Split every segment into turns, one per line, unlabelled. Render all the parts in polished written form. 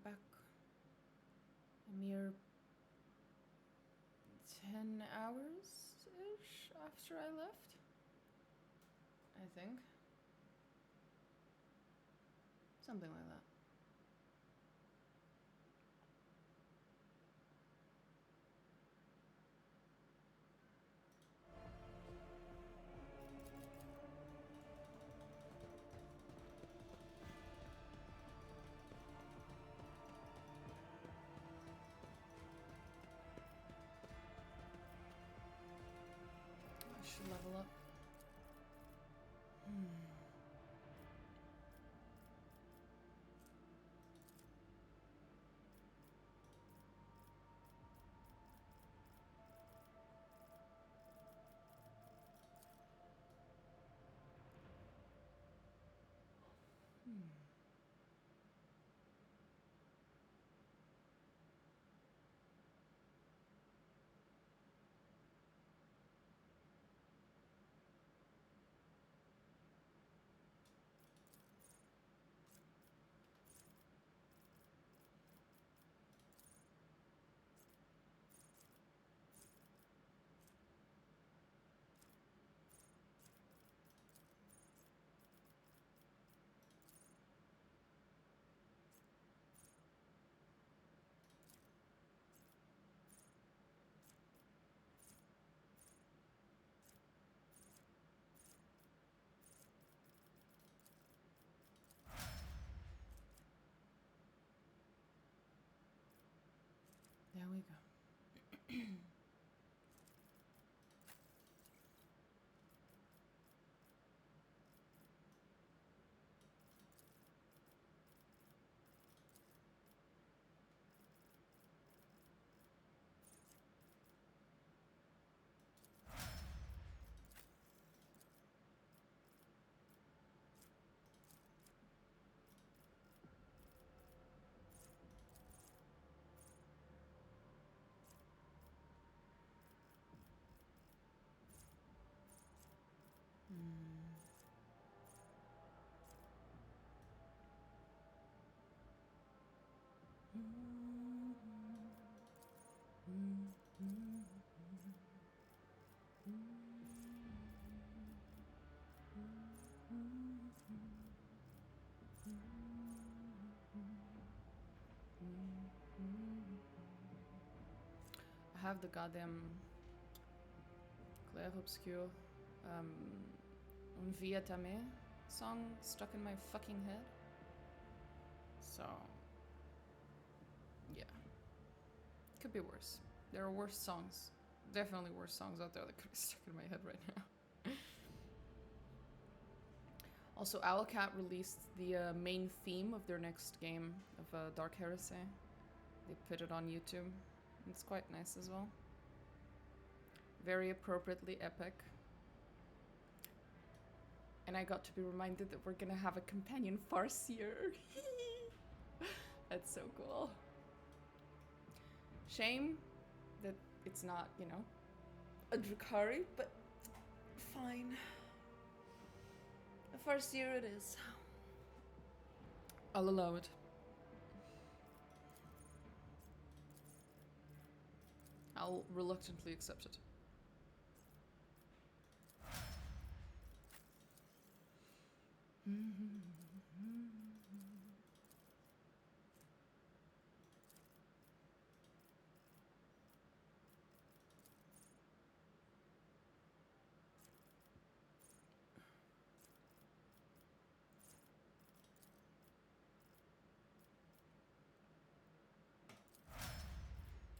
back a mere 10 hours-ish after I left, I think. Something like that. I should level up. There we go. I have the goddamn Claire Obscure Un Vietnamese song stuck in my fucking head. So, yeah. Could be worse. There are worse songs. Definitely worse songs out there that could be stuck in my head right now. Also, Owlcat released the main theme of their next game of Dark Heresy. They put it on YouTube. It's quite nice as well. Very appropriately epic. And I got to be reminded that we're gonna have a companion Farseer. That's so cool. Shame that it's not, you know, a Drukhari, but fine. A Farseer it is. I'll allow it. I'll reluctantly accept it.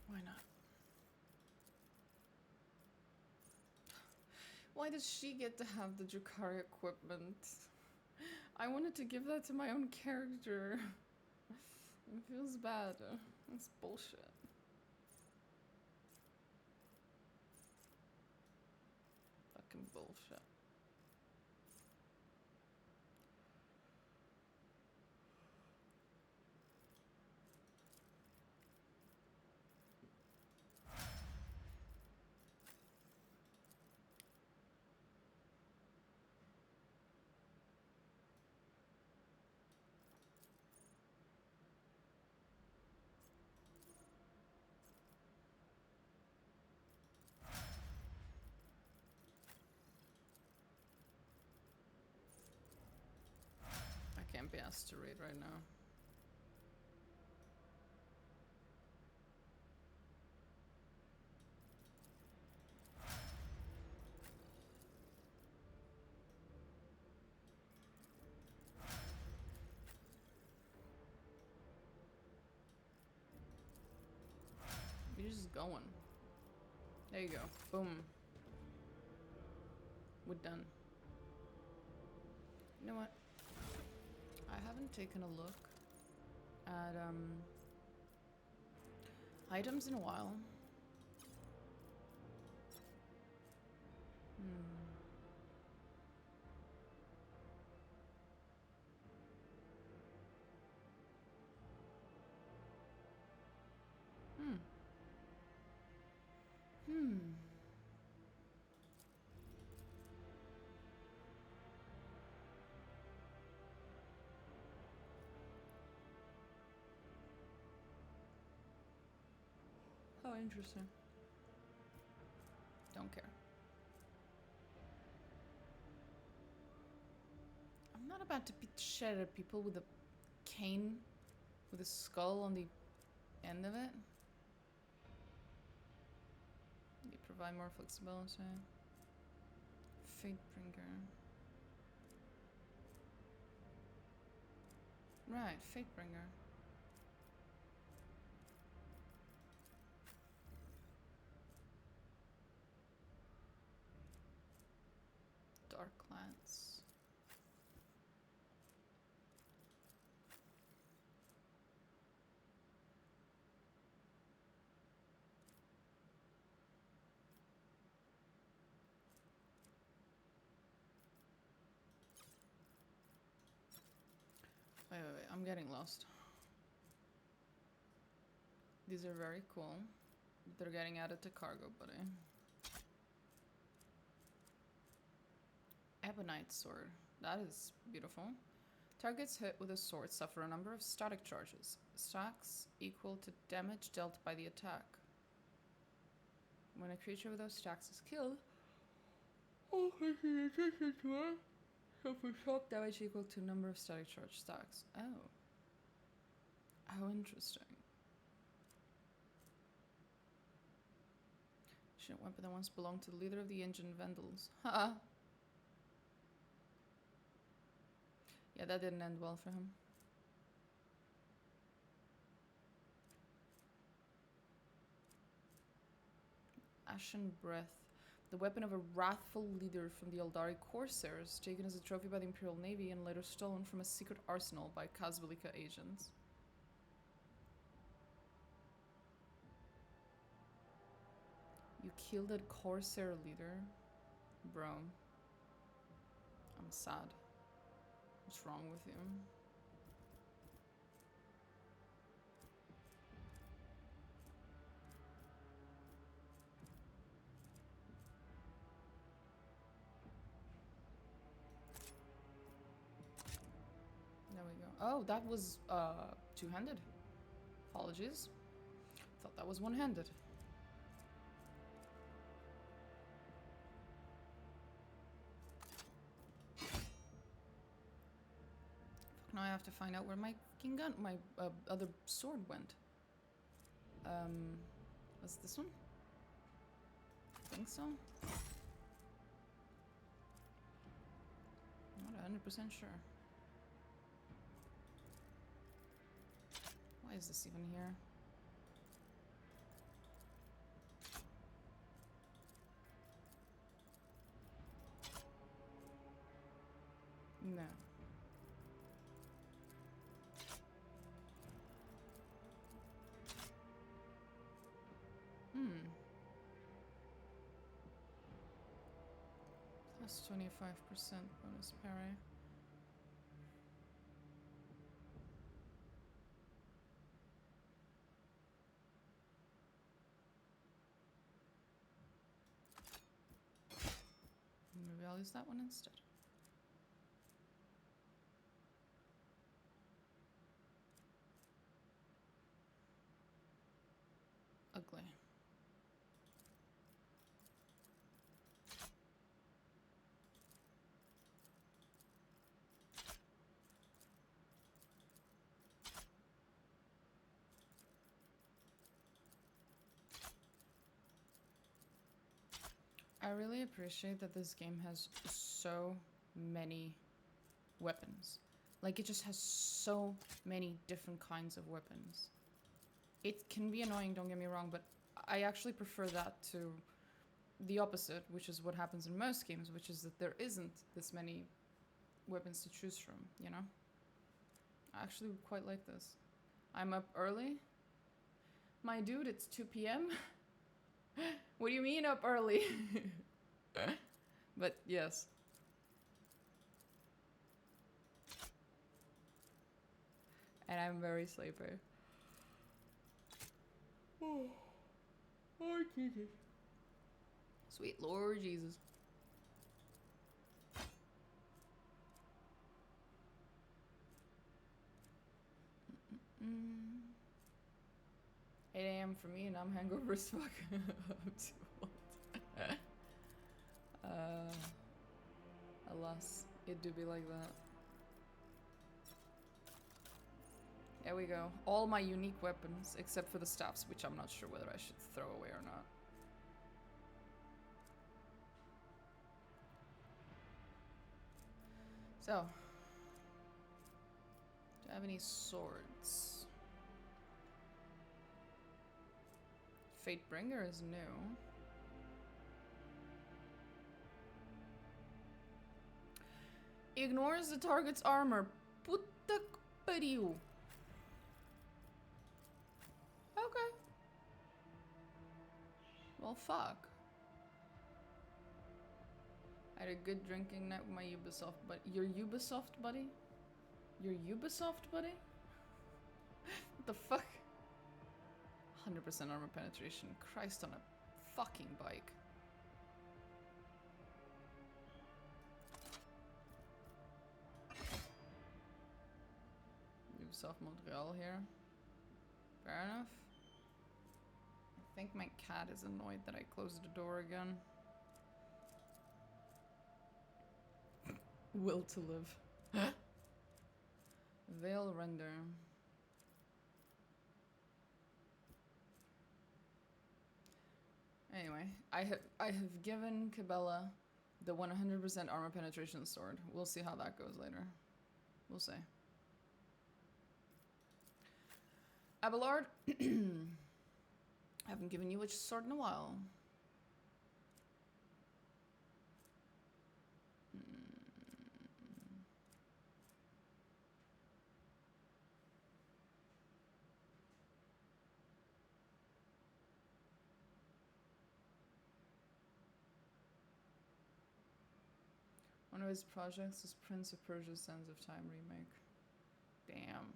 Why not? Why does she get to have the Drukhari equipment? I wanted to give that to my own character. It feels bad. It's bullshit. Fucking bullshit. best to read right now. You're just going. There you go. Boom. We're done. You know what? I haven't taken a look at items in a while. How interesting. Don't care. I'm not about to beat shit at people with a cane with a skull on the end of it. You provide more flexibility. Fatebringer. Right, Fatebringer. Darklance. Wait, I'm getting lost. These are very cool. They're getting added to cargo, buddy. Ebonite sword. That is beautiful. Targets hit with a sword suffer a number of static charges. Stacks equal to damage dealt by the attack. When a creature with those stacks is killed, suffer shock damage equal to number of static charge stacks. Oh. How interesting. Ancient weapon that once belonged to the leader of the Engine Vandals. Haha. Yeah, that didn't end well for him. Ashen Breath. The weapon of a wrathful leader from the Eldari Corsairs, taken as a trophy by the Imperial Navy and later stolen from a secret arsenal by Kazbalika agents. You killed that Corsair leader? Bro. I'm sad. What's wrong with you? There we go. Oh, that was two-handed. Apologies. Thought that was one-handed. Now I have to find out where my fucking gun, my other sword went. Was this one? I think so. Not 100% sure. Why is this even here? No. Plus 25% bonus parry. Maybe I'll use that one instead. Ugly. I really appreciate that this game has so many weapons. Like, it just has so many different kinds of weapons. It can be annoying, don't get me wrong, but I actually prefer that to the opposite, which is what happens in most games, which is that there isn't this many weapons to choose from, you know? I actually quite like this. I'm up early. My dude, it's 2 p.m. What do you mean up early? But yes. And I'm very sleepy. Oh, Jesus. Sweet Lord Jesus. Mm. 8 a.m. for me and I'm hangover as fuck. I'm too old. Alas, it do be like that. There we go. All my unique weapons, except for the staffs, which I'm not sure whether I should throw away or not. So, do I have any swords? Fatebringer is new. Ignores the target's armor. Puta que pariu. Okay. Well, fuck. I had a good drinking night with my Ubisoft buddy. Your Ubisoft buddy? Your Ubisoft buddy? What the fuck? 100% armor penetration. Christ on a fucking bike. Ubisoft Montreal here. Fair enough. I think my cat is annoyed that I closed the door again. Will to live. Veil render. Anyway, I have given Cabela the 100% armor penetration sword. We'll see how that goes later. We'll see. Abelard, I haven't given you a sword in a while. One of his projects is Prince of Persia's Sands of Time remake. Damn.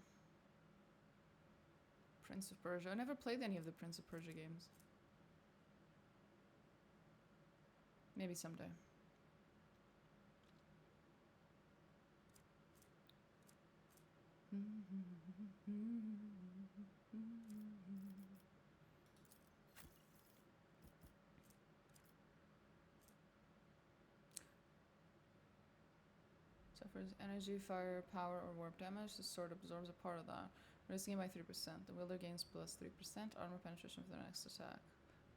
Prince of Persia. I never played any of the Prince of Persia games. Maybe someday. Suffers energy, fire, power, or warp damage. The sword absorbs a part of that, reducing it by 3%. The wielder gains plus 3% armor penetration for the next attack.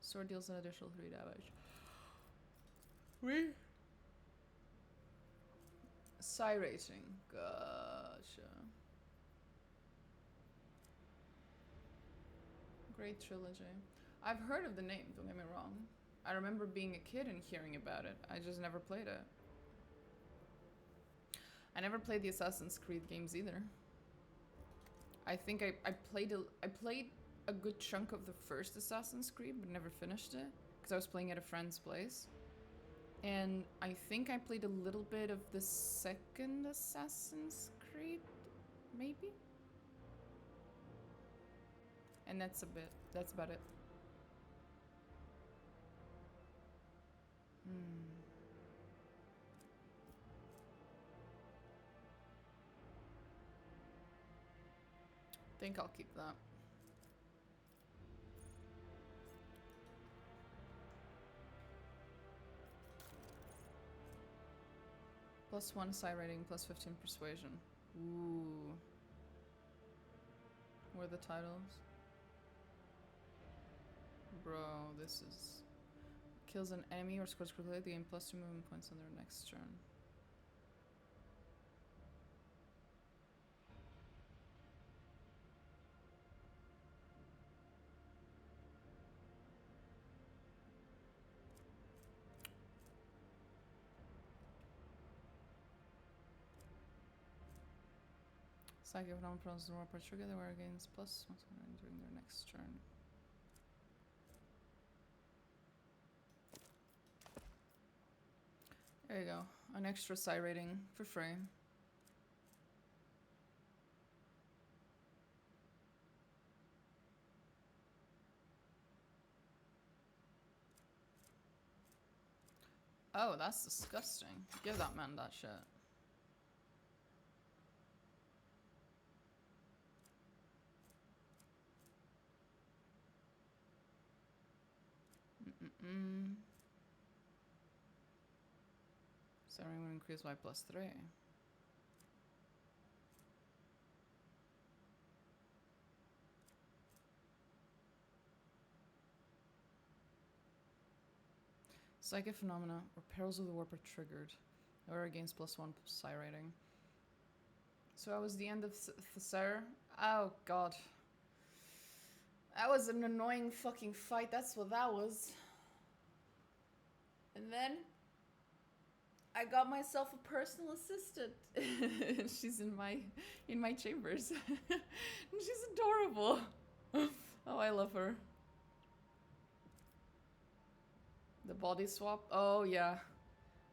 Sword deals an additional 3 damage. Psi rating. Gotcha. Great trilogy. I've heard of the name, don't get me wrong. I remember being a kid and hearing about it. I just never played it. I never played the Assassin's Creed games either. I think I played a good chunk of the first Assassin's Creed, but never finished it because I was playing at a friend's place. And I think I played a little bit of the second Assassin's Creed, maybe? And that's about it. Think I'll keep that. +1 psi rating, +15 persuasion. Ooh. What are the titles? Bro, this is kills an enemy or scores quickly, they gain +2 movement points on their next turn. Psychic if non pronounced the warper trigger, they were against +1 during their next turn. There you go. An extra psi rating for free. Oh, that's disgusting. Give that man that shit. So I'm going to increase by +3. Psychic phenomena or perils of the warp are triggered. Or against +1 psi rating. So that was the end of Thesser. Oh god. That was an annoying fucking fight. That's what that was. And then I got myself a personal assistant. She's in my chambers. And she's adorable. Oh, I love her. The body swap. Oh yeah.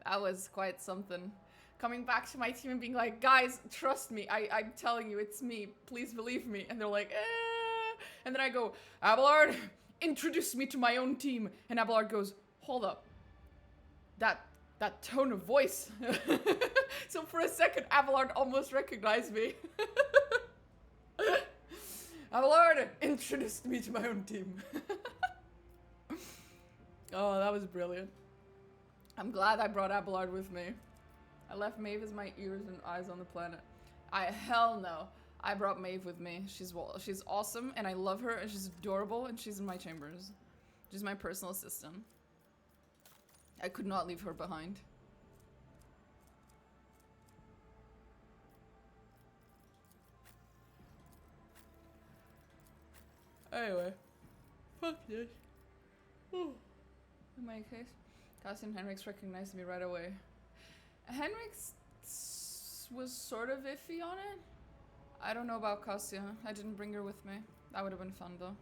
That was quite something. Coming back to my team and being like, guys, trust me. I'm telling you, it's me. Please believe me. And they're like, eh. And then I go, Abelard, introduce me to my own team. And Abelard goes, hold up. That tone of voice. So for a second, Abelard almost recognized me. Abelard introduced me to my own team. Oh, that was brilliant. I'm glad I brought Abelard with me. I left Maeve as my ears and eyes on the planet. Hell no. I brought Maeve with me. She's awesome and I love her and she's adorable and she's in my chambers. She's my personal assistant. I could not leave her behind. Anyway. Fuck this. In my case, Cassie and Henrix recognized me right away. Henrix was sort of iffy on it. I don't know about Cassia. I didn't bring her with me. That would have been fun though.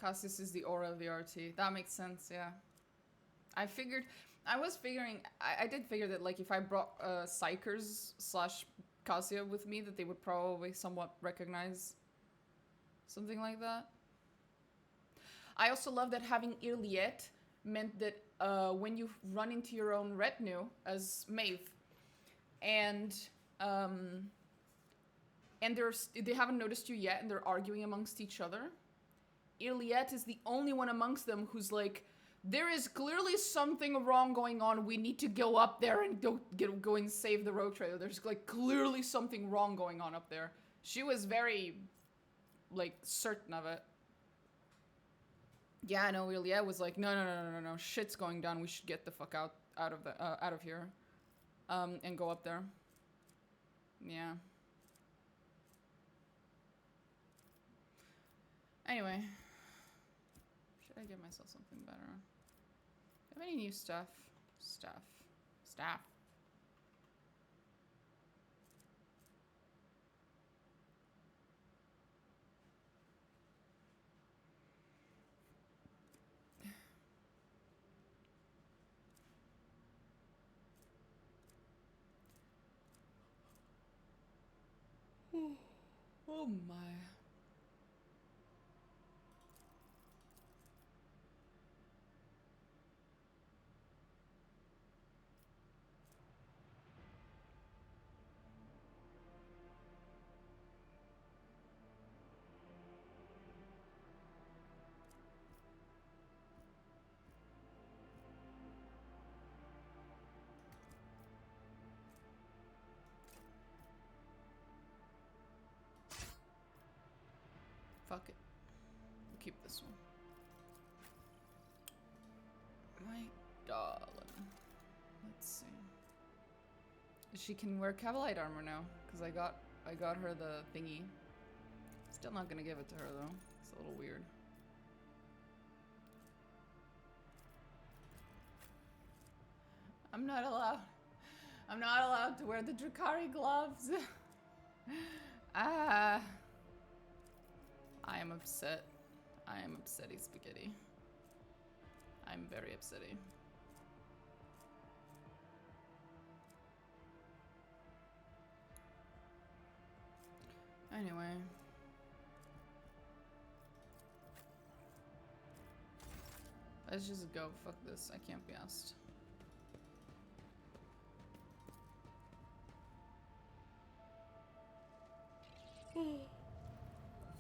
Cassius is the aura of the RT. That makes sense, yeah. I did figure that like if I brought Psychers / Cassia with me that they would probably somewhat recognize something like that. I also love that having Irliet meant that when you run into your own retinue as Maeve and they haven't noticed you yet and they're arguing amongst each other, Irliet is the only one amongst them who's like, there is clearly something wrong going on. We need to go up there and go and save the rogue trader. There's like clearly something wrong going on up there. She was very like certain of it. Yeah, no, Irliet was like, no, shit's going down. We should get the fuck out of here, and go up there. Yeah. Anyway. Should I give myself something better? Do you have any new stuff? Staff. Oh my. fuck it. We'll keep this one. My darling. Let's see. She can wear Cavalite armor now, because I got her the thingy. Still not gonna give it to her though. It's a little weird. I'm not allowed. I'm not allowed to wear the Drakari gloves. I am upset. I am upsetty spaghetti. I'm very upsetty. Anyway. Let's just go. Fuck this. I can't be asked. Oh.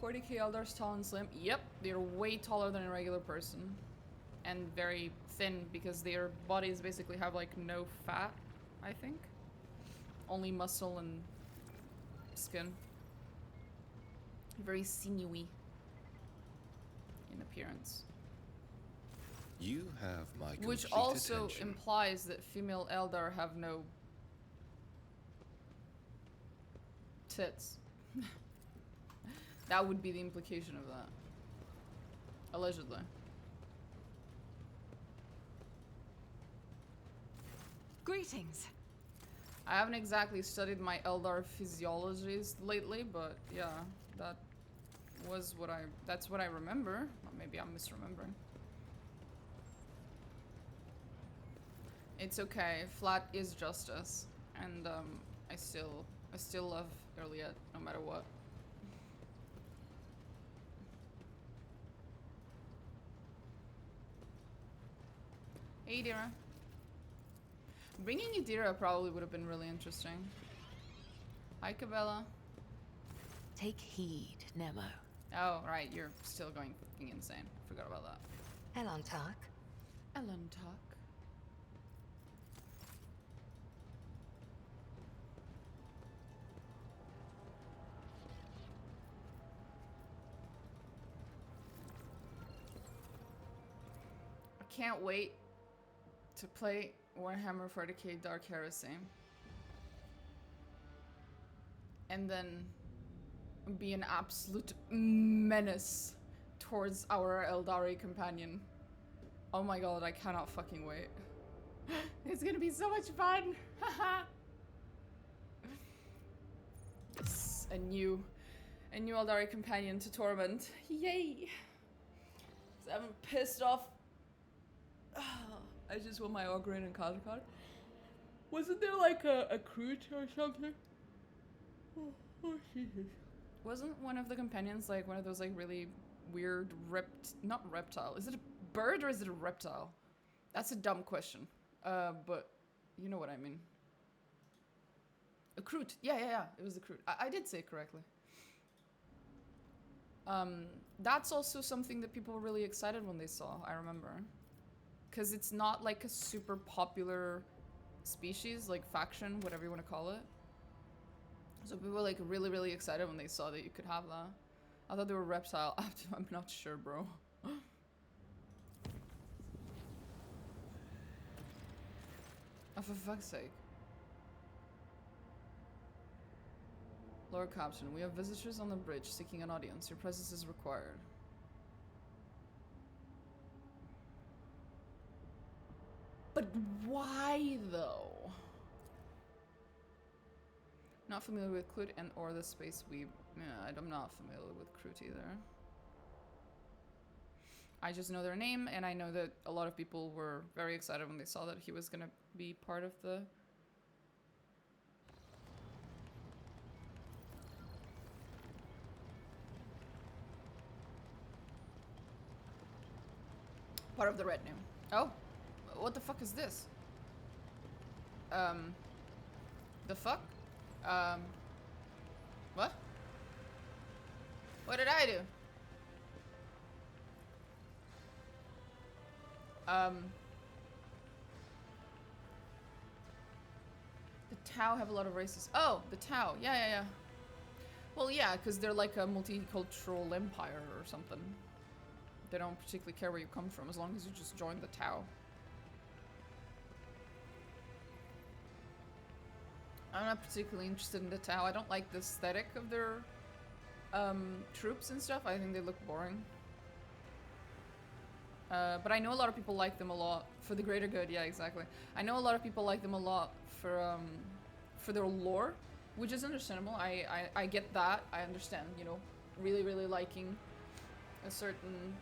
40k Eldars tall and slim. Yep, they're way taller than a regular person. And very thin because their bodies basically have like no fat, I think. Only muscle and skin. Very sinewy in appearance.
You have my complete
Which also
attention.
implies that female Eldar have no tits. That would be the implication of that. Allegedly.
Greetings.
I haven't exactly studied my Eldar physiologies lately, but yeah, that was what that's what I remember. Or maybe I'm misremembering. It's okay. Flat is justice, and I still love Earliet no matter what. Hey, Dira. Bringing Yadira probably would have been really interesting. Hi, Cabela.
Take heed, Nemo.
Oh, right. You're still going fucking insane. Forgot about that.
Elontark.
Elontark. I can't wait to play Warhammer 40k Dark Heresy. And then be an absolute menace towards our Eldari companion. Oh my god, I cannot fucking wait. It's gonna be so much fun! Haha! Yes, a new Eldari companion to torment. Yay! So I'm pissed off. I just want my Ogrin and Kazakar. Wasn't there like a Kroot or something? Oh, Jesus. Wasn't one of the companions like one of those like really weird not reptile. Is it a bird or is it a reptile? That's a dumb question. But you know what I mean. A Kroot. Yeah. It was a Kroot. I did say it correctly. That's also something that people were really excited when they saw, I remember. Because it's not like a super popular species, like faction, whatever you want to call it. So people were like really, really excited when they saw that you could have that. I thought they were reptile. I'm not sure, bro. Oh, for fuck's sake. Lord Captain, we have visitors on the bridge seeking an audience. Your presence is required. But why, though? Not familiar with Kroot and or the Space Weeb. Yeah, I'm not familiar with Kroot either. I just know their name, and I know that a lot of people were very excited when they saw that he was gonna be part of the... part of the retinue. Oh, what the fuck is this? The fuck? What? What did I do? The Tau have a lot of races. Oh, the Tau. Yeah. Well, yeah, because they're like a multicultural empire or something. They don't particularly care where you come from as long as you just join the Tau. I'm not particularly interested in the Tau. I don't like the aesthetic of their troops and stuff. I think they look boring. But I know a lot of people like them a lot for the greater good. Yeah, exactly. I know a lot of people like them a lot for their lore, which is understandable. I get that. I understand, you know, really liking a certain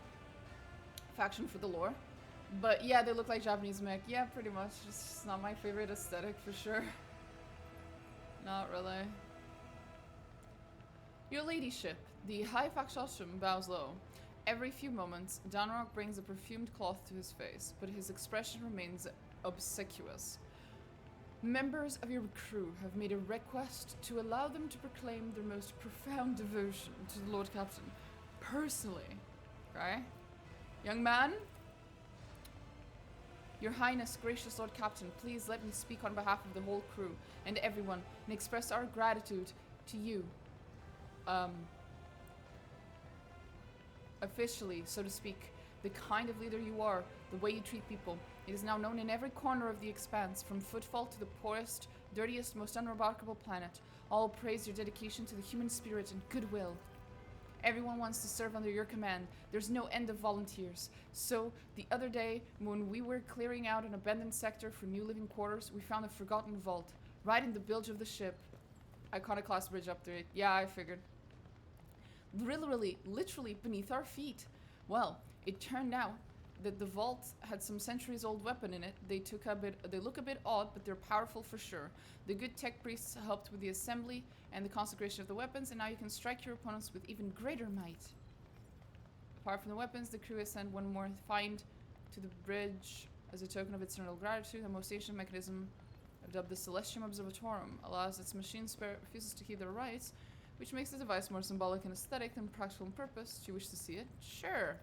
faction for the lore. But yeah, they look like Japanese mech. Yeah, pretty much. Just not my favorite aesthetic for sure. Not really. Your ladyship, the High Factotum bows low. Every few moments, Danrock brings a perfumed cloth to his face, but his expression remains obsequious. Members of your crew have made a request to allow them to proclaim their most profound devotion to the Lord Captain, personally. Okay? Young man? Your Highness, gracious Lord Captain, please let me speak on behalf of the whole crew and everyone and express our gratitude to you. Officially, so to speak, the kind of leader you are, the way you treat people. It is now known in every corner of the expanse, from Footfall to the poorest, dirtiest, most unremarkable planet. All praise your dedication to the human spirit and goodwill. Everyone wants to serve under your command. There's no end of volunteers. So, the other day, when we were clearing out an abandoned sector for new living quarters, we found a forgotten vault, right in the bilge of the ship. Iconoclast bridge upgrade. Yeah, I figured. Literally beneath our feet. Well, it turned out that the vault had some centuries-old weapon in it. They look a bit odd, but they're powerful for sure. The good tech priests helped with the assembly and the consecration of the weapons, and now you can strike your opponents with even greater might. Apart from the weapons, the crew has sent one more find to the bridge as a token of its eternal gratitude. The most ancient mechanism, dubbed the Celestium Observatorum, allows its machine spare refuses to heed their rights, which makes the device more symbolic and aesthetic than practical in purpose. Do you wish to see it? Sure.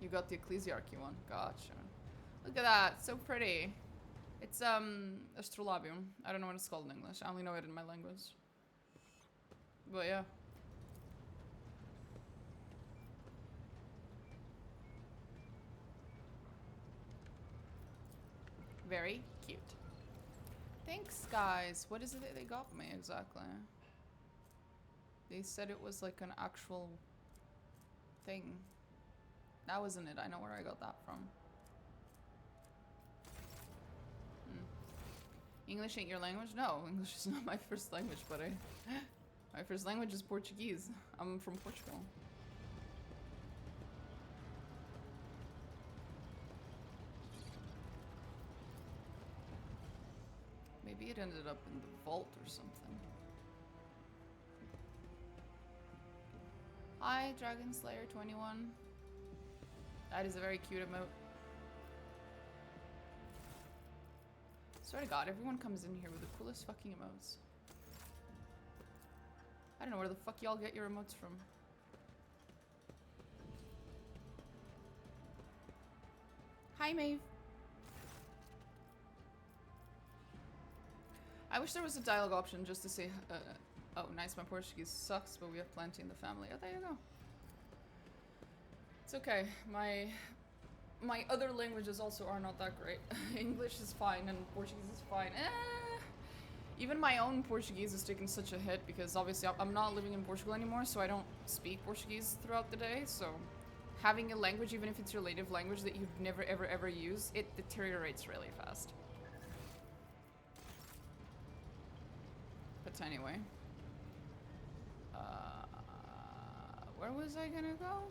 You got the Ecclesiarchy one. Gotcha. Look at that. So pretty. It's, Astrolabium. I don't know what it's called in English. I only know it in my language. But yeah. Very cute. Thanks, guys. What is it that they got me exactly? They said it was like an actual thing. That wasn't it. I know where I got that from. English ain't your language? No, English is not my first language, but my first language is Portuguese. I'm from Portugal. Maybe it ended up in the vault or something. Hi, Dragon Slayer 21. That is a very cute emote. Swear to God, everyone comes in here with the coolest fucking emotes. I don't know where the fuck y'all get your emotes from. Hi, Maeve. I wish there was a dialogue option just to say, oh, nice, my Portuguese sucks, but we have plenty in the family. Oh, there you go. It's okay. My other languages also are not that great. English is fine and Portuguese is fine. Even my own Portuguese is taking such a hit because obviously I'm not living in Portugal anymore, so I don't speak Portuguese throughout the day. So having a language, even if it's your native language that you've never ever used, it deteriorates really fast. But anyway. Where was I gonna go?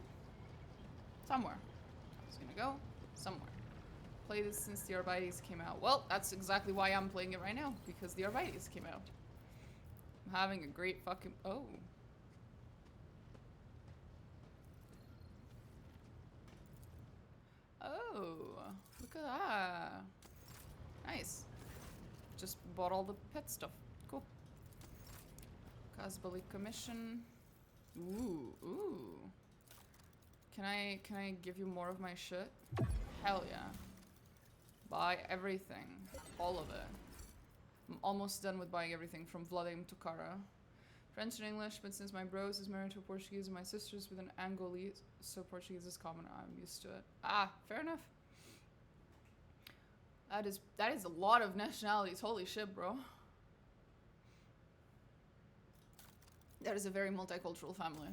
Somewhere. I was gonna go somewhere. Play this since the Arbites came out. Well, that's exactly why I'm playing it right now, because the Arbites came out. I'm having a great fucking... Oh. Oh, look at that. Nice. Just bought all the pet stuff. Cool. Casbali commission. Ooh, ooh. Can I give you more of my shit? Hell yeah. Buy everything. All of it. I'm almost done with buying everything from Vladimir to Kara. French and English, but since my bros is married to a Portuguese and my sister's with an Angolese, so Portuguese is common, I'm used to it. Ah, fair enough. That is a lot of nationalities. Holy shit, bro. That is a very multicultural family.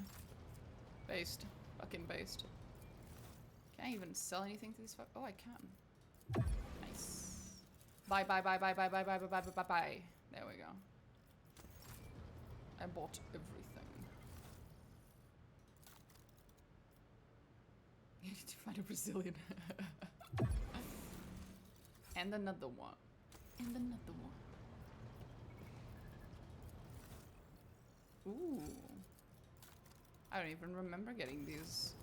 Based. Fucking based. Can I even sell anything to these fuck? Oh, I can. Nice. Buy, buy, buy, buy, buy, buy, buy, buy, buy, buy, buy. There we go. I bought everything. You need to find a Brazilian. And another one. And another one. Ooh. I don't even remember getting these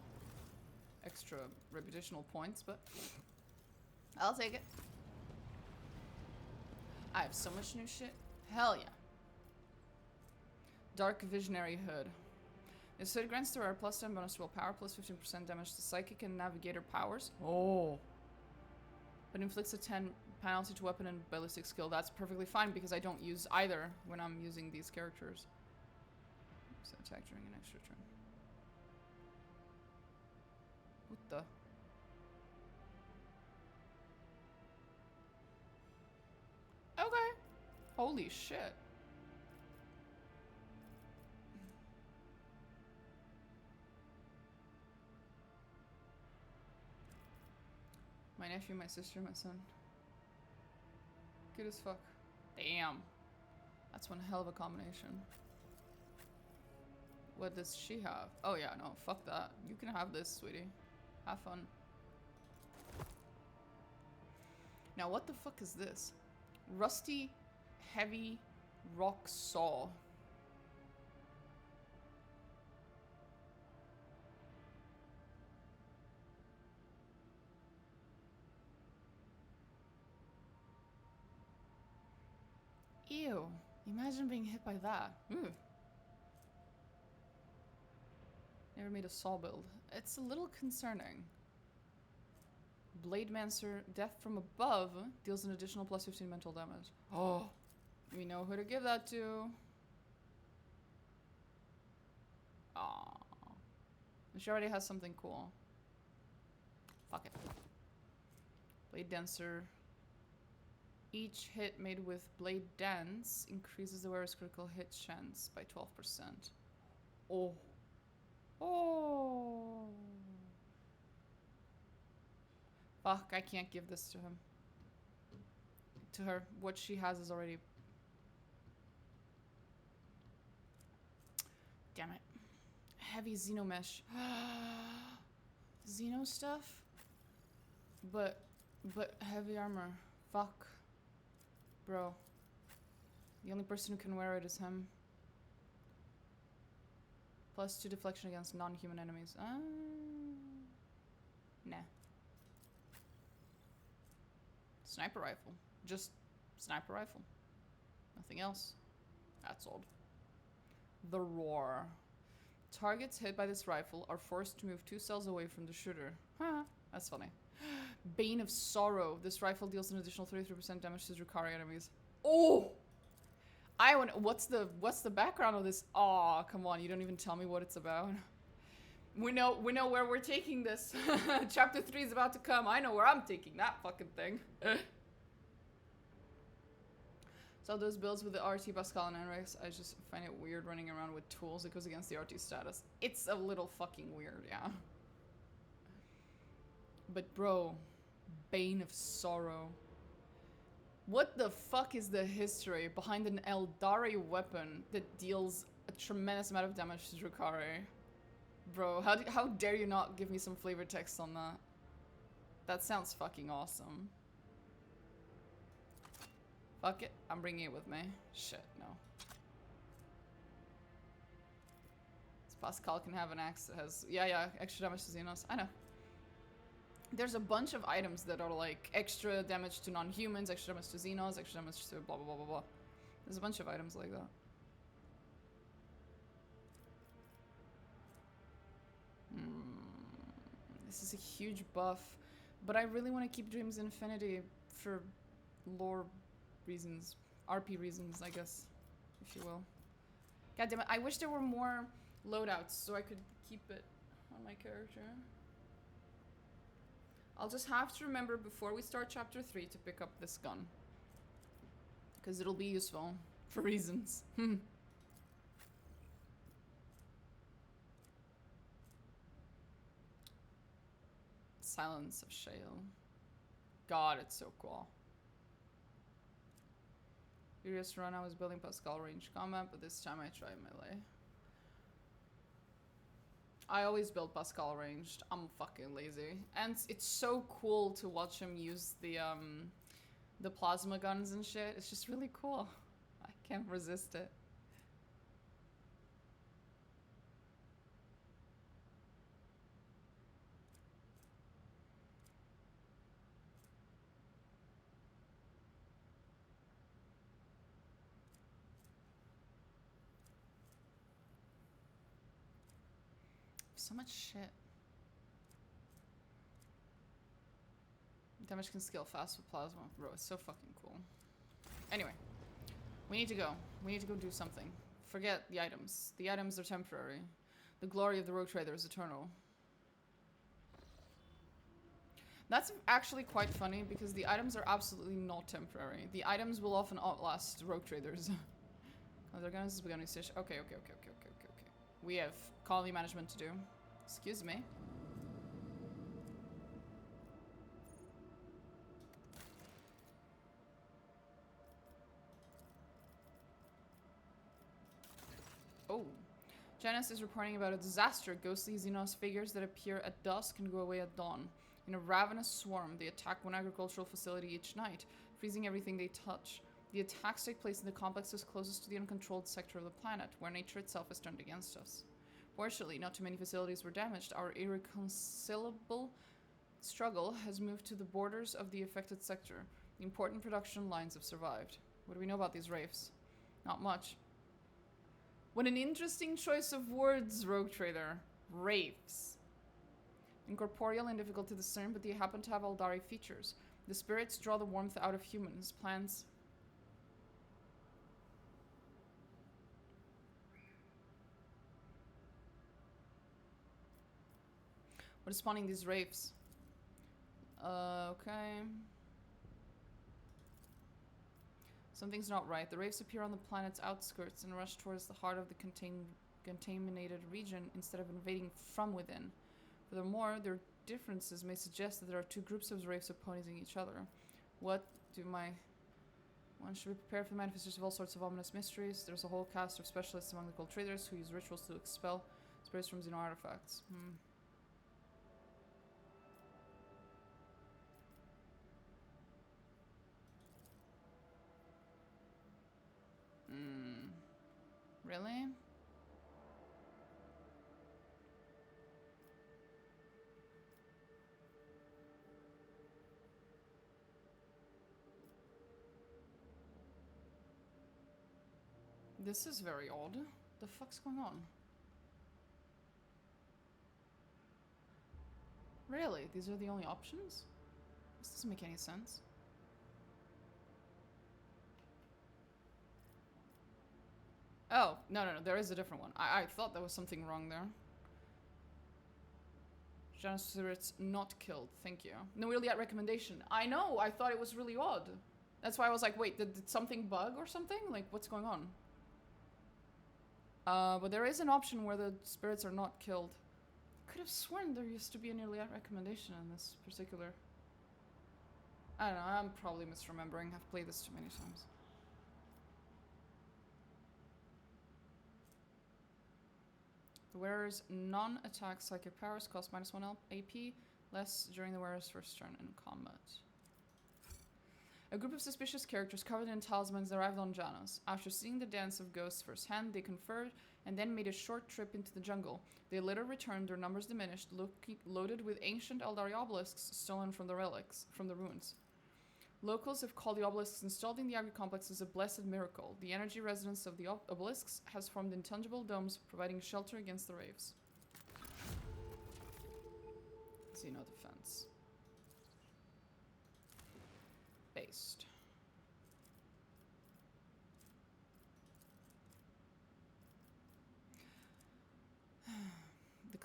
extra reputational points, but I'll take it. I have so much new shit. Hell yeah. Dark Visionary Hood. This hood grants the rare plus 10 bonus to willpower, plus 15% damage to psychic and navigator powers. Oh. But inflicts a 10 penalty to weapon and ballistic skill. That's perfectly fine because I don't use either when I'm using these characters. So attack during an extra turn. What the? Okay. Holy shit. My nephew, my sister, my son. Good as fuck. Damn. That's one hell of a combination. What does she have? Oh yeah, no, fuck that. You can have this, sweetie. Have fun. Now what the fuck is this? Rusty, heavy rock saw. Ew. Imagine being hit by that. Ooh. Never made a saw build. It's a little concerning. Blade Mancer, death from above, deals an additional plus 15 mental damage. Oh. We know who to give that to. Aww. She already has something cool. Fuck it. Blade Dancer. Each hit made with Blade Dance increases the wearer's critical hit chance by 12%. Oh. Oh. Fuck, I can't give this to him. To her. What she has is already... Damn it. Heavy Xenomesh. Xeno stuff? But heavy armor. Fuck. Bro. The only person who can wear it is him. Plus 2 deflection against non-human enemies. Nah. Sniper rifle. Just sniper rifle. Nothing else. That's odd. The Roar. Targets hit by this rifle are forced to move 2 cells away from the shooter. Huh. That's funny. Bane of Sorrow. This rifle deals an additional 33% damage to Drukhari enemies. Oh! I want. What's the background of this? Aw, come on! You don't even tell me what it's about. We know where we're taking this. Chapter 3 is about to come. I know where I'm taking that fucking thing. So those builds with the RT Pascal and Enrex, I just find it weird running around with tools. It goes against the RT status. It's a little fucking weird, yeah. But bro, Bane of Sorrow. What the fuck is the history behind an Eldari weapon that deals a tremendous amount of damage to Drukhari? Bro, how dare you not give me some flavor text on that? That sounds fucking awesome. Fuck it, I'm bringing it with me. Shit, no. This Pascal can have an axe that has... Yeah, extra damage to Xenos. I know. There's a bunch of items that are like extra damage to non-humans, extra damage to Xenos, extra damage to blah blah blah blah blah. There's a bunch of items like that. This is a huge buff, but I really want to keep Dreams Infinity for lore reasons. RP reasons, I guess, if you will. God damn it, I wish there were more loadouts so I could keep it on my character. I'll just have to remember before we start chapter 3 to pick up this gun. Because it'll be useful for reasons. Silence of Shale. God, it's so cool. Previous run I was building Pascal range combat, but this time I tried melee. I always build Pascal ranged. I'm fucking lazy. And it's so cool to watch him use the plasma guns and shit. It's just really cool. I can't resist it. So much shit. Damage can scale fast with plasma. Bro, it's so fucking cool. Anyway. We need to go. We need to go do something. Forget the items. The items are temporary. The glory of the rogue trader is eternal. That's actually quite funny because the items are absolutely not temporary. The items will often outlast rogue traders. Oh, Dargonus is beginning to... Okay. We have colony management to do. Excuse me. Oh. Janus is reporting about a disaster. Ghostly Xenos figures that appear at dusk and go away at dawn. In a ravenous swarm, they attack one agricultural facility each night, freezing everything they touch. The attacks take place in the complexes closest to the uncontrolled sector of the planet, where nature itself is turned against us. Fortunately, not too many facilities were damaged. Our irreconcilable struggle has moved to the borders of the affected sector. The important production lines have survived. What do we know about these wraiths? Not much. What an interesting choice of words, Rogue Trader. Wraiths. Incorporeal and difficult to discern, but they happen to have Aldari features. The spirits draw the warmth out of humans, plants. What is spawning these wraiths? Okay. Something's not right. The wraiths appear on the planet's outskirts and rush towards the heart of the contaminated region instead of invading from within. Furthermore, their differences may suggest that there are two groups of wraiths opposing each other. What do my... One should be prepared for the manifestations of all sorts of ominous mysteries. There's a whole cast of specialists among the cult traders who use rituals to expel spirits from Xeno artifacts. Really? This is very odd. The fuck's going on? Really? These are the only options? This doesn't make any sense. Oh, no, there is a different one. I thought there was something wrong there. Janus spirits not killed, thank you. No really recommendation. I know, I thought it was really odd. That's why I was like, wait, did something bug or something? Like, what's going on? But there is an option where the spirits are not killed. Could have sworn there used to be an early recommendation in this particular... I don't know, I'm probably misremembering. I've played this too many times. The wearer's non-attack psychic powers cost -1 AP, less during the wearer's first turn in combat. A group of suspicious characters covered in talismans arrived on Janus. After seeing the dance of ghosts firsthand, they conferred and then made a short trip into the jungle. They later returned, their numbers diminished, loaded with ancient Eldari obelisks stolen from the ruins. Locals have called the obelisks installed in the agri complexes a blessed miracle. The energy resonance of the obelisks has formed intangible domes, providing shelter against the wraiths. Xeno defense. Based.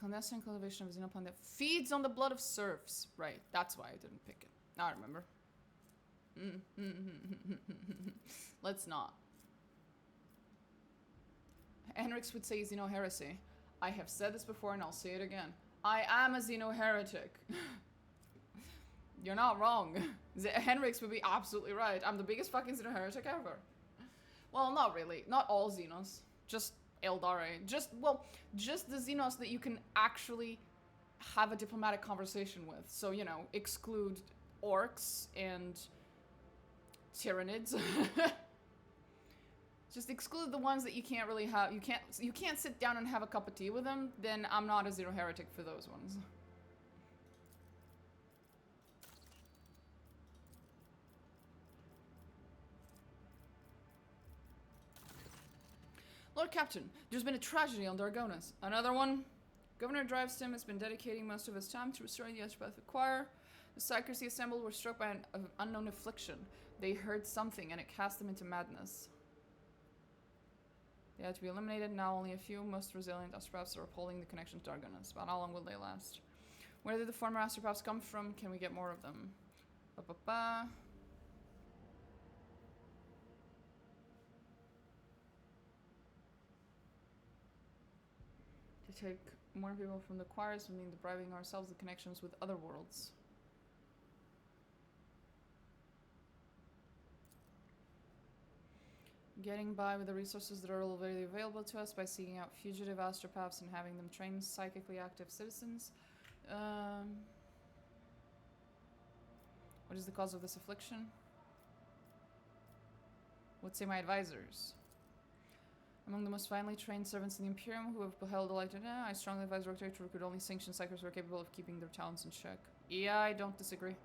clandestine cultivation of a xenoplant that feeds on the blood of serfs. Right, that's why I didn't pick it. Now I remember. Let's not. Henrix would say xenoheresy. I have said this before and I'll say it again. I am a xenoheretic. You're not wrong. Henrix would be absolutely right. I'm the biggest fucking xenoheretic ever. Well, not really. Not all Xenos. Just Eldari. Just the Xenos that you can actually have a diplomatic conversation with. So, you know, exclude orcs and tyrannids. Just exclude the ones that you can't really have. You can't sit down and have a cup of tea with them. Then I'm not a xenoheretic for those ones. Lord Captain, there's been a tragedy on Dargonus. Another one? Governor Drivestim has been dedicating most of his time to restoring the Astropathic Choir. The psykers he assembled were struck by an unknown affliction. They heard something and it cast them into madness. They had to be eliminated. Now only a few most resilient Astropaths are upholding the connection to Dargonus. But how long will they last? Where did the former Astropaths come from? Can we get more of them? Ba-ba-ba. To take more people from the choirs would mean depriving ourselves of connections with other worlds. Getting by with the resources that are already available to us by seeking out fugitive astropaths and having them train psychically active citizens. What is the cause of this affliction? What say my advisors? Among the most finely trained servants in the Imperium who have beheld the light of day, I strongly advise Rotate to recruit only sanctioned psychers who are capable of keeping their talents in check. Yeah, I don't disagree.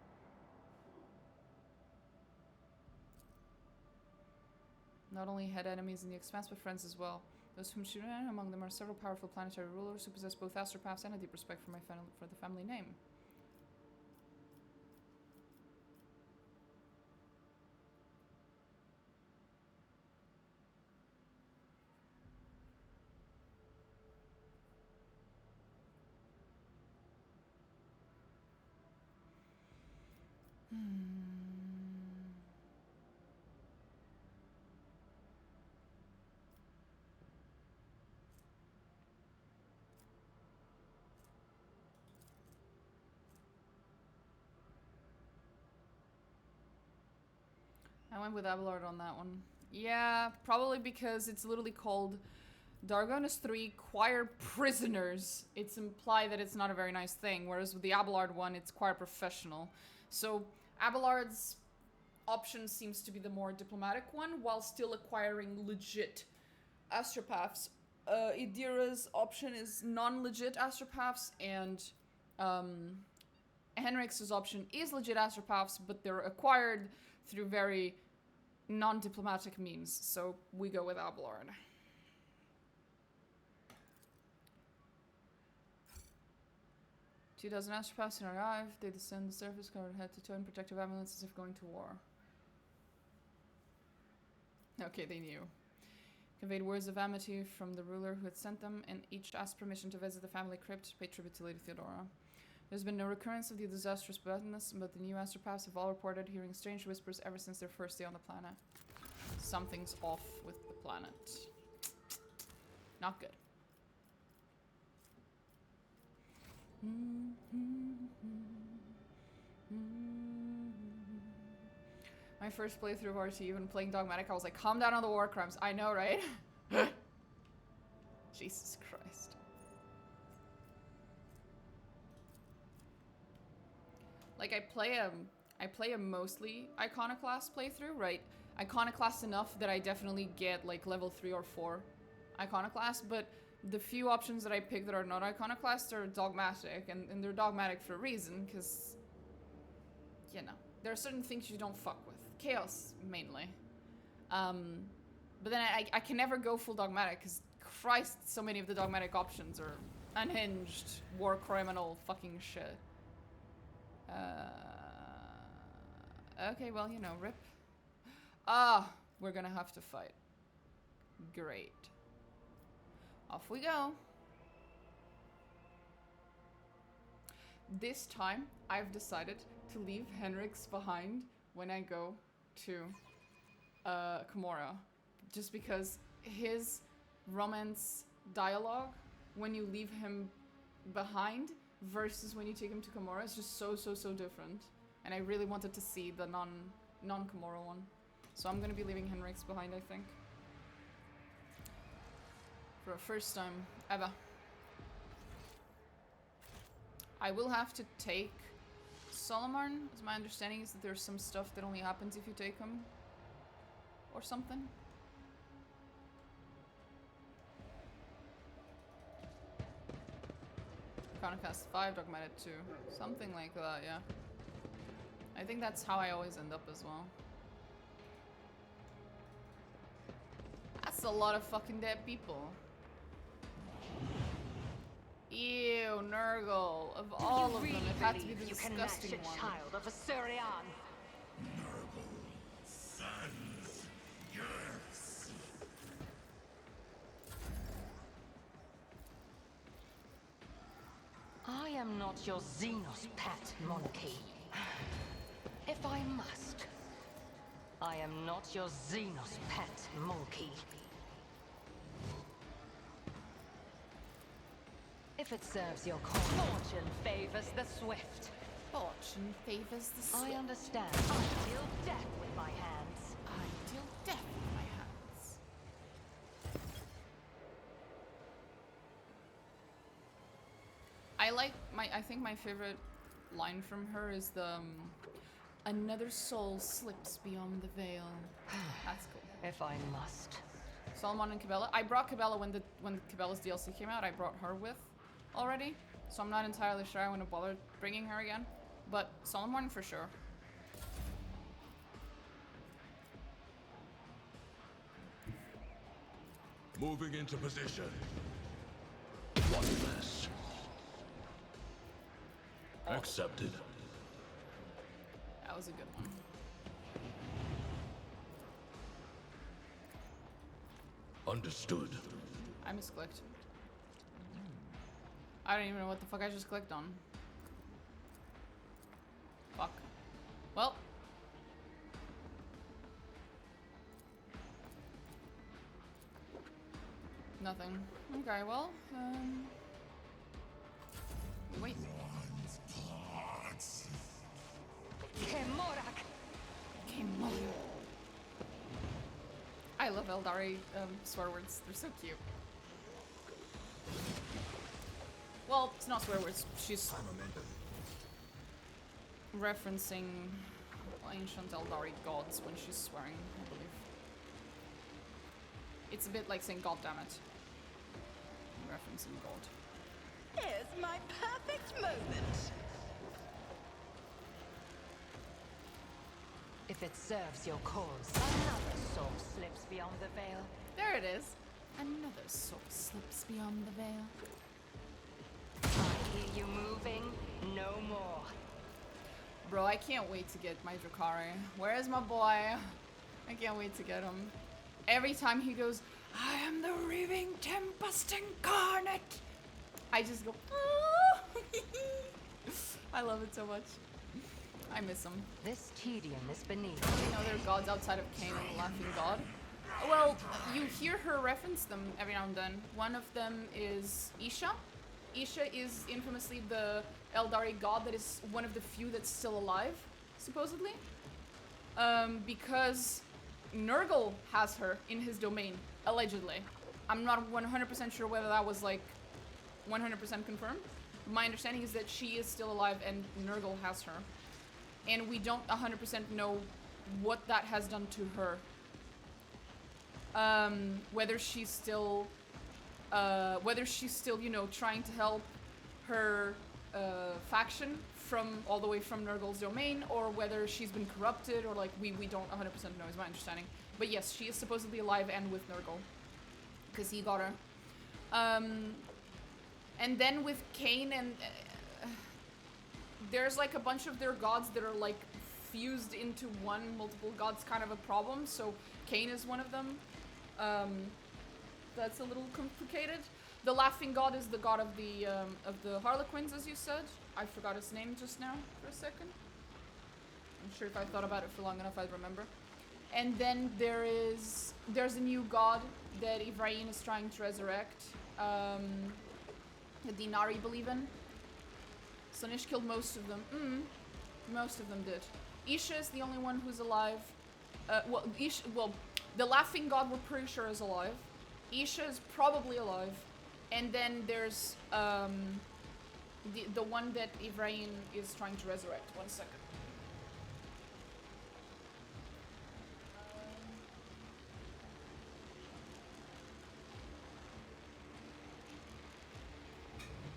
Not only had enemies in the Expanse, but friends as well. Those whom shoot at among them are several powerful planetary rulers who possess both astropaths and a deep respect for the family name. I went with Abelard on that one. Yeah, probably because it's literally called Dargonus 3 Choir Prisoners. It's implied that it's not a very nice thing, whereas with the Abelard one, it's Choir Professional. So Abelard's option seems to be the more diplomatic one, while still acquiring legit astropaths. Idira's option is non-legit astropaths, and Henrix's option is legit astropaths, but they're acquired through very non-diplomatic means, so we go with Abelard. Two dozen astropaths arrive. They descend the surface, covered head to toe in protective amulets as if going to war. Okay, they knew. Conveyed words of amity from the ruler who had sent them, and each asked permission to visit the family crypt to pay tribute to Lady Theodora. There's been no recurrence of the disastrous badness, but the new astropaths have all reported hearing strange whispers ever since their first day on the planet. Something's off with the planet. Not good. My first playthrough of RT, even playing Dogmatic, I was like, calm down on the war crimes. I know, right? Jesus Christ. Like, I play a mostly Iconoclast playthrough, right? Iconoclast enough that I definitely get, like, level 3 or 4 Iconoclast, but the few options that I pick that are not Iconoclast are Dogmatic, and they're Dogmatic for a reason, because, you know, there are certain things you don't fuck with. Chaos, mainly. But then I can never go full Dogmatic, because, Christ, so many of the Dogmatic options are unhinged, war criminal fucking shit. Okay, well, you know, rip. Ah, we're gonna have to fight. Great. Off we go. This time, I've decided to leave Henrix behind when I go to Komora. Just because his romance dialogue, when you leave him behind versus when you take him to Komora, is just so different. And I really wanted to see the non-Komora one. So I'm gonna be leaving Henrix behind, I think. For a first time ever. I will have to take Solomon, as my understanding is that there's some stuff that only happens if you take him. Or something. Cast 5, Dogmated 2. Something like that, yeah. I think that's how I always end up as well. That's a lot of fucking dead people. Ew, Nurgle. Of all of them, it had to be the disgusting one.
Child of Assyrian.
Sons, yes.
I am not your Xenos pet, monkey. If I must. I am not your Xenos pet, monkey. If it serves your cause, fortune favors the swift.
Fortune favors the swift.
I understand. I deal death with my hands.
I deal death with my hands. I think my favorite line from her is the another soul slips beyond the veil. That's cool.
If I must.
Solomon and Cabela. I brought Cabela when Cabela's DLC came out. I brought her with already, so I'm not entirely sure I want to bother bringing her again. But Solomon for sure.
Moving into position.
One less.
Accepted.
That was a good one.
Understood.
I misclicked. I don't even know what the fuck I just clicked on. Fuck. Well. Nothing. Okay, well, wait.
Kemorak.
Kemorak. I love Eldari swear words. They're so cute. Well, it's not swear words. She's referencing ancient Eldari gods when she's swearing, I believe. It's a bit like saying God damn it. Referencing God.
Here's my perfect moment.
If it serves your cause, another soul slips beyond the veil.
There it is. Another soul slips beyond the veil.
I hear you moving. No more.
Bro, I can't wait to get my Drakari. Where is my boy? I can't wait to get him. Every time he goes, I am the Reaving Tempest Incarnate, I just go, oh! I love it so much. I miss him.
This tedium is beneath.
You know, there are gods outside of Cain and the Laughing God. Well, you hear her reference them every now and then. One of them is Isha. Isha is infamously the Eldari god that is one of the few that's still alive, supposedly. Because Nurgle has her in his domain, allegedly. I'm not 100% sure whether that was like 100% confirmed. My understanding is that she is still alive and Nurgle has her. And we don't 100% know what that has done to her. Whether she's still, you know, trying to help her faction from all the way from Nurgle's domain, or whether she's been corrupted, or like we don't 100% know is my understanding. But yes, she is supposedly alive and with Nurgle, because he got her. And then with Cain and there's like a bunch of their gods that are like fused into one, multiple gods kind of a problem. So Cain is one of them. That's a little complicated. The laughing god is the god of the Harlequins, as you said. I forgot his name just now for a second. I'm sure if I thought about it for long enough, I'd remember. And then there's a new god that Ivrain is trying to resurrect. The Dinari believe in. Slaanesh killed most of them. Most of them did. Isha is the only one who's alive. Well, the laughing god we're pretty sure is alive. Isha is probably alive. And then there's the one that Ivrain is trying to resurrect. 1 second.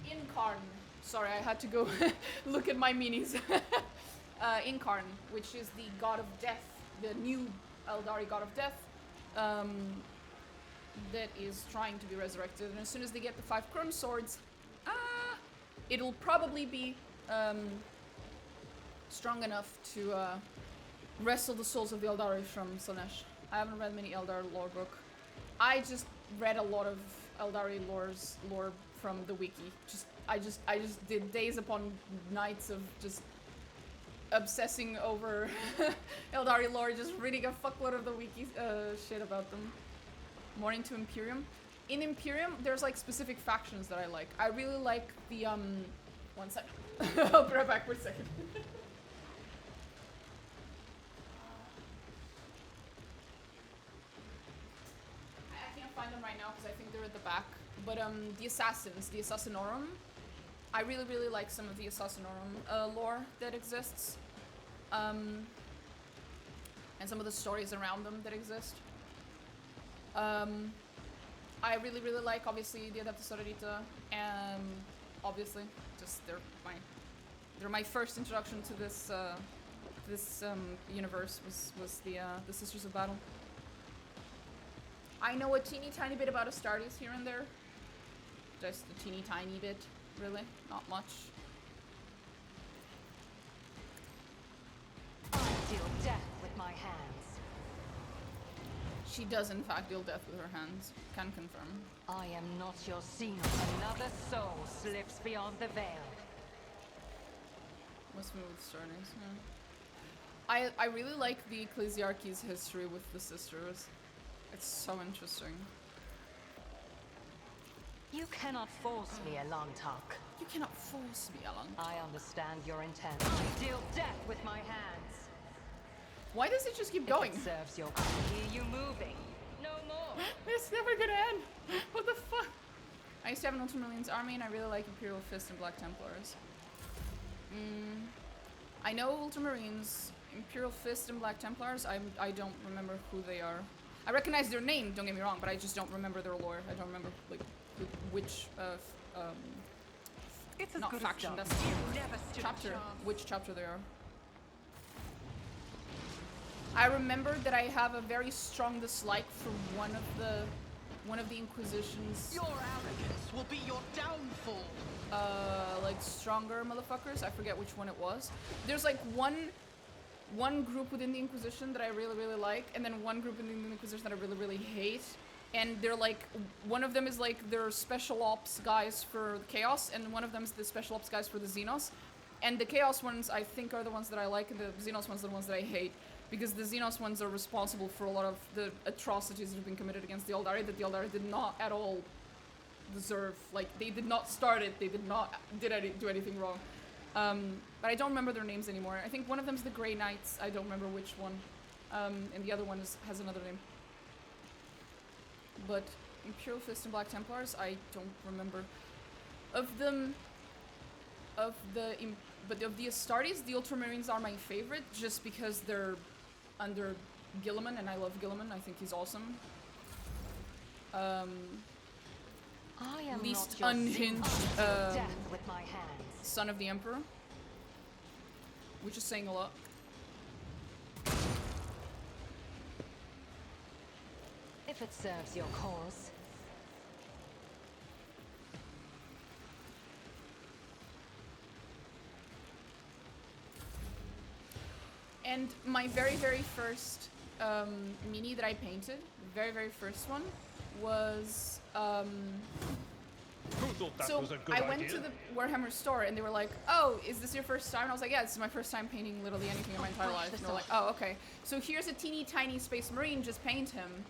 Incarn. Sorry, I had to go look at my minis. Incarn, which is the god of death, the new Eldari god of death, that is trying to be resurrected. And as soon as they get the 5 Chrome Swords, it'll probably be strong enough to wrestle the souls of the Eldari from Slaanesh. I haven't read many Eldar lore book. I just read a lot of Eldari lore from the wiki. I just did days upon nights of just obsessing over Eldari lore, just reading a fuckload of the wiki shit about them. More into Imperium. In Imperium, there's like specific factions that I like. I really like the 1 second. I'll be right back for a second. I can't find them right now because I think they're at the back. But the Assassins, the Assassinorum. I really, really like some of the Assassinorum lore that exists. And some of the stories around them that exist. I really, really like, obviously, the Adeptus Sororita, and obviously, just they're my first introduction to this universe was the Sisters of Battle. I know a teeny tiny bit about Astartes here and there, just a teeny tiny bit, really, not much.
I deal death with my hands.
She does in fact deal death with her hands. Can confirm.
I am not your Xenos. Another soul slips beyond the veil.
What's me with Astartes? Yeah. I really like the Ecclesiarchy's history with the sisters. It's so interesting.
You cannot force me, Elantak.
You cannot force me, Alan.
I understand your intent. I deal death with my hands.
Why does it just keep going?
If it serves your I hear you moving. No more.
It's never gonna end. What the fuck? I used to have an Ultramarines army and I really like Imperial Fist and Black Templars. I know Ultramarines, Imperial Fist and Black Templars. I don't remember who they are. I recognize their name, don't get me wrong, but I just don't remember their lore. I don't remember like which
It's as
not
good
faction,
as
that's
done.
the
Never stood a
chapter.
chance.
Which chapter they are. I remember that I have a very strong dislike for one of the Inquisition's
Your arrogance will be your downfall.
like stronger motherfuckers. I forget which one it was. There's like one group within the Inquisition that I really, really like, and then one group within the Inquisition that I really, really hate. And they're like, one of them is like they're special ops guys for Chaos, and one of them is the special ops guys for the Xenos. And the Chaos ones I think are the ones that I like, and the Xenos ones are the ones that I hate. Because the Xenos ones are responsible for a lot of the atrocities that have been committed against the Eldari that the Eldari did not at all deserve. Like, they did not start it, they did not do anything wrong. But I don't remember their names anymore. I think one of them is the Grey Knights, I don't remember which one. And the other one has another name. But Imperial Fist and Black Templars, I don't remember. Of the Astartes, the Ultramarines are my favorite, just because they're under Guilliman, and I love Guilliman. I think he's awesome.
I am
Least
not your
unhinged
Xenos. I deal death with my hands.
son of the Emperor, which is saying a lot.
If it serves your cause.
And my very, very first mini that I painted, the very, very first one, was
Who thought that
So
was a good
I
idea?
went to the Warhammer store and they were like, "Oh, is this your first time?" And I was like, "Yeah, this is my first time painting literally anything in my entire life." And they're like, "Oh, okay. So here's a teeny tiny Space Marine. Just paint him."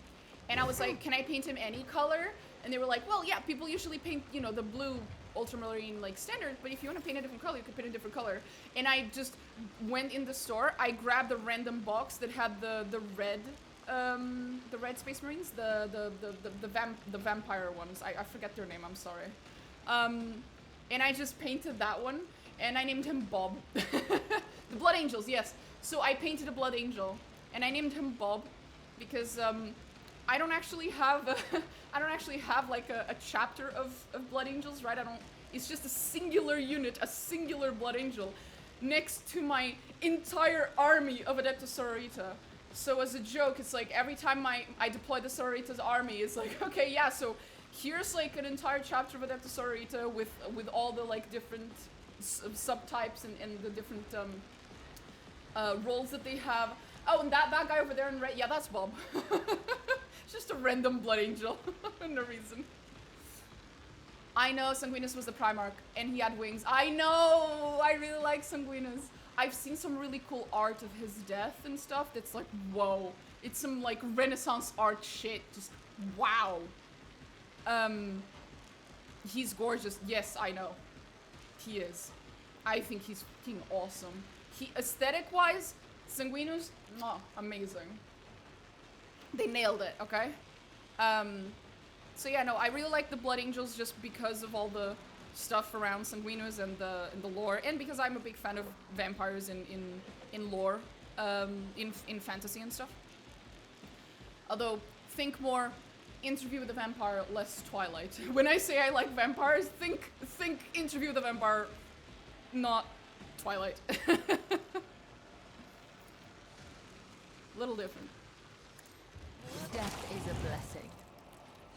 And I was like, "Can I paint him any color?" And they were like, "Well, yeah. People usually paint, you know, the blue ultramarine like standard. But if you want to paint a different color, you could paint a different color." And I just went in the store. I grabbed a random box that had the red Space Marines, the vampire ones. I forget their name. I'm sorry. And I just painted that one, and I named him Bob. The Blood Angels, yes. So I painted a Blood Angel, and I named him Bob because I don't actually have like a chapter of Blood Angels, right? It's just a singular unit, a singular Blood Angel, next to my entire army of Adeptus Sororita. So as a joke, it's like every time I deploy the Sororita's army, it's like, okay, yeah, so here's like an entire chapter of Adeptus Sororita with all the like different subtypes and the different roles that they have. Oh, and that guy over there in red, yeah, that's Bob. It's just a random Blood Angel for no reason. I know Sanguinus was the Primarch, and he had wings. I know! I really like Sanguinus. I've seen some really cool art of his death and stuff that's like, whoa. It's some like Renaissance art shit. Just, wow. He's gorgeous. Yes, I know. He is. I think he's fucking awesome. Aesthetic-wise, Sanguinus, amazing. They nailed it, okay? So yeah, no, I really like the Blood Angels just because of all the stuff around Sanguinus and the lore, and because I'm a big fan of vampires in lore, in fantasy and stuff. Although, think more Interview with the Vampire, less Twilight. When I say I like vampires, think Interview with the Vampire, not Twilight. Little different.
Death is a blessing.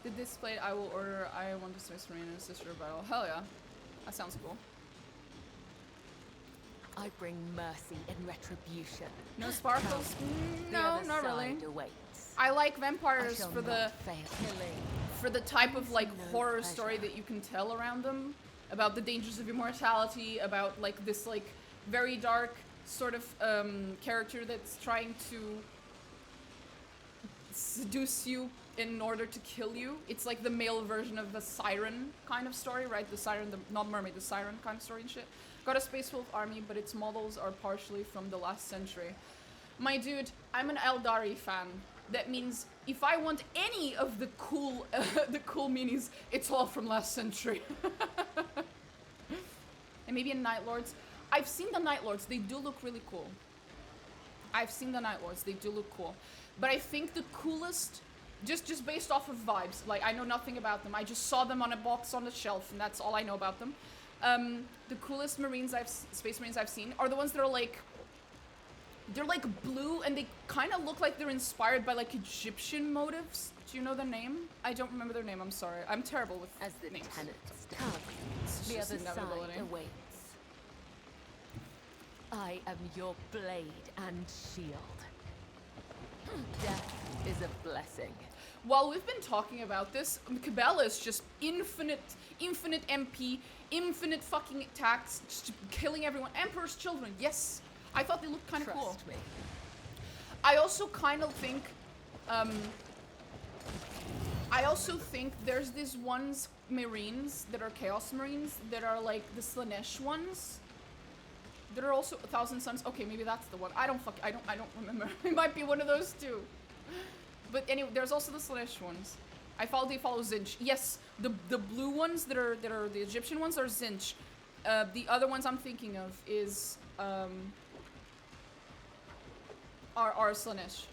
The display I will order. I want to Space Marine and Sister Battle. Hell yeah. That sounds cool.
I bring mercy and retribution.
No sparkles? No, not really.
Awaits.
I like vampires
I
for the type of like horror story that you can tell around them, about the dangers of immortality, about like this like very dark sort of character that's trying to seduce you in order to kill you. It's like the male version of the siren kind of story, right? The siren, not mermaid, the siren kind of story and shit. Got a Space Wolf army, but its models are partially from the last century. My dude, I'm an Eldari fan. That means if I want any of the cool minis, it's all from last century. And maybe in Night Lords. I've seen the Night Lords, they do look really cool. But I think the coolest, just based off of vibes, like I know nothing about them, I just saw them on a box on the shelf and that's all I know about them. The coolest Space Marines I've seen are the ones that are like, they're like blue and they kind of look like they're inspired by like Egyptian motifs. Do you know their name? I don't remember their name, I'm sorry. I'm terrible with
As the
names.
tenants come,
It's
the
just
other side
inevitability.
awaits. I am your blade and shield. Death is a blessing.
While we've been talking about this, Cabela is just infinite MP, infinite fucking attacks, just killing everyone. Emperor's Children, yes. I thought they looked kind of cool.
Trust me.
I also kind of think, there's these ones Marines that are Chaos Marines that are like the Slanesh ones. That are also 1,000 Suns. Okay, maybe that's the one. I don't remember. It might be one of those two. But anyway, there's also the Slanesh ones. They follow Zinch. Yes, the blue ones that are the Egyptian ones are Zinch. The other ones I'm thinking of is are Slanesh.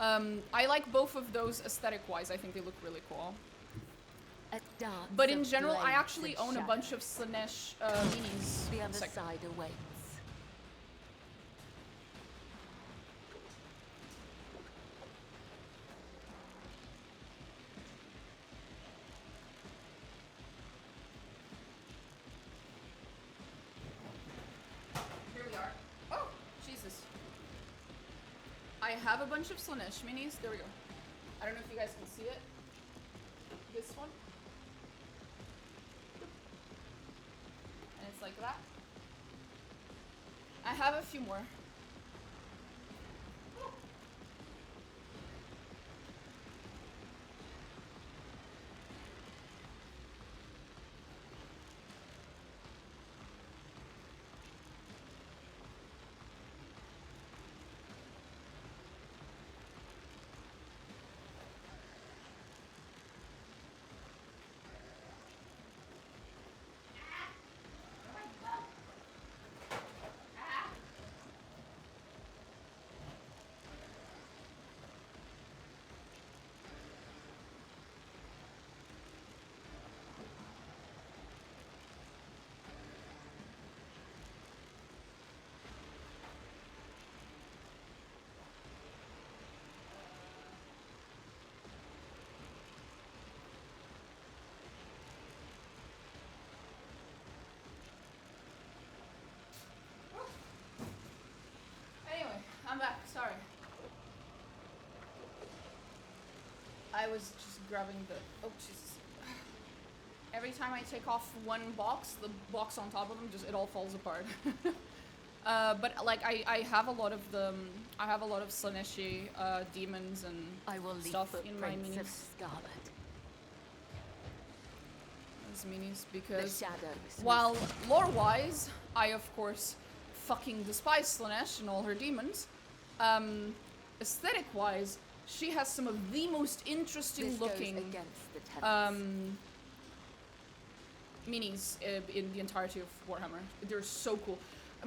I like both of those aesthetic-wise. I think they look really cool.
A dance
But in
of
general, I
blades
actually
and
own a
shadows.
bunch of Slanesh minis.
The other
Second.
side awaits.
Here we are. Oh, Jesus. I have a bunch of Slanesh minis. There we go. I don't know if you guys can see it. This one. Just like that. I have a few more. I'm back, sorry. I was just grabbing the... Oh, Jesus. Every time I take off one box, the box on top of them, just it all falls apart. But like, I have a lot of the... I have a lot of Slaneshi demons and
I will leave
stuff in my
footprints of
minis.
Scarlet.
As minis,
The
because...
shadows.
While lore-wise, I of course fucking despise Slanesh and all her demons. Aesthetic-wise, she has some of the most interesting looking minis in the entirety of Warhammer. They're so cool.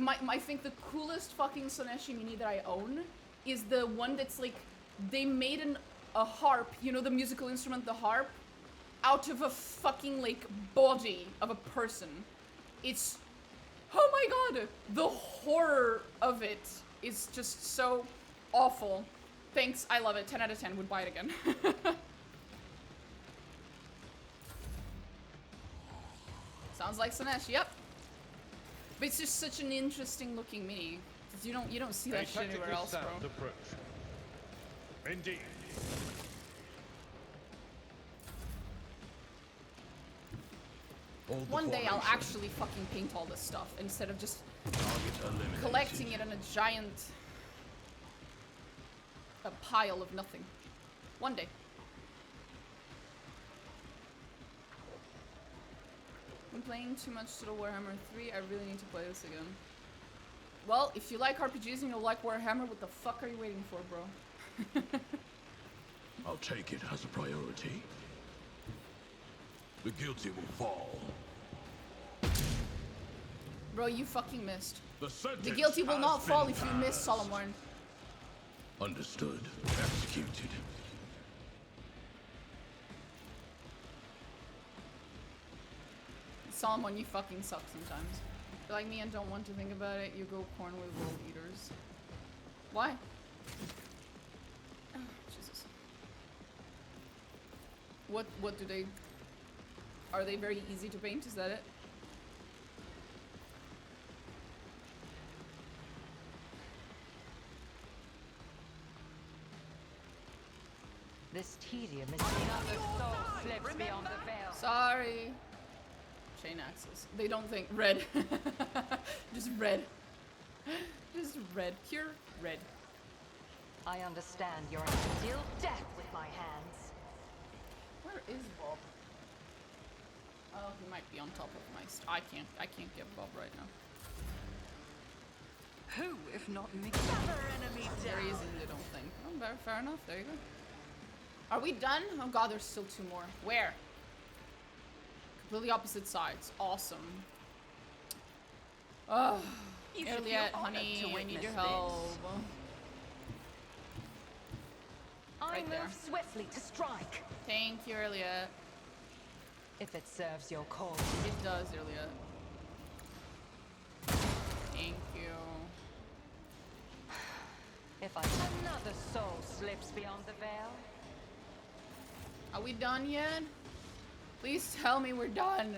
I think the coolest fucking Slaneshi mini that I own is the one that's like, they made a harp, you know the musical instrument, the harp, out of a fucking like body of a person. It's, oh my god, the horror of it is just so awful. Thanks, I love it. 10 out of 10, would buy it again. Sounds like Slanesh, yep. But it's just such an interesting looking mini. Cause you don't see that shit anywhere else, bro.
Approach. Indeed.
Hold the
One day I'll
formation.
actually fucking paint all this stuff instead of just
Target eliminated.
collecting it in a giant pile of nothing. One day. I'm playing too much to the Warhammer 3. I really need to play this again. Well, if you like RPGs and you like Warhammer, what the fuck are you waiting for, bro?
I'll take it as a priority. The guilty will fall.
Bro, you fucking missed.
The sentence
The guilty will
has
not fall
been
if you miss,
passed.
Solomon.
Understood. Executed.
Solomon, you fucking suck sometimes. If you're like me and don't want to think about it, you go corn with world eaters. Why? Oh, Jesus. What do they... Are they very easy to paint? Is that it?
This tedium is another soul slips beyond the veil.
Sorry. Chain axes. They don't think red. Just red. Just red. Pure red.
I understand you're in still death with my hands.
Where is Bob? Oh, he might be on top of my I can't get Bob right now.
Who, if not me?
There he is and they don't think. Oh, fair enough. There you go. Are we done? Oh god, there's still two more. Where? Completely opposite sides. Awesome. Oh, Elliot, honey, I need your help.
I
Right there.
move swiftly to strike.
Thank you, Elliot.
If it serves your cause.
It does, Elliot. Thank you.
If another soul slips beyond the veil.
Are we done yet? Please tell me we're done.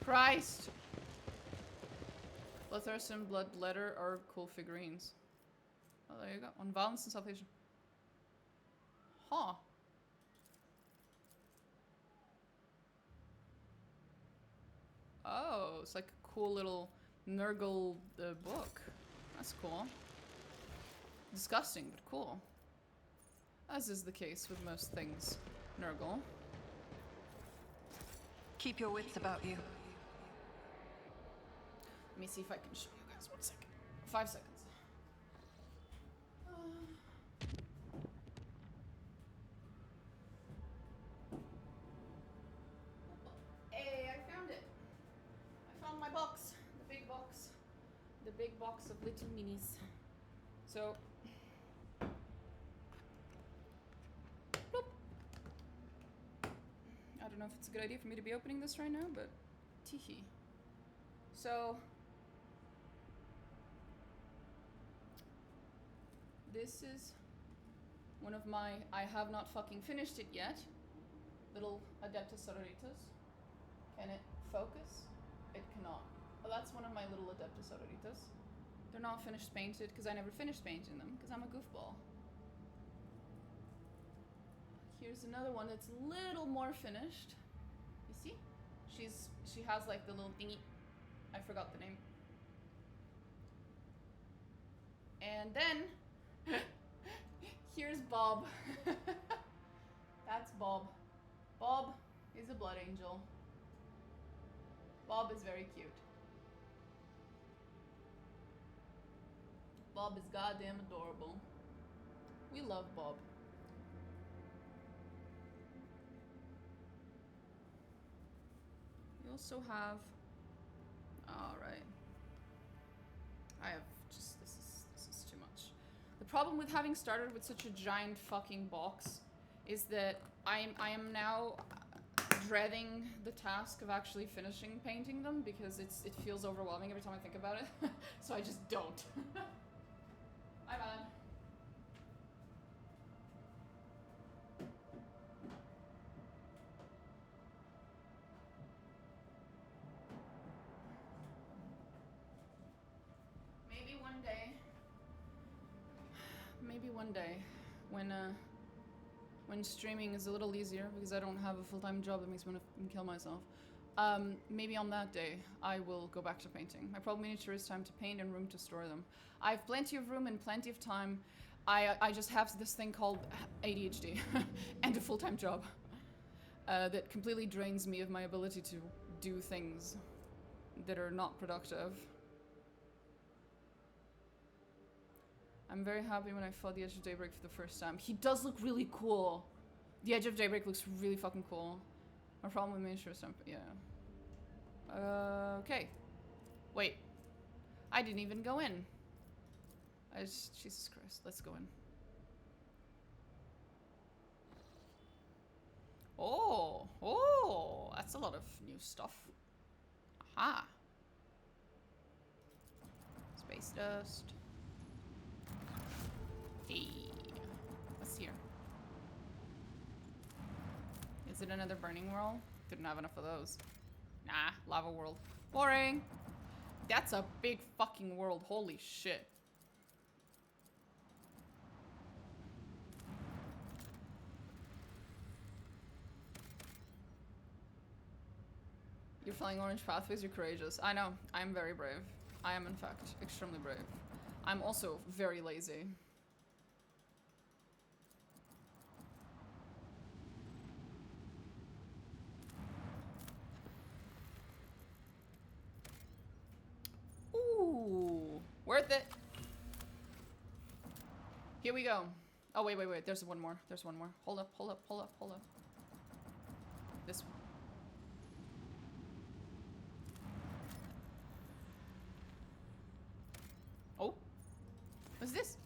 Christ. Bloodthirst and Bloodletter are cool figurines. Oh, there you go. On violence and salvation. Huh. Oh, it's like a cool little Nurgle book. That's cool. Disgusting, but cool. As is the case with most things Nurgle.
Keep your wits about you.
Let me see if I can show you guys. 1 second. 5 seconds. Hey, I found it. I found my box. The big box. The big box of little minis. So. Bloop. I don't know if it's a good idea for me to be opening this right now, but teehee. So. This is one of my, I have not fucking finished it yet, little Adeptus Sororitas. Can it focus? It cannot. Well, that's one of my little Adeptus Sororitas. They're not finished painted because I never finished painting them because I'm a goofball. Here's another one that's a little more finished. You see? She has like the little thingy. I forgot the name. And then here's Bob. That's Bob. Bob is a blood angel. Bob is very cute. Bob is goddamn adorable. We love Bob. We also have... Alright. I have just... This is too much. The problem with having started with such a giant fucking box is that I am now dreading the task of actually finishing painting them because it feels overwhelming every time I think about it. So I just don't. My bad. Maybe one day, when streaming is a little easier because I don't have a full-time job that makes me want to kill myself. Maybe on that day, I will go back to painting. My problem miniature is time to paint and room to store them. I have plenty of room and plenty of time. I just have this thing called ADHD and a full-time job that completely drains me of my ability to do things that are not productive. I'm very happy when I fought the Edge of Daybreak for the first time. He does look really cool. The Edge of Daybreak looks really fucking cool. My problem with miniature stamp, yeah. Okay. Wait. I didn't even go in. Jesus Christ. Let's go in. Oh, that's a lot of new stuff. Aha. Space dust. Hey. What's here? Is it another burning world? Didn't have enough of those. Nah, lava world. Boring. That's a big fucking world. Holy shit. You're flying orange pathways, you're courageous. I know, I'm very brave. I am in fact extremely brave. I'm also very lazy. Ooh, worth it. Here we go. Oh, wait. There's one more. There's one more. Hold up. This one. Oh. What's this?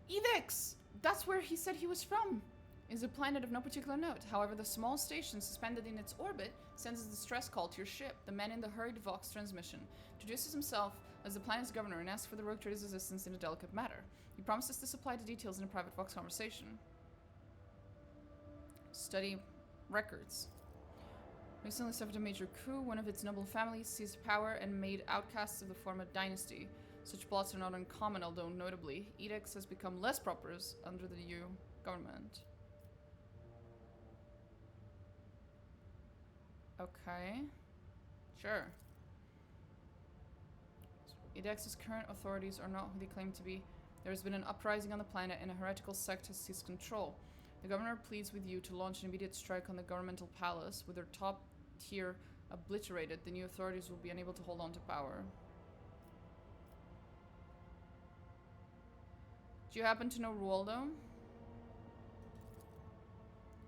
Evex! That's where he said he was from. Is a planet of no particular note. However, the small station suspended in its orbit sends a distress call to your ship. The man in the hurried Vox transmission introduces himself as the planet's governor and asks for the rogue trader's assistance in a delicate matter. He promises to supply the details in a private Vox conversation. Study records. Recently suffered a major coup. One of its noble families seized power and made outcasts of the former dynasty. Such plots are not uncommon, although notably, Edex has become less prosperous under the new government. Okay. Sure. Edex's current authorities are not who they claim to be. There has been an uprising on the planet and a heretical sect has seized control. The governor pleads with you to launch an immediate strike on the governmental palace. With their top tier obliterated, the new authorities will be unable to hold on to power. Do you happen to know Rualdo?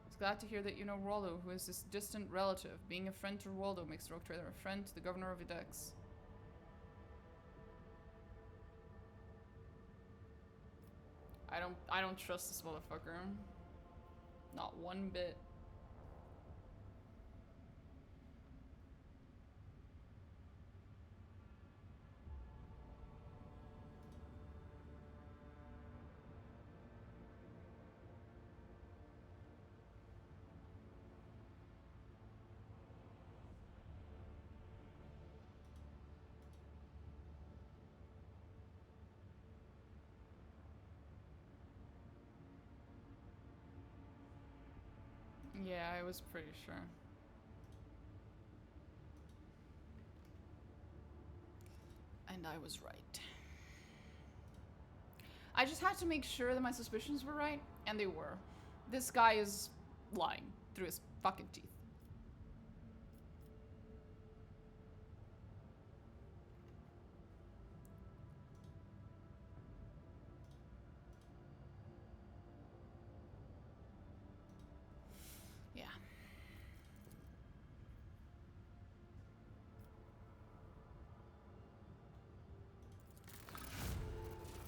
It's glad to hear that you know Rualdo, who is this distant relative. Being a friend to Rualdo makes the Rogue Trader a friend to the governor of Edex. I don't trust this motherfucker. Not one bit. Yeah, I was pretty sure. And I was right. I just had to make sure that my suspicions were right, and they were. This guy is lying through his fucking teeth. Yeah.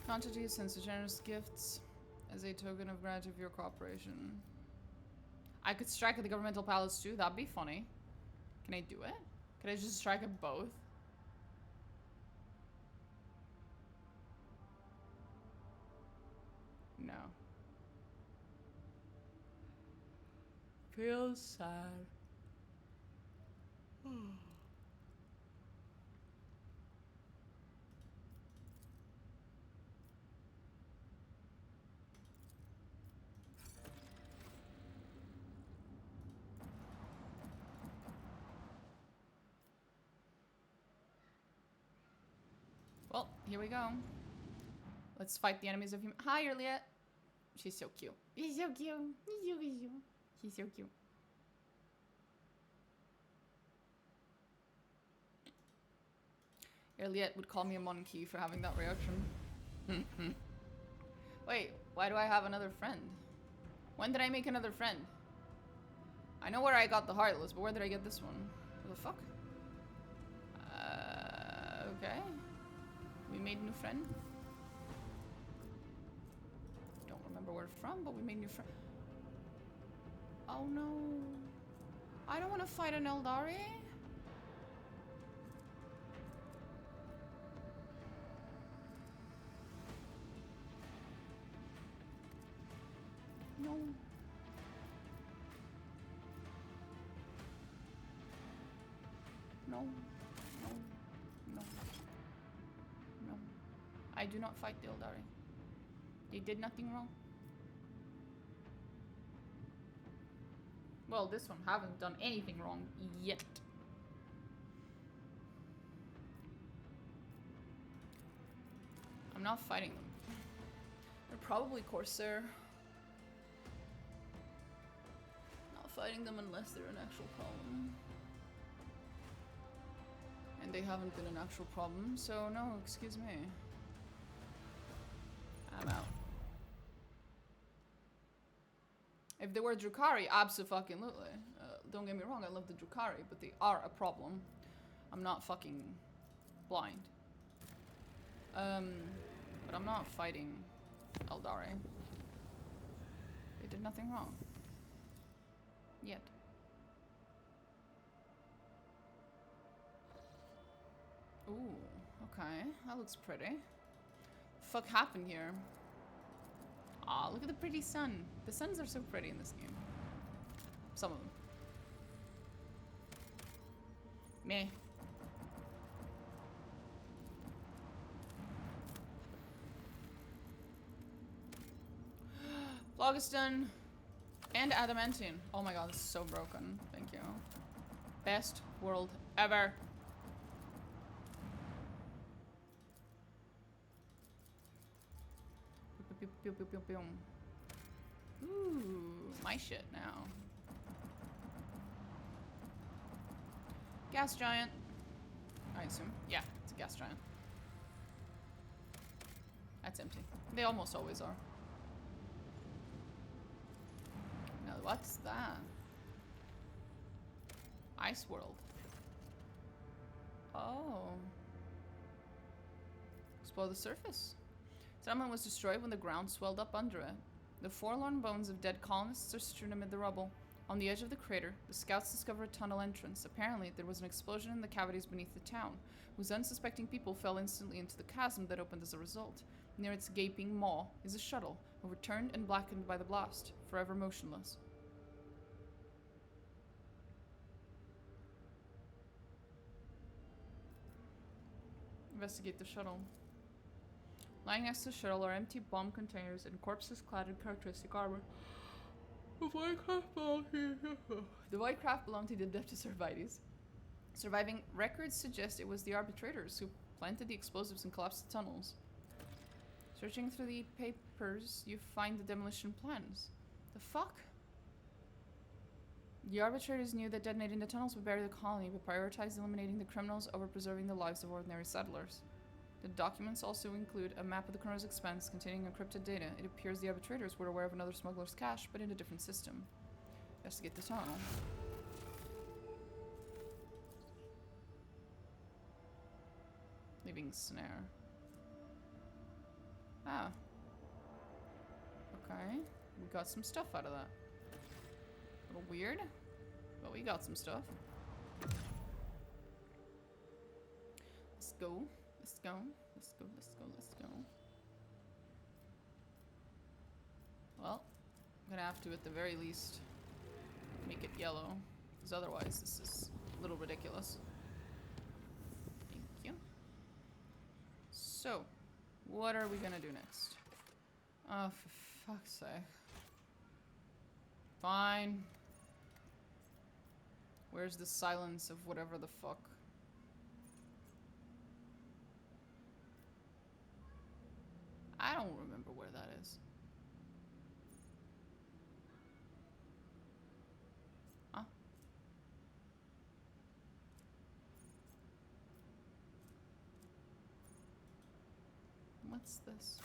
Quantity sends generous gifts as a token of gratitude for your cooperation. I could strike at the governmental palace too. That'd be funny. Can I do it? Can I just strike at both? No. Feels sad. Well, here we go. Let's fight the enemies of human. Hi, Erliet. She's so cute. He's so cute. He's so cute. He's so cute. Erliet would call me a monkey for having that reaction. Wait, why do I have another friend? When did I make another friend? I know where I got the Heartless, but where did I get this one? What the fuck? Okay. We made a new friend. Don't remember where from, but we made a new friend. Oh no. I don't want to fight an Eldari. No. No. No. No. No. I do not fight the Eldari. They did nothing wrong. Well, this one haven't done anything wrong yet. I'm not fighting them. They're probably Corsair. Not fighting them unless they're an actual problem. And they haven't been an actual problem, so no, excuse me. I'm out. If they were Drukhari, abso-fucking-lutely. Don't get me wrong, I love the Drukhari, but they are a problem. I'm not fucking blind. But I'm not fighting Eldari. They did nothing wrong. Yet. Ooh, okay. That looks pretty. Fuck happened here? Aw, look at the pretty sun. The suns are so pretty in this game. Some of them. Meh. Phlogiston and Adamantine. Oh my god, this is so broken. Thank you. Best world ever. Pew pew pew pew. Ooh, my shit now. Gas giant. I assume. Yeah, it's a gas giant. That's empty. They almost always are. Now, what's that? Ice World. Oh. Explore the surface. Settlement was destroyed when the ground swelled up under it. The forlorn bones of dead colonists are strewn amid the rubble. On the edge of the crater, the scouts discover a tunnel entrance. Apparently, there was an explosion in the cavities beneath the town, whose unsuspecting people fell instantly into the chasm that opened as a result. Near its gaping maw is a shuttle, overturned and blackened by the blast, forever motionless. Investigate the shuttle. Lying next to the shuttle are empty bomb containers and corpses clad in characteristic armor. The white craft belonged to the Adeptus Arbites. Surviving records suggest it was the arbitrators who planted the explosives and collapsed the tunnels. Searching through the papers, you find the demolition plans. The fuck? The arbitrators knew that detonating the tunnels would bury the colony, but prioritized eliminating the criminals over preserving the lives of ordinary settlers. The documents also include a map of the Colonel's expense containing encrypted data. It appears the arbitrators were aware of another smuggler's cache, but in a different system. Investigate the tunnel. Leaving snare. Ah. Okay. We got some stuff out of that. A little weird, but we got some stuff. Let's go. Let's go. Let's go. Let's go. Let's go. Well, I'm gonna have to, at the very least, make it yellow, because otherwise this is a little ridiculous. Thank you. So, what are we gonna do next? Oh, for fuck's sake. Fine. Where's the silence of whatever the fuck? I don't remember where that is. Huh? What's this?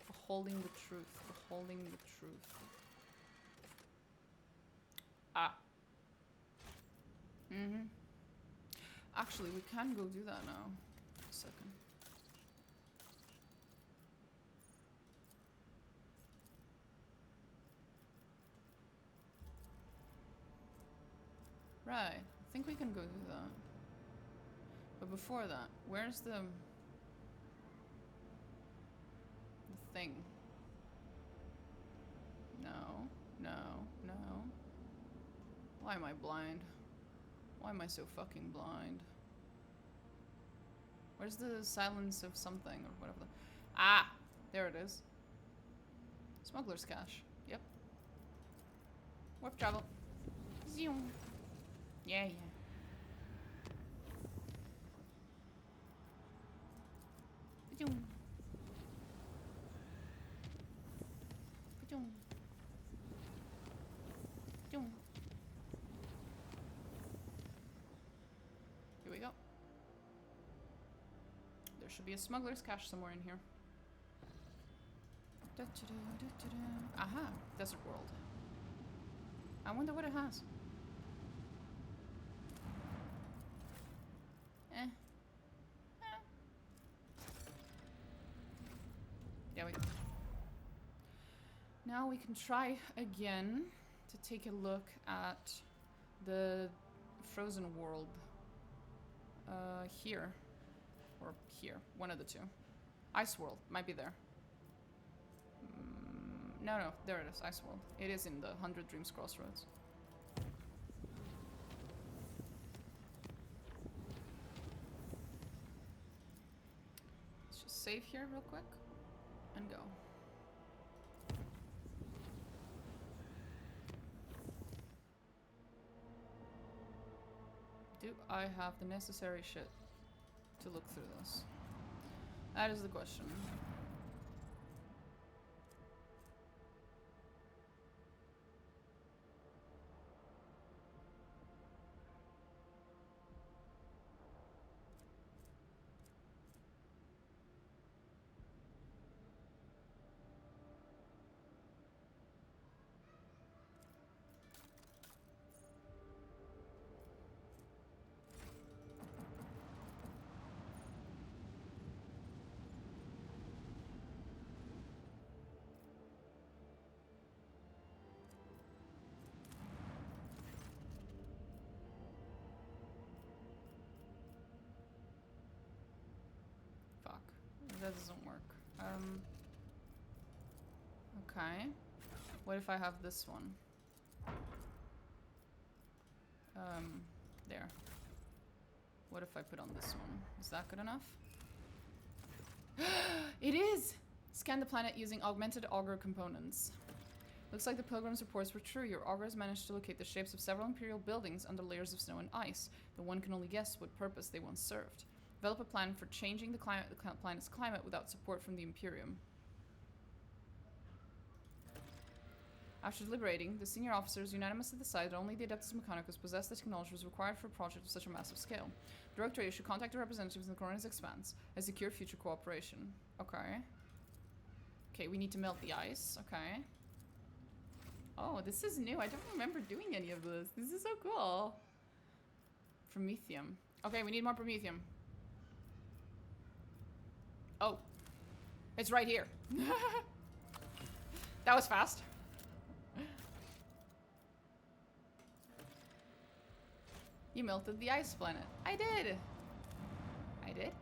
Beholding the truth. Beholding the truth. Ah. Mm-hmm. Actually, we can go do that now. A second. Right. I think we can go do that. But before that, where's the thing? No, no, no. Why am I blind? Why am I so fucking blind? Where's the silence of something or whatever the... Ah! There it is. Smuggler's cache. Yep. Warp travel. Zoom. Yeah, yeah. Zoom. Zoom. Zoom. Here we go. There should be a smuggler's cache somewhere in here. Aha, desert world. I wonder what it has. There we go. Now we can try again to take a look at the frozen world. Here. Or here. One of the two. Ice world. Might be there. No, there it is. Ice world. It is in the 100 Dreams Crossroads. Let's just save here real quick and go. Do I have the necessary shit to look through this? That is the question. that doesn't work. Okay. What if I have this one? There. What if I put on this one? Is that good enough? It is! Scan the planet using augmented auger components. Looks like the Pilgrim's reports were true. Your augurs managed to locate the shapes of several Imperial buildings under layers of snow and ice, though one can only guess what purpose they once served. Develop a plan for changing the planet's climate without support from the Imperium. After deliberating, the senior officers unanimously decided only the Adeptus Mechanicus possessed the technology was required for a project of such a massive scale. The Directorate should contact the representatives in the Corona's Expanse and secure future cooperation. Okay. Okay, we need to melt the ice. Okay. Oh, this is new. I don't remember doing any of this. This is so cool. Promethium. Okay, we need more promethium. Oh. It's right here. That was fast. You melted the ice planet. I did. I did.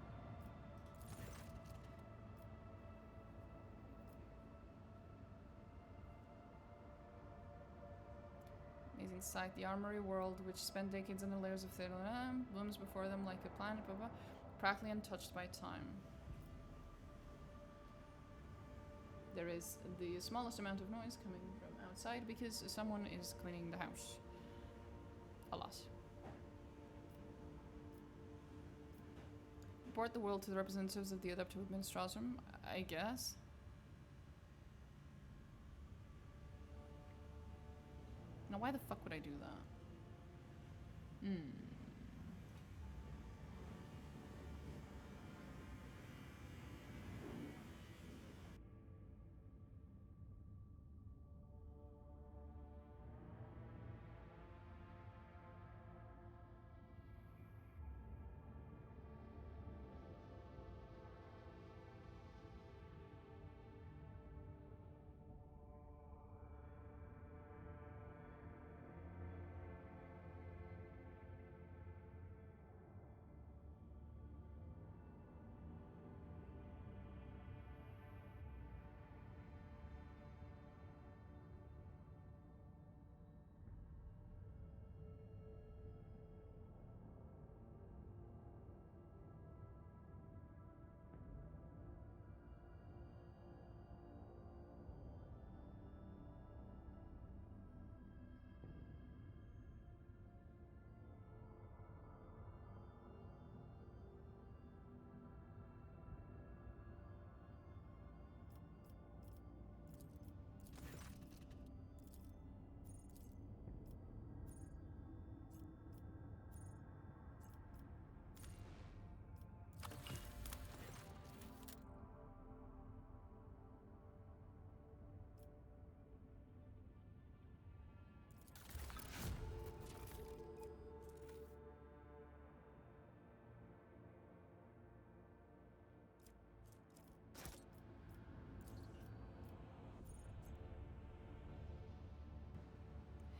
Amazing sight. The armory world, which spent decades under layers of thin blooms before them like a planet, blah, blah, practically untouched by time. There is the smallest amount of noise coming from outside because someone is cleaning the house. Alas. Report the world to the representatives of the Adeptus Administratum, I guess. Now, why the fuck would I do that?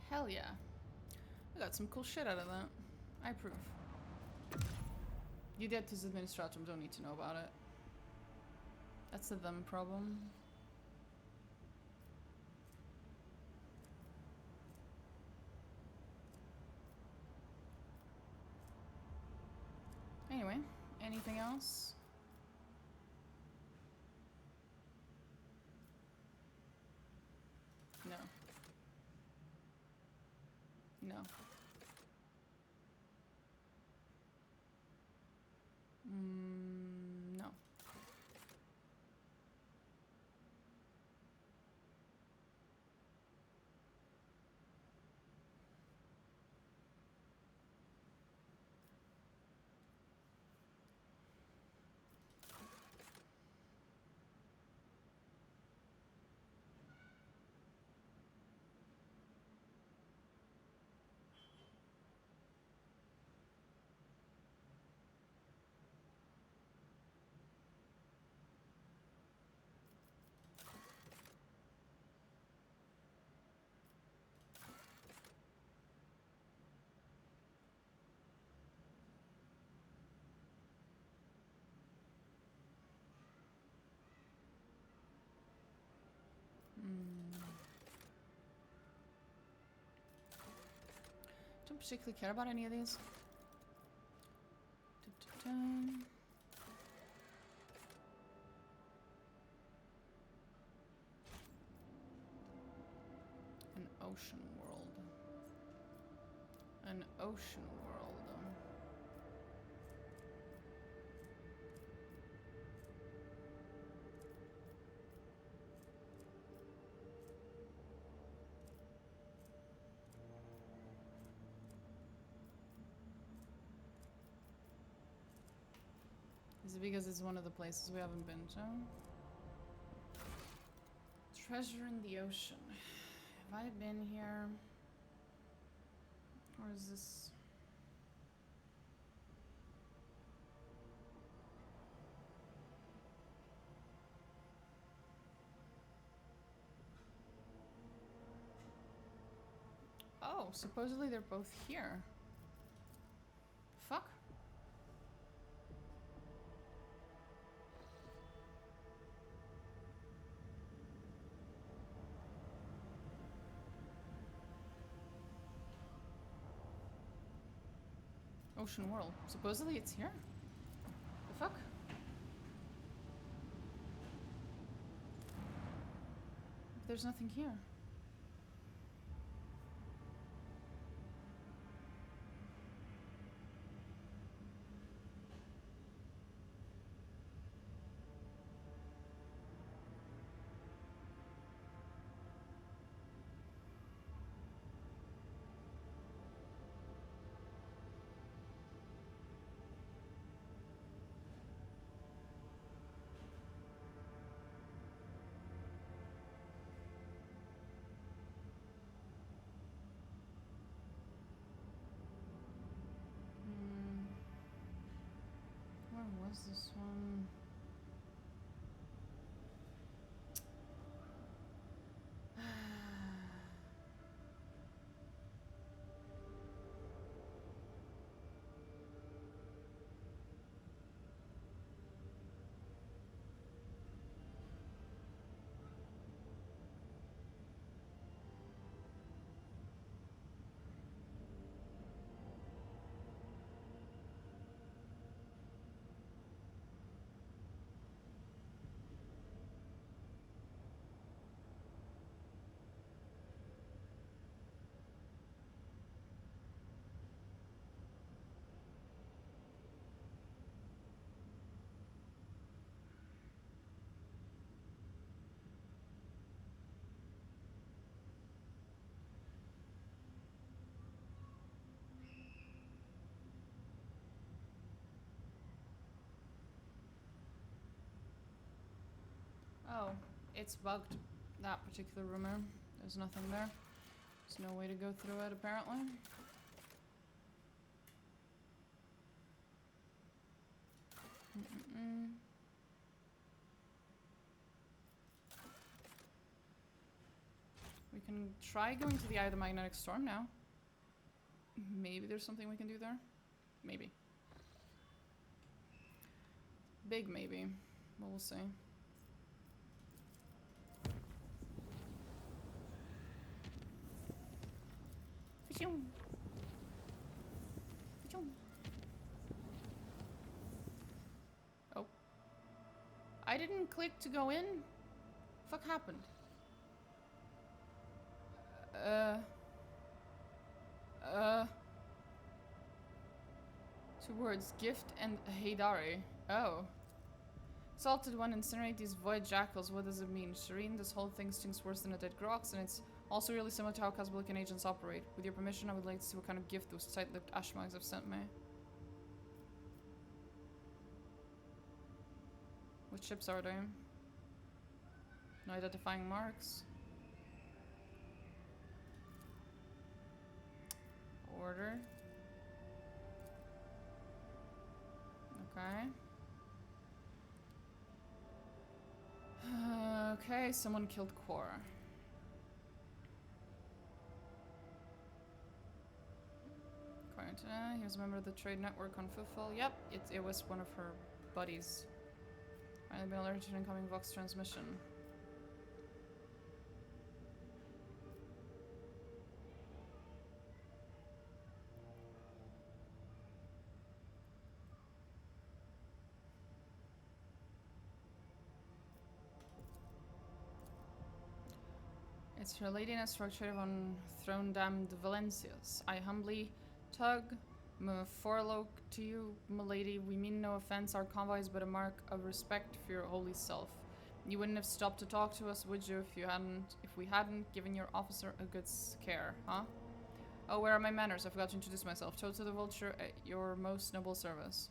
Hell yeah. I got some cool shit out of that. I approve. You Adeptus Administratum don't need to know about it. That's a them problem. Anyway, anything else? No. No. No. don't particularly care about any of these. Dun-dun-dun. An ocean world. An ocean world. Is it because it's one of the places we haven't been to? Treasure in the ocean. Have I been here? Or is this... Oh, supposedly they're both here. Fuck. Ocean world. Supposedly it's here? The fuck? There's nothing here. Where was this one? Oh, it's bugged, that particular rumor. There's nothing there. There's no way to go through it, apparently. We can try going to the Eye of the Magnetic Storm now. Maybe there's something we can do there. Maybe. Big maybe. But we'll see. Oh. I didn't click to go in? Fuck happened? Two words, gift and Heydari. Oh. Salted one, incinerate these void jackals. What does it mean? Shireen, this whole thing stinks worse than a dead grox, and it's also really similar to how Casablancan agents operate. With your permission, I would like to see what kind of gift those tight-lipped ashmags have sent me. What ships are they? No identifying marks. Order. Okay. Okay, someone killed Cora. According to he was a member of the trade network on Fufel. Yep, it was one of her buddies. Finally been alerted to an incoming Vox transmission. It's her ladiness structure on throne damned Valencias. I humbly tug forlock to you, milady. We mean no offense. Our convoy is but a mark of respect for your holy self. You wouldn't have stopped to talk to us, would you, if we hadn't given your officer a good scare, huh? Oh, where are my manners? I forgot to introduce myself. Toad to the Vulture at your most noble service.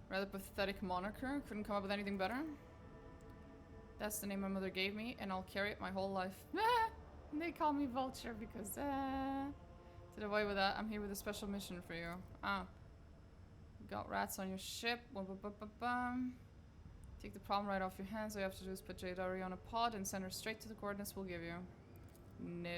Rather pathetic moniker. Couldn't come up with anything better. That's the name my mother gave me, and I'll carry it my whole life. They call me Vulture because, Did away with that. I'm here with a special mission for you. Ah. Got rats on your ship. Take the problem right off your hands. All you have to do is put Jadari on a pod and send her straight to the coordinates we'll give you. No.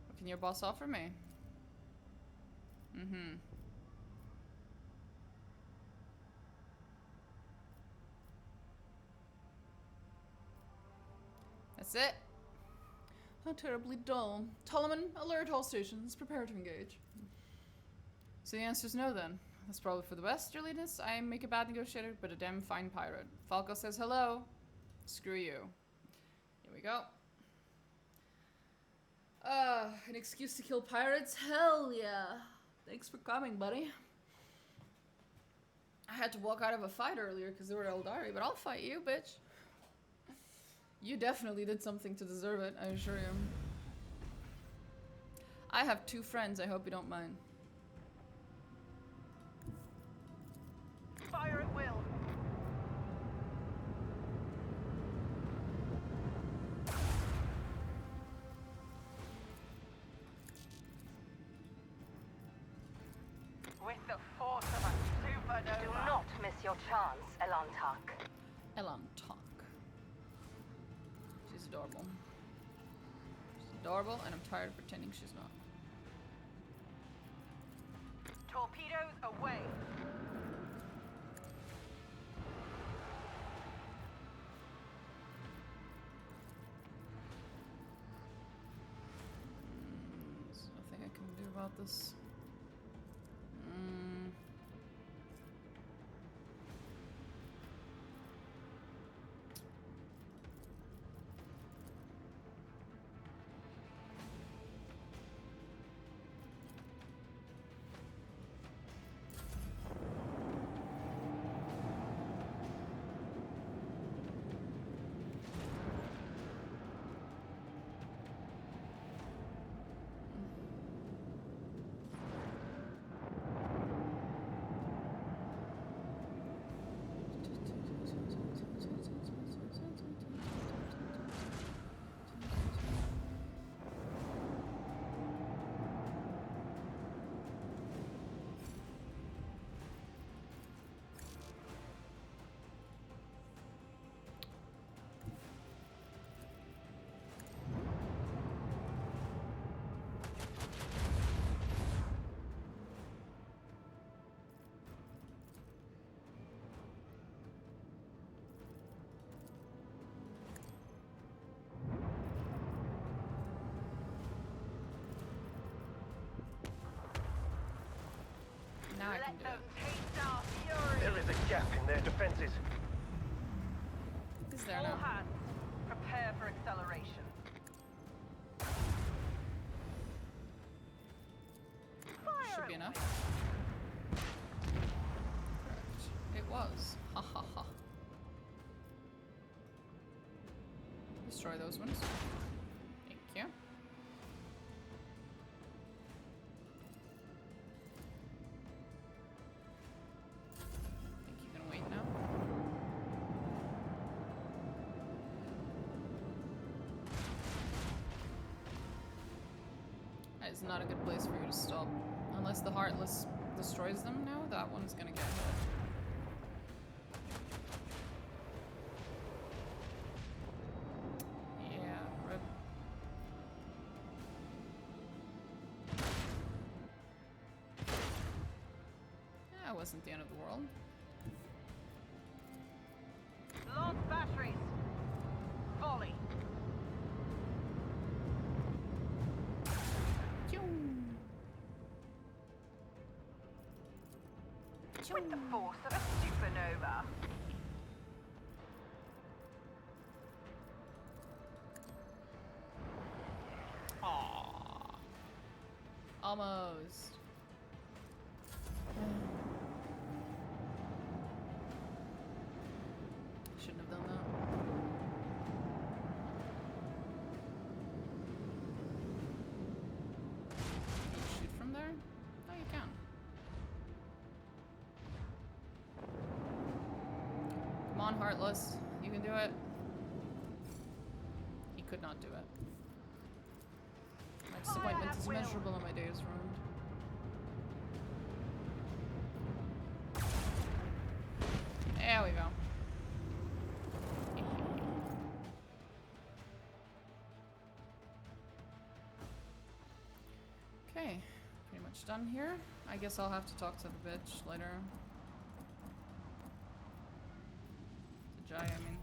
What can your boss offer me? Mm-hmm. That's it. How terribly dull. Toloman, alert all stations. Prepare to engage. So the answer's no then. That's probably for the best, your latest. I make a bad negotiator, but a damn fine pirate. Falco says hello. Screw you. Here we go. An excuse to kill pirates? Hell yeah. Thanks for coming, buddy. I had to walk out of a fight earlier because they were Eldari, but I'll fight you, bitch. You definitely did something to deserve it, I assure you. I have 2 friends, I hope you don't mind.
Fire at will. With the force of a supernova.
Do not miss your chance, Elantak.
Elantak. She's adorable. She's adorable, and I'm tired of pretending she's not.
Torpedoes away.
There's nothing I can do about this. Now I can do it.
There is a gap in their defenses.
Is there
All
now?
hands, prepare for acceleration.
Should be enough. Correct. It was. Ha ha ha. Destroy those ones. Thank you. Think you can wait now? That is not a good place for you to stop. Unless the Heartless destroys them now, that one's gonna get hit. Yeah, rip. That wasn't the end of the world.
With the force of a supernova.
Aww. Almost. Shouldn't have done that. Can you shoot from there? Oh, you can. Come on, Heartless. You can do it. He could not do it. My disappointment is immeasurable and my day is ruined. There we go. Okay, pretty much done here. I guess I'll have to talk to the bitch later. The Jai, I mean.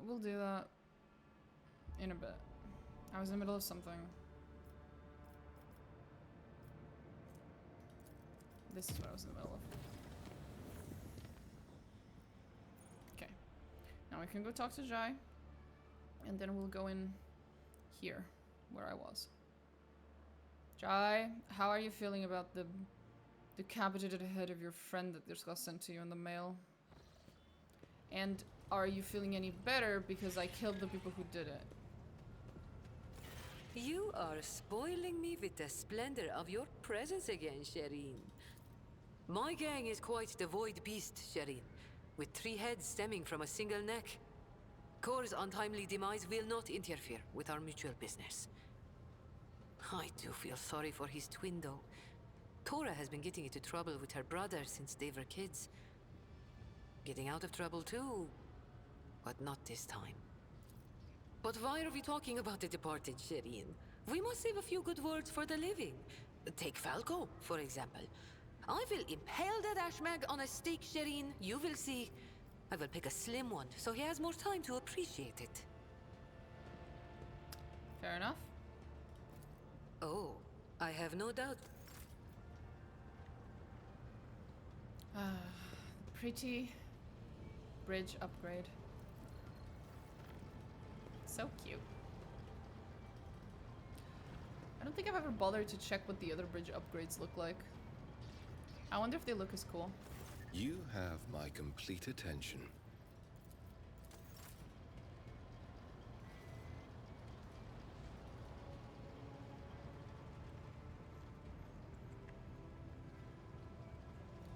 We'll do that in a bit. I was in the middle of something. This is what I was in the middle of. Okay. Now we can go talk to Jai. And then we'll go in here, where I was. Jai, how are you feeling about the decapitated head of your friend that just got sent to you in the mail? And are you feeling any better because I killed the people who did it?
You are spoiling me with the splendor of your presence again, Shireen. My gang is quite the void beast, Shireen, with 3 heads stemming from a single neck. Kor's untimely demise will not interfere with our mutual business. I do feel sorry for his twin, though. Tora has been getting into trouble with her brother since they were kids. Getting out of trouble too, but not this time. But why are we talking about the departed, Shireen? We must save a few good words for the living. Take Falco, for example. I will impale that ashmag on a stake, Shireen. You will see. I will pick a slim one, so he has more time to appreciate it.
Fair enough.
Oh, I have no doubt.
Pretty bridge upgrade. So cute. I don't think I've ever bothered to check what the other bridge upgrades look like. I wonder if they look as cool.
You have my complete attention.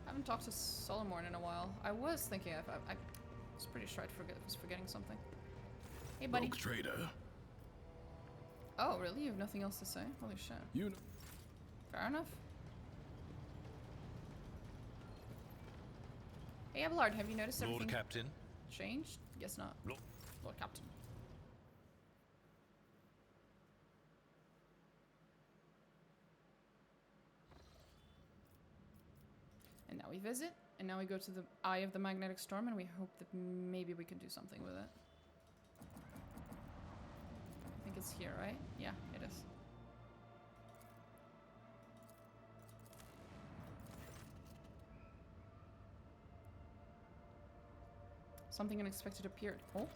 I haven't talked to Solomon in a while. I was thinking, I was pretty sure I was forgetting something. Hey, buddy.
Rogue trader.
Oh, really? You have nothing else to say? Holy shit.
You know.
Fair enough. Hey, Abelard, have you noticed everything
Lord Captain.
changed? Guess not. Lord Captain. And now we visit, and now we go to the Eye of the Magnetic Storm, and we hope that maybe we can do something with it. I think it's here, right? Yeah, it is. Something unexpected appeared. Oh.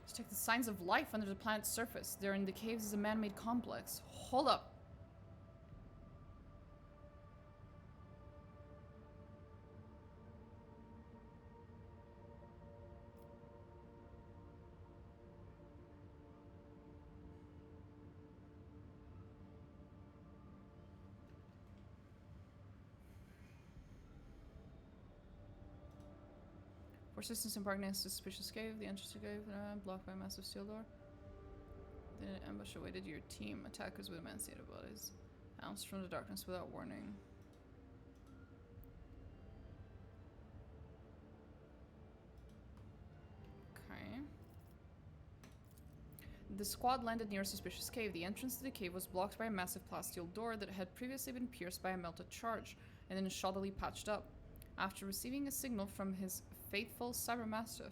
Let's check the signs of life under the planet's surface. There in the caves is a man-made complex. Hold up. Persistence embarked next to a suspicious cave. The entrance to the cave blocked by a massive steel door. Then an ambush awaited your team. Attackers with emancipated bodies. Pounced from the darkness without warning. Okay. The squad landed near a suspicious cave. The entrance to the cave was blocked by a massive plasteel door that had previously been pierced by a melted charge and then shoddily patched up. After receiving a signal from his faithful cybermastiff,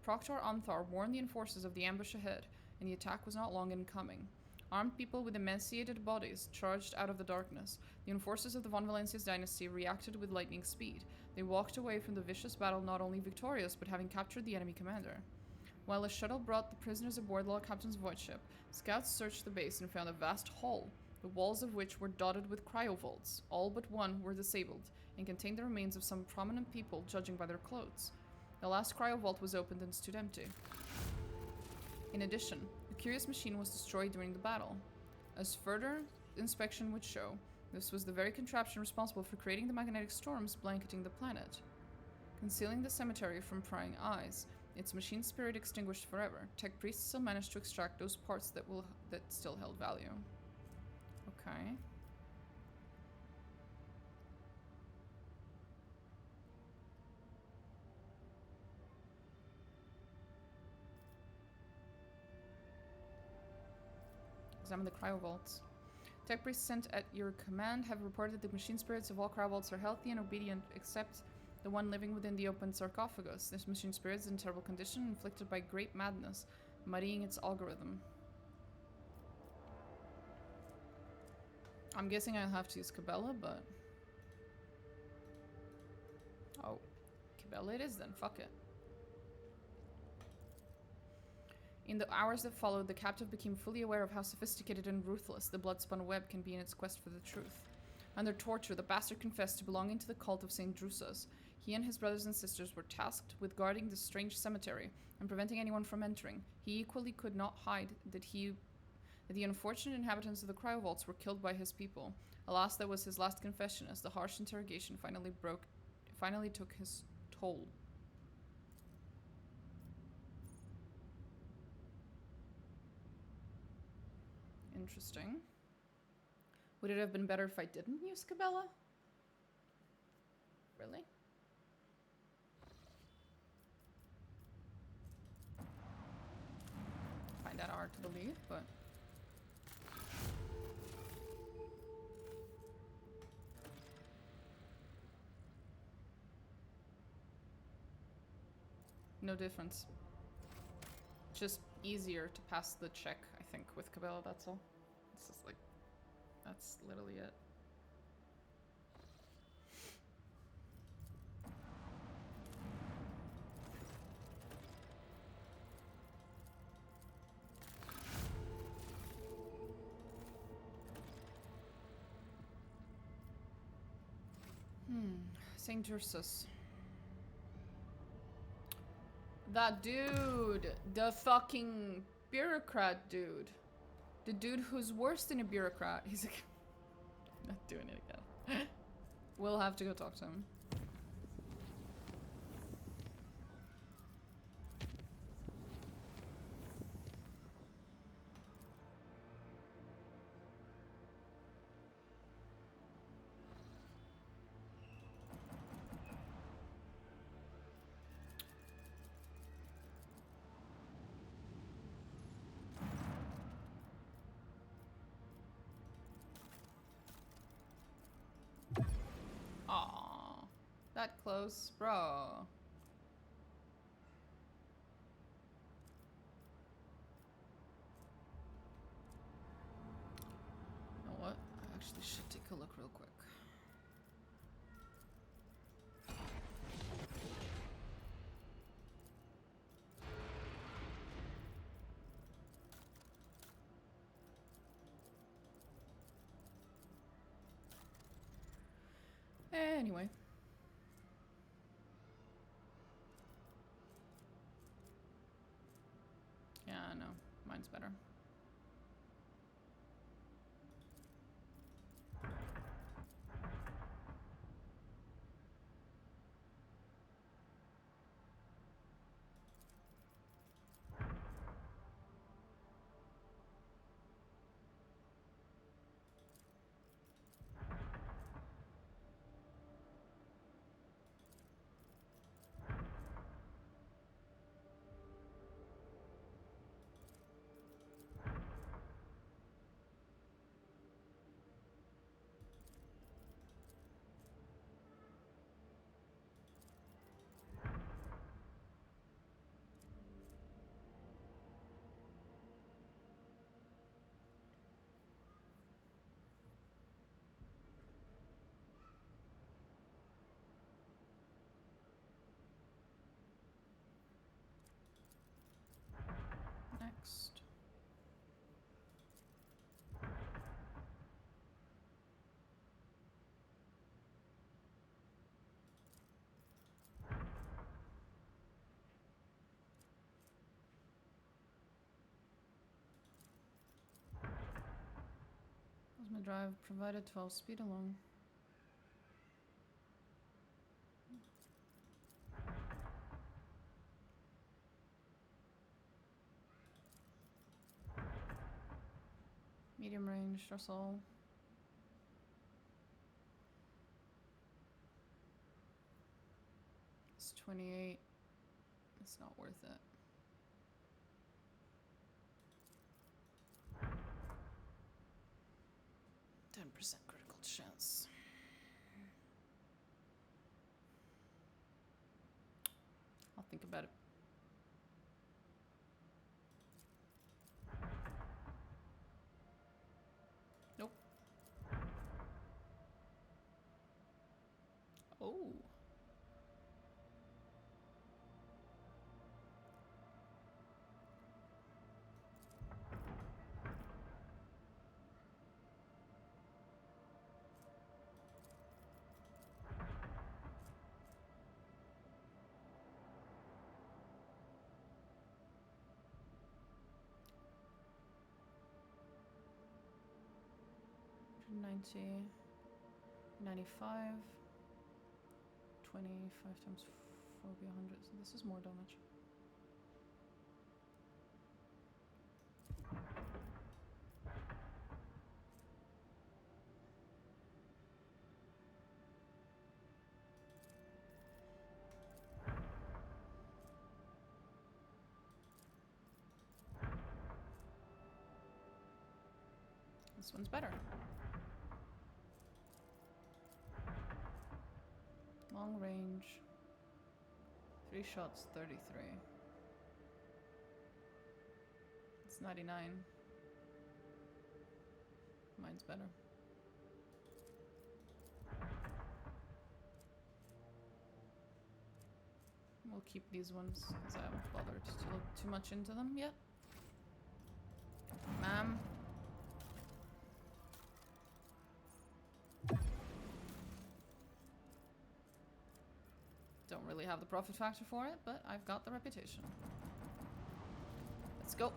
Proctor Anthar warned the enforcers of the ambush ahead, and the attack was not long in coming. Armed people with emaciated bodies charged out of the darkness. The enforcers of the von Valencia's dynasty reacted with lightning speed. They walked away from the vicious battle not only victorious, but having captured the enemy commander. While a shuttle brought the prisoners aboard the captain's void ship, scouts searched the base and found a vast hall, the walls of which were dotted with cryovaults. All but one were disabled, and contained the remains of some prominent people, judging by their clothes. The last cryovault was opened and stood empty. In addition, a curious machine was destroyed during the battle. As further inspection would show, this was the very contraption responsible for creating the magnetic storms blanketing the planet. Concealing the cemetery from prying eyes, its machine spirit extinguished forever, tech priests still managed to extract those parts that still held value. Okay. Examine the cryovaults. Tech priests sent at your command have reported that the machine spirits of all cryovaults are healthy and obedient, except the one living within the open sarcophagus. This machine spirit is in terrible condition, inflicted by great madness, muddying its algorithm. I'm guessing I'll have to use Cabela, but... Oh. Cabela it is then, fuck it. In the hours that followed, the captive became fully aware of how sophisticated and ruthless the blood-spun web can be in its quest for the truth. Under torture, the bastard confessed to belonging to the cult of St. Drusus. He and his brothers and sisters were tasked with guarding this strange cemetery and preventing anyone from entering. He equally could not hide that the unfortunate inhabitants of the cryovaults were killed by his people. Alas, that was his last confession, as the harsh interrogation finally took his toll. Interesting. Would it have been better if I didn't use Cabela? Really? Find that hard to believe, but... No difference. Just easier to pass the check, I think, with Cabela, that's all. It's just like, that's literally it. St. Drusus. That dude! The fucking bureaucrat dude. The dude who's worse than a bureaucrat. He's like... I'm not doing it again. We'll have to go talk to him. Aww, that close, bro. You know what? I actually should take a look real quick. Anyway. Yeah, no. Mine's better. The drive provided 12 speed along. Medium range, that's all. It's 28. It's not worth it. %10 critical chance. I'll think about it. Nope. Oh. $90, 95, 25 times 4 will be 100, so this is more damage. This one's better. Long range. 3 shots, 33. It's 99. Mine's better. We'll keep these ones because I haven't bothered to look too much into them yet. Ma'am. Don't really have the profit factor for it, but I've got the reputation. Let's go.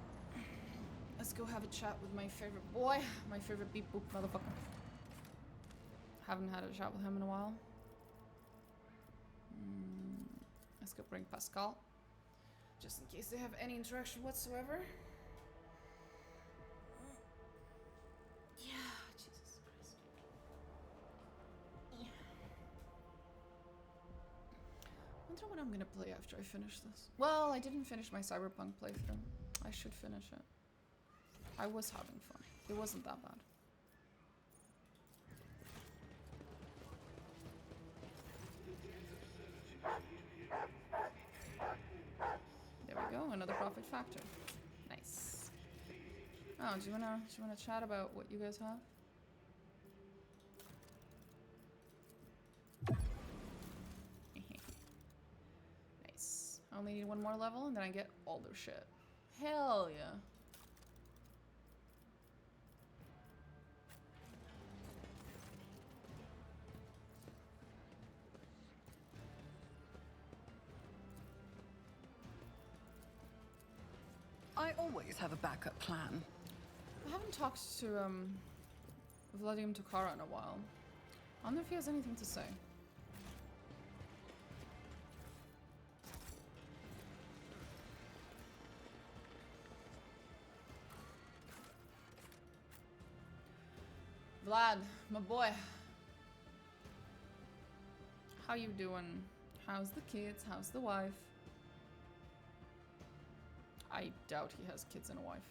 Let's go have a chat with my favorite boy, my favorite beep boop motherfucker. Haven't had a chat with him in a while. Let's go bring Pascal, just in case they have any interaction whatsoever. Yeah, Jesus Christ. Yeah. Wonder what I'm gonna play after I finish this. Well, I didn't finish my Cyberpunk playthrough. I should finish it. I was having fun. It wasn't that bad. There we go, another profit factor. Nice. Oh, do you wanna chat about what you guys have? Nice. I only need one more level and then I get all their shit. Hell yeah.
I always have a backup plan.
I haven't talked to Vladimir Tokara in a while. I wonder if he has anything to say. Vlad, my boy. How you doing? How's the kids? How's the wife? I doubt he has kids and a wife.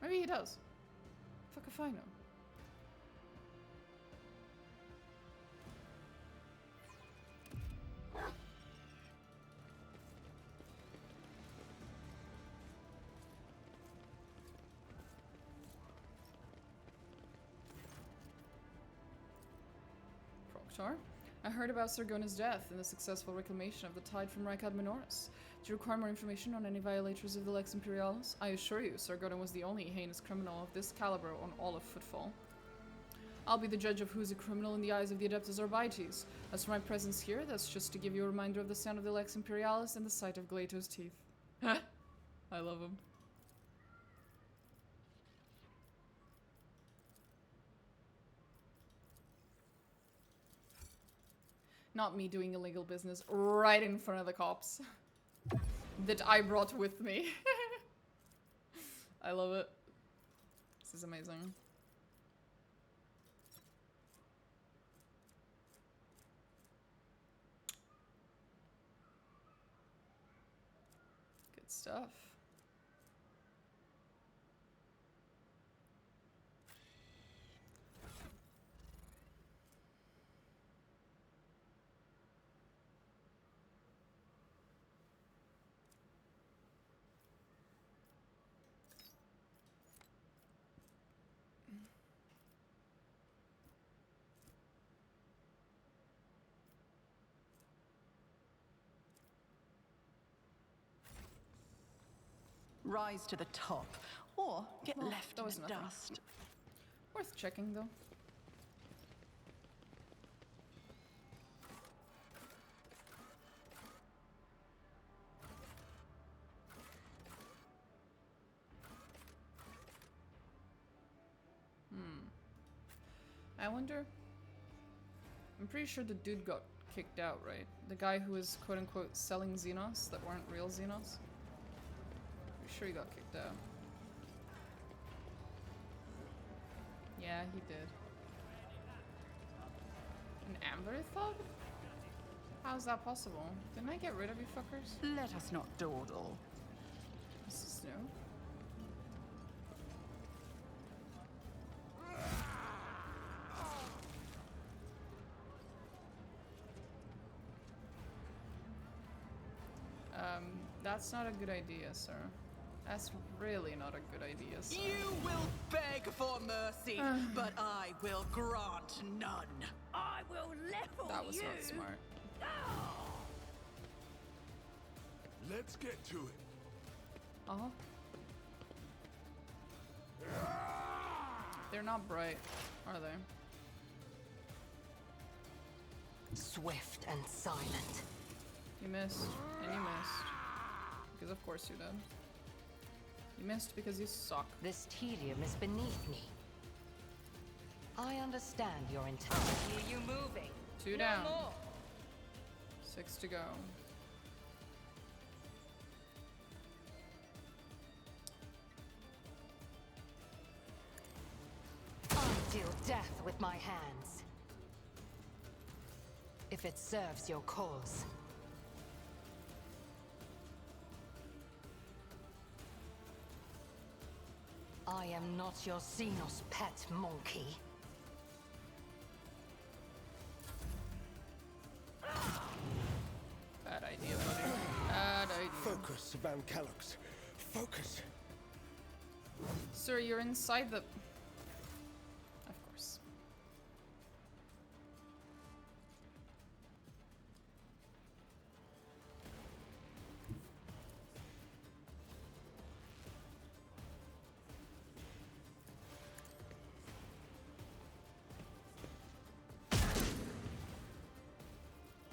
Maybe he does. Fuck if I know. Proctor, I heard about Dargonus' death and the successful reclamation of the tide from Rykad Minoris. Do you require more information on any violators of the Lex Imperialis? I assure you, Dargonus was the only heinous criminal of this caliber on all of Footfall. I'll be the judge of who's a criminal in the eyes of the Adeptus Orbites. As for my presence here, that's just to give you a reminder of the sound of the Lex Imperialis and the sight of Glato's teeth. I love him. Not me doing illegal business right in front of the cops that I brought with me. I love it. This is amazing. Good stuff.
Rise to the top, or get
Well,
left
that
in
was
the
nothing.
dust.
Worth checking though. I wonder. I'm pretty sure the dude got kicked out, right? The guy who was quote unquote selling Xenos that weren't real Xenos. Pretty sure he got kicked out. Yeah, he did. An Amber thug? How's that possible? Didn't I get rid of you fuckers?
Let us not dawdle.
This is new. That's not a good idea, sir. That's really not a good idea, sir.
You will beg for mercy, but I will grant none. I will level
That was not smart.
Let's get to it.
Uh-huh. They're not bright, are they?
Swift and silent.
You missed, and you missed. Because of course you did. You missed because you suck.
This tedium is beneath me. I understand your intent. Hear you moving.
2 down. 6 to go.
I deal death with my hands. If it serves your cause. I am not your Xenos pet monkey.
Bad idea, buddy. Bad idea.
Focus, Van Callox. Focus.
Sir, you're inside the... Of course.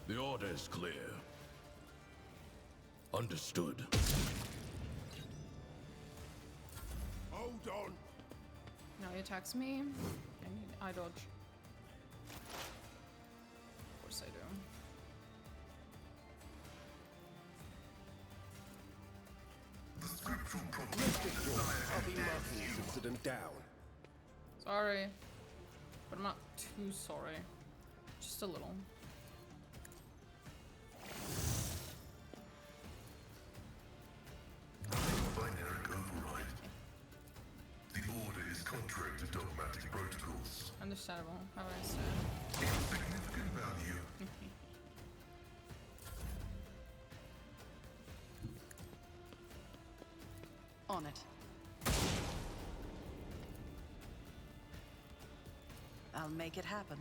The order is clear. Understood. Hold on.
Now he attacks me, and I dodge. Of course I do.
I'll be marking this incident down.
Sorry. But I'm not too sorry. Just a little.
Binary override. The order is contrary to dogmatic protocols.
Understandable. How do I understand?
Significant value.
On it. I'll make it happen.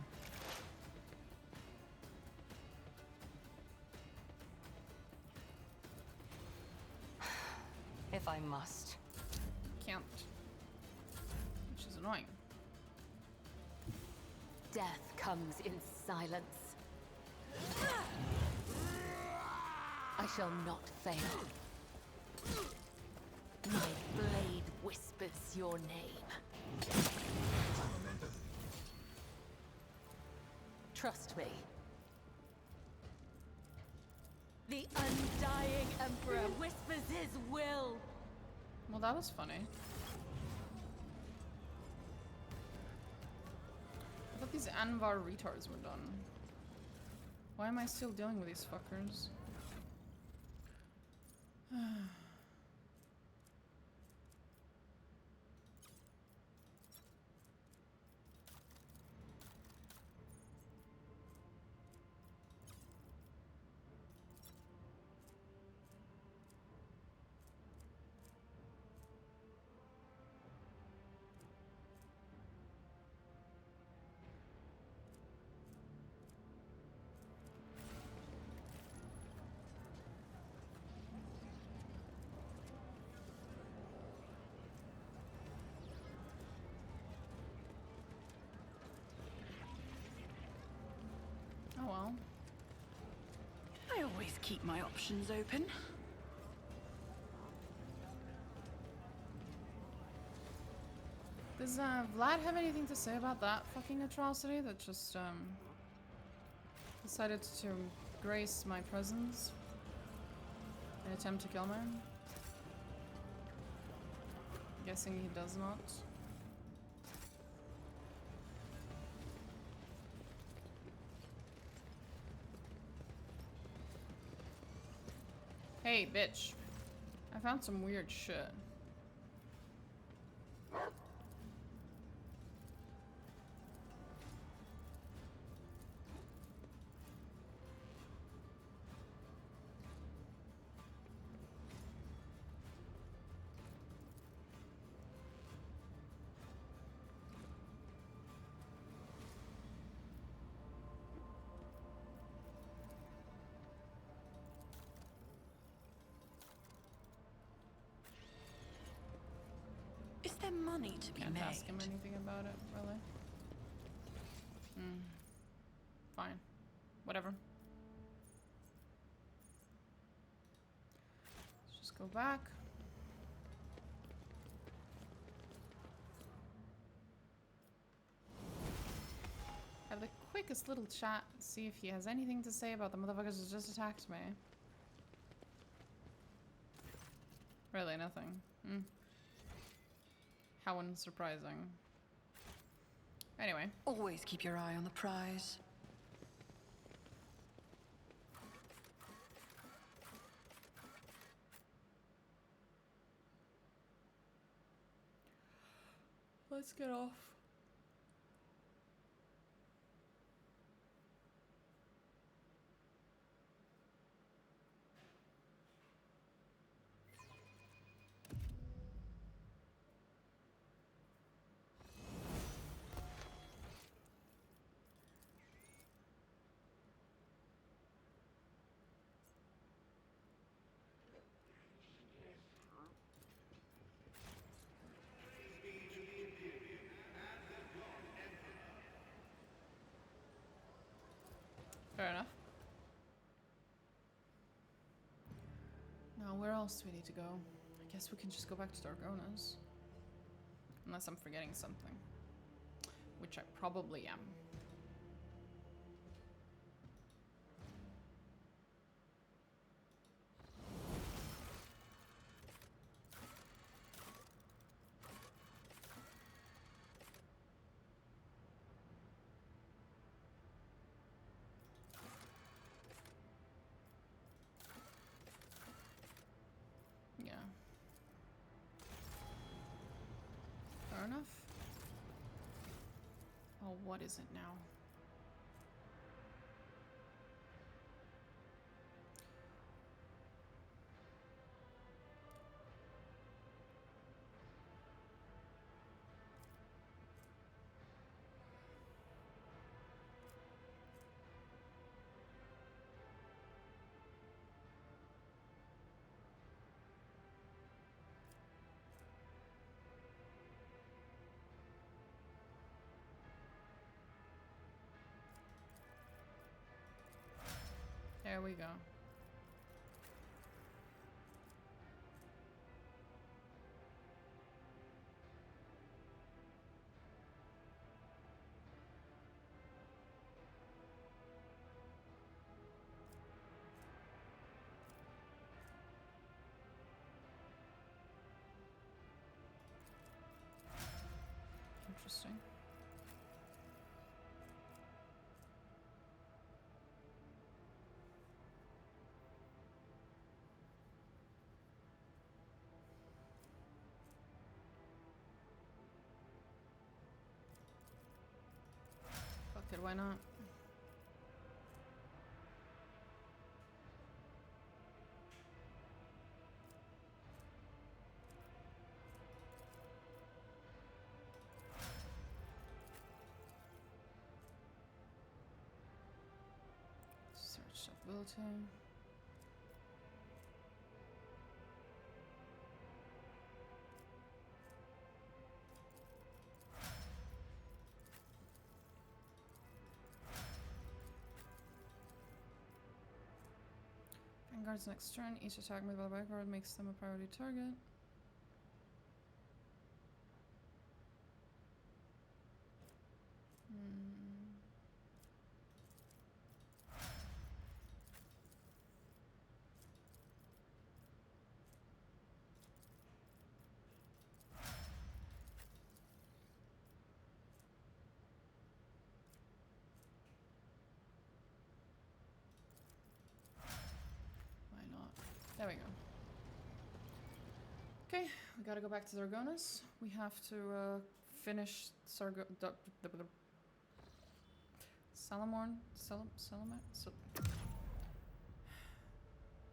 If I must.
Can't. Which is annoying.
Death comes in silence. I shall not fail. My blade whispers your name. Trust me.
that was funny. I thought these Anvar retards were done. Why am I still dealing with these fuckers? Oh well.
I always keep my options open.
Does Vlad have anything to say about that fucking atrocity that just decided to grace my presence in an attempt to kill me? Guessing he does not. Hey, bitch. I found some weird shit.
Is there money to be
Can't
made?
ask him anything about it, really. Fine. Whatever. Let's just go back. Have the quickest little chat, see if he has anything to say about the motherfuckers who just attacked me. Really, nothing. How unsurprising. Anyway.
Always keep your eye on the prize.
Let's get off. Fair enough. Now, where else do we need to go? I guess we can just go back to Dargonus. Unless I'm forgetting something. Which I probably am. Yeah. Fair enough. Oh, what is it now? There we go. why not? Search ability. Vanguard's next turn, each attack made by Vanguard makes them a priority target. Why not? There we go. Okay, we gotta go back to Dargonus. We have to finish Salamorn?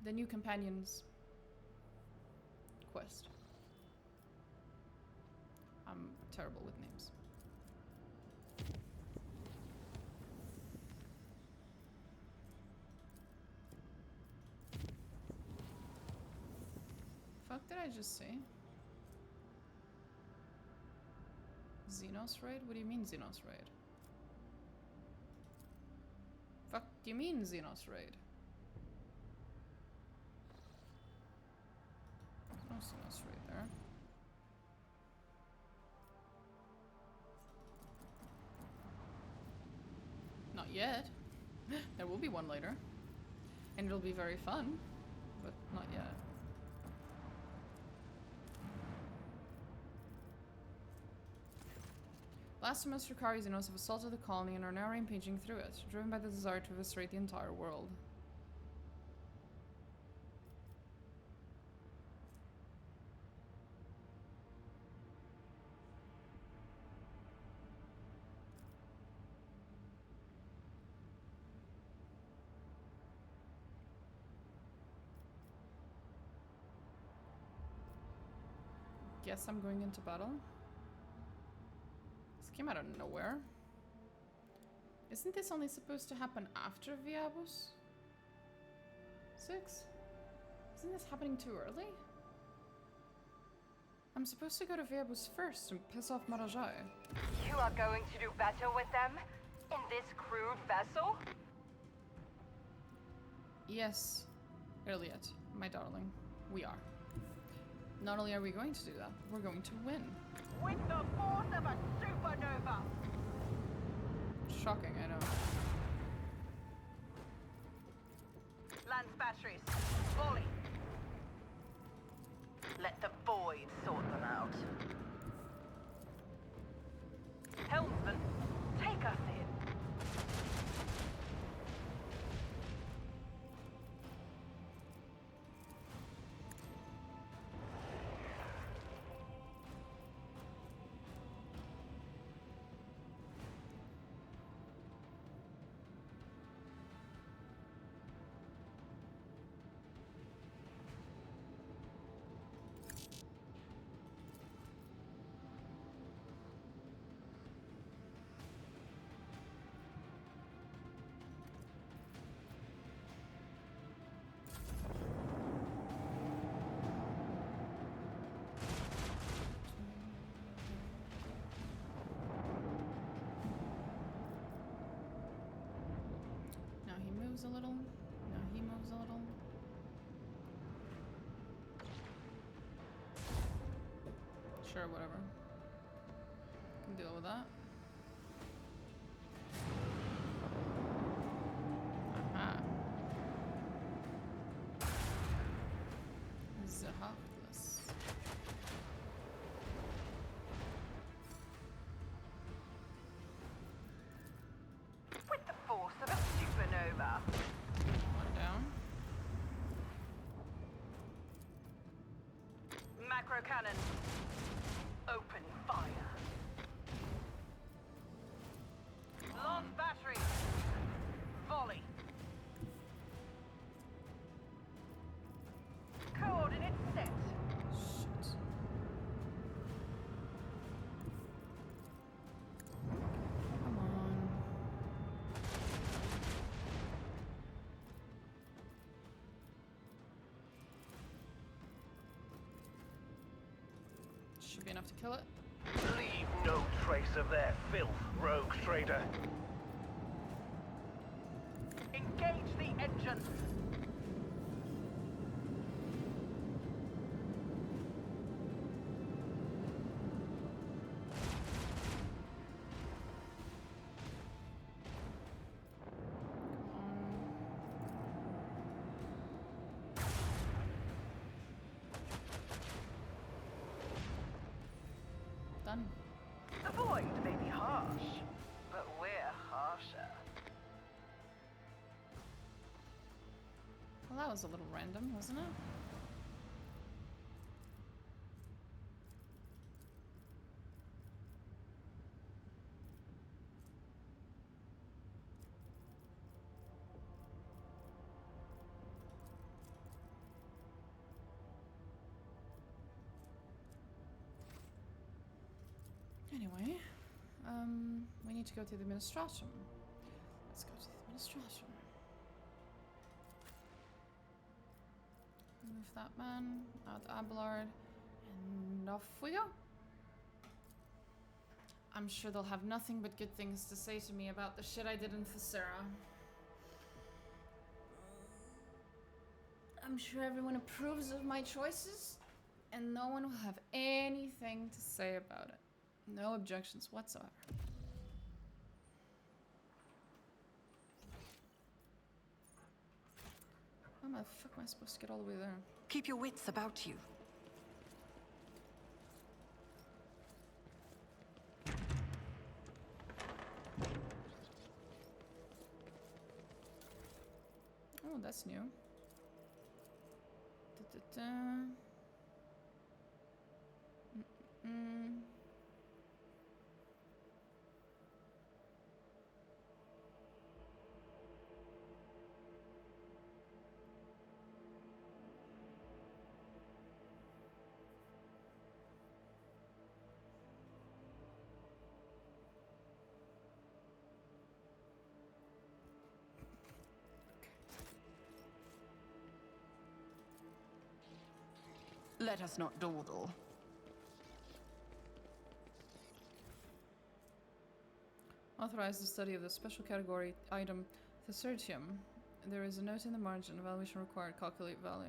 The new companions quest. I'm terrible with names. Fuck did I just say? Xenos raid? What do you mean Xenos raid? Fuck do you mean Xenos raid? No Xenos raid there. Not yet. There will be one later. And it'll be very fun. But not yet. Last semester, Kari Xenos have assaulted the colony and are now rampaging through it, driven by the desire to eviscerate the entire world. Guess I'm going into battle. This came out of nowhere. Isn't this only supposed to happen after VOD? 6? Isn't this happening too early? I'm supposed to go to VOD first and piss off Marazhai.
You are going to do better with them? In this crude vessel?
Yes, Iliad, my darling, we are. Not only are we going to do that, we're going to win.
With the force of a supernova!
Shocking, I know.
Lance batteries, volley. Let the void sort them out. Helmsman, take us in.
A little. Now he moves a little. Sure, whatever. Can deal with that. Aha. Zahackless.
With the force of a supernova.
One down.
Macro cannon. Open fire. Long battery.
Should be enough to kill it.
Leave no trace of their filth, rogue trader.
Engage the engine.
Done.
The void may be harsh, but we're harsher.
Well, that was a little random, wasn't it? Anyway, we need to go to the administration. Let's go to the administration. Move that man, out Abelard, and off we go. I'm sure they'll have nothing but good things to say to me about the shit I did in Thessera. I'm sure everyone approves of my choices, and no one will have anything to say about it. No objections whatsoever. How the fuck am I supposed to get all the way there?
Keep your wits about you.
Oh, that's new.
Let us not dawdle.
Authorize the study of the special category item Thessertium. There is a note in the margin. Evaluation required. Calculate value.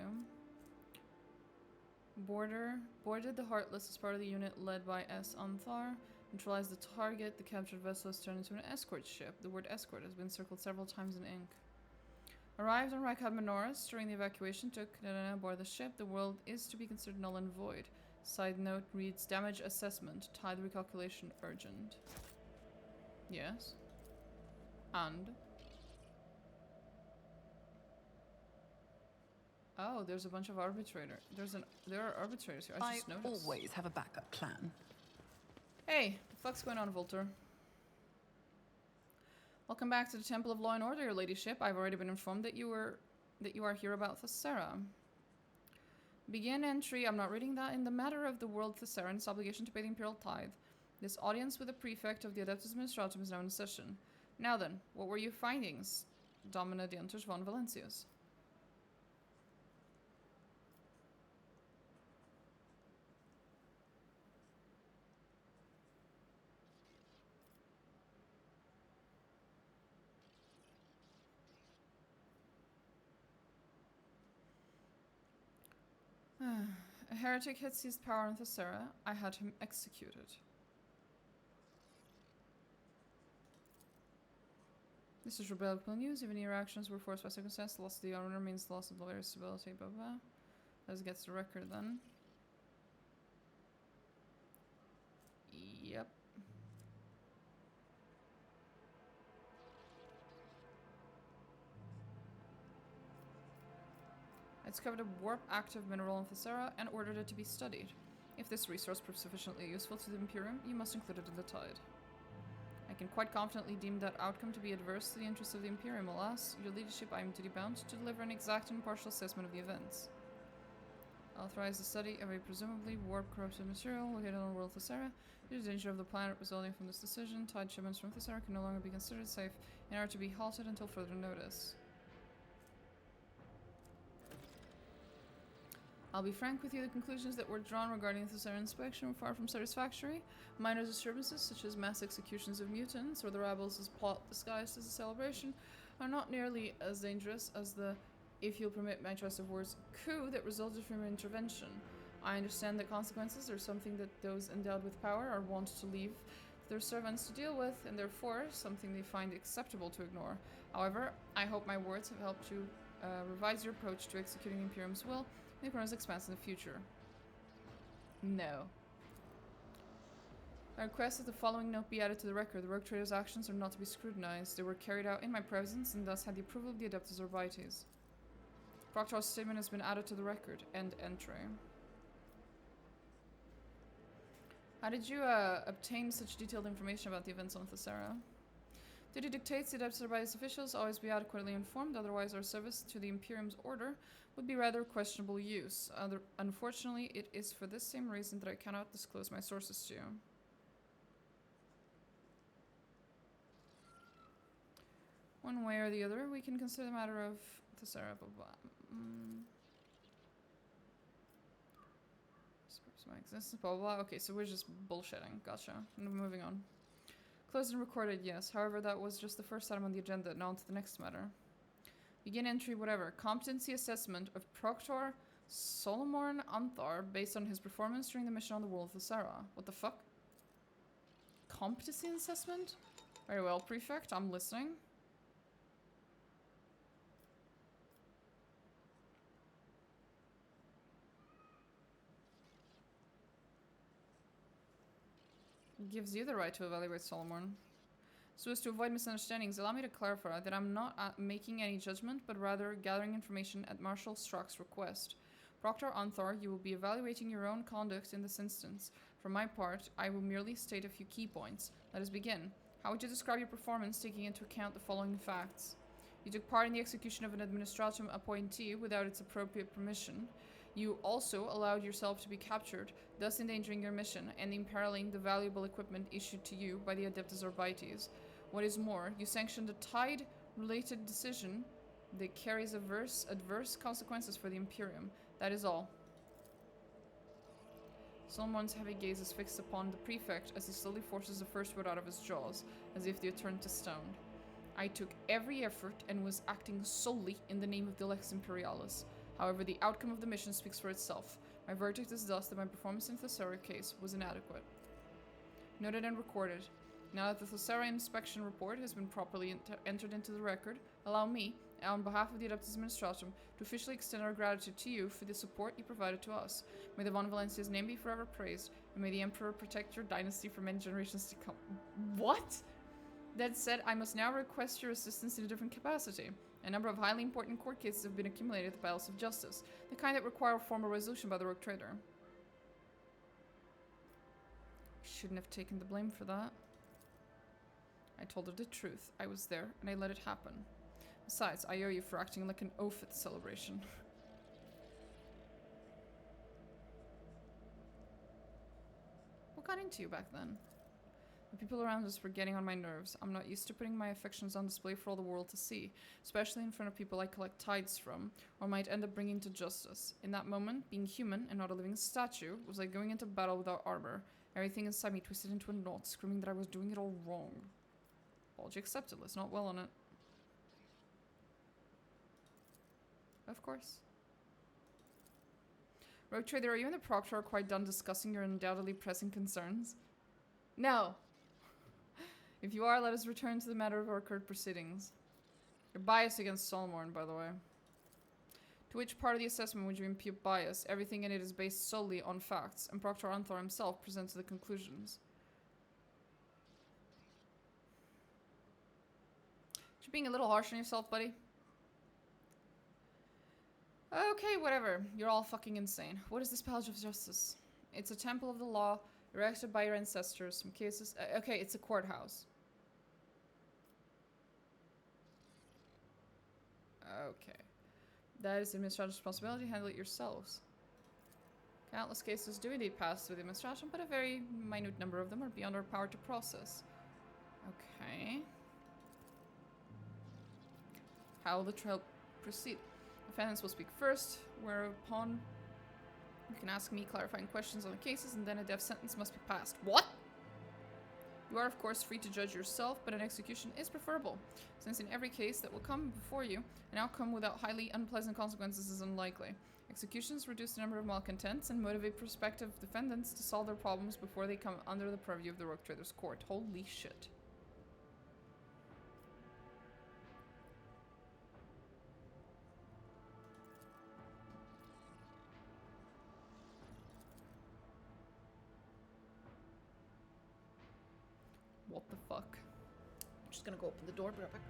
Boarded the Heartless as part of the unit led by S. Anthar. Neutralize the target. The captured vessel is turned into an escort ship. The word escort has been circled several times in ink. Arrived on Rykad Menoris during the evacuation, took Nerina aboard the ship. The world is to be considered null and void. Side note reads damage assessment. Tide recalculation urgent. Yes. And? Oh, there's a bunch of arbitrator. There are arbitrators here. I just noticed.
Always have a backup plan.
Hey, what the fuck's going on, Volter? Welcome back to the Temple of Law and Order, your ladyship. I've already been informed that you are here about Thessera. Begin entry. I'm not reading that. In the matter of the world Thessera and its obligation to pay the Imperial Tithe. This audience with the prefect of the Adeptus Administratum is now in session. Now then, what were your findings, Domina Diantus von Valencius? A heretic had seized power in Thessera. I had him executed. This is rebellical news. Even your actions were forced by circumstance. The loss of the owner means the loss of the lawyer's stability. Blah blah. Let's get to the record then. Yep. I discovered a warp active mineral in Thessera and ordered it to be studied. If this resource proves sufficiently useful to the Imperium, you must include it in the tide. I can quite confidently deem that outcome to be adverse to the interests of the Imperium. Alas, your leadership, I am duty-bound to deliver an exact and impartial assessment of the events. Authorize the study of a presumably warp-corrupted material located on world Thessera. Due to the danger of the planet resulting from this decision, tide shipments from Thessera can no longer be considered safe and are to be halted until further notice. I'll be frank with you, the conclusions that were drawn regarding the Thessarian inspection were far from satisfactory. Minor disturbances, such as mass executions of mutants or the rebels' plot disguised as a celebration, are not nearly as dangerous as the, if you'll permit my choice of words, coup that resulted from your intervention. I understand the consequences are something that those endowed with power are wont to leave their servants to deal with, and therefore something they find acceptable to ignore. However, I hope my words have helped you revise your approach to executing the Imperium's will and the Imperium's expanse in the future. No. I request that the following note be added to the record. The Rogue Trader's actions are not to be scrutinized. They were carried out in my presence and thus had the approval of the Adeptus Orbites. Proctor's statement has been added to the record. End entry. How did you obtain such detailed information about the events on Thessara? Duty dictates the Adeptus Orbites officials always be adequately informed, otherwise our service to the Imperium's order would be rather questionable use. Unfortunately, it is for this same reason that I cannot disclose my sources to you. One way or the other, we can consider the matter of Thessara, blah blah. My existence, blah blah blah. Okay, so we're just bullshitting. Gotcha. Moving on. Closed and recorded, yes. However, that was just the first item on the agenda. Now on to the next matter. Begin entry, whatever. Competency assessment of Proctor Solomorn Anthar based on his performance during the mission on the world of Thessara. What the fuck? Competency assessment? Very well, Prefect. I'm listening. Gives you the right to evaluate Solomon. So as to avoid misunderstandings, allow me to clarify that I'm not making any judgment, but rather gathering information at Marshal Strock's request. Proctor Anthar, you will be evaluating your own conduct in this instance. For my part, I will merely state a few key points. Let us begin. How would you describe your performance, taking into account the following facts? You took part in the execution of an administratum appointee without its appropriate permission. You also allowed yourself to be captured, thus endangering your mission and imperiling the valuable equipment issued to you by the Adeptus Orbites. What is more, you sanctioned a tide-related decision that carries adverse consequences for the Imperium. That is all. Solomon's heavy gaze is fixed upon the Prefect as he slowly forces the first word out of his jaws, as if they had turned to stone. I took every effort and was acting solely in the name of the Lex Imperialis. However, the outcome of the mission speaks for itself. My verdict is thus that my performance in the Thessara case was inadequate. Noted and recorded. Now that the Thessara inspection report has been properly entered into the record, allow me, on behalf of the Adeptus Administratum, to officially extend our gratitude to you for the support you provided to us. May the Von Valencia's name be forever praised, and may the Emperor protect your dynasty for many generations to come. What? That said, I must now request your assistance in a different capacity. A number of highly important court cases have been accumulated at the Palace of Justice, the kind that require formal resolution by the Rogue Trader. Shouldn't have taken the blame for that. I told her the truth. I was there, and I let it happen. Besides, I owe you for acting like an oaf at the celebration. What got into you back then? The people around us were getting on my nerves. I'm not used to putting my affections on display for all the world to see, especially in front of people I collect tithes from, or might end up bringing to justice. In that moment, being human and not a living statue was like going into battle without armor. Everything inside me twisted into a knot, screaming that I was doing it all wrong. Apology accepted. Let's not dwell on it. Of course. Rogue Trader, are you and the Proctor quite done discussing your undoubtedly pressing concerns? No. If you are, let us return to the matter of our court proceedings. You're biased against Solomon, by the way. To which part of the assessment would you impute bias? Everything in it is based solely on facts, and Proctor Anthar himself presents the conclusions. You're being a little harsh on yourself, buddy. Okay, whatever. You're all fucking insane. What is this Palace of Justice? It's a temple of the law, erected by your ancestors. Some cases... okay, it's a courthouse. Okay. That is the administrator's responsibility. Handle it yourselves. Countless cases do indeed pass through the administration, but a very minute number of them are beyond our power to process. Okay. How will the trial proceed? Defendants will speak first, whereupon You can ask me clarifying questions on the cases, and then a death sentence must be passed. What? You are, of course, free to judge yourself, but an execution is preferable, since in every case that will come before you, an outcome without highly unpleasant consequences is unlikely. Executions reduce the number of malcontents and motivate prospective defendants to solve their problems before they come under the purview of the Rogue Traders Court. Holy shit. What the fuck? I'm just gonna go open the door real quick.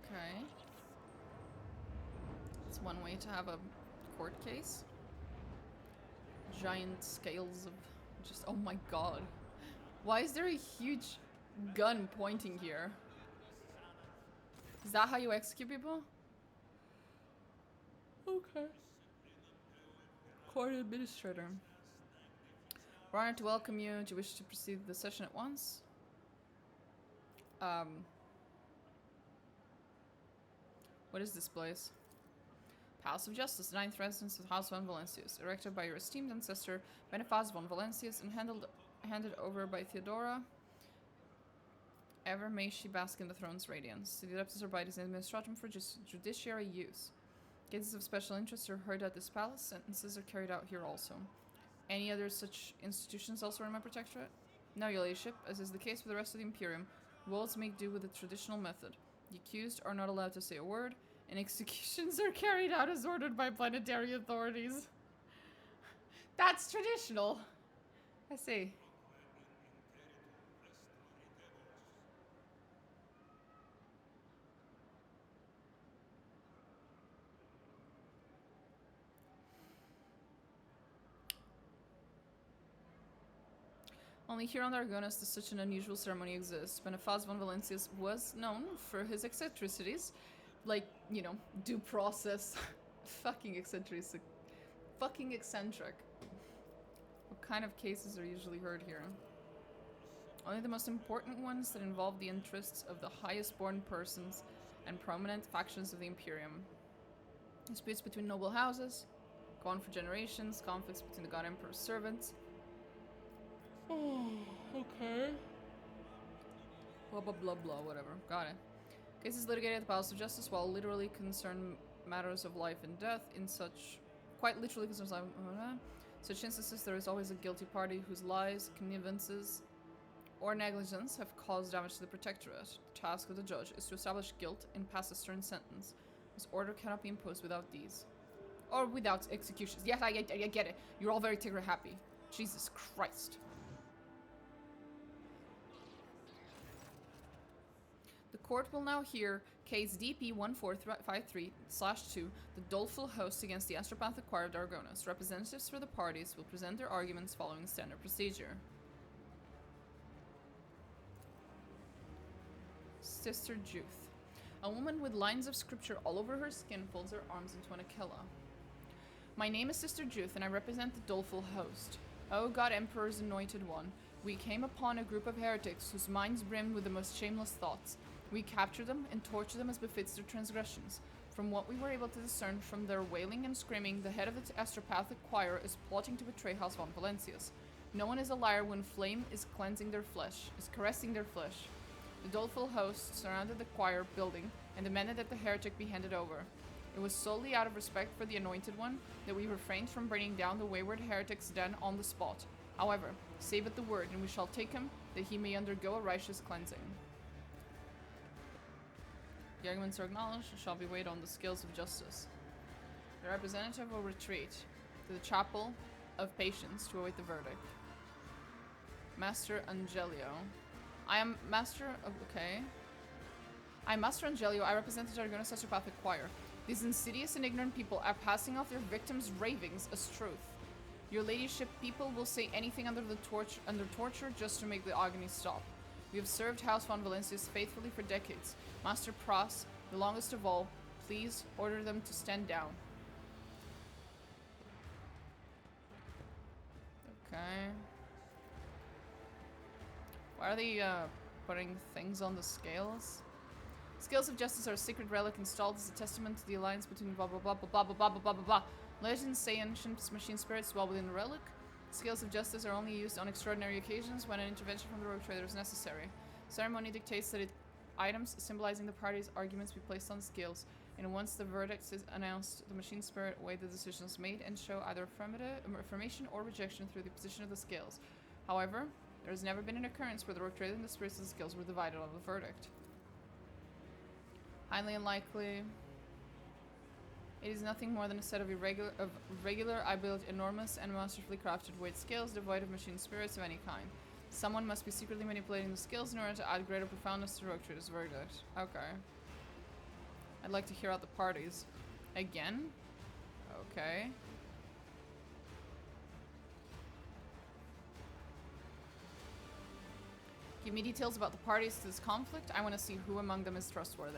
Okay. It's one way to have a court case. Giant scales of just, oh my god. Why is there a huge gun pointing here? Is that how you execute people? Okay. Court administrator. We're honored to welcome you. Do you wish to proceed with the session at once? What is this place? Palace of Justice, the 9th residence of House von Valencius, erected by your esteemed ancestor Boniface von Valencius and handed over by Theodora. Ever may she bask in the throne's radiance. The adeptus are by his administratum for judiciary use. Cases of special interest are heard at this palace. Sentences are carried out here also. Any other such institutions also in my protectorate? No, your ladyship. As is the case with the rest of the Imperium, wills make do with the traditional method. The accused are not allowed to say a word, and executions are carried out as ordered by planetary authorities. That's traditional. I see. Only here on Dargonus does such an unusual ceremony exist. Boniface von Valencius was known for his eccentricities, like, you know, due process. Fucking eccentric. Fucking eccentric. What kind of cases are usually heard here? Only the most important ones that involve the interests of the highest born persons and prominent factions of the Imperium. Disputes between noble houses, go on for generations, conflicts between the God Emperor's servants. Oh, okay. Blah blah blah blah, whatever. Got it. Cases litigated at the Palace of Justice while literally concern matters of life and death in such... Quite literally concerns life... Such instances, there is always a guilty party whose lies, connivances, or negligence have caused damage to the Protectorate. The task of the judge is to establish guilt and pass a stern sentence. This order cannot be imposed without these. Or without executions. Yes, I get it. You're all very trigger-happy. Jesus Christ. The court will now hear case DP1453/2, the doleful host against the Astropath Choir of Dargonus. Representatives for the parties will present their arguments following standard procedure. Sister Juth. A woman with lines of scripture all over her skin folds her arms into an Aquila. My name is Sister Juth, and I represent the doleful host. O God Emperor's anointed one, we came upon a group of heretics whose minds brimmed with the most shameless thoughts. We captured them and tortured them as befits their transgressions. From what we were able to discern from their wailing and screaming, the head of the astropathic choir is plotting to betray House von Valencius. No one is a liar when flame is cleansing their flesh, is caressing their flesh. The doleful host surrounded the choir building and demanded that the heretic be handed over. It was solely out of respect for the anointed one that we refrained from bringing down the wayward heretic's den on the spot. However, say but the word, and we shall take him, that he may undergo a righteous cleansing. The arguments are acknowledged and shall be weighed on the scales of justice. The representative will retreat to the chapel of patience to await the verdict. Master Angelio. I am Master of... Okay. I am Master Angelio. I represent the Dargonus Astropathic Choir. These insidious and ignorant people are passing off their victims' ravings as truth. Your ladyship, people will say anything under torture just to make the agony stop. We have served House von Valencius faithfully for decades. Master Pras, the longest of all, please order them to stand down. Okay. Why are they putting things on the scales? Scales of Justice are a sacred relic installed as a testament to the alliance between blah blah blah blah blah blah blah blah blah blah blah. Legends say ancient machine spirits dwell within the relic. Scales of Justice are only used on extraordinary occasions when an intervention from the rogue trader is necessary. Ceremony dictates that items symbolizing the party's arguments be placed on scales, and once the verdict is announced, the machine spirit weigh the decisions made and show either affirmation or rejection through the position of the scales. However, there has never been an occurrence where the rogue trader and the spirits of the scales were divided on the verdict. Highly unlikely. It is nothing more than a set of regular, I built enormous and masterfully crafted weight scales devoid of machine spirits of any kind. Someone must be secretly manipulating the scales in order to add greater profoundness to the rogue trader's verdict. Okay. I'd like to hear out the parties. Again? Okay. Give me details about the parties to this conflict. I want to see who among them is trustworthy.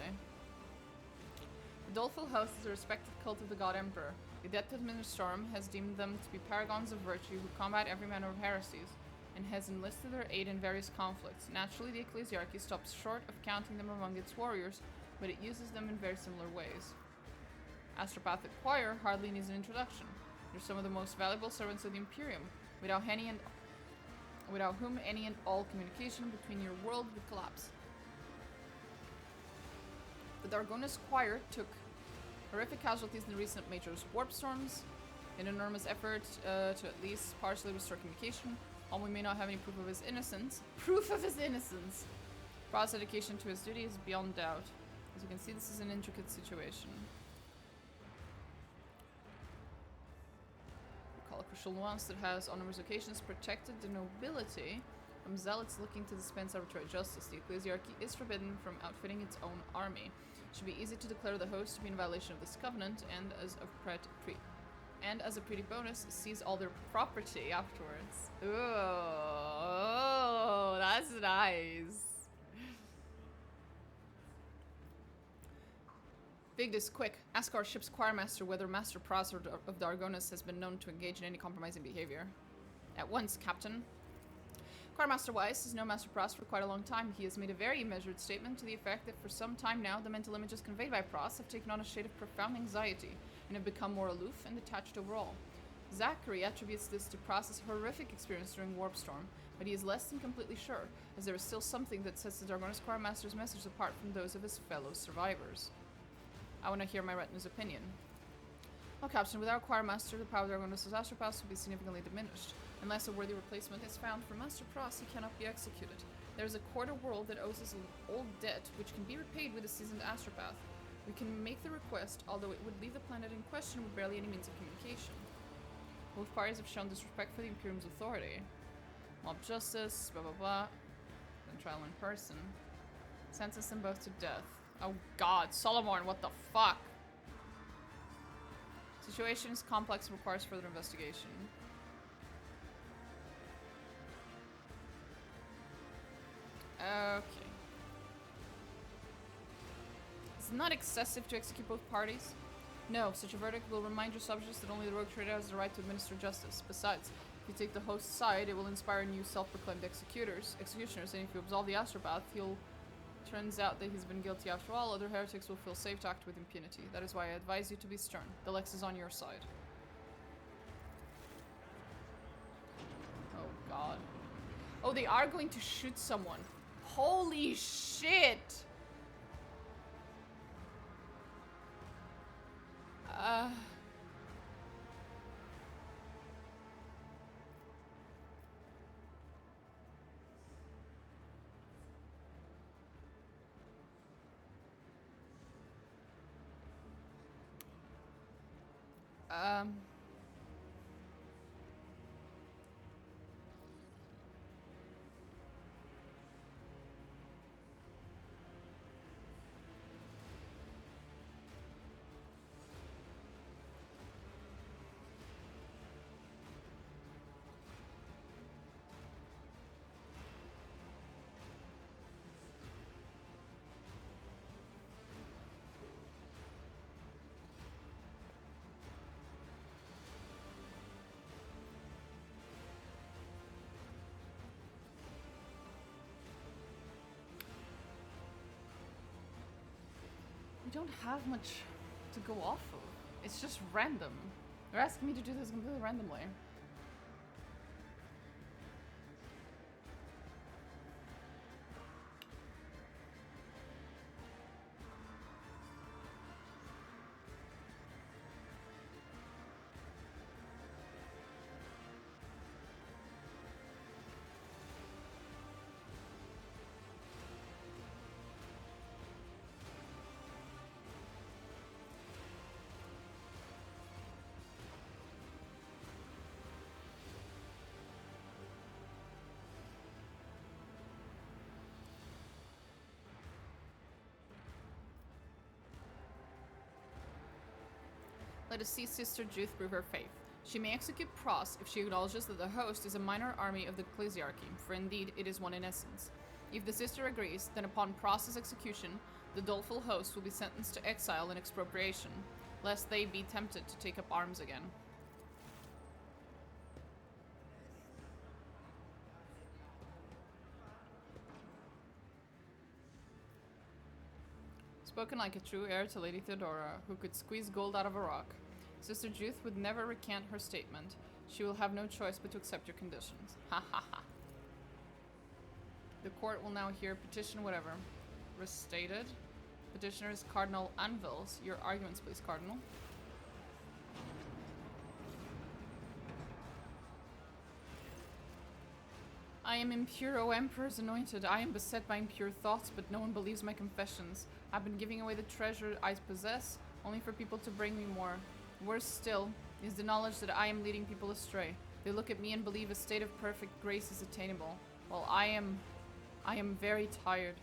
The doleful host is a respected cult of the God Emperor. The Adept Administrorum has deemed them to be paragons of virtue who combat every manner of heresies, and has enlisted their aid in various conflicts. Naturally, the ecclesiarchy stops short of counting them among its warriors, but it uses them in very similar ways. Astropathic Choir hardly needs an introduction. They're some of the most valuable servants of the Imperium, without whom any and all communication between your world would collapse. The Dargonus Choir took horrific casualties in the recent majors warp storms, an enormous effort to at least partially restore communication. While we may not have any proof of his innocence, Pras' dedication to his duty is beyond doubt. As you can see, this is an intricate situation. Recall a crucial nuance that has, on numerous occasions, protected the nobility from zealots looking to dispense arbitrary justice. The ecclesiarchy is forbidden from outfitting its own army. It should be easy to declare the host to be in violation of this covenant, and as a pretty bonus, seize all their property afterwards. Oh, that's nice. Vigdis, quick. Ask our ship's choirmaster whether Master Pras of Dargonus has been known to engage in any compromising behavior. At once, Captain. Choirmaster Weiss has known Master Pras for quite a long time. He has made a very measured statement to the effect that for some time now, the mental images conveyed by Pras have taken on a shade of profound anxiety and have become more aloof and detached overall. Zachary attributes this to Pras' horrific experience during Warp Storm, but he is less than completely sure, as there is still something that sets the Dargonus Choirmaster's message apart from those of his fellow survivors. I want to hear my retina's opinion. Well, Captain, without Choirmaster, the power of Dargonus' Astropaths will be significantly diminished. Unless a worthy replacement is found for Master Pras, he cannot be executed. There is a quarter world that owes us an old debt, which can be repaid with a seasoned Astropath. We can make the request, although it would leave the planet in question with barely any means of communication. Both parties have shown disrespect for the Imperium's authority. Mob justice, blah blah blah. Then trial in person. Sentence them both to death. Oh god, Solomon, what the fuck? Situation is complex and requires further investigation. Okay. It's not excessive to execute both parties. No, such a verdict will remind your subjects that only the rogue trader has the right to administer justice. Besides, if you take the host's side, it will inspire new self-proclaimed executioners, and if you absolve the Astropath, turns out that he's been guilty after all, other heretics will feel safe to act with impunity. That is why I advise you to be stern. The Lex is on your side. Oh god. Oh, they are going to shoot someone. Holy shit! We don't have much to go off of. It's just random. They're asking me to do this completely randomly. Let us see Sister Juth prove her faith. She may execute Pros if she acknowledges that the host is a minor army of the Ecclesiarchy, for indeed it is one in essence. If the sister agrees, then upon Pros's execution, the doleful host will be sentenced to exile and expropriation, lest they be tempted to take up arms again. Spoken like a true heir to Lady Theodora, who could squeeze gold out of a rock. Sister Juth would never recant her statement. She will have no choice but to accept your conditions. Ha ha ha. The court will now hear petition whatever. Restated. Petitioners Cardinal Anvils. Your arguments, please, Cardinal. I am impure, O Emperor's anointed. I am beset by impure thoughts, but no one believes my confessions. I've been giving away the treasure I possess, only for people to bring me more. Worse still is the knowledge that I am leading people astray. They look at me and believe a state of perfect grace is attainable, while I am very tired.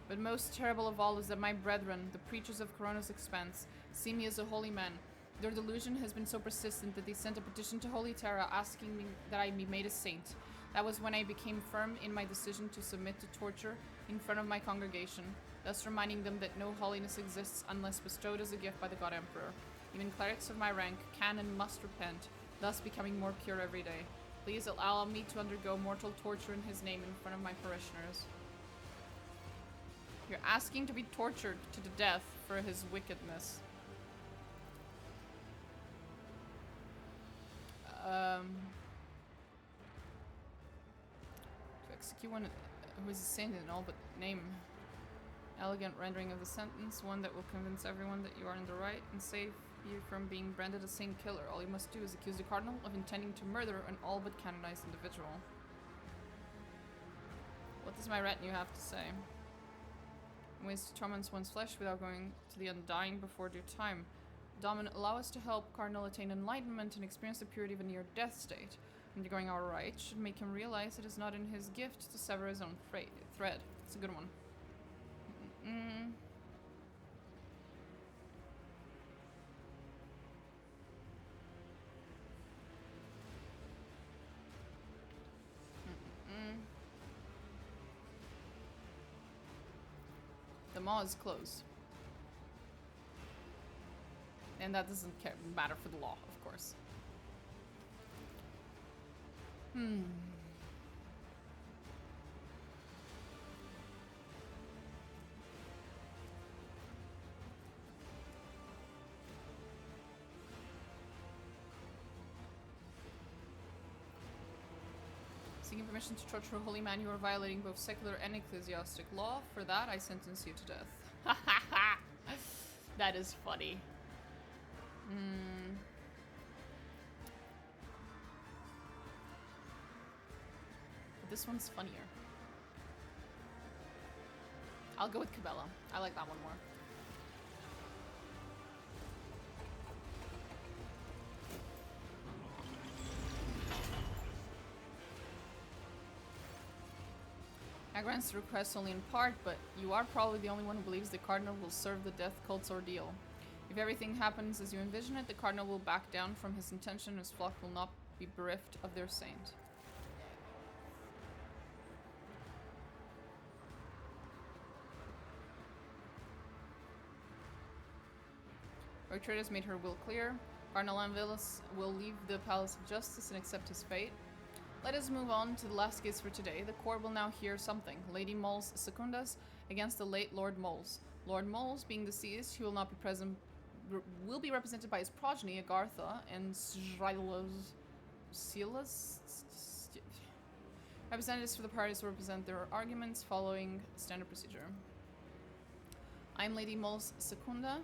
But most terrible of all is that my brethren, the preachers of Corona's expanse, see me as a holy man. Their delusion has been so persistent that they sent a petition to Holy Terra asking me that I be made a saint. That was when I became firm in my decision to submit to torture in front of my congregation, thus reminding them that no holiness exists unless bestowed as a gift by the God Emperor. Even clerics of my rank can and must repent, thus becoming more pure every day. Please allow me to undergo mortal torture in his name in front of my parishioners. You're asking to be tortured to the death for his wickedness. To execute one who is a saint in all but name. Elegant rendering of the sentence, one that will convince everyone that you are in the right and save you from being branded a saint killer. All you must do is accuse the cardinal of intending to murder an all but canonized individual. What does my retinue have to say? Ways to torment one's flesh without going to the undying before due time. Dominant, allow us to help Cardinal attain enlightenment and experience the purity of a near-death state. Undergoing our rites should make him realize it is not in his gift to sever his own thread. It's a good one. The mall is closed. And that doesn't matter for the law, of course. Seeking permission to torture a holy man, you are violating both secular and ecclesiastic law. For that, I sentence you to death. That is funny. But this one's funnier. I'll go with Cabela. I like that one more. I grant the request only in part, but you are probably the only one who believes the Cardinal will serve the death cult's ordeal. If everything happens as you envision it, the Cardinal will back down from his intention and his flock will not be bereft of their saint. Bertrade has made her will clear. Cardinal Anvils will leave the Palace of Justice and accept his fate. Let us move on to the last case for today. The court will now hear something. Lady Moles Secundas against the late Lord Moles. Lord Moles, being deceased, he will not be present. Will be represented by his progeny, Agartha and Silas. Representatives for the parties will represent their arguments following standard procedure. I am Lady Moles Secunda.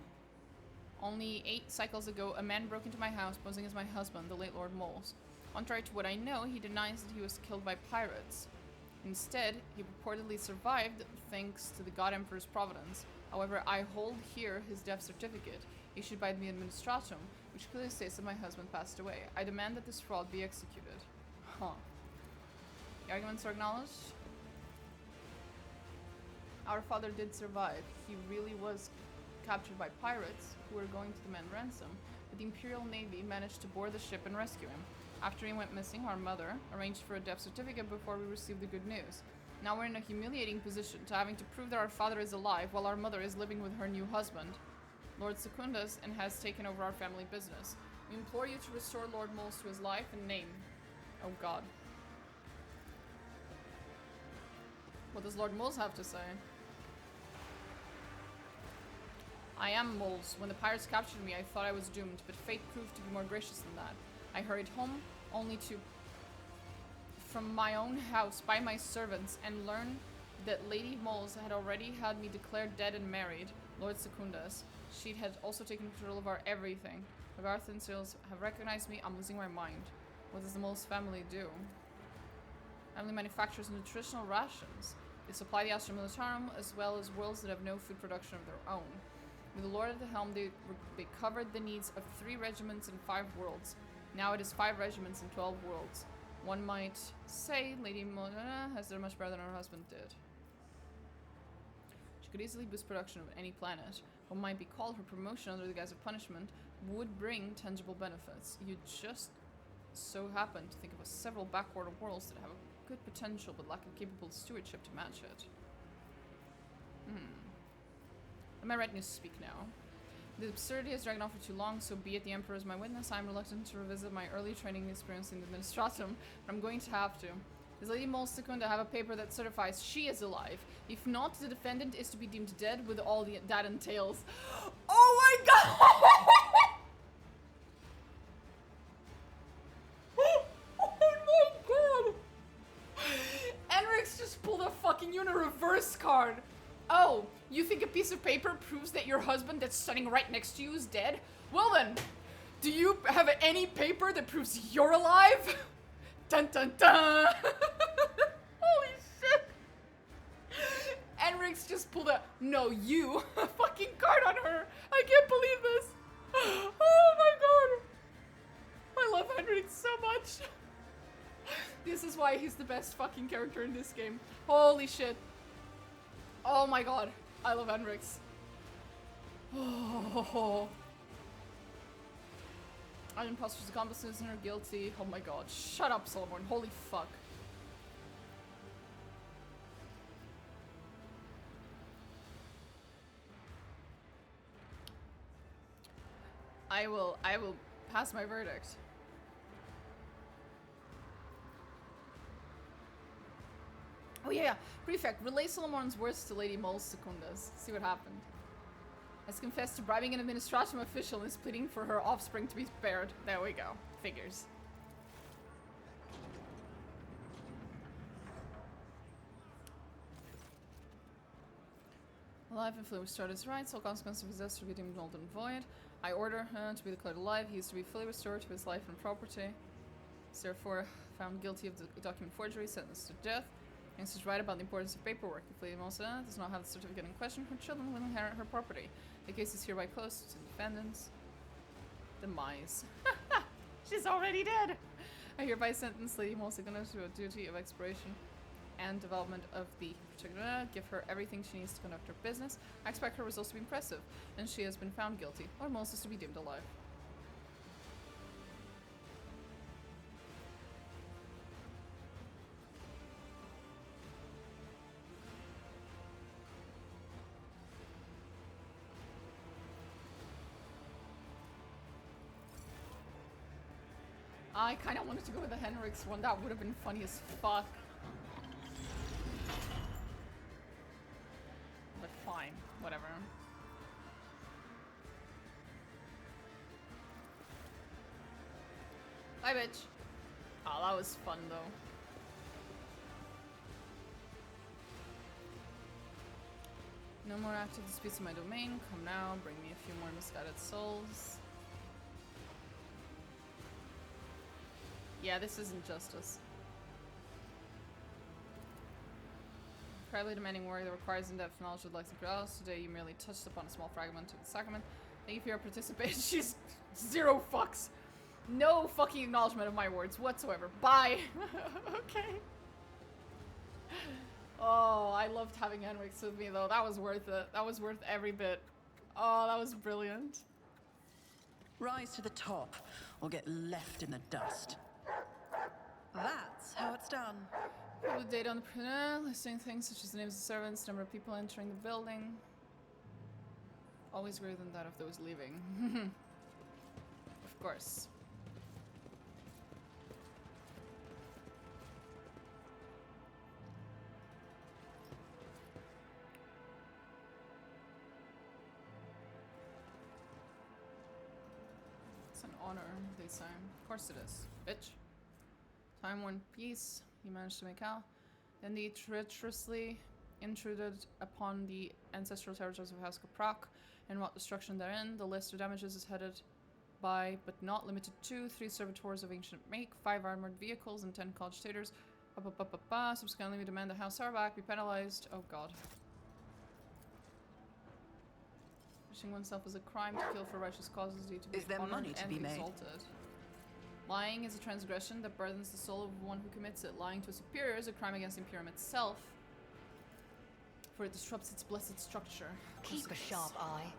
Only 8 cycles ago, a man broke into my house posing as my husband, the late Lord Moles. Contrary to what I know, he denies that he was killed by pirates. Instead, he purportedly survived thanks to the God Emperor's providence. However, I hold here his death certificate, issued by the Administratum, which clearly states that my husband passed away. I demand that this fraud be executed. Huh. The arguments are acknowledged. Our father did survive. He really was captured by pirates who were going to demand ransom, but the Imperial Navy managed to board the ship and rescue him. After he went missing, our mother arranged for a death certificate before we received the good news. Now we're in a humiliating position to having to prove that our father is alive while our mother is living with her new husband, Lord Secundus, and has taken over our family business. We implore you to restore Lord Moles to his life and name. Oh God. What does Lord Moles have to say? I am Moles. When the pirates captured me, I thought I was doomed, but fate proved to be more gracious than that. I hurried home, only to from my own house by my servants, and learned that Lady Moles had already had me declared dead and married, Lord Secundus. She had also taken control of our everything. The Garth and Seals have recognized me. I'm losing my mind. What does the Moles family do? Family manufactures nutritional rations. They supply the Astra Militarum, as well as worlds that have no food production of their own. With the Lord at the helm, they covered the needs of 3 regiments and 5 worlds. Now it is 5 regiments and 12 worlds. One might say Lady Mona has done much better than her husband did. She could easily boost production of any planet. What might be called her promotion under the guise of punishment would bring tangible benefits. You just so happen to think of several backwater worlds that have a good potential but lack a capable stewardship to match it. Let my retinue speak now. The absurdity has dragged on for too long, so be it. The Emperor is my witness. I am reluctant to revisit my early training experience in the Administratum, but I'm going to have to. Does Lady Moles Secunda have a paper that certifies she is alive? If not, the defendant is to be deemed dead with all that entails. Oh my god! Oh my god! Enrix just pulled a fucking reverse card. Oh, you think a piece of paper proves that your husband that's standing right next to you is dead? Well then, do you have any paper that proves you're alive? Dun dun dun! Holy shit! Enrix just pulled a fucking card on her. I can't believe this. Oh my god. I love Enrix so much. This is why he's the best fucking character in this game. Holy shit. Oh my god, I love Enrix. Oh. Our imposter's accomplices and are guilty. Oh my god, shut up, Solomon. Holy fuck. I will pass my verdict. Oh yeah. Prefect, relay Solomon's words to Lady Moles Secundas. See what happened. Has confessed to bribing an Administratum official and is pleading for her offspring to be spared. There we go. Figures. Alive and fully restored his rights. All consequences of his death to be deemed null and void. I order her to be declared alive. He is to be fully restored to his life and property. Is therefore found guilty of the document forgery, sentenced to death. And is right about the importance of paperwork. If Lady Mosa does not have the certificate in question, her children will inherit her property. The case is hereby closed to the defendant's demise. She's already dead! I hereby sentence Lady Mosa to a duty of exploration and development of the particular. Give her everything she needs to conduct her business. I expect her results to be impressive, and she has been found guilty, or Mosa is to be deemed alive. I kind of wanted to go with the Henrik's one. That would have been funny as fuck. But fine, whatever. Bye, bitch. Oh, that was fun, though. No more active disputes in my domain. Come now, bring me a few more misguided souls. Yeah, this isn't justice. Incredibly demanding work that requires in-depth knowledge of Lex and Kraus. Today you merely touched upon a small fragment of the sacrament. Thank you for your participation. She's zero fucks. No fucking acknowledgement of my words whatsoever. Bye. Okay. Oh, I loved having Henrik's with me though. That was worth it. That was worth every bit. Oh, that was brilliant.
Rise to the top, or get left in the dust. That's how it's done.
Put the data on the printer, listing things such as the names of servants, number of people entering the building. Always greater than that of those leaving. Of course. It's an honor, they say. Of course it is, bitch. Time-worn piece you managed to make out. Then they treacherously intruded upon the ancestral territories of House Kaprak and wrought destruction therein. The list of damages is headed by, but not limited to, 3 servitors of ancient make, 5 armored vehicles, and 10 cogitators. Subsequently, we demand the House Sarback be penalized. Oh god. Wishing oneself is a crime. To kill for righteous causes due to be
Is there
honored
money to
and
be made?
exalted. Lying is a transgression that burdens the soul of one who commits it. Lying to a superior is a crime against Imperium itself, for it disrupts its blessed structure.
Keep a sharp eye.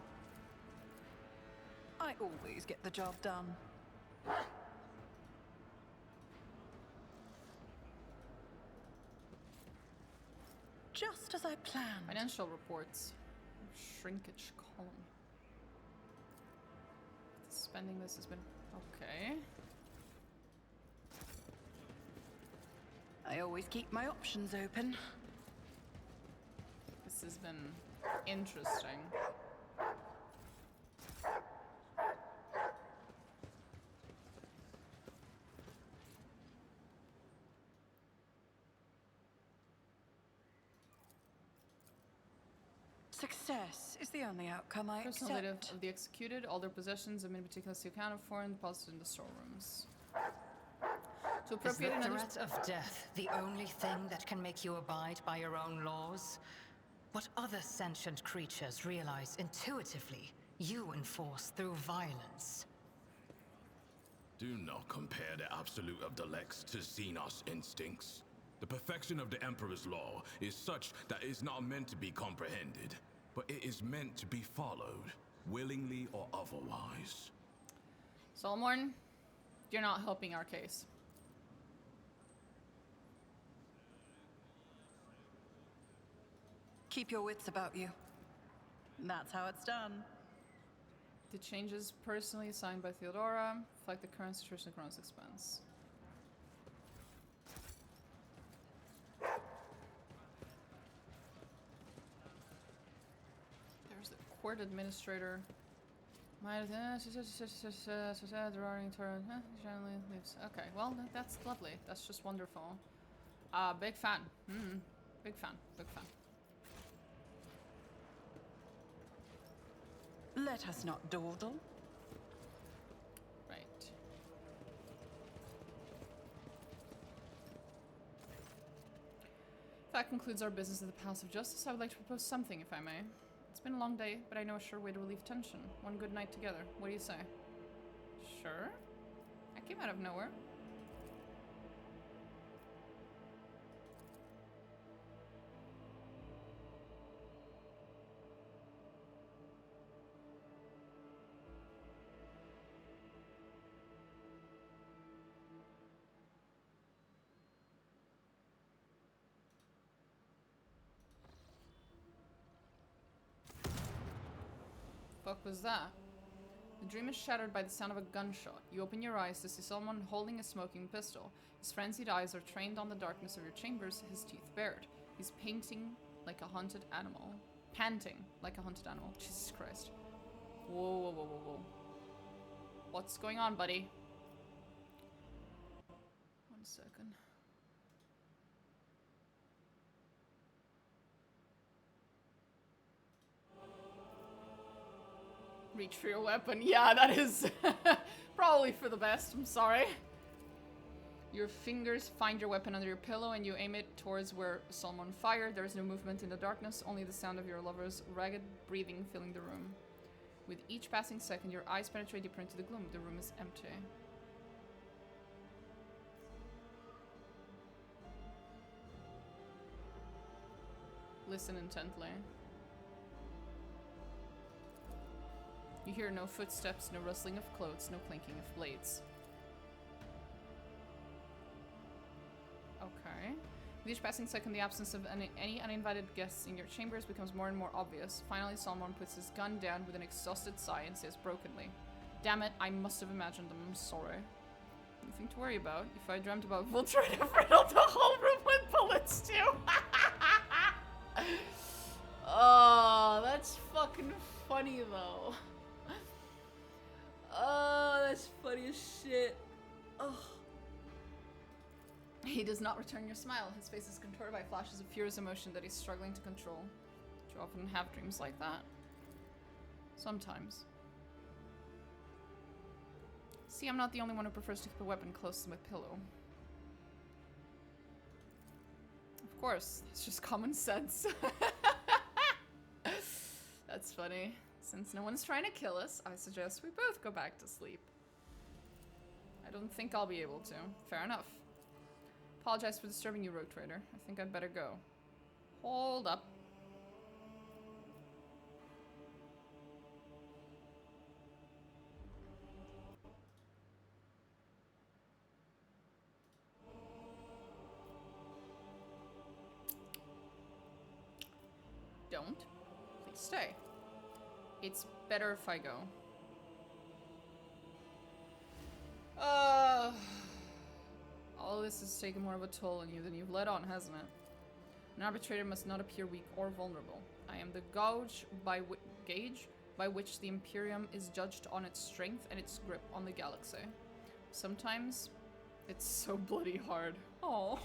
I always get the job done. Just as I planned.
Financial reports. Shrinkage column. Spending this has been okay.
I always keep my options open.
This has been interesting.
Success is the only outcome I
Personal data
accept.
of the executed, all their possessions have been meticulously accounted for and deposited in the storerooms. To
Is
appropriate
the
another
threat of death the only thing that can make you abide by your own laws? What other sentient creatures realize intuitively you enforce through violence?
Do not compare the absolute of the Lex to Xenos instincts. The perfection of the Emperor's law is such that it is not meant to be comprehended, but it is meant to be followed, willingly or otherwise.
Solmorn, you're not helping our case.
Keep your wits about you. That's how it's done.
The changes personally signed by Theodora reflect the current situation at Kronos' expense. There's the court administrator. Generally leaves. Okay, well, that's lovely. That's just wonderful. Big fan. Big fan. Big fan.
Let us not dawdle.
Right. That concludes our business at the Palace of Justice. I would like to propose something, if I may. It's been a long day, but I know a sure way to relieve tension. One good night together. What do you say? Sure? I came out of nowhere. Fuck was that? The dream is shattered by the sound of a gunshot. You open your eyes to see someone holding a smoking pistol. His frenzied eyes are trained on the darkness of your chambers, his teeth bared. He's painting like a hunted animal. Panting like a hunted animal. Jesus Christ. Whoa, whoa, whoa, whoa, whoa. What's going on, buddy? 1 second. Reach for your weapon. Yeah, that is probably for the best. I'm sorry. Your fingers find your weapon under your pillow and you aim it towards where someone fired. There is no movement in the darkness, only the sound of your lover's ragged breathing filling the room. With each passing second, your eyes penetrate deeper into the gloom. The room is empty. Listen intently. You hear no footsteps, no rustling of clothes, no clinking of blades. Okay. With each passing second, the absence of any uninvited guests in your chambers becomes more and more obvious. Finally, someone puts his gun down with an exhausted sigh and says brokenly, "Damn it, I must have imagined them. I'm sorry." Nothing to worry about. If I dreamt about Vulture, I'd have riddled the whole room with bullets too. Oh, that's fucking funny though. Oh, that's funny as shit. Oh. He does not return your smile. His face is contorted by flashes of furious emotion that he's struggling to control. Do you often have dreams like that? Sometimes. See, I'm not the only one who prefers to keep a weapon close to my pillow. Of course, it's just common sense. That's funny. Since no one's trying to kill us, I suggest we both go back to sleep. I don't think I'll be able to. Fair enough. Apologize for disturbing you, Rogue Trader. I think I'd better go. Hold up. Don't. Please stay. It's better if I go. All this has taken more of a toll on you than you've let on, hasn't it? An arbitrator must not appear weak or vulnerable. I am the gauge by which the Imperium is judged on its strength and its grip on the galaxy. Sometimes, it's so bloody hard. Oh.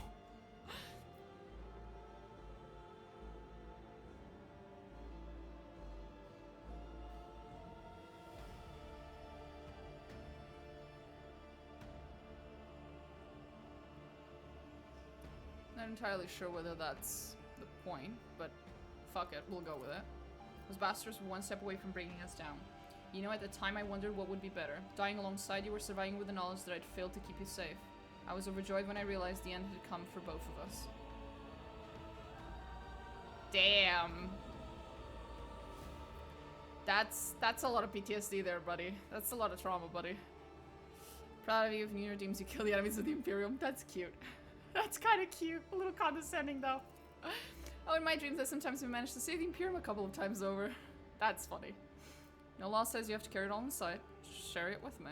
Not entirely sure whether that's the point, but fuck it, we'll go with it. Those bastards were one step away from bringing us down. You know, at the time I wondered what would be better, dying alongside you or surviving with the knowledge that I'd failed to keep you safe. I was overjoyed when I realized the end had come for both of us. Damn. That's a lot of PTSD there, buddy. That's a lot of trauma, buddy. Proud of you if in your dreams you kill the enemies of the Imperium. That's cute. That's kind of cute. A little condescending, though. Oh, in my dreams, I sometimes have managed to save the Imperium a couple of times over. That's funny. No law says you have to carry it all inside. Share it with me.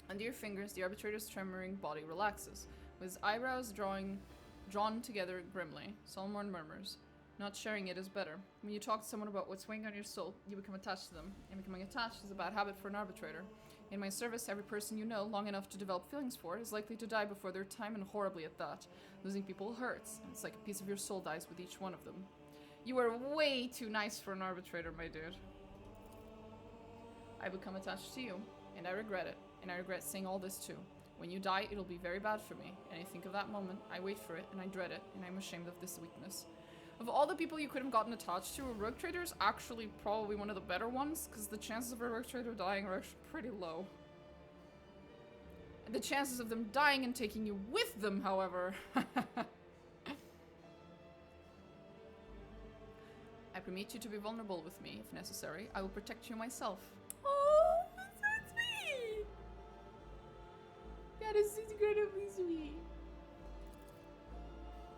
Under your fingers, the arbitrator's tremoring body relaxes. With his eyebrows drawn together grimly, Solomon murmurs, "Not sharing it is better. When you talk to someone about what's weighing on your soul, you become attached to them. And becoming attached is a bad habit for an arbitrator. In my service, every person you know long enough to develop feelings for is likely to die before their time, and horribly at that. Losing people hurts, and it's like a piece of your soul dies with each one of them. You are way too nice for an arbitrator, my dude. I become attached to you, and I regret it, and I regret saying all this too. When you die, it'll be very bad for me, and I think of that moment, I wait for it, and I dread it, and I'm ashamed of this weakness. Of all the people you could have gotten attached to, a rogue trader is actually probably one of the better ones, because the chances of a rogue trader dying are actually pretty low. And the chances of them dying and taking you with them, however... I permit you to be vulnerable with me, if necessary. I will protect you myself. Oh, that's so sweet! That is incredibly sweet.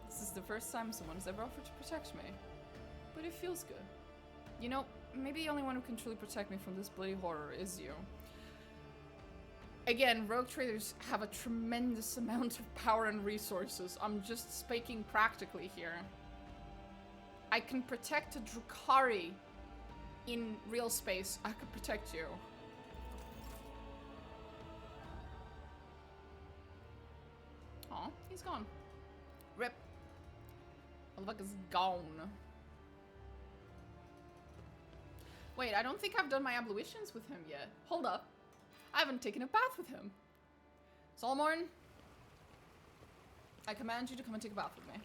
This is the first time someone has ever offered to protect me. But it feels good. You know, maybe the only one who can truly protect me from this bloody horror is you. Again, rogue traders have a tremendous amount of power and resources. I'm just speaking practically here. I can protect a Drukhari in real space. I could protect you. Aw, he's gone. Rip. Motherfucker's gone. Wait, I don't think I've done my ablutions with him yet. Hold up. I haven't taken a bath with him. Solmorn, I command you to come and take a bath with me.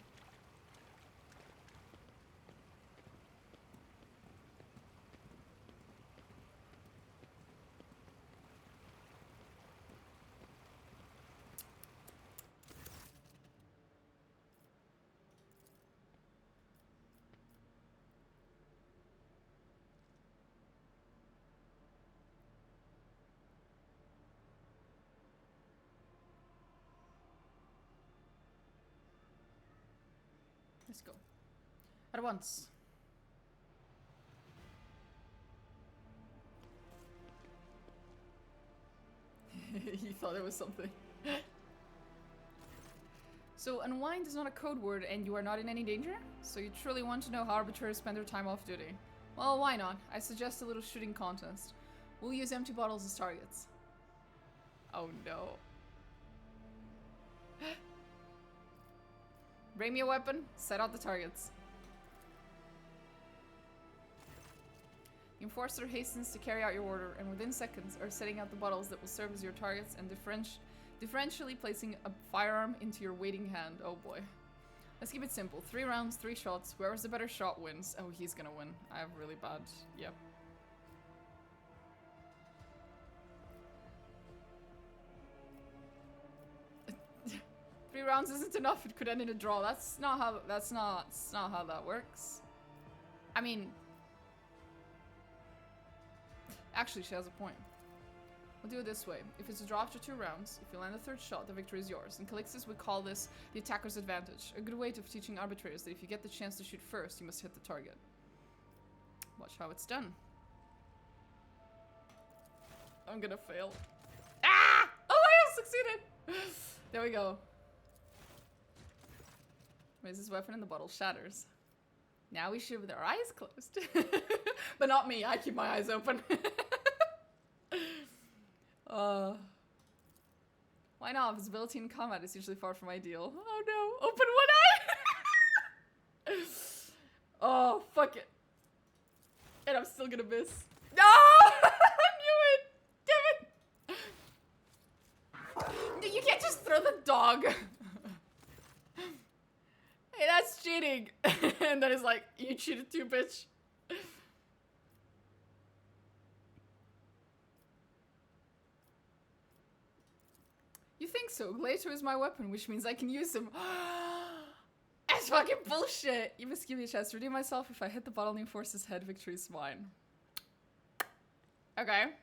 Let's go. At once. He thought it was something. So, unwind is not a code word and you are not in any danger? So you truly want to know how arbitrators spend their time off duty? Well, why not? I suggest a little shooting contest. We'll use empty bottles as targets. Oh no. Bring me a weapon, set out the targets. The enforcer hastens to carry out your order, and within seconds are setting out the bottles that will serve as your targets and differentially placing a firearm into your waiting hand. Oh boy. Let's keep it simple. 3 rounds, 3 shots. Whoever's the better shot wins. Oh, he's gonna win. I have really bad... Yep. Three rounds isn't enough. It could end in a draw. That's not how that works. I mean, actually, she has a point. We'll do it this way. If it's a draw after 2 rounds, if you land the 3rd shot, the victory is yours. In Calixtus, we call this the attacker's advantage. A good way of teaching arbitrators that if you get the chance to shoot first, you must hit the target. Watch how it's done. I'm gonna fail. Ah! Oh, I have succeeded! There we go. Raises weapon and the bottle shatters. Now we shoot with our eyes closed. But not me, I keep my eyes open. Why not? Visibility in combat is usually far from ideal. Oh no, open one eye! Oh, fuck it. And I'm still gonna miss. No! I knew it! Damn it! You can't just throw the dog. Hey, that's cheating. And then it's like, you cheated too, bitch. You think so? Glacier is my weapon, which means I can use him. That's fucking bullshit. You must give me a chance to redeem myself. If I hit the bottle and enforcer's head, victory is mine. Okay.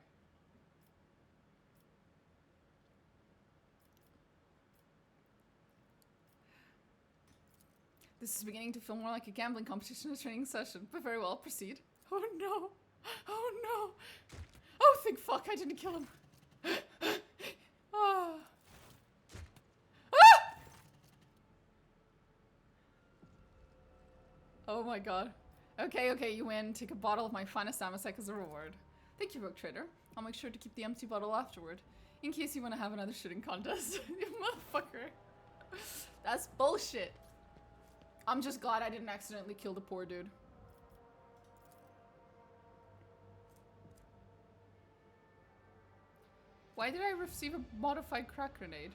This is beginning to feel more like a gambling competition than a training session, but very well, proceed. Oh no! Oh no! Oh, thank fuck I didn't kill him! Oh. Ah! Oh my god. Okay, okay, you win. Take a bottle of my finest Amasek as a reward. Thank you, Rogue Trader. I'll make sure to keep the empty bottle afterward, in case you want to have another shooting contest. You motherfucker. That's bullshit. I'm just glad I didn't accidentally kill the poor dude. Why did I receive a modified crack grenade?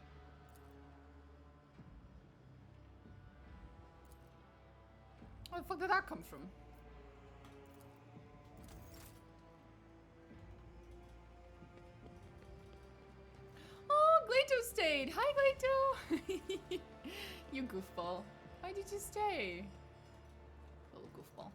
Where the fuck did that come from? Oh, Gleito stayed! Hi, Gleito! You goofball. Why did you stay? Little goofball.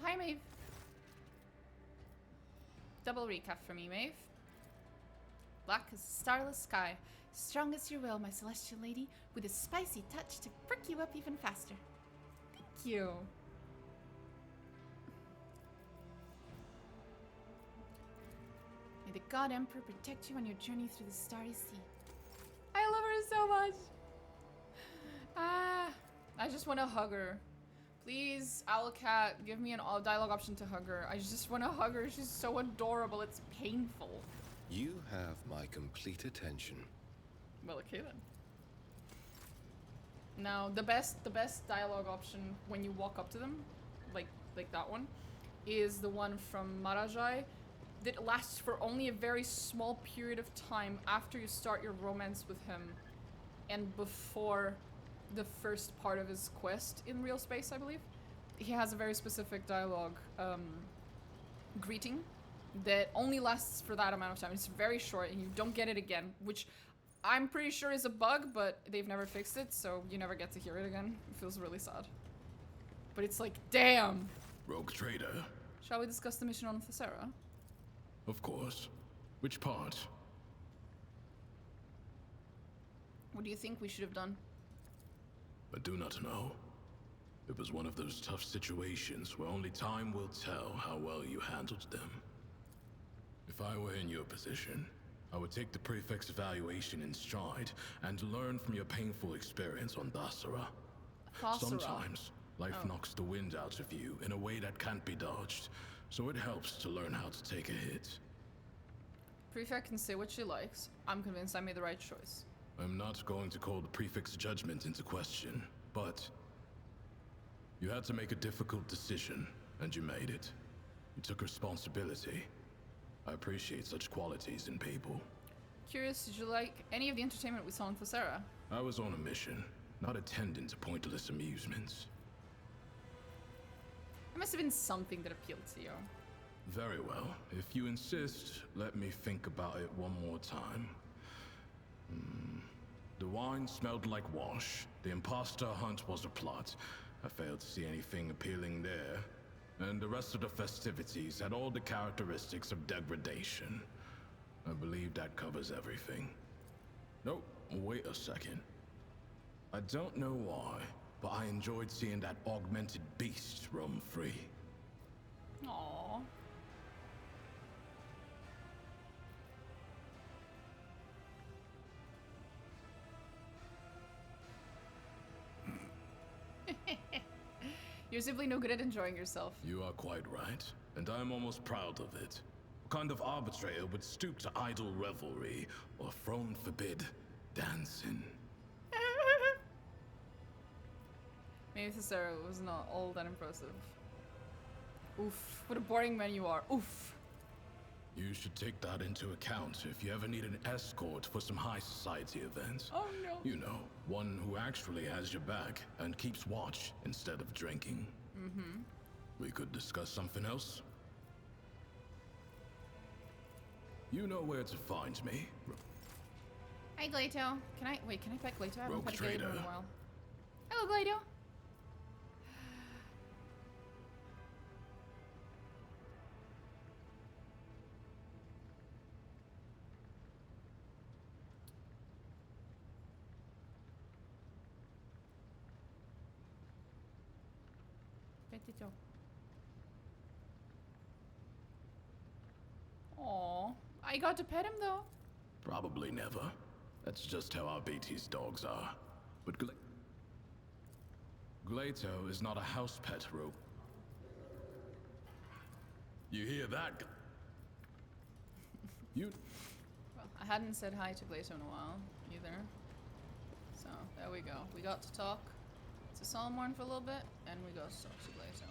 hi, Maeve. Double recap for me, Maeve. Black as a starless sky. Strong as your will, my celestial lady, with a spicy touch to perk you up even faster. Thank you. May the God Emperor protect you on your journey through the starry sea. I love her so much. Ah, I just want to hug her. Please, Owlcat, give me an all dialogue option to hug her. I just want to hug her. She's so adorable. It's painful.
You have my complete attention.
Well, okay then. Now, the best dialogue option when you walk up to them, like that one, is the one from Marazhai that lasts for only a very small period of time after you start your romance with him and before the first part of his quest in real space, I believe. He has a very specific dialogue greeting that only lasts for that amount of time. It's very short and you don't get it again, which I'm pretty sure is a bug, but they've never fixed it, so you never get to hear it again. It feels really sad. But it's like, damn!
Rogue Trader.
Shall we discuss the mission on Thessera?
Of course. Which part?
What do you think we should have done?
I do not know. It was one of those tough situations where only time will tell how well you handled them. If I were in your position, I would take the prefect's evaluation in stride and learn from your painful experience on Thessera. Sometimes, life knocks the wind out of you in a way that can't be dodged, so it helps to learn how to take a hit.
Prefect can say what she likes. I'm convinced I made the right choice.
I'm not going to call the prefect's judgment into question, but you had to make a difficult decision, and you made it. You took responsibility. I appreciate such qualities in people.
Curious, did you like any of the entertainment we saw in Thessera?
I was on a mission, not attending to pointless amusements.
There must have been something that appealed to you.
Very well. If you insist, let me think about it one more time. The wine smelled like wash. The imposter hunt was a plot. I failed to see anything appealing there. And the rest of the festivities had all the characteristics of degradation. I believe that covers everything. No, wait a second. I don't know why, but I enjoyed seeing that augmented beast roam free.
Aww. You're simply no good at enjoying yourself.
You are quite right, and I am almost proud of it. What kind of arbitrator would stoop to idle revelry or throne forbid dancing?
Maybe Thessera was not all that impressive. Oof, what a boring man you are. Oof.
You should take that into account if you ever need an escort for some high society events.
Oh no.
You know, one who actually has your back and keeps watch instead of drinking.
Mm-hmm.
We could discuss something else. You know where to find me.
Hi, Glato. Can I pet Glato? I haven't pet Glato in a while. Hello, Glato. Petito. Aw, I got to pet him though.
Probably never. That's just how our BT's dogs are. But Glato is not a house pet, Rogue. You hear that? You...
Well, I hadn't said hi to Glato in a while, either. So, there we go. We got to talk to Solomorn for a little bit, and we got to talk to Glato.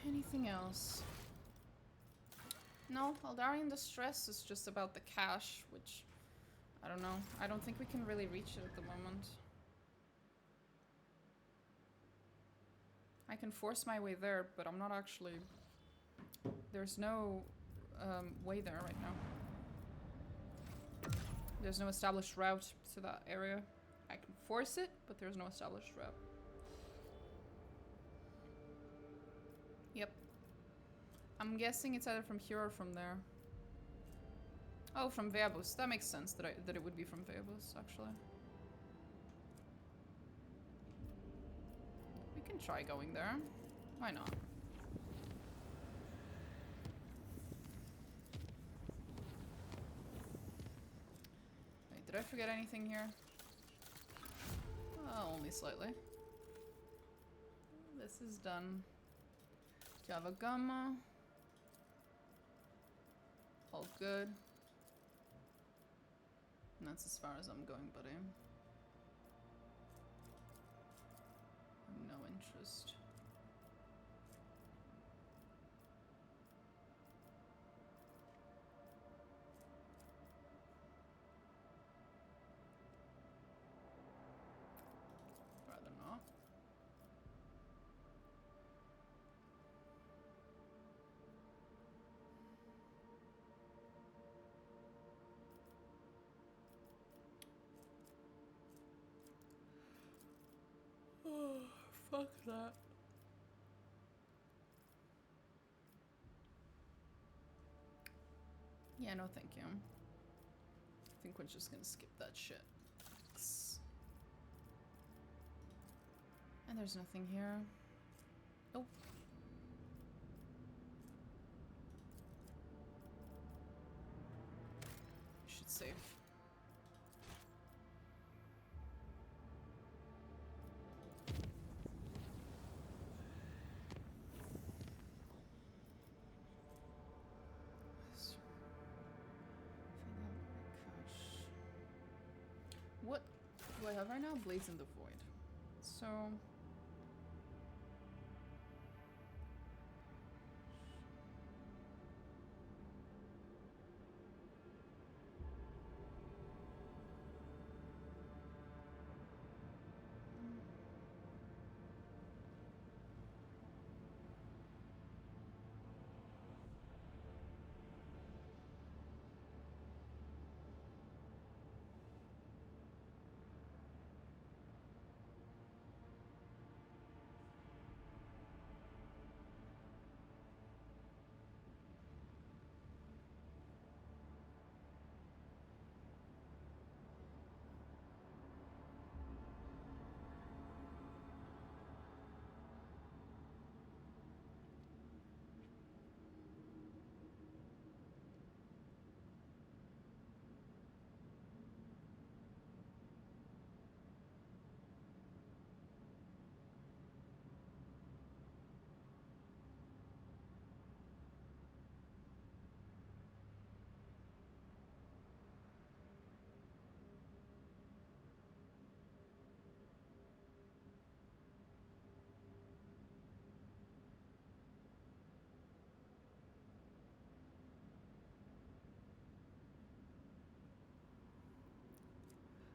Anything else? No, Aldarian Distress is just about the cache, which, I don't know. I don't think we can really reach it at the moment. I can force my way there, but I'm not actually... There's no way there right now. There's no established route to that area. I can force it, but there's no established route. I'm guessing it's either from here or from there. Oh, from Verbus. That makes sense that it would be from Verbus, actually. We can try going there. Why not? Wait, did I forget anything here? Oh, only slightly. This is done. Java Gamma. All good. And that's as far as I'm going, buddy. No interest. Rather not. Oh, fuck that. Yeah, no thank you. I think we're just gonna skip that shit. And there's nothing here. Oh. Should save. What do I have right now? Blades in the Void. So...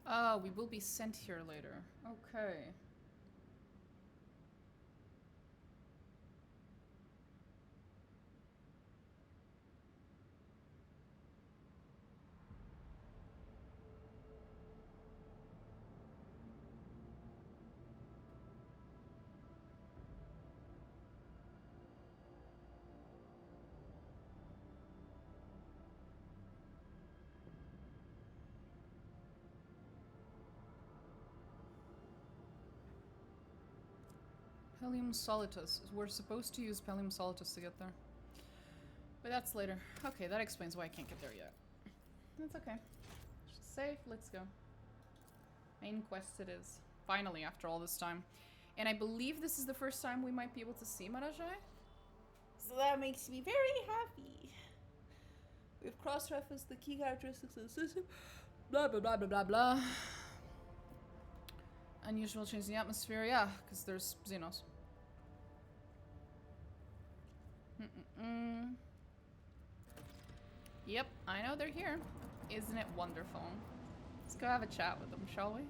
Oh, we will be sent here later. Okay. Pellium Solitus. We're supposed to use Pellium Solitus to get there. But that's later. Okay, that explains why I can't get there yet. That's okay. Safe, let's go. Main quest it is. Finally, after all this time. And I believe this is the first time we might be able to see Marazhai. So that makes me very happy. We've cross-referenced the key characteristics of the system. Blah, blah, blah, blah, blah, blah. Unusual change in the atmosphere, yeah, because there's Xenos. Yep, I know they're here. Isn't it wonderful? Let's go have a chat with them, shall we?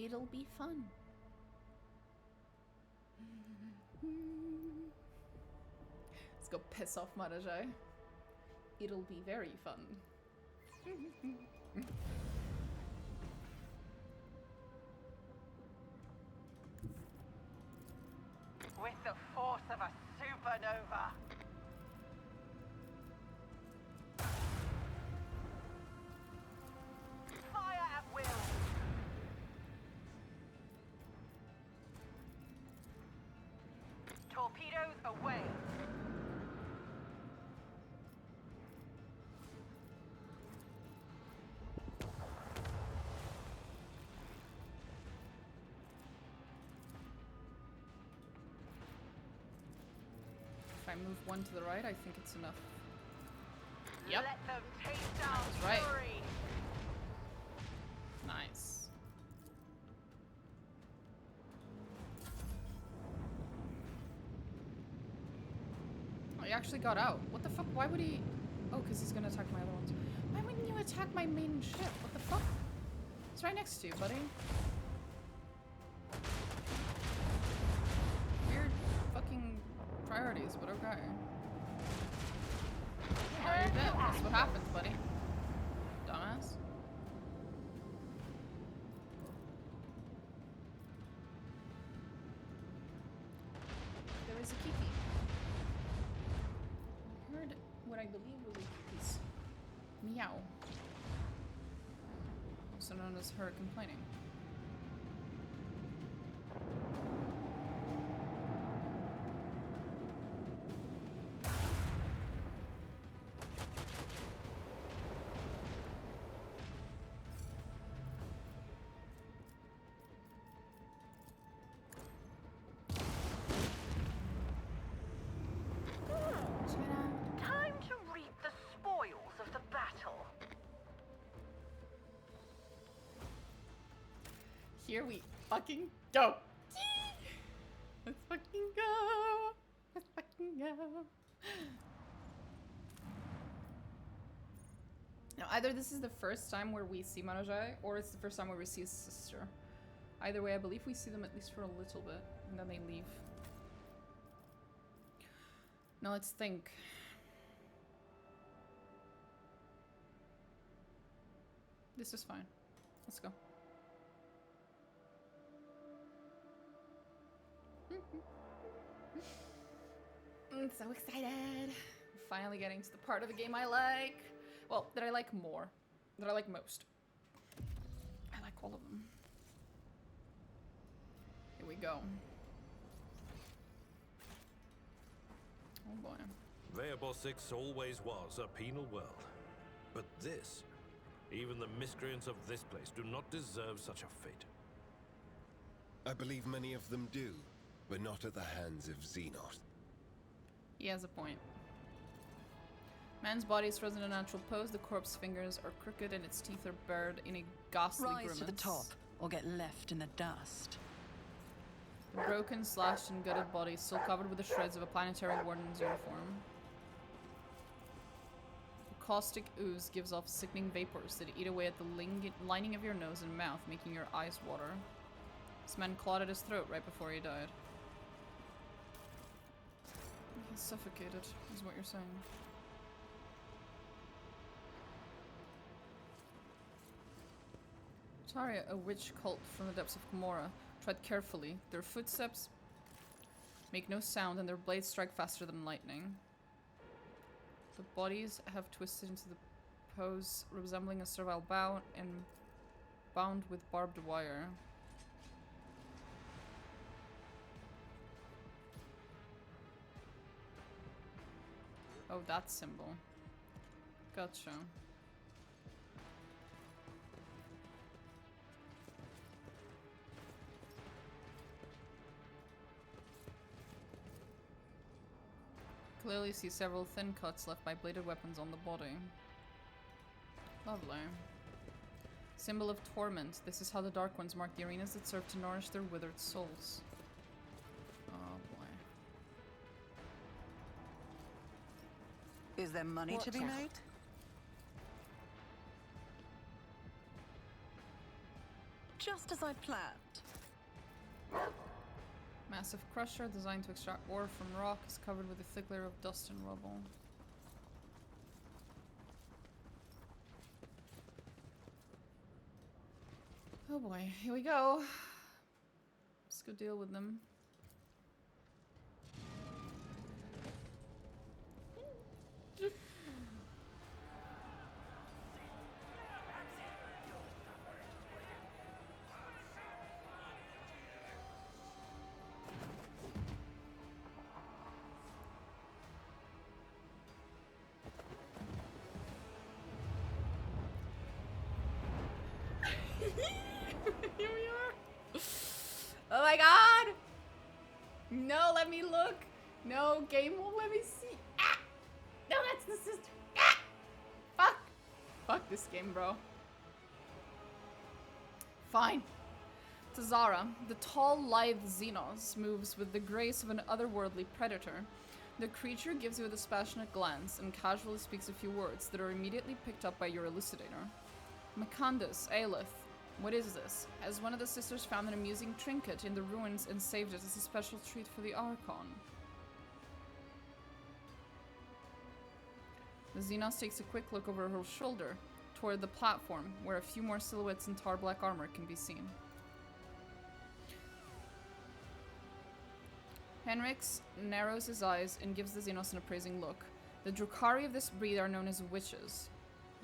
It'll be fun. Let's go piss off Marazhai. It'll be very fun.
with the force of a supernova. Fire at will. Torpedoes away.
If I move one to the right, I think it's enough. Yep.
Let them taste our
That's right.
fury.
Nice. Oh, he actually got out. What the fuck? Why would he? Oh, because he's gonna attack my other ones. Why wouldn't you attack my main ship? What the fuck? It's right next to you, buddy. Weird fucking priorities, but okay. Oh, you're dead. That's what happens, buddy. Dumbass. There is a Kiki. I heard what I believe was a Kiki's meow. Also known as her complaining.
Time to reap the spoils of the battle.
Here we fucking go. Let's fucking go. Let's fucking go. Now, either this is the first time where we see Marazhai, or it's the first time where we see his sister. Either way, I believe we see them at least for a little bit, and then they leave. Now let's think. This is fine. Let's go. I'm so excited. Finally getting to the part of the game I like. Well, that I like more. That I like most. I like all of them. Here we go. Oh boy.
Veabos 6 always was a penal world. But this, even the miscreants of this place do not deserve such a fate.
I believe many of them do, but not at the hands of Xenos.
He has a point. Man's body is frozen in a natural pose, the corpse fingers are crooked and its teeth are bared in a ghastly grimace.
Rise to the top, or get left in the dust.
The broken, slashed, and gutted body is still covered with the shreds of a planetary warden's uniform. The caustic ooze gives off sickening vapors that eat away at the lining of your nose and mouth, making your eyes water. This man clawed at his throat right before he died. He's suffocated, is what you're saying. Taria, a witch cult from the depths of Gomorrah. Tread carefully. Their footsteps make no sound and their blades strike faster than lightning. The bodies have twisted into the pose resembling a servile bow and bound with barbed wire. Oh, that symbol. Gotcha. Clearly see several thin cuts left by bladed weapons on the body. Lovely. Symbol of torment. This is how the Dark Ones mark the arenas that serve to nourish their withered souls. Oh boy.
Is there money to be made? Just as I planned.
Massive crusher designed to extract ore from rock is covered with a thick layer of dust and rubble. Oh boy, here we go. Let's go deal with them. let me look. No, game won't let me see. Ah! No, that's the sister. Ah! Fuck. Fuck this game, bro. Fine. Tazara, the tall, lithe Xenos, moves with the grace of an otherworldly predator. The creature gives you a dispassionate glance and casually speaks a few words that are immediately picked up by your elucidator. Makandus, Aelith, what is this? Has one of the sisters found an amusing trinket in the ruins and saved it as a special treat for the Archon? The Xenos takes a quick look over her shoulder toward the platform, where a few more silhouettes in tar black armor can be seen. Henrix narrows his eyes and gives the Xenos an appraising look. The Drukhari of this breed are known as witches.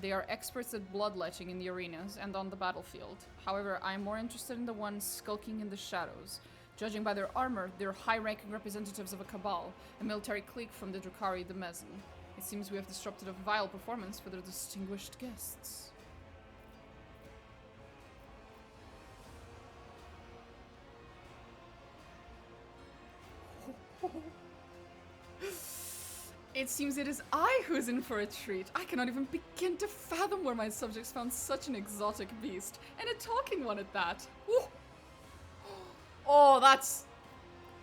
They are experts at bloodletting in the arenas and on the battlefield. However, I am more interested in the ones skulking in the shadows. Judging by their armor, they're high-ranking representatives of a cabal, a military clique from the Drukhari the Mezzen. It seems we have disrupted a vile performance for their distinguished guests. It seems it is I who is in for a treat. I cannot even begin to fathom where my subjects found such an exotic beast. And a talking one at that. Ooh. Oh, that's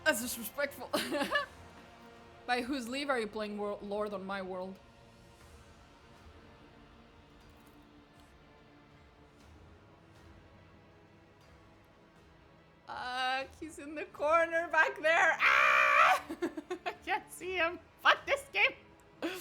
disrespectful. By whose leave are you playing Lord on my world? He's in the corner back there. Ah! I can't see him. Fuck this game.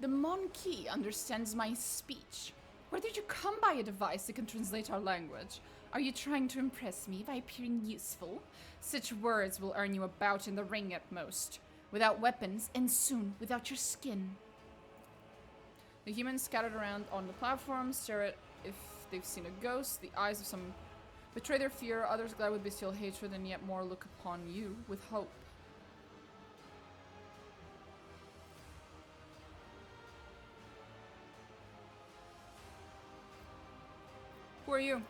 The Monkey understands my speech. Where did you come by a device that can translate our language? Are you trying to impress me by appearing useful? Such words will earn you a bout in the ring at most. Without weapons, and soon without your skin. The humans scattered around on the platform stare at if they've seen a ghost. The eyes of some betray their fear, others glide with bestial hatred, and yet more look upon you with hope. Who are you?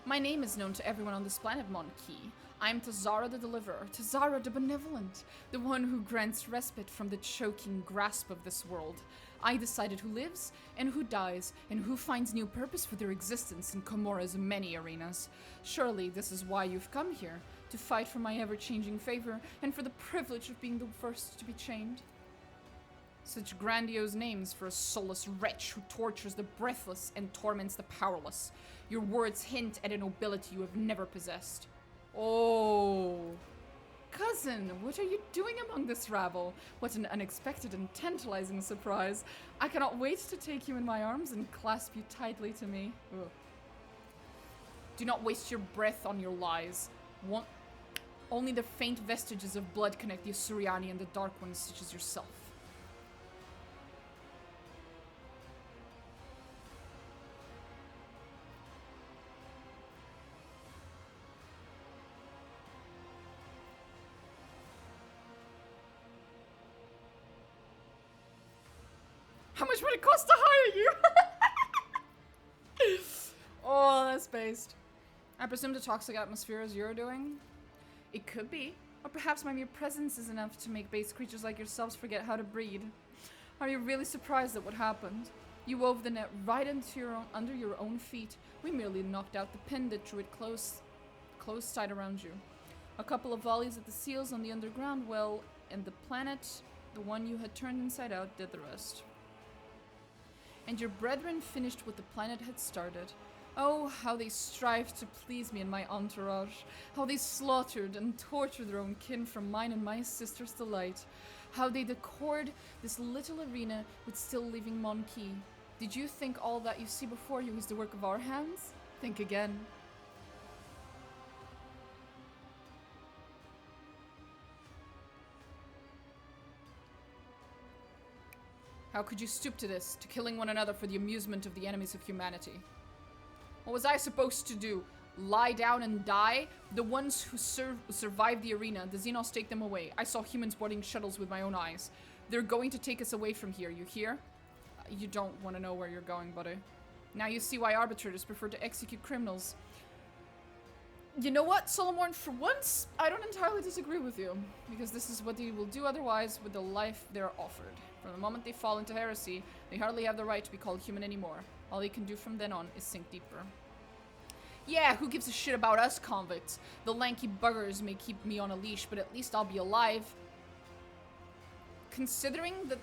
My name is known to everyone on this planet, Monkey. I am Tazara the Deliverer, Tazara the Benevolent, the one who grants respite from the choking grasp of this world. I decided who lives and who dies and who finds new purpose for their existence in Comora's many arenas. Surely this is why you've come here, to fight for my ever-changing favor and for the privilege of being the first to be chained. Such grandiose names for a soulless wretch who tortures the breathless and torments the powerless. Your words hint at a nobility you have never possessed. Oh. Cousin, what are you doing among this rabble? What an unexpected and tantalizing surprise. I cannot wait to take you in my arms and clasp you tightly to me. Ugh. Do not waste your breath on your lies. Only the faint vestiges of blood connect the Asuriani and the Dark Ones such as yourself. How much would it cost to hire you? Oh, that's based. I presume the toxic atmosphere as you're doing? It could be. Or perhaps my mere presence is enough to make base creatures like yourselves forget how to breed. Are you really surprised at what happened? You wove the net right into under your own feet. We merely knocked out the pin that drew it close tight around you. A couple of volleys at the seals on the underground well, and the planet, the one you had turned inside out, did the rest. And your brethren finished what the planet had started. Oh, how they strived to please me and my entourage. How they slaughtered and tortured their own kin for mine and my sister's delight. How they decored this little arena with still living Monkey. Did you think all that you see before you is the work of our hands? Think again. How could you stoop to this, to killing one another for the amusement of the enemies of humanity? What was I supposed to do? Lie down and die? The ones who survived the arena, the Xenos take them away. I saw humans boarding shuttles with my own eyes. They're going to take us away from here, you hear? You don't want to know where you're going, buddy. Now you see why arbitrators prefer to execute criminals You know what, Solomon? For once, I don't entirely disagree with you, because this is what they will do otherwise with the life they're offered. From the moment they fall into heresy, they hardly have the right to be called human anymore. All they can do from then on is sink deeper. Yeah, who gives a shit about us convicts? The lanky buggers may keep me on a leash, but at least I'll be alive. Considering that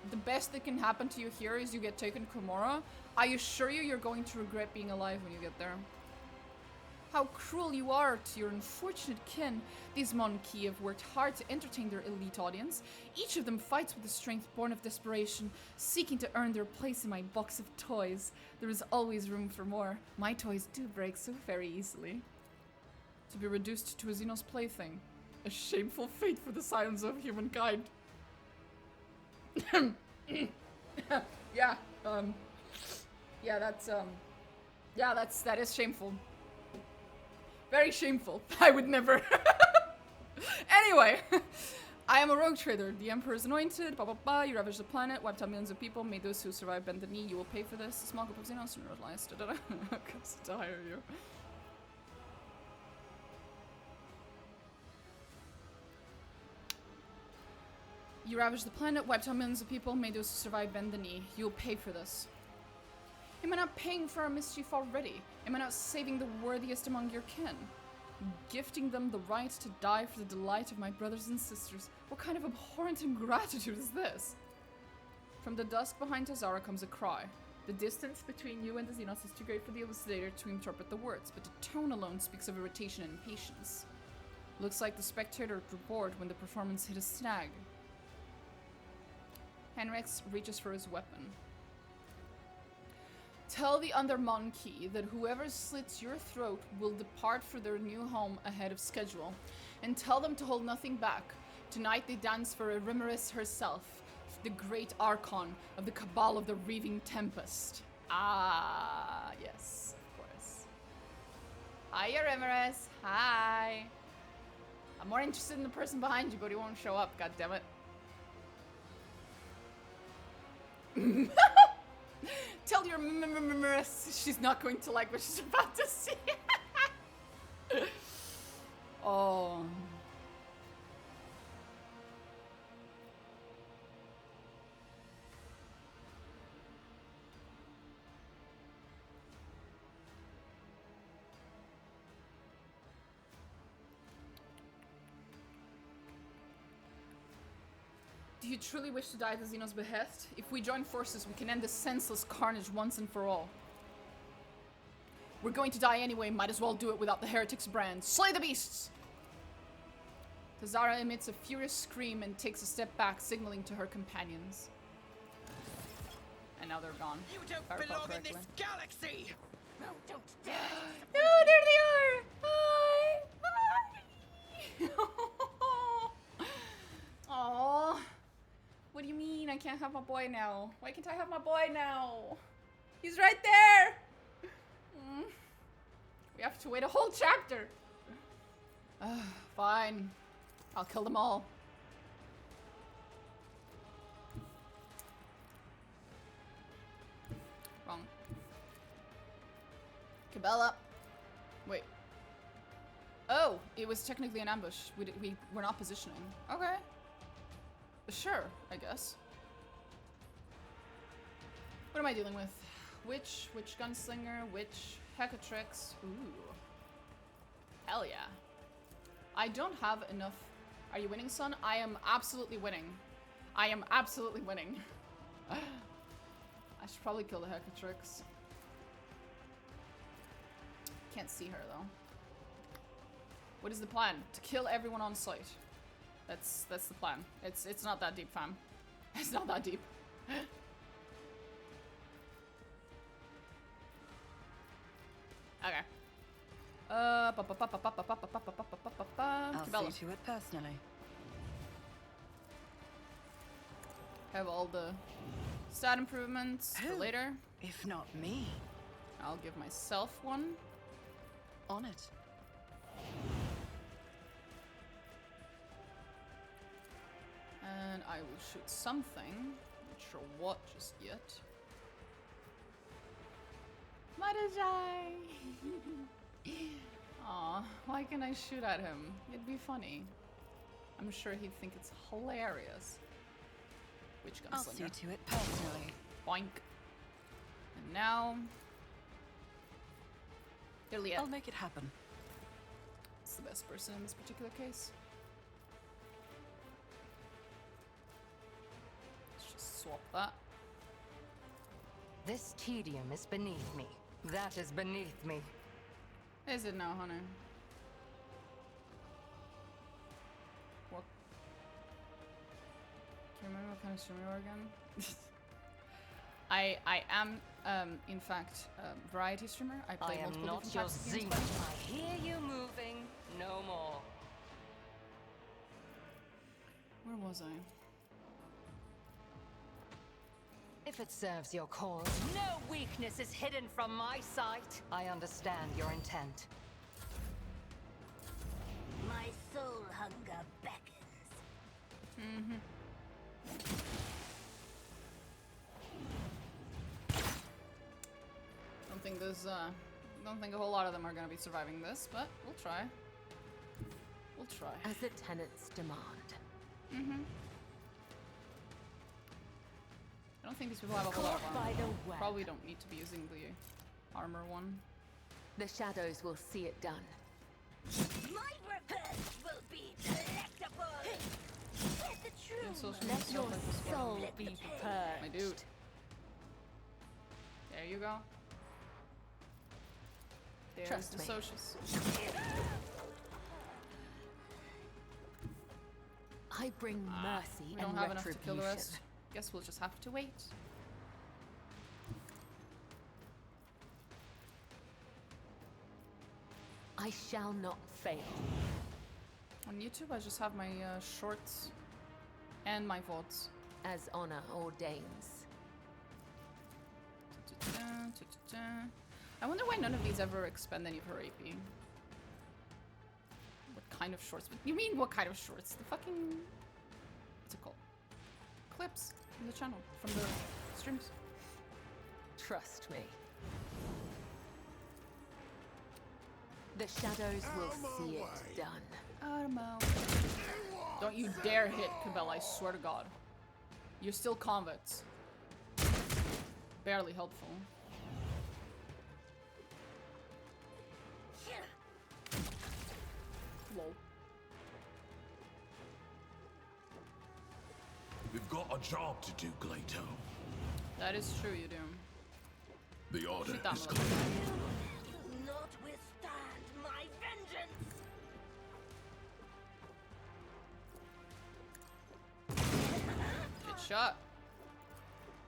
the best that can happen to you here is you get taken to Komorra, I assure you you're going to regret being alive when you get there. How cruel you are to your unfortunate kin. These Monarchy have worked hard to entertain their elite audience. Each of them fights with a strength born of desperation, seeking to earn their place in my box of toys. There is always room for more. My toys do break so very easily. To be reduced to a Xenos plaything. A shameful fate for the scions of humankind. Yeah, that is shameful. Very shameful. I would never. Anyway, I am a rogue trader. The Emperor is anointed. Blah blah blah. You ravage the planet, wiped out millions of people, made those who survive bend the knee. You will pay for this. A small group of Xenos and realize to hire you. You ravaged the planet, wiped out millions of people, made those who survive bend the knee. You'll pay for this. Am I not paying for our mischief already? Am I not saving the worthiest among your kin? Gifting them the right to die for the delight of my brothers and sisters? What kind of abhorrent ingratitude is this? From the dusk behind Tazara comes a cry. The distance between you and the Xenos is too great for the elucidator to interpret the words, but the tone alone speaks of irritation and impatience. Looks like the spectator grew bored when the performance hit a snag. Henrix reaches for his weapon. Tell the Undermonkey that whoever slits your throat will depart for their new home ahead of schedule. And tell them to hold nothing back. Tonight they dance for Erimeris herself, the great Archon of the Cabal of the Reaving Tempest. Ah, yes, of course. Hi, Erimeris. Hi. I'm more interested in the person behind you, but he won't show up, goddammit. Tell your Miss she's not going to like what she's about to see. Oh. Do you truly wish to die at the Xenos' behest? If we join forces, we can end this senseless carnage once and for all. We're going to die anyway, might as well do it without the heretic's brand. Slay the beasts! Tazara emits a furious scream and takes a step back, signaling to her companions. And now they're gone.
You don't belong in this galaxy! No, don't dare!
No, there they are! Hi! Hi! Aww. What do you mean I can't have my boy now? Why can't I have my boy now? He's right there! We have to wait a whole chapter. Fine. I'll kill them all. Wrong. Cabela. Wait. Oh, it was technically an ambush. We were not positioning. Okay. Sure, I guess. What am I dealing with? Which gunslinger? Which Hecatrix? Ooh. Hell yeah. I don't have enough. Are you winning, son? I am absolutely winning. I am absolutely winning. I should probably kill the Hecatrix. Can't see her though. What is the plan? To kill everyone on sight. That's the plan. It's not that deep, fam. It's not that deep. Okay.
I'll see to it personally.
Have all the stat improvements for later.
If not me.
I'll give myself one.
On it.
And I will shoot something. Not sure what just yet. Marazhai! Aw, why can't I shoot at him? It'd be funny. I'm sure he'd think it's hilarious. Which gunslinger?
I'll see to it personally.
Boink. And now... Ilya.
I'll make it happen.
It's the best person in this particular case. Let's just swap that.
This tedium is beneath me. That is beneath me.
Is it now, honey? What? Do you remember what kind of streamer you are again? I am, in fact, a variety streamer. I play multiple different types of games.
I hear you moving. No more.
Where was I?
If it serves your cause, no weakness is hidden from my sight. I understand your intent.
My soul hunger beckons.
Mm-hmm. Don't think a whole lot of them are gonna be surviving this, but we'll try. We'll try.
As the tenants demand.
Mm-hmm. I don't think these people have a whole lot of armor. Probably don't need to be using the armor one.
The shadows will see it done.
My repairs will be delectable. Let the true
Let your soul be purged.
My dude. There you go. There's
Trust
the
me.
socials.
I bring mercy
We don't
and
have enough to kill the
retribution.
rest. Guess we'll just have to wait.
I shall not fail.
On YouTube, I just have my shorts and my VODs.
As honor ordains.
I wonder why none of these ever expend any of her AP. What kind of shorts? You mean what kind of shorts? The fucking... What's it called? Clips from the channel, from the streams.
Trust me. The shadows will see it done.
Don't you dare hit Cabell, I swear to God. You're still convicts. Barely helpful. Lol.
We've got a job to do, Glato.
That is true, you do.
The order
Shoot that
is
motherfucker.
clear.
not withstand my vengeance.
Good shot.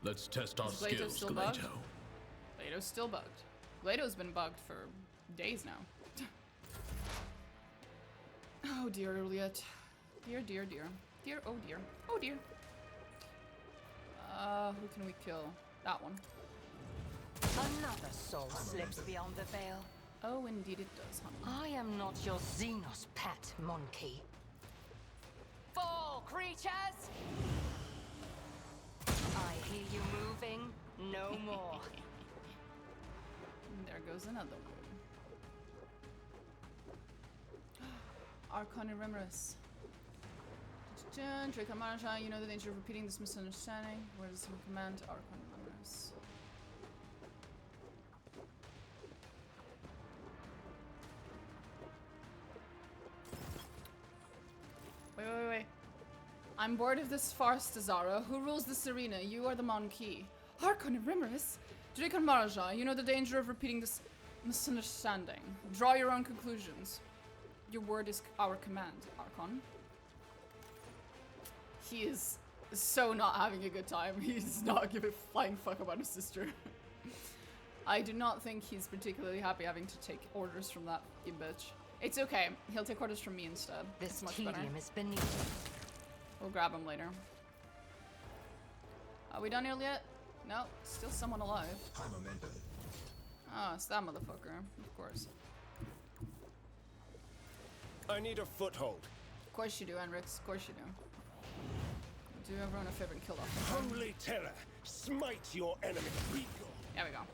Let's test our
Is Glato
skills,
still bugged?
Glato.
Glato's still bugged. Glato's been bugged for days now. Oh dear, Juliet. Dear, dear, dear. Dear, oh dear. Oh dear. Who can we kill? That one.
Another soul slips beyond the veil.
Oh, indeed it does, honey.
I am not your Xenos pet monkey. Fall, creatures! I hear you moving. No more.
And there goes another one. Archon and Remerus. Draco Marazhai, you know the danger of repeating this misunderstanding. Where does he command Archon and Remerus? Wait. I'm bored of this farce, Zara. Who rules this arena? You or the Monkey? Harkon and Remerus? Draco Marazhai, you know the danger of repeating this misunderstanding. Draw your own conclusions. Your word is our command, Archon. He is so not having a good time. He's not giving a flying fuck about his sister. I do not think he's particularly happy having to take orders from that fucking bitch. It's okay. He'll take orders from me instead.
This
much
tedium
better.
is beneath.
We'll grab him later. Are we done here yet? No, still someone alive. Oh, it's that motherfucker. Of course.
I need a foothold.
Of course you do, Enrix. Of course you do. Do everyone a favor and kill off.
Holy terror, smite your enemy. Be gone.
There we go.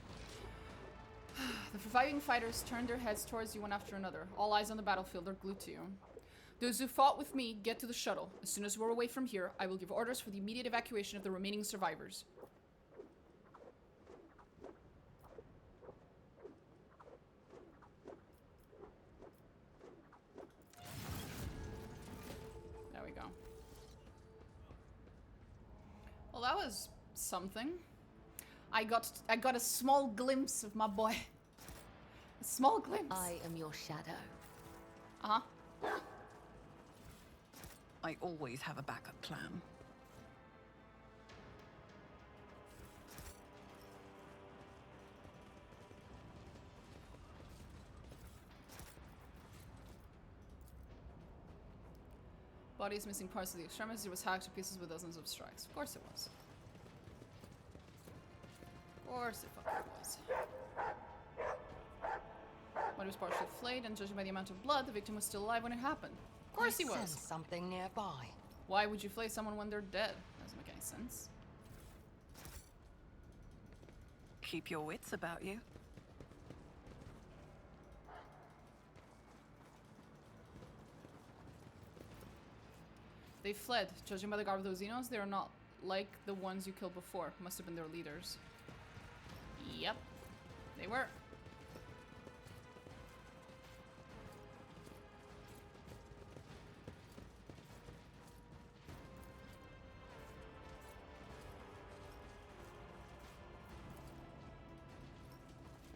The surviving fighters turned their heads towards you one after another. All eyes on the battlefield are glued to you. Those who fought with me, get to the shuttle. As soon as we're away from here, I will give orders for the immediate evacuation of the remaining survivors. There we go. Well, that was something. I got a small glimpse of my boy. A small glimpse.
I am your shadow.
Uh-huh.
I always have a backup plan.
Body is missing parts of the extremities. It was hacked to pieces with dozens of strikes. Of course it was. Of course it fucking was. Body was partially flayed, and judging by the amount of blood, the victim was still alive when it happened. Of course he was.
I sense something nearby.
Why would you flay someone when they're dead? Doesn't make any sense.
Keep your wits about you.
They fled. Judging by the garb of those Xenos, they are not like the ones you killed before. Must have been their leaders. Yep. They were.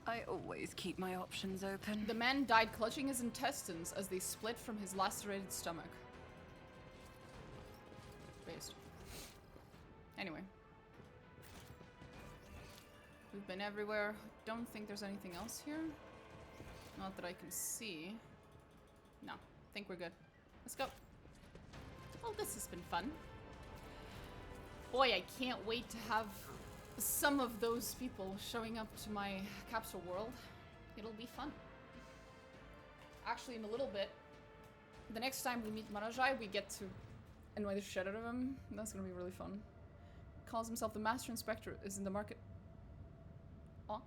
I always keep my options open.
The man died clutching his intestines as they split from his lacerated stomach. Based. Anyway. We've been everywhere. Don't think there's anything else here. Not that I can see. No. Think we're good. Let's go. Well, this has been fun. Boy, I can't wait to have some of those people showing up to my capsule world. It'll be fun. Actually, in a little bit, the next time we meet Marazhai, we get to annoy the shit out of him. That's gonna be really fun. Calls himself the Master Inspector, is in the market. Oh.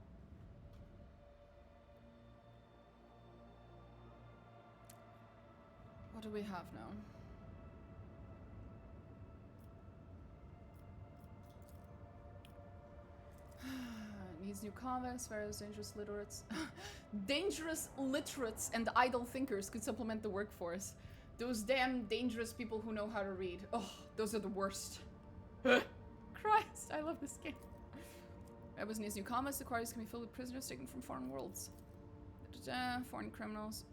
What do we have now? Needs new convicts, various dangerous literates. Dangerous literates and idle thinkers could supplement the workforce. Those damn dangerous people who know how to read. Oh, those are the worst. Christ, I love this game. Rebels needs new convicts. The quarries can be filled with prisoners taken from foreign worlds. Foreign criminals.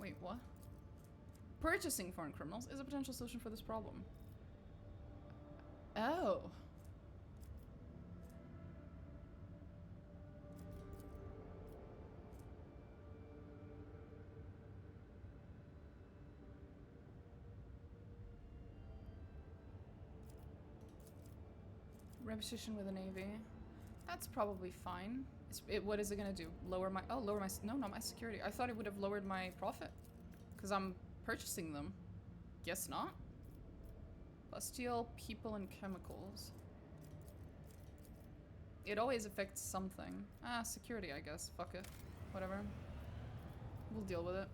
Wait, what? Purchasing foreign criminals is a potential solution for this problem. Oh. Repetition with a navy. That's probably fine. What is it gonna do? Lower my... Oh, lower my... No, not my security. I thought it would have lowered my profit. Because I'm purchasing them. Guess not. Bastille, people, and chemicals. It always affects something. Ah, security, I guess. Fuck it. Whatever. We'll deal with it.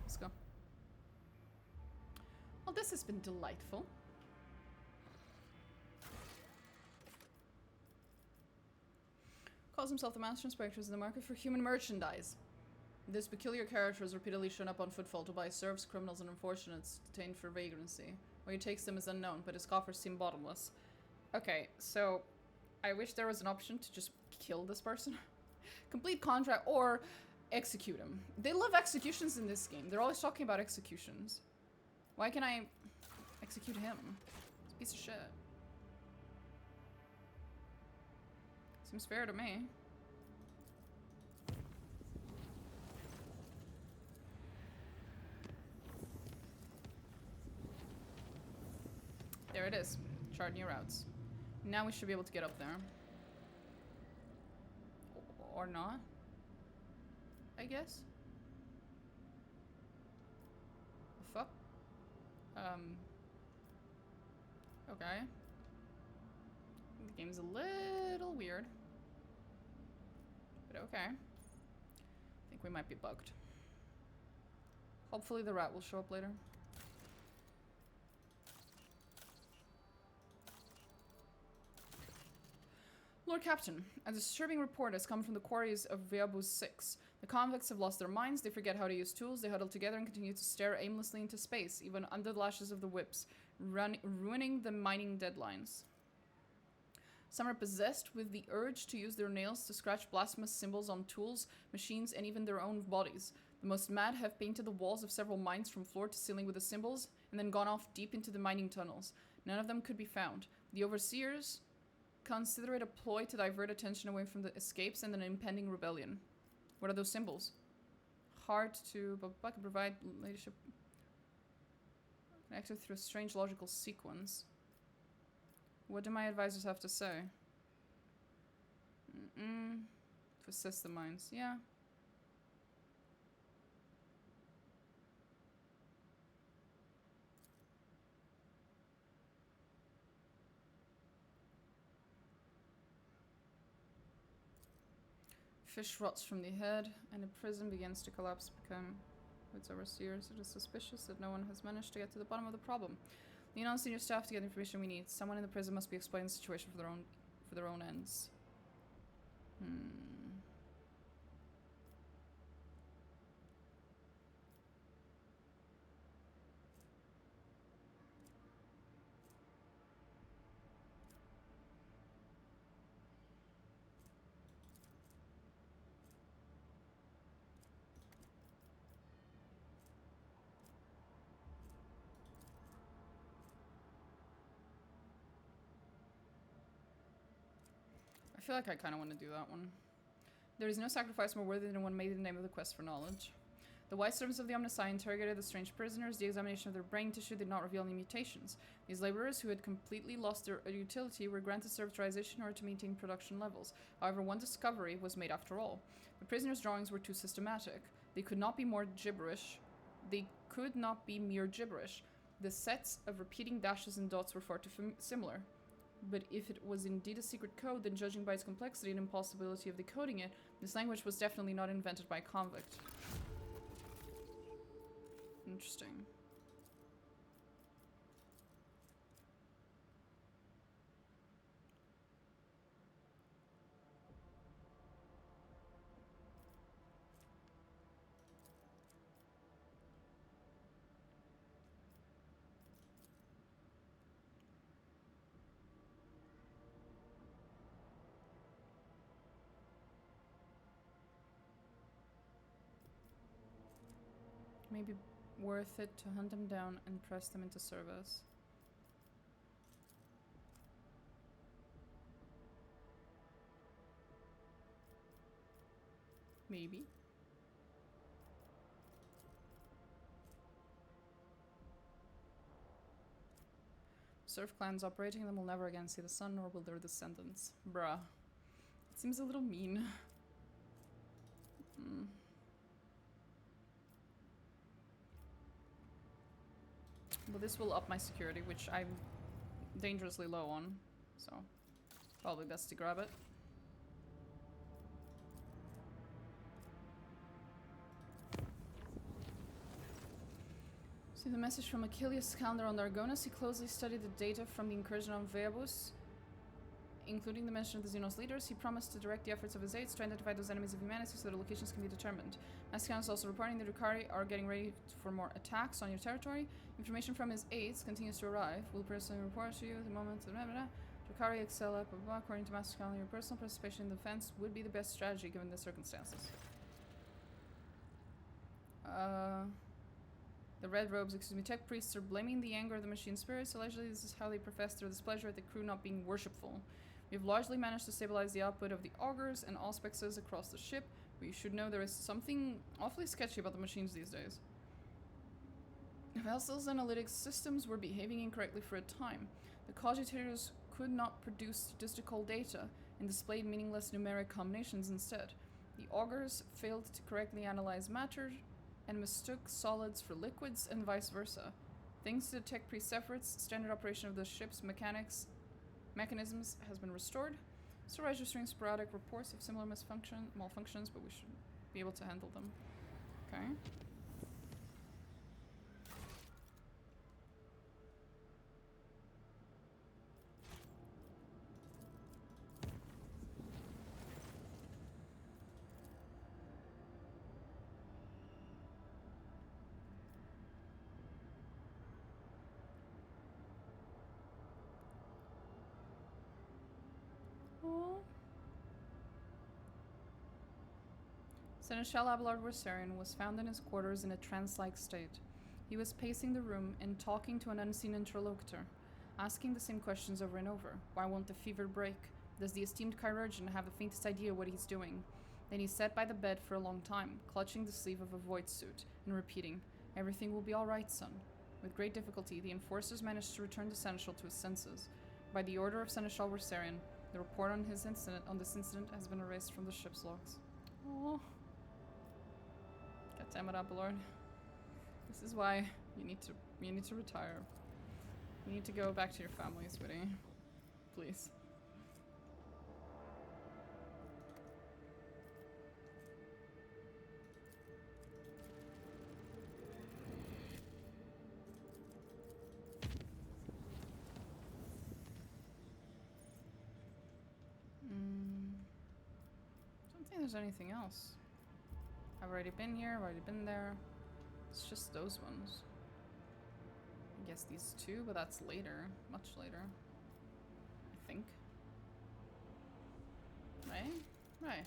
Let's go. Well, this has been delightful. Calls himself the Master Inspector, is in the market for human merchandise. This peculiar character has repeatedly shown up on footfall to buy serfs, criminals, and unfortunates detained for vagrancy. Where he takes them is unknown, but his coffers seem bottomless. Okay, so I wish there was an option to just kill this person. Complete contract or execute him. They love executions in this game. They're always talking about executions. Why can't I execute him? He's a piece of shit. Seems fair to me. There it is. Chart new routes. Now we should be able to get up there. Or not. I guess. The fuck? Okay. The game's a little weird. But okay. I think we might be bugged. Hopefully the rat will show up later. Lord Captain, a disturbing report has come from the quarries of Veabus 6. The convicts have lost their minds, they forget how to use tools, they huddle together and continue to stare aimlessly into space, even under the lashes of the whips, ruining the mining deadlines. Some are possessed with the urge to use their nails to scratch blasphemous symbols on tools, machines, and even their own bodies. The most mad have painted the walls of several mines from floor to ceiling with the symbols, and then gone off deep into the mining tunnels. None of them could be found. The overseers consider it a ploy to divert attention away from the escapes and an impending rebellion. What are those symbols? Hard to but provide leadership connected through a strange logical sequence. What do my advisors have to say? To assess the mines, yeah. Fish rots from the head, and a prison begins to collapse, become its overseers. It is suspicious that no one has managed to get to the bottom of the problem. Lean on senior staff to get the information we need. Someone in the prison must be explaining the situation for their own ends. I feel like I kind of want to do that one. There is no sacrifice more worthy than one made in the name of the quest for knowledge. The white servants of the Omnisci interrogated the strange prisoners. The examination of their brain tissue did not reveal any mutations. These laborers, who had completely lost their utility, were granted servitization in order to maintain production levels. However, one discovery was made after all. The prisoners' drawings were too systematic. They could not be more gibberish. They could not be mere gibberish. The sets of repeating dashes and dots were far too similar. But if it was indeed a secret code, then judging by its complexity and impossibility of decoding it, this language was definitely not invented by a convict. Interesting. Maybe worth it to hunt them down and press them into service. Maybe. Serf clans operating them will never again see the sun, nor will their descendants. Bruh. It seems a little mean. But this will up my security, which I'm dangerously low on, so probably best to grab it. See the message from Achilles' calendar on Dargonus. He closely studied the data from the incursion on Veabus, including the mention of the Xenos leaders. He promised to direct the efforts of his aides to identify those enemies of humanity so their locations can be determined. Mascan is also reporting that Drukhari are getting ready for more attacks on your territory. Information from his aides continues to arrive. We'll personally report to you at the moment. Drukhari excel at according to Mascan, your personal participation in the defense would be the best strategy given the circumstances. The red robes, tech priests are blaming the anger of the machine spirits. Allegedly, this is how they profess their displeasure at the crew not being worshipful. We've largely managed to stabilize the output of the augurs and auspexes across the ship, but you should know there is something awfully sketchy about the machines these days. Vessel's analytics systems were behaving incorrectly for a time. The cogitators could not produce statistical data and displayed meaningless numeric combinations instead. The augurs failed to correctly analyze matter and mistook solids for liquids and vice versa. Thanks to the tech priest's efforts, standard operation of the ship's mechanisms has been restored. Still registering sporadic reports of similar malfunctions, but we should be able to handle them. Okay. Seneschal Abelard Rossarian was found in his quarters in a trance-like state. He was pacing the room and talking to an unseen interlocutor, asking the same questions over and over. Why won't the fever break? Does the esteemed chirurgeon have the faintest idea what he's doing? Then he sat by the bed for a long time, clutching the sleeve of a void suit, and repeating, "Everything will be all right, son." With great difficulty, the enforcers managed to return the Seneschal to his senses. By the order of Seneschal Rossarian, the report on this incident has been erased from the ship's logs. Oh. God damn it, Abelard. This is why you need to retire. You need to go back to your family, sweetie. Please. Don't think there's anything else. I've already been here, I've already been there. It's just those ones. I guess these two, but that's later. Much later. I think. Right? Right.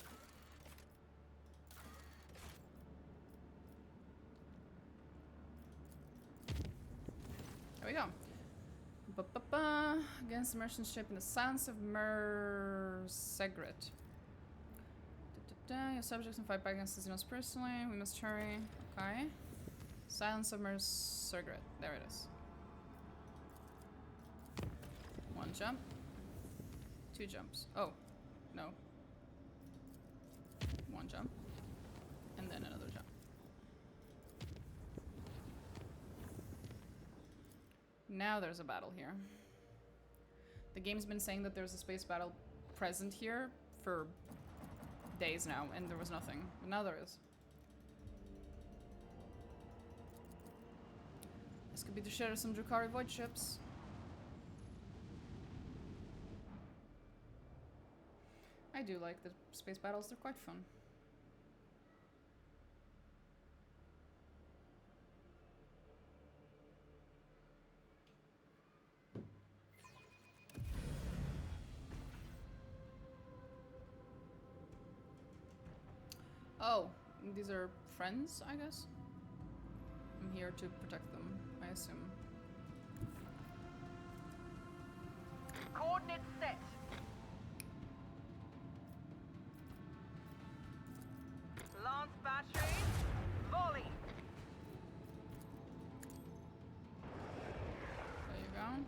There we go. Ba-ba-ba. Against the merchant ship in the silence of Marazhaaaaaaai. Your subjects can fight back against Xenos personally. We must hurry. Okay. Silence of Marazhaaaaaaai. There it is. One jump. Two jumps. Oh. No. One jump. And then another jump. Now there's a battle here. The game's been saying that there's a space battle present here for days now, and there was nothing. But now there is. This could be the share of some Drukhari void ships. I do like the space battles, they're quite fun. Oh, these are friends, I guess? I'm here to protect them, I assume.
Coordinates set. Lance battery, volley.
There you go.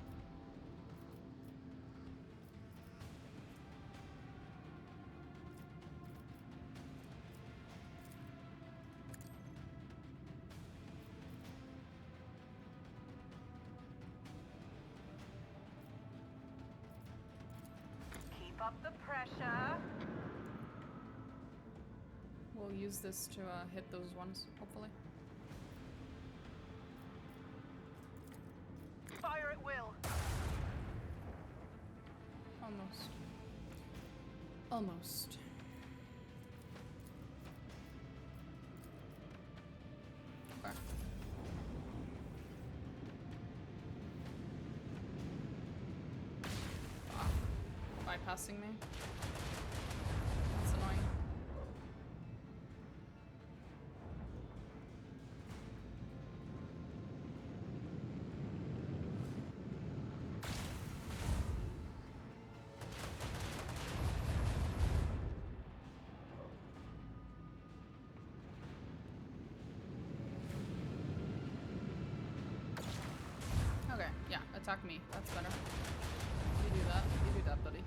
Up the pressure.
We'll use this to hit those ones, hopefully.
Fire at will.
Almost. Almost. Okay. Bypassing me. That's annoying. Okay, yeah, attack me. That's better. You do that. You do that, buddy.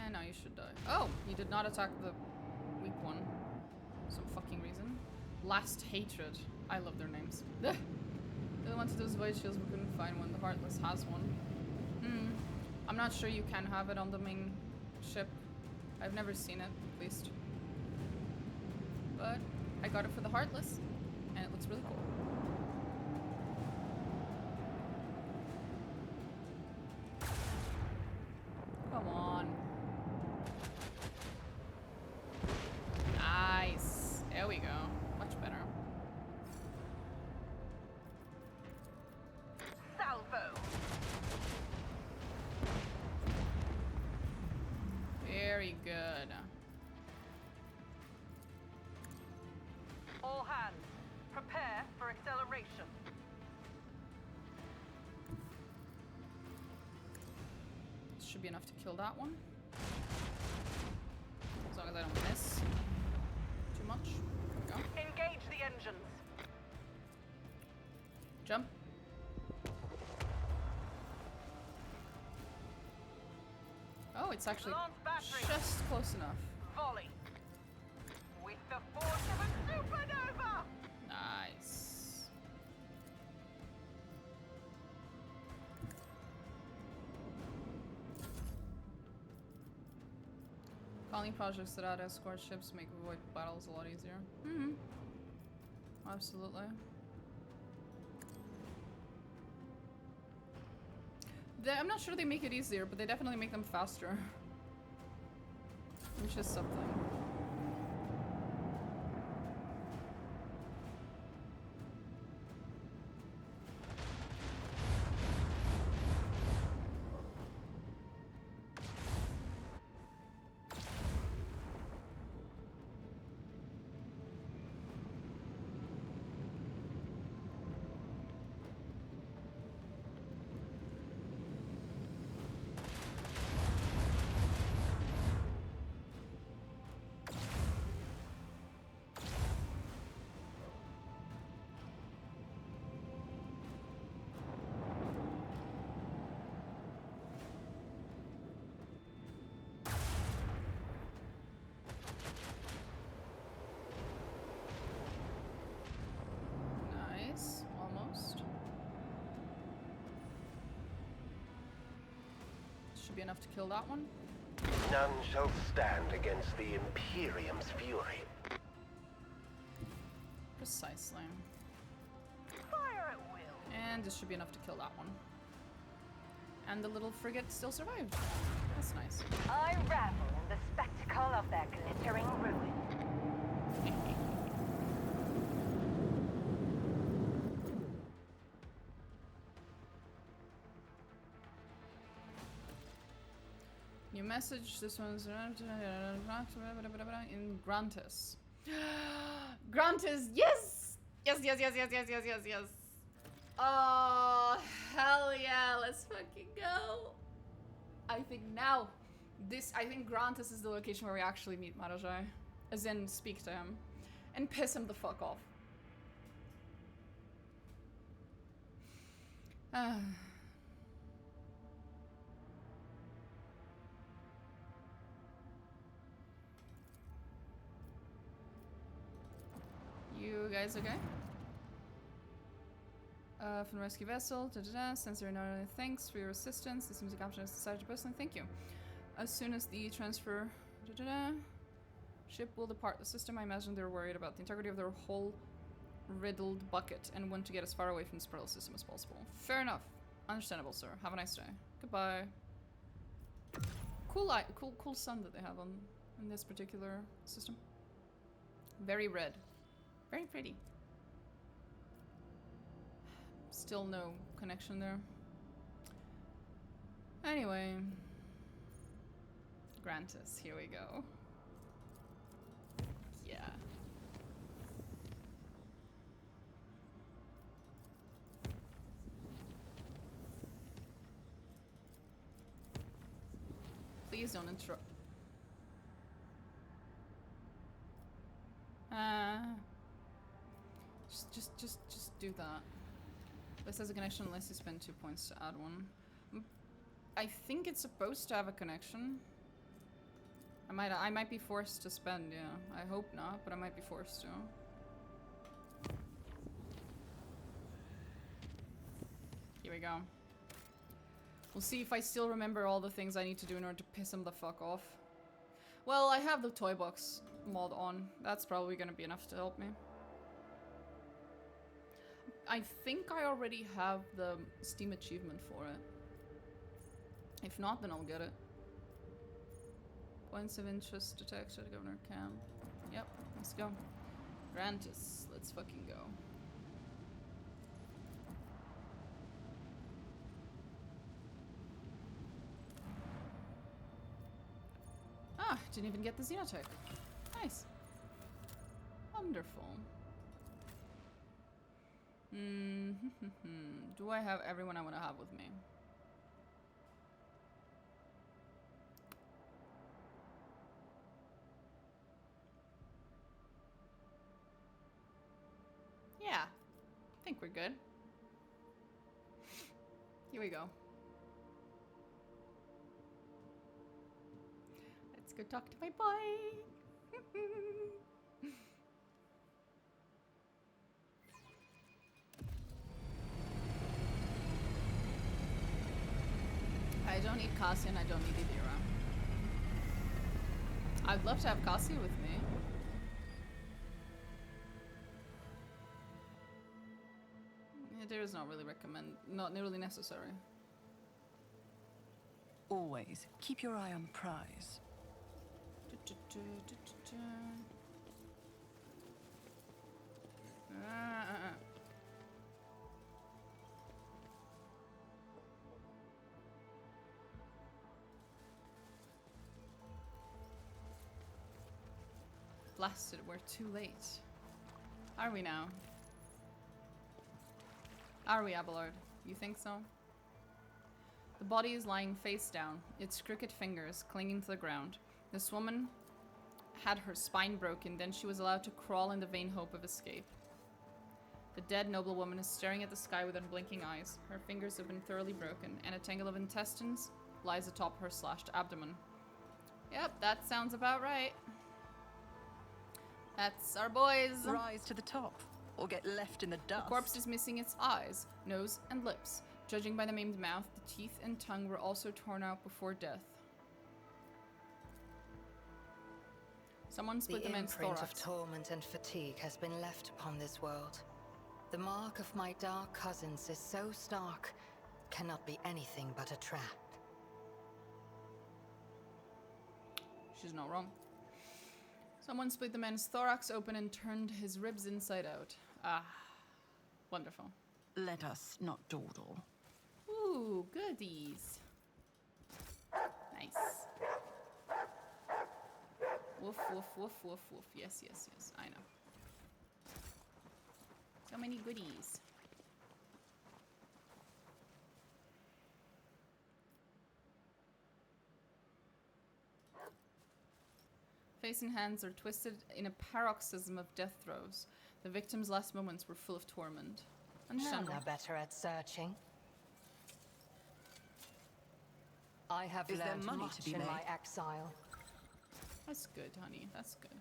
And now you should die. Oh! You did not attack the weak one. For some fucking reason. Last hatred. I love their names. They wanted those void shields but couldn't find one. The Heartless has one. I'm not sure you can have it on the main ship. I've never seen it, at least. But I got it for the Heartless, and it looks really cool. Come on. Nice. There we go. Much better.
Salvo.
Very good.
All hands, prepare for acceleration.
Should be enough to kill that one. As long as I don't miss too much. There we go.
Engage the engines.
Jump. Oh, it's actually just close enough.
Volley. With the force of a supernova.
Nice. Calling projects that add escort ships make void battles a lot easier. Absolutely. I'm not sure they make it easier, but they definitely make them faster. Which is something. Be enough to kill that one.
None shall stand against the Imperium's fury.
Precisely.
Fire at will.
And this should be enough to kill that one. And the little frigate still survived. That's nice.
I revel in the spectacle of their glittering ruin.
New message. This one's in Grantus. Grantus, yes! Yes, yes, yes, yes, yes, yes, yes, yes. Oh, hell yeah, let's fucking go. I think now, I think Grantus is the location where we actually meet Marazhai. As in, speak to him. And piss him the fuck off. You guys okay? From the rescue vessel, Sensor not only thanks for your assistance. This seems like option has decided to personally thank you. As soon as the transfer ship will depart the system, I imagine they're worried about the integrity of their whole riddled bucket and want to get as far away from the Sparrow system as possible. Fair enough. Understandable, sir. Have a nice day. Goodbye. Cool light, cool sun that they have on in this particular system. Very red. Very pretty. Still no connection there. Anyway. Grantus, here we go. Yeah. Please don't interrupt. Just do that. This has a connection unless you spend 2 points to add one. I think it's supposed to have a connection. I might be forced to spend, yeah. I hope not, but I might be forced to. Here we go. We'll see if I still remember all the things I need to do in order to piss him the fuck off. Well, I have the toy box mod on. That's probably gonna be enough to help me. I think I already have the Steam achievement for it. If not, then I'll get it. Points of interest detected, Governor Camp. Yep, let's go. Grantis, let's fucking go. Ah, didn't even get the Xenotech. Nice. Wonderful. Do I have everyone I want to have with me? Yeah, I think we're good. Here we go. Let's go talk to my boy. I don't need Cassie and I don't need Idira. I'd love to have Cassie with me. Idira is not really necessary.
Always keep your eye on the prize.
Blasted, we're too late. Are we now? Are we, Abelard? You think so? The body is lying face down, its crooked fingers clinging to the ground. This woman had her spine broken, then she was allowed to crawl in the vain hope of escape. The dead noblewoman is staring at the sky with unblinking eyes. Her fingers have been thoroughly broken, and a tangle of intestines lies atop her slashed abdomen. Yep, that sounds about right. That's our boys.
Rise to the top, or get left in the dust.
The corpse is missing its eyes, nose, and lips. Judging by the maimed mouth, the teeth and tongue were also torn out before death. Someone split the man's thorax.
The imprint of torment and fatigue has been left upon this world. The mark of my dark cousins is so stark, cannot be anything but a trap.
She's not wrong. Someone split the man's thorax open and turned his ribs inside out. Ah, wonderful.
Let us not dawdle.
Ooh, goodies. Nice. Woof, woof, woof, woof, woof. Yes, yes, yes, I know. So many goodies. Face and hands are twisted in a paroxysm of death throes. The victim's last moments were full of torment.
None are better at searching. I have learned much in my exile.
That's good, honey. That's good.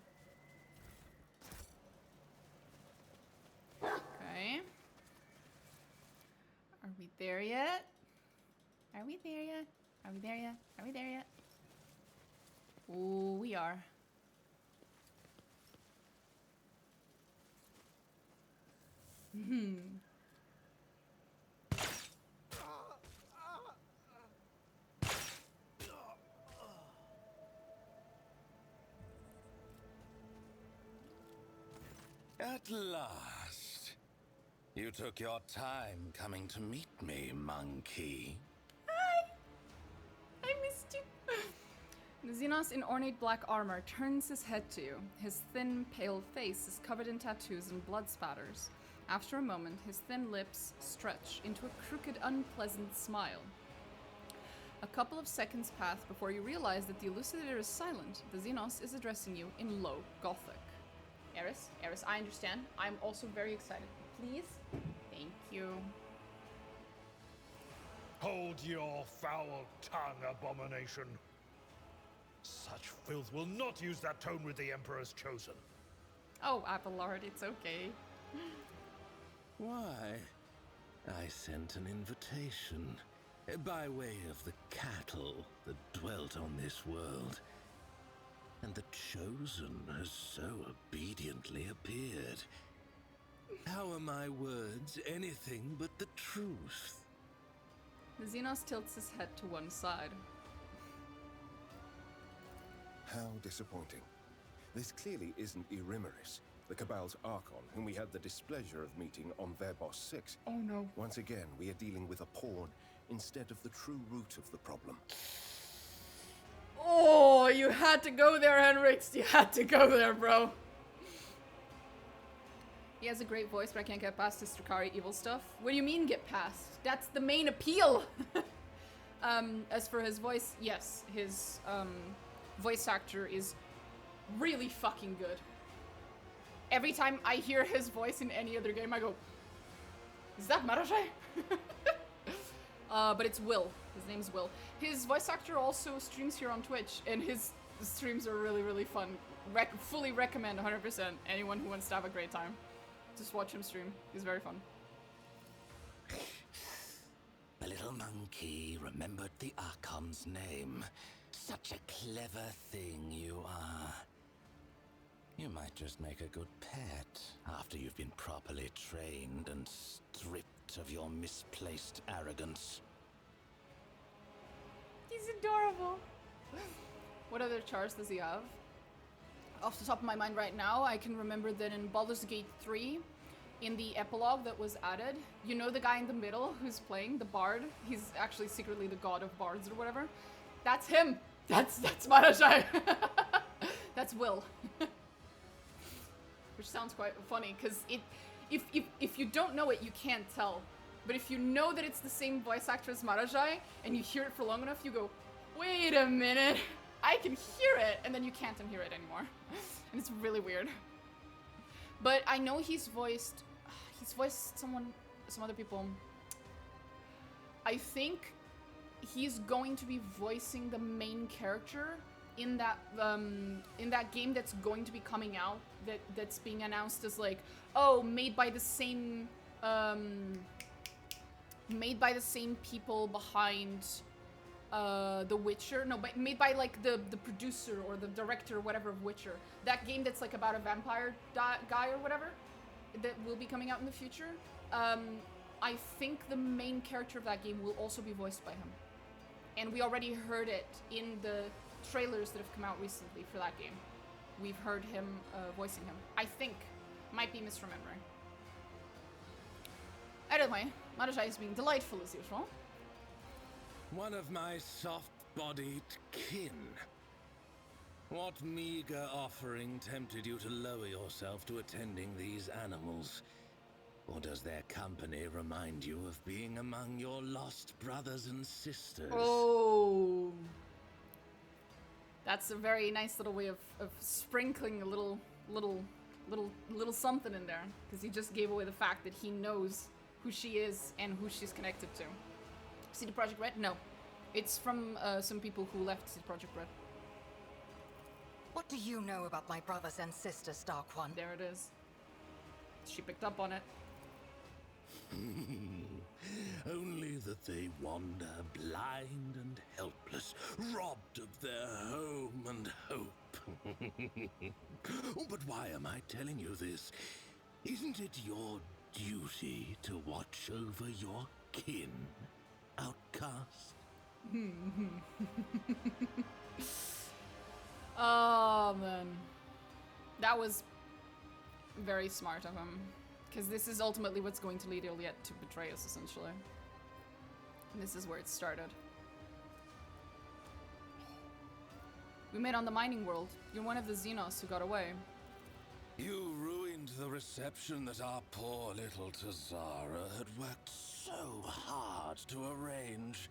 Okay. Are we there yet? Are we there yet? Are we there yet? Are we there yet? Ooh, we are.
At last. You took your time coming to meet me, monkey.
Hi! I missed you. The Xenos in ornate black armor turns his head to you. His thin, pale face is covered in tattoos and blood spatters. After a moment, his thin lips stretch into a crooked, unpleasant smile. A couple of seconds pass before you realize that the elucidator is silent. The Xenos is addressing you in low Gothic. Eris, I understand. I'm also very excited. Please? Thank you.
Hold your foul tongue, abomination. Such filth will not use that tone with the Emperor's chosen.
Oh, Abelard, it's okay.
Why? I sent an invitation by way of the cattle that dwelt on this world. And the Chosen has so obediently appeared. How are my words anything but the truth?
The Xenos tilts his head to one side.
How disappointing. This clearly isn't Irimaris, the Cabal's Archon, whom we had the displeasure of meeting on Verbos 6.
Oh no.
Once again, we are dealing with a pawn instead of the true root of the problem.
Oh, you had to go there, Henrix. You had to go there, bro. He has a great voice, but I can't get past his Strikari evil stuff. What do you mean get past? That's the main appeal. As for his voice, yes, his voice actor is really fucking good. Every time I hear his voice in any other game, I go, is that Marazhai? But it's Will. His name's Will. His voice actor also streams here on Twitch, and his streams are really, really fun. Fully recommend 100%. Anyone who wants to have a great time, just watch him stream. He's very fun.
The little monkey remembered the Archon's name. Such a clever thing you are. You might just make a good pet after you've been properly trained and stripped of your misplaced arrogance.
He's adorable. What other chars does he have? Off the top of my mind right now, I can remember that in Baldur's Gate 3, in the epilogue that was added, you know the guy in the middle who's playing, the bard? He's actually secretly the god of bards or whatever. That's him! That's Marazhai! That's Will. Which sounds quite funny, because if you don't know it, you can't tell. But if you know that it's the same voice actor as Marazhai, and you hear it for long enough, you go, wait a minute, I can hear it, and then you can't unhear it anymore. And it's really weird. But I know he's voiced some other people. I think he's going to be voicing the main character in that game that's going to be coming out, that's being announced as like, oh, made by the same people behind The Witcher. No, but made by like the producer or the director or whatever of Witcher. That game that's like about a vampire guy or whatever that will be coming out in the future. I think the main character of that game will also be voiced by him. And we already heard it in the trailers that have come out recently for that game. We've heard him voicing him. I think. Might be misremembering. Anyway, Marazhai is being delightful as usual.
One of my soft-bodied kin. What meager offering tempted you to lower yourself to attending these animals? Or does their company remind you of being among your lost brothers and sisters?
Oh. That's a very nice little way of sprinkling a little something in there. Because he just gave away the fact that he knows who she is and who she's connected to. CD Projekt Red? No. It's from some people who left CD Projekt Red.
What do you know about my brothers and sisters, Dark One?
There it is. She picked up on it.
Only that they wander blind and helpless, robbed of their home and hope. But why am I telling you this? Isn't it your duty to watch over your kin, outcast?
Oh, man. That was very smart of him. Because this is ultimately what's going to lead Iliad to betray us, essentially. And this is where it started. We met on the mining world. You're one of the Xenos who got away.
You ruined the reception that our poor little Tazara had worked so hard to arrange.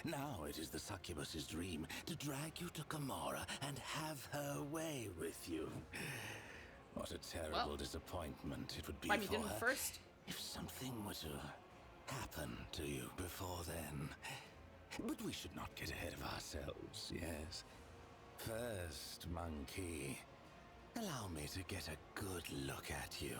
Now it is the succubus's dream to drag you to Gamora and have her way with you. What a terrible disappointment it would be for her
first.
if something were to happen to you before then. But we should not get ahead of ourselves, yes? First, monkey, allow me to get a good look at you.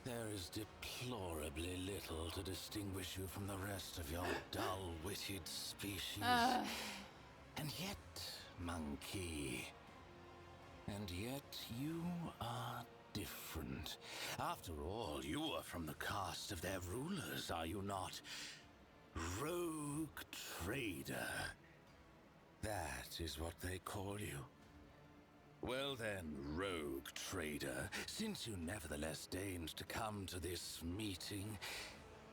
There is deplorably little to distinguish you from the rest of your dull-witted species. And yet, monkey. And yet you are different. After all, you are from the caste of their rulers, are you not? Rogue trader. That is what they call you. Well then, rogue trader, since you nevertheless deigned to come to this meeting,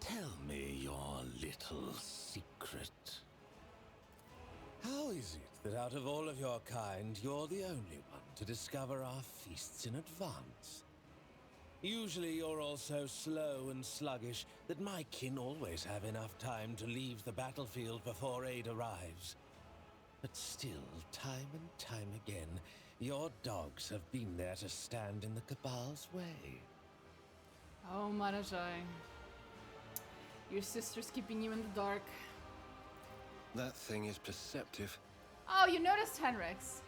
tell me your little secret. How is it that out of all of your kind, you're the only one to discover our feasts in advance? Usually you're all so slow and sluggish that my kin always have enough time to leave the battlefield before aid arrives. But still, time and time again, your dogs have been there to stand in the Cabal's way.
Oh, Marazhai. Your sister's keeping you in the dark.
That thing is perceptive.
Oh, you noticed Henrix.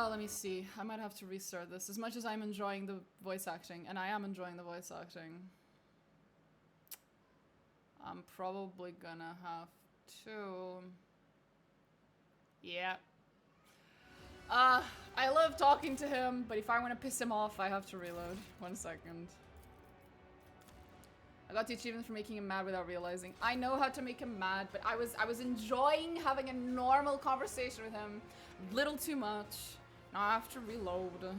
Let me see. I might have to restart this. As much as I'm enjoying the voice acting, and I am enjoying the voice acting, I'm probably gonna have to... Yeah. I love talking to him, but if I want to piss him off, I have to reload. 1 second. I got the achievement for making him mad without realizing. I know how to make him mad, but I was enjoying having a normal conversation with him. Little too much. Now I have to reload.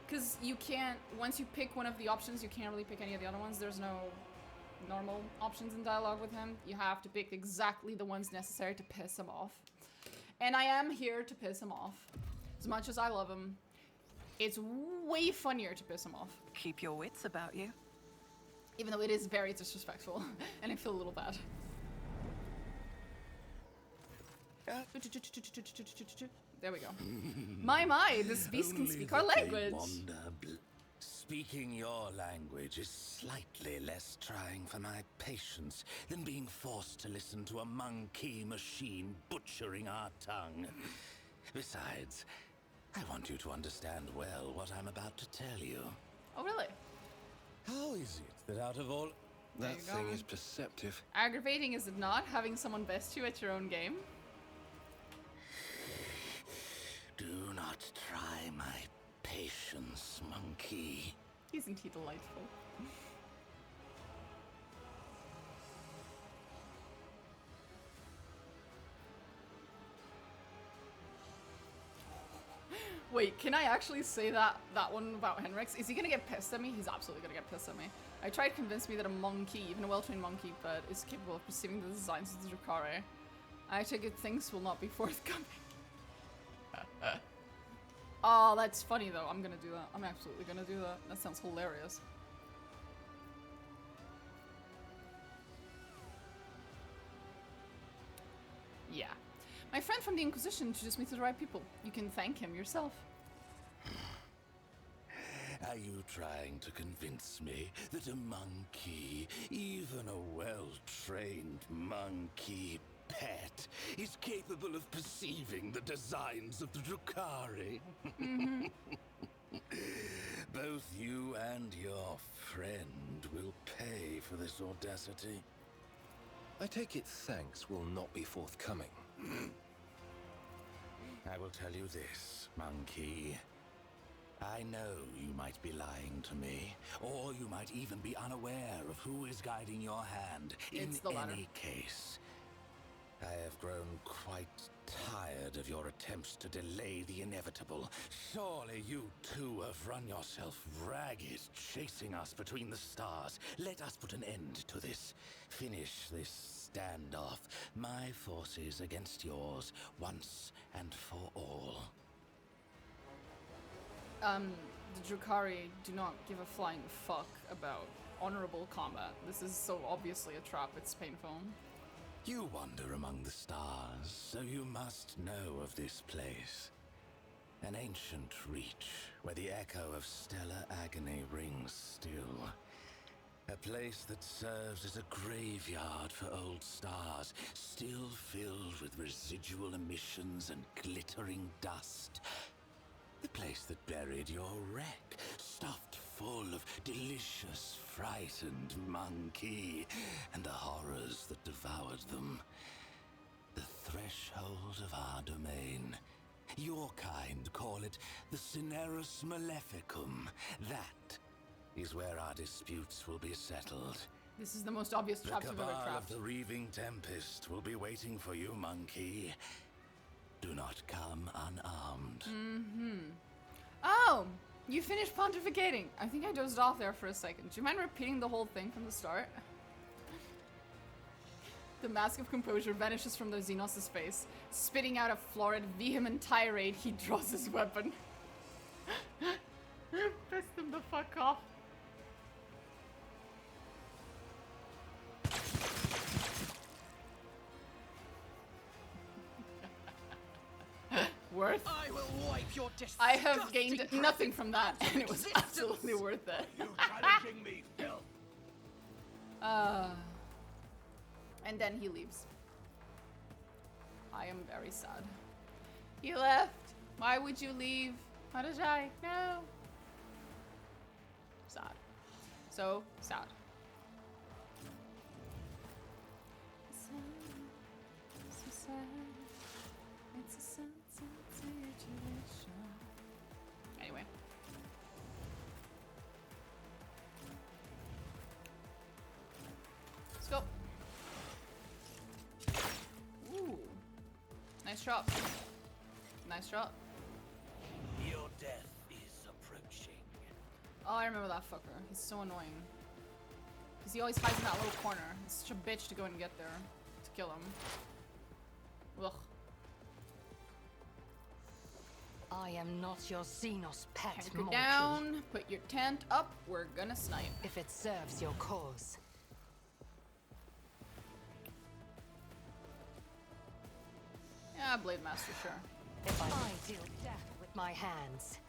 Because you can't, once you pick one of the options, you can't really pick any of the other ones. There's no normal options in dialogue with him. You have to pick exactly the ones necessary to piss him off. And I am here to piss him off. As much as I love him, it's way funnier to piss him off.
Keep your wits about you.
Even though it is very disrespectful, and I feel a little bad. There we go. My, this beast can speak our language.
Speaking your language is slightly less trying for my patience than being forced to listen to a monkey machine butchering our tongue. Besides, I want you to understand well what I'm about to tell you.
Oh, really?
How is it that out of all...
That thing is perceptive.
Aggravating, is it not, having someone best you at your own game?
Do not try my patience, monkey.
Isn't he delightful? Wait, can I actually say that one about Henrix? Is he gonna get pissed at me? He's absolutely gonna get pissed at me. I tried to convince me that a monkey, even a well-trained monkey, but is capable of perceiving the designs of the Drukhari. I take it things will not be forthcoming. Oh, that's funny though. I'm gonna do that. I'm absolutely gonna do that. That sounds hilarious. Yeah. My friend from the Inquisition introduced me to the right people. You can thank him yourself.
Are you trying to convince me that a monkey, even a well-trained monkey pet, is capable of perceiving the designs of the Drukhari?
Mm-hmm.
Both you and your friend will pay for this audacity.
I take it thanks will not be forthcoming.
I will tell you this, monkey. I know you might be lying to me, or you might even be unaware of who is guiding your hand. In any case, I have grown quite tired of your attempts to delay the inevitable. Surely you too have run yourself ragged, chasing us between the stars. Let us put an end to this. Finish this standoff. My forces against yours, once and for all.
The Drukhari do not give a flying fuck about honorable combat. This is so obviously a trap, it's painful.
You wander among the stars, so you must know of this place. An ancient reach, where the echo of stellar agony rings still. A place that serves as a graveyard for old stars, still filled with residual emissions and glittering dust. The place that buried your wreck, stuffed full of delicious, frightened monkey, and the horrors that devoured them. The threshold of our domain. Your kind call it the Cinerus Maleficum. That is where our disputes will be settled.
This is the most obvious trap
The
I've ever
cabal
trapped.
of the Reaving Tempest will be waiting for you, monkey. Do not come unarmed.
Oh, you finished pontificating. I think I dozed off there for a second. Do you mind repeating the whole thing from the start? The mask of composure vanishes from the Xenos' face. Spitting out a florid, vehement tirade, he draws his weapon. Pissed him the fuck off. Worth?
I will wipe your
I have gained nothing from that, and it was absolutely worth it.
You challenging me, Phil?
And then he leaves. I am very sad. He left. Why would you leave? Marazhai, no. Sad. So sad. So sad. It's a sad situation. Anyway. Let's go. Ooh. Nice drop. Nice drop.
Your death is approaching.
Oh, I remember that fucker. He's so annoying. Because he always hides in that little corner. It's such a bitch to go and get there. To kill him. Ugh.
I am not your Xenos pet,
Anchor
monkey.
down. Put your tent up. We're gonna snipe.
If it serves your cause.
Yeah, Blade Master, sure.
If I deal death with my hands.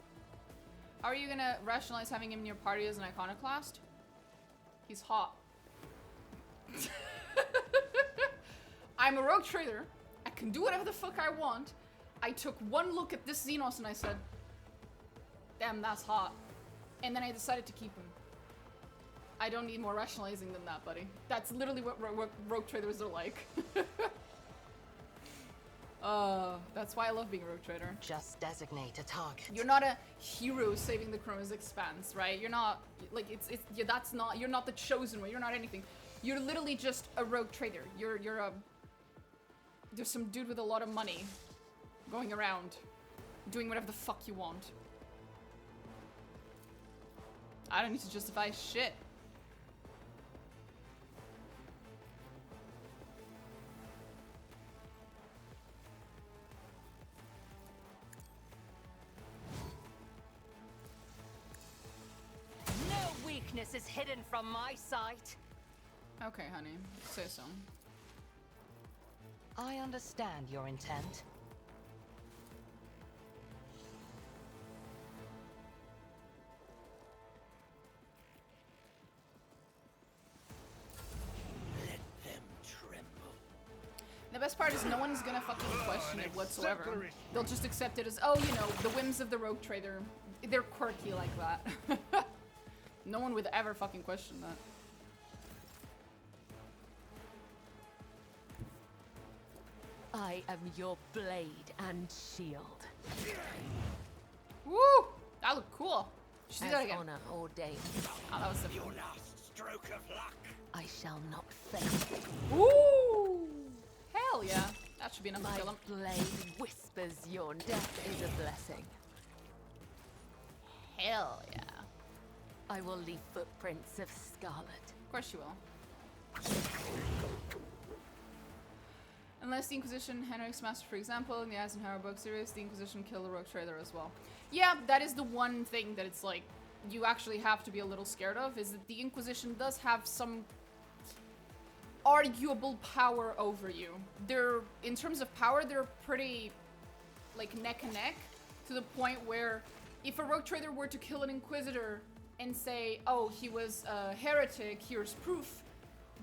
How are you gonna rationalize having him in your party as an iconoclast? He's hot. I'm a rogue trader. I can do whatever the fuck I want. I took one look at this Xenos and I said, damn, that's hot. And then I decided to keep him. I don't need more rationalizing than that, buddy. That's literally what rogue traders are like. That's why I love being a rogue trader.
Just designate a target.
You're not a hero saving the Chronos Expanse, right? You're not, like, you're not the chosen one. You're not anything. You're literally just a rogue trader. There's some dude with a lot of money going around doing whatever the fuck you want. I don't need to justify shit.
No weakness is hidden from my sight.
Okay, honey. Say so.
I understand your intent.
Let them tremble.
The best part is no one's gonna fucking question it whatsoever. They'll just accept it as, oh, you know, the whims of the rogue trader. They're quirky like that. No one would ever fucking question that.
I am your blade and shield.
Woo! That looked cool. Should do that again.
Honor ordained.
Oh, that was the
Your last stroke of luck.
I shall not fail.
Woo! Hell yeah. That should be enough to
My
kill him.
blade whispers your death is a blessing.
Hell yeah.
I will leave footprints of scarlet.
Of course you will. Unless the Inquisition, Henrik's Master, for example, in the Eisenhower book series, the Inquisition killed a rogue trader as well. Yeah, that is the one thing that it's like, you actually have to be a little scared of, is that the Inquisition does have some arguable power over you. They're, in terms of power, they're pretty, like, neck and neck, to the point where if a rogue trader were to kill an Inquisitor, and say, oh, he was a heretic, here's proof,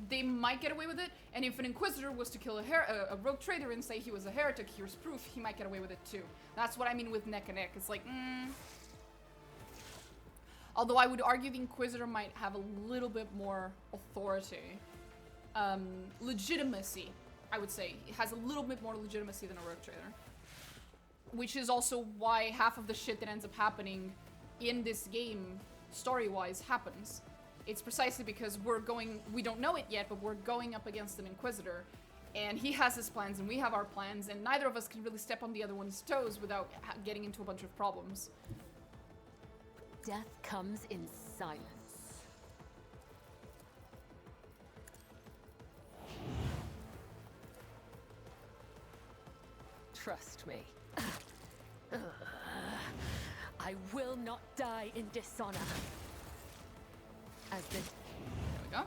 they might get away with it. And if an Inquisitor was to kill a rogue trader and say he was a heretic, here's proof, he might get away with it too. That's what I mean with neck and neck. It's like, Although I would argue the Inquisitor might have a little bit more authority. Legitimacy, I would say. It has a little bit more legitimacy than a rogue trader. Which is also why half of the shit that ends up happening in this game, story-wise, happens. It's precisely because we don't know it yet, but we're going up against an Inquisitor, and he has his plans and we have our plans, and neither of us can really step on the other one's toes without getting into a bunch of problems.
Death comes in silence. Trust me. I will not die in dishonor. As the...
There we go.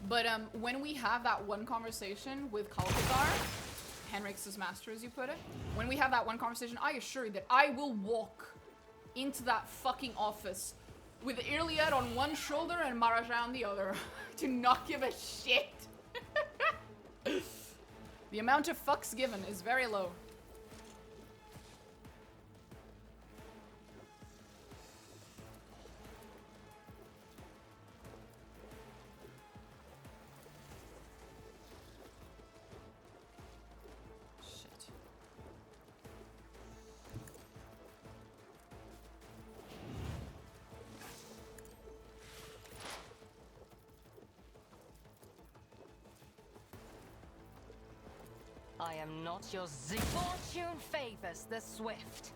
But when we have that one conversation with Kalkazar, Henrik's master as you put it, when we have that one conversation, I assure you that I will walk into that fucking office with Iliad on one shoulder and Marazhai on the other. Do not give a shit. The amount of fucks given is very low. Shit.
I am not your Z. Fortune favors the swift.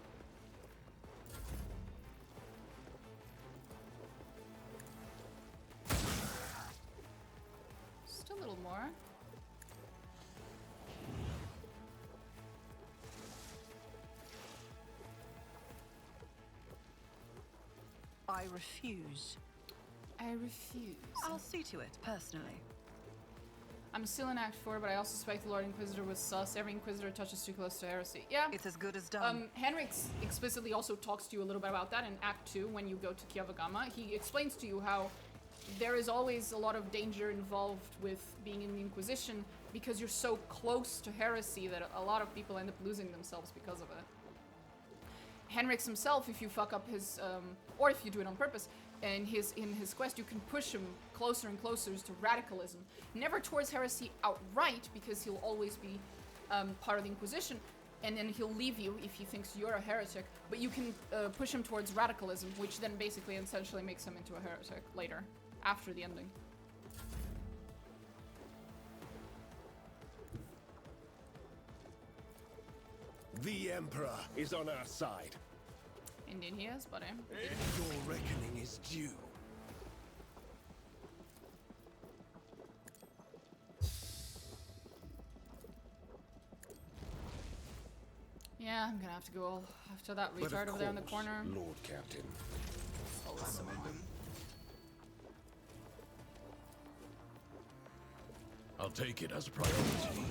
Just a little more.
I refuse.
I refuse.
I'll see to it, personally.
I'm still in Act 4, but I also suspect the Lord Inquisitor was sus. Every Inquisitor touches too close to heresy. Yeah.
It's as good as done.
Henrik explicitly also talks to you a little bit about that in Act 2 when you go to Kiavagama. He explains to you how there is always a lot of danger involved with being in the Inquisition because you're so close to heresy that a lot of people end up losing themselves because of it. Henrik himself, if you fuck up his, or if you do it on purpose, in his quest, you can push him closer and closer to radicalism. Never towards heresy outright, because he'll always be part of the Inquisition, and then he'll leave you if he thinks you're a heretic, but you can push him towards radicalism, which then basically essentially makes him into a heretic later, after the ending.
The Emperor is on our side.
Indeed he is, buddy.
Your reckoning is due.
Yeah, I'm gonna have to go after that retard over there in the corner.
Lord Captain.
Oh, someone.
I'll take it as a priority.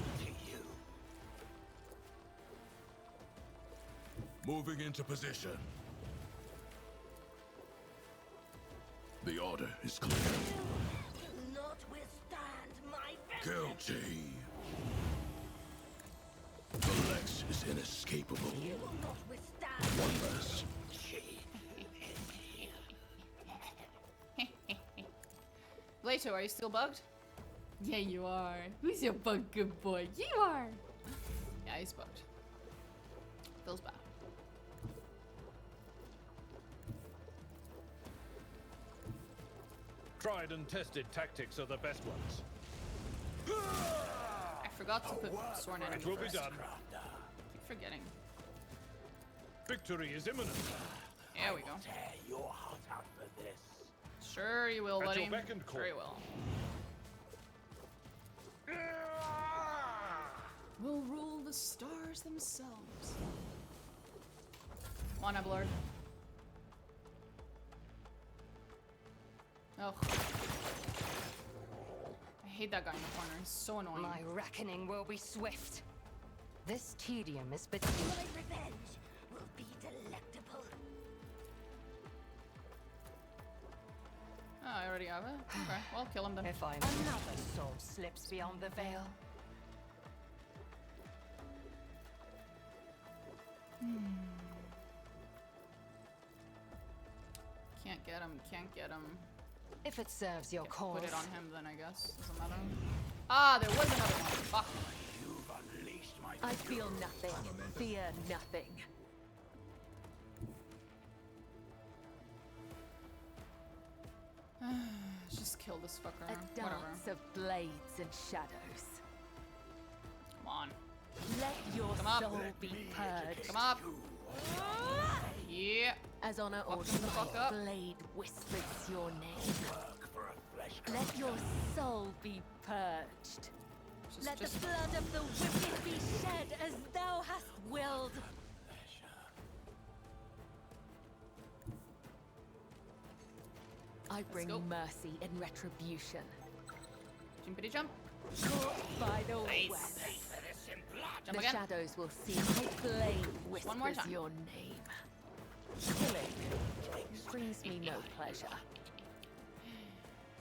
Moving into position. The order is clear.
Do not withstand my vengeance.
Guilty. The Lex is inescapable.
You will not withstand.
One less.
Leto, are you still bugged? Yeah, you are. Who's your bug good boy? You are. Yeah, he's bugged. Feels bad.
Tried and tested tactics are the best ones.
I forgot to put sworn enemy
It will
first.
be done.
Keep forgetting.
Victory is imminent.
There we go.
Tear your heart out for this.
Sure you will,
At
buddy.
your beck and call.
Sure you will. We'll rule the stars themselves. Come on, Abelard. Oh. I hate that guy in the corner. He's so annoying.
My reckoning will be swift. This tedium is but
My revenge be delectable.
Oh, I already have it? Okay, well, kill him then.
If another soul slips beyond the veil.
Can't get him, can't get him.
If it serves your cause.
Put it on him then, I guess. Doesn't matter. Ah, there was another one. Fuck.
I feel nothing. Fear nothing.
Just kill this fucker.
A
Whatever.
dance of blades and shadows.
Come on.
Let your
Come up.
soul be purged.
Come up. Yeah.
As honor
Fuck
orders,
the fuck up.
blade whispers your name. Let your soul be purged. Let the blood of the wicked be shed as thou hast willed. I bring mercy in retribution.
Jumpity jump.
Caught by the
Nice.
web.
Jump
The
again.
shadows will see my blade whispers
One more time.
your name. Killing brings me no pleasure.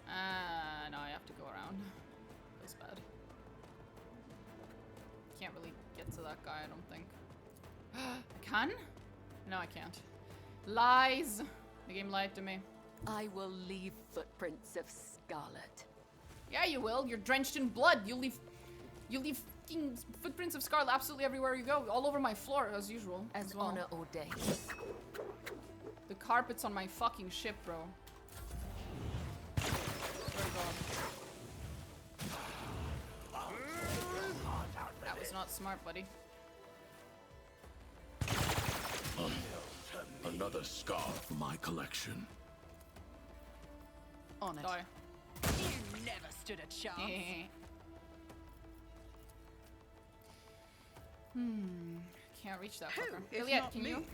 No, I have to go around. Feels bad. Can't really get to that guy, I don't think. I can? No, I can't. Lies! The game lied to me.
I will leave footprints of scarlet.
Yeah, you will. You're drenched in blood. You leave fucking footprints of scarlet absolutely everywhere you go. All over my floor, as usual.
As
well.
honor ordains.
The carpet's on my fucking ship, bro. Swear to God. That was not smart, buddy.
Another scar for my collection.
On it.
Die.
You never stood a chance.
Can't reach that
Who,
fucker.
if
Iliad,
not
can
me?
you?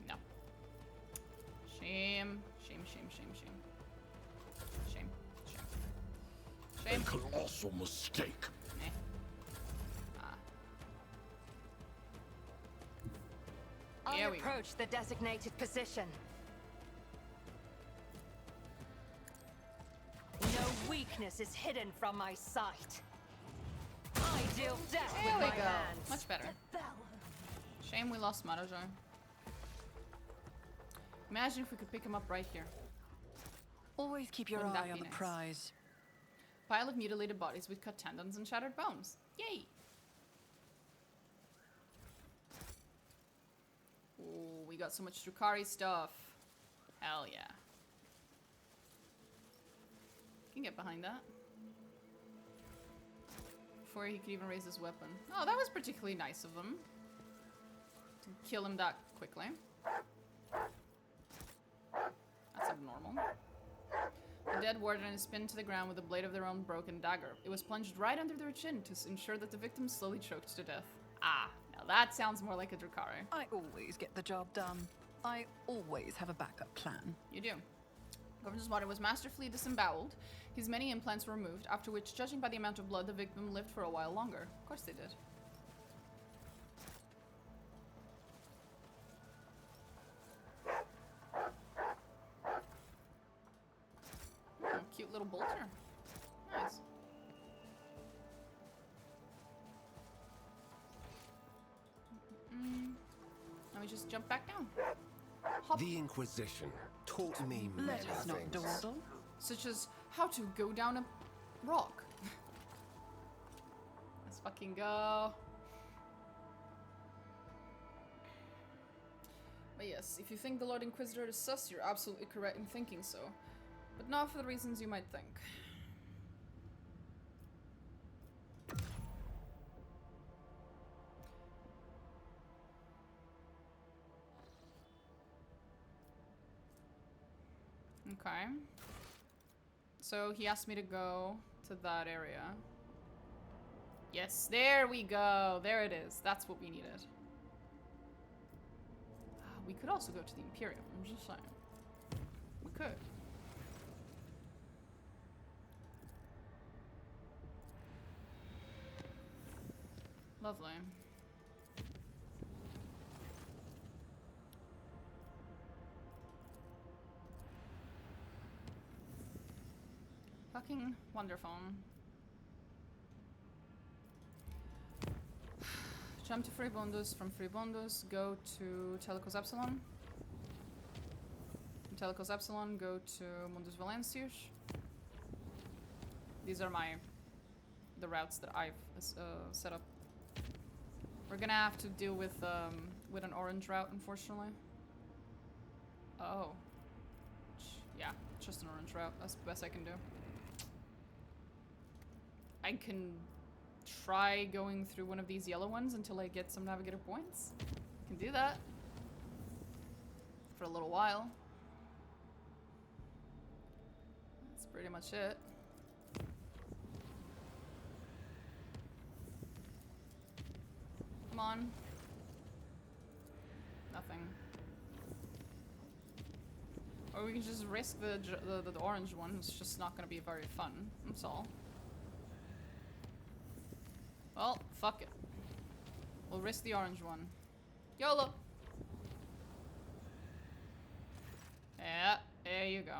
No. Shame. Shame, shame, shame, shame. Shame. Shame. Shame.
A colossal mistake.
Eh. Ah.
I
Here we go.
approach the designated position. No weakness is hidden from my sight. I deal death
There
with
we
my
go.
hands.
Much better. Shame we lost Marazhai. Imagine if we could pick him up right here.
Always keep your
Wouldn't that
eye on
be
the
nice?
prize.
Pile of mutilated bodies with cut tendons and shattered bones. Yay! Ooh, we got so much Drukari stuff. Hell yeah. Can get behind that. Before he could even raise his weapon. Oh, that was particularly nice of them. To kill him that quickly. That's abnormal. The dead warden is pinned to the ground with the blade of their own broken dagger. It was plunged right under their chin to ensure that the victim slowly choked to death. Ah, now that sounds more like a Drukari.
I always get the job done. I always have a backup plan.
You do. Governor's body was masterfully disemboweled. His many implants were removed, after which, judging by the amount of blood, the victim lived for a while longer. Of course they did. Oh, cute little bolter. Nice. Now we just jump back down. Hop.
The Inquisition taught me many
Let us not
things.
dawdle.
Such as how to go down a rock. Let's fucking go. But yes, if you think the Lord Inquisitor is sus, you're absolutely correct in thinking so. But not for the reasons you might think. Okay. So he asked me to go to that area. Yes, there we go. There it is. That's what we needed. We could also go to the Imperium. I'm just saying. We could. Lovely. Fucking wonderful. Jump to Freebondus. From Freebondus, go to Telecos Epsilon. From Telecos Epsilon, go to Mundus Valencius. These are the routes that I've set up. We're gonna have to deal with an orange route, unfortunately. Oh. Yeah, just an orange route. That's the best I can do. I can try going through one of these yellow ones until I get some navigator points. I can do that. For a little while. That's pretty much it. Come on. Nothing. Or we can just risk the orange one. It's just not gonna be very fun. That's all. Well, fuck it. We'll risk the orange one. YOLO! Yeah, there you go.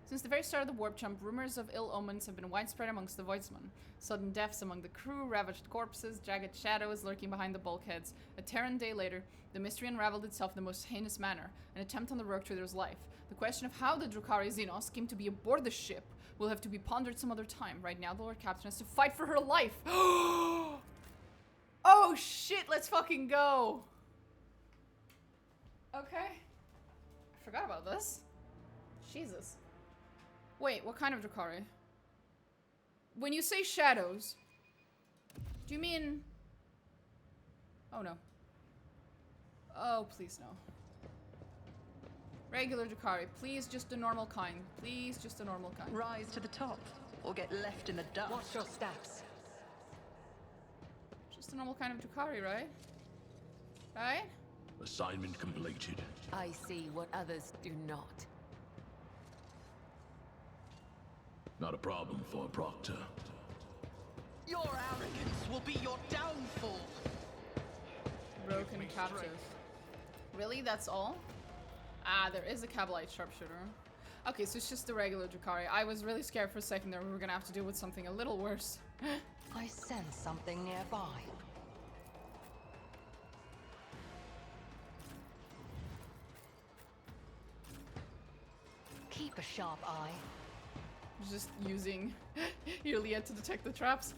Since the very start of the warp jump, rumors of ill omens have been widespread amongst the Voidsmen. Sudden deaths among the crew, ravaged corpses, jagged shadows lurking behind the bulkheads. A Terran day later, the mystery unraveled itself in the most heinous manner, an attempt on the Rogue Trader's life. The question of how the Drukhari Xenos came to be aboard the ship will have to be pondered some other time. Right now, the Lord Captain has to fight for her life. Oh shit, let's fucking go. Okay. I forgot about this. Jesus. Wait, what kind of Drukhari? When you say shadows, do you mean... Oh no. Oh, please no. Regular Drukhari, please just a normal kind. Please just a normal kind.
Rise to the top, or get left in the dust.
Watch your steps.
Just a normal kind of Drukhari, right? Right?
Assignment completed.
I see what others do not.
Not a problem for a proctor.
Your arrogance will be your downfall.
Broken captive. Really? That's all? Ah, there is a Kabbalite sharpshooter. Okay, so it's just the regular Drukhari. I was really scared for a second there we were gonna have to deal with something a little worse.
I sense something nearby. Keep a sharp eye.
Just using Iliad to detect the traps.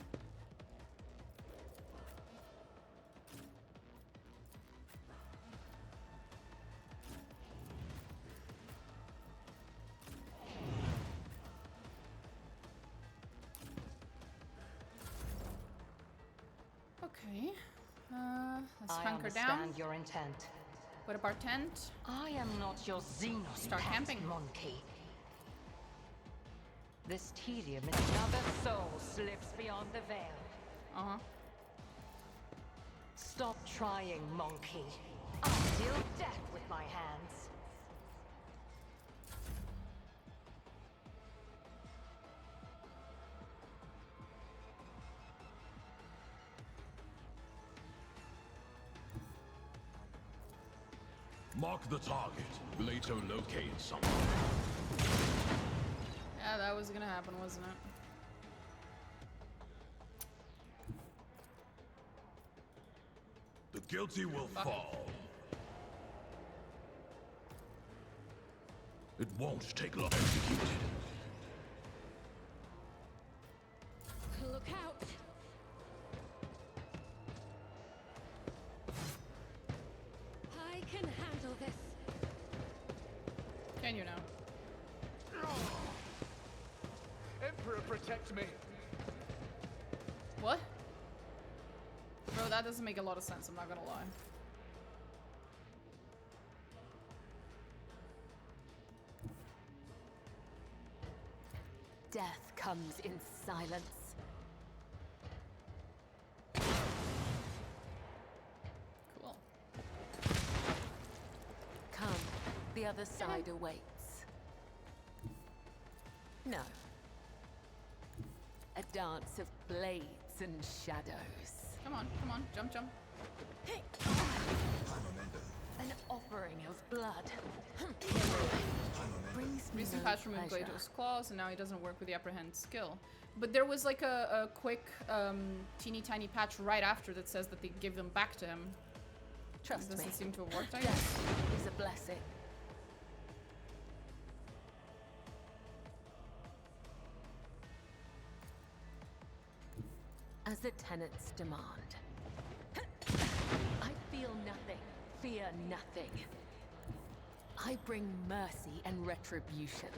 Okay. Let's hunker down.
I understand your intent.
What about tent?
I am not your Xenos
Start
pet
camping.
monkey. This tedium in another soul slips beyond the veil.
Uh-huh.
Stop trying, monkey. I'll deal death with my hands.
Mark the target. Later locate someone.
Yeah, that was gonna happen, wasn't it?
The guilty will fall. It won't take long. Executed.
Look out! I can handle this.
Can you now?
Emperor, protect me.
What? Bro, that doesn't make a lot of sense, I'm not gonna lie.
Death comes in silence.
Cool.
Come, the other side awaits. No. A dance of blades and shadows.
Come on, jump, jump.
A
An offering of blood. Brings me
Recent
no
patch removed
pleasure.
Glato's claws, and now he doesn't work with the apprehend skill. But there was like a quick, teeny tiny patch right after that says that they give them back to him.
Trust
doesn't
me.
seem to have worked, I
Death
guess.
is a blessing. As the tenants demand. I feel nothing, fear nothing. I bring mercy and retribution.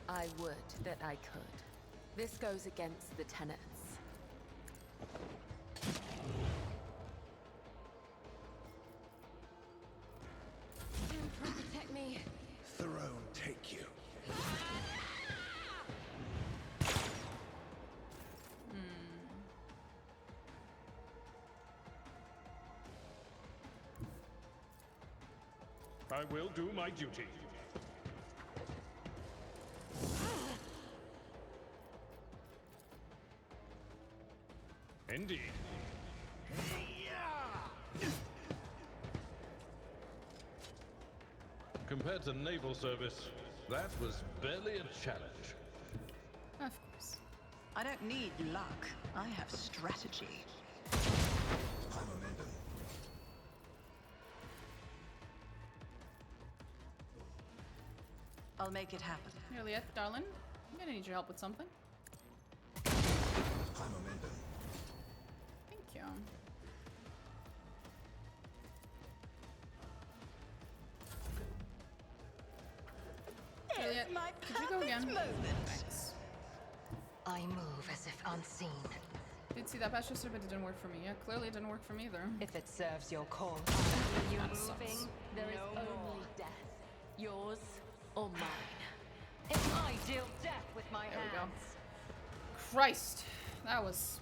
I would that I could. This goes against the tenets.
Protect me.
Throne take you.
I will do my duty. Indeed. Compared to naval service, that was barely a challenge.
Of course.
I don't need luck. I have strategy. I'll make it happen.
Juliet, darling, I'm gonna need your help with something. Thank you. Juliet,
my
could you go again?
moment.
Thanks.
I move as if unseen.
Did see that patch yesterday, but it didn't work for me. Yeah, clearly it didn't work for me either.
If it serves your cause.
You
That
moving?
sucks.
There is
No
only
more.
death. Yours or mine.
If I deal death with my
There we go.
hands.
Christ, that was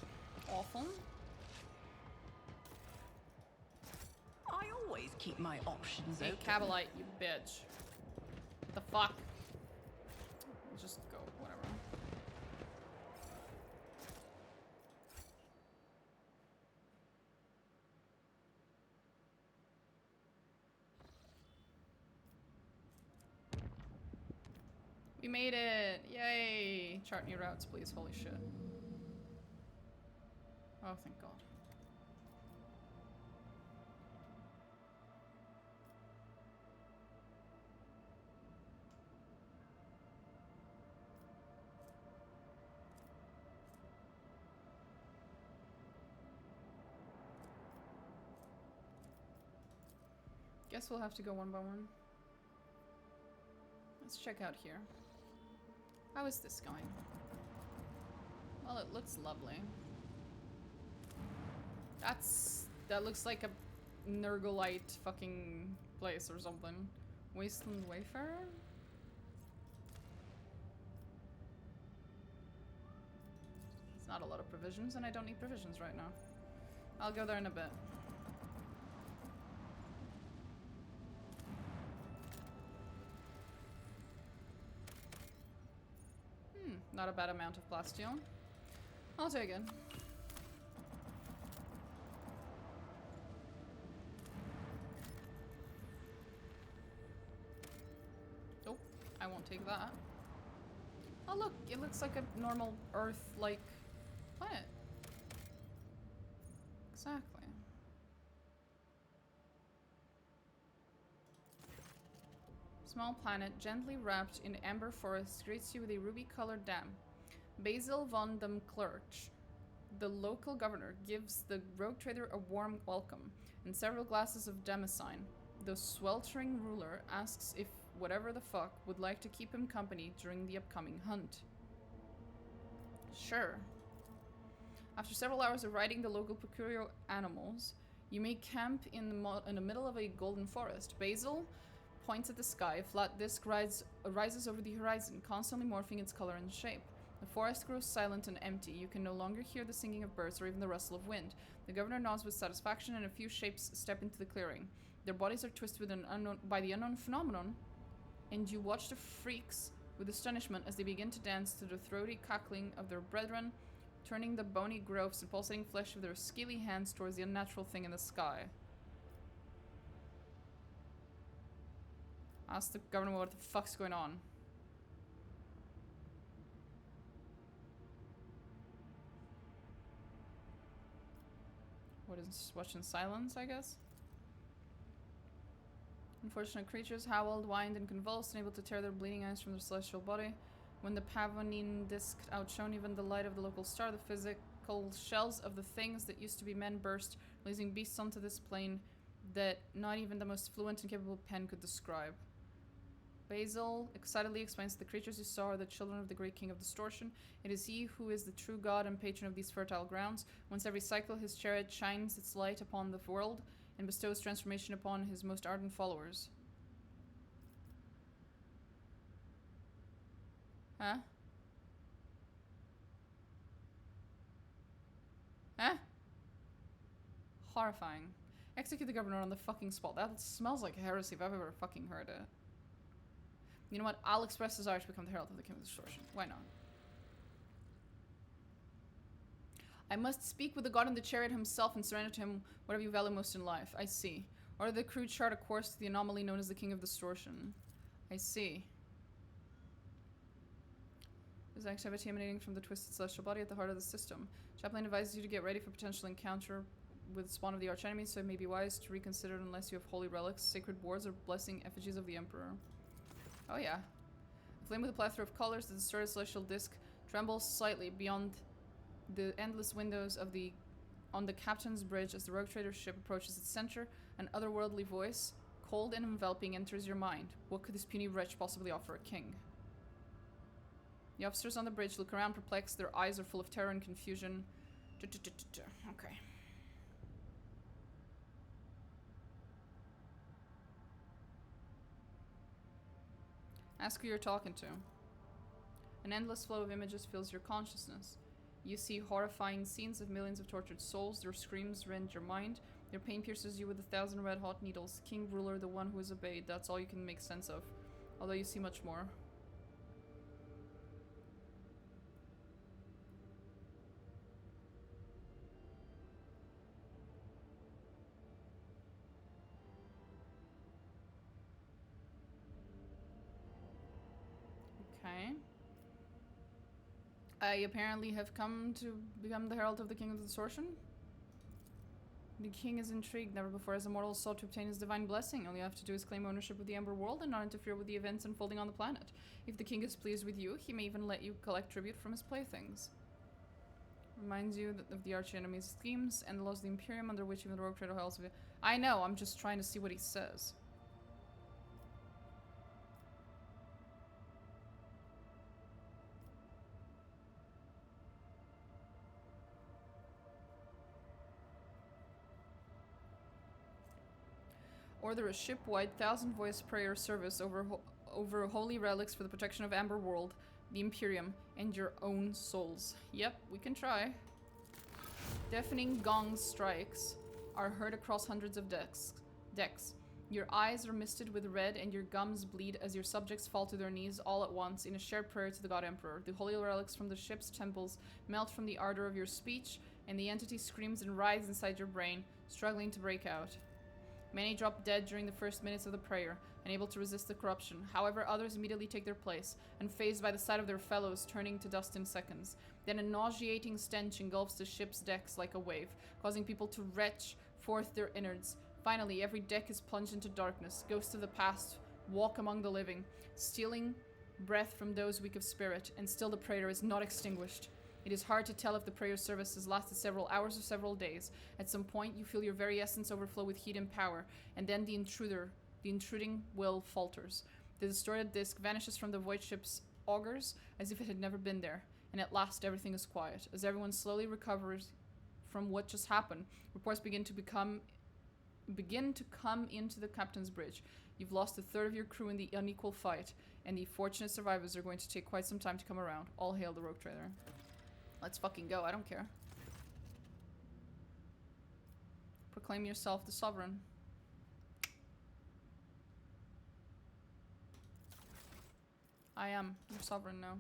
awful.
I always keep my options
Hey,
open.
Cabalite, you bitch. The fuck? Just go, whatever. We made it! Yay! Chart new routes, please. Holy shit. Oh, thank God. Guess we'll have to go one by one. Let's check out here. How is this going? Well, it looks lovely. That looks like a Nurglite fucking place or something. Wasteland Wayfarer? It's not a lot of provisions, and I don't need provisions right now. I'll go there in a bit. Not a bad amount of plasteel. I'll take it. Oh, I won't take that. Oh look, it looks like a normal Earth-like planet. Exactly. Small planet, gently wrapped in amber forest, greets you with a ruby-colored dam. Basil von dem Clerch, the local governor, gives the rogue trader a warm welcome and several glasses of Damascene. The sweltering ruler asks if whatever the fuck would like to keep him company during the upcoming hunt. Sure. After several hours of riding the local peculiar animals, you may camp in the middle of a golden forest. Basil points at the sky. A flat disk rises over the horizon, constantly morphing its color and shape. The forest grows silent and empty. You can no longer hear the singing of birds or even the rustle of wind. The governor nods with satisfaction, and a few shapes step into the clearing. Their bodies are twisted by the unknown phenomenon, and you watch the freaks with astonishment as they begin to dance to the throaty cackling of their brethren, turning the bony growths and pulsating flesh of their scaly hands towards the unnatural thing in the sky. Ask the governor what the fuck's going on. What is watch in silence, I guess? Unfortunate creatures howled, whined, and convulsed, unable to tear their bleeding eyes from their celestial body. When the Pavonine disc outshone even the light of the local star, the physical shells of the things that used to be men burst, releasing beasts onto this plane that not even the most fluent and capable pen could describe. Basil excitedly explains the creatures you saw are the children of the great king of distortion. It is he who is the true god and patron of these fertile grounds. Once every cycle, his chariot shines its light upon the world and bestows transformation upon his most ardent followers. Huh? Huh? Horrifying. Execute the governor on the fucking spot. That smells like heresy if I've ever fucking heard it. You know what? I'll express desire to become the herald of the king of distortion. Why not? I must speak with the god in the chariot himself and surrender to him whatever you value most in life. I see. Order the crew chart a course to the anomaly known as the king of distortion. I see. There's activity emanating from the twisted celestial body at the heart of the system. Chaplain advises you to get ready for potential encounter with the spawn of the archenemy, so it may be wise to reconsider it unless you have holy relics, sacred wards, or blessing effigies of the emperor. Oh yeah. Aflame with a plethora of colors, the distorted celestial disc trembles slightly beyond the endless windows of on the captain's bridge as the rogue trader's ship approaches its center. An otherworldly voice, cold and enveloping, enters your mind. What could this puny wretch possibly offer a king? The officers on the bridge look around perplexed. Their eyes are full of terror and confusion. Okay. Ask who you're talking to. An endless flow of images fills your consciousness. You see horrifying scenes of millions of tortured souls. Their screams rend your mind. Their pain pierces you with 1,000 red-hot needles. King, ruler, the one who is obeyed. That's all you can make sense of. Although you see much more. Okay. I apparently have come to become the herald of the king of distortion. The king is intrigued. Never before has a mortal sought to obtain his divine blessing. All you have to do is claim ownership of the Ember world and not interfere with the events unfolding on the planet. If the king is pleased with you, he may even let you collect tribute from his playthings. Reminds you of the arch-enemy's schemes and the laws of the Imperium under which even the rogue trader hails. I know, I'm just trying to see what he says. Order a ship-wide 1,000-voice prayer service over holy relics for the protection of Amber World, the Imperium, and your own souls. Yep, we can try. Deafening gong strikes are heard across hundreds of decks. Your eyes are misted with red and your gums bleed as your subjects fall to their knees all at once in a shared prayer to the God Emperor. The holy relics from the ship's temples melt from the ardor of your speech, and the entity screams and writhes inside your brain, struggling to break out. Many drop dead during the first minutes of the prayer, unable to resist the corruption. However, others immediately take their place, unfazed by the sight of their fellows turning to dust in seconds. Then a nauseating stench engulfs the ship's decks like a wave, causing people to retch forth their innards. Finally, every deck is plunged into darkness. Ghosts of the past walk among the living, stealing breath from those weak of spirit, and still the prayer is not extinguished. It is hard to tell if the prayer service has lasted several hours or several days. At some point, you feel your very essence overflow with heat and power, and then the intruding will falters. The distorted disc vanishes from the void ship's augers as if it had never been there, and at last everything is quiet. As everyone slowly recovers from what just happened, reports begin to come into the captain's bridge. You've lost a third of your crew in the unequal fight, and the fortunate survivors are going to take quite some time to come around. All hail the rogue trader. Let's fucking go, I don't care. Proclaim yourself the sovereign. I am your sovereign now.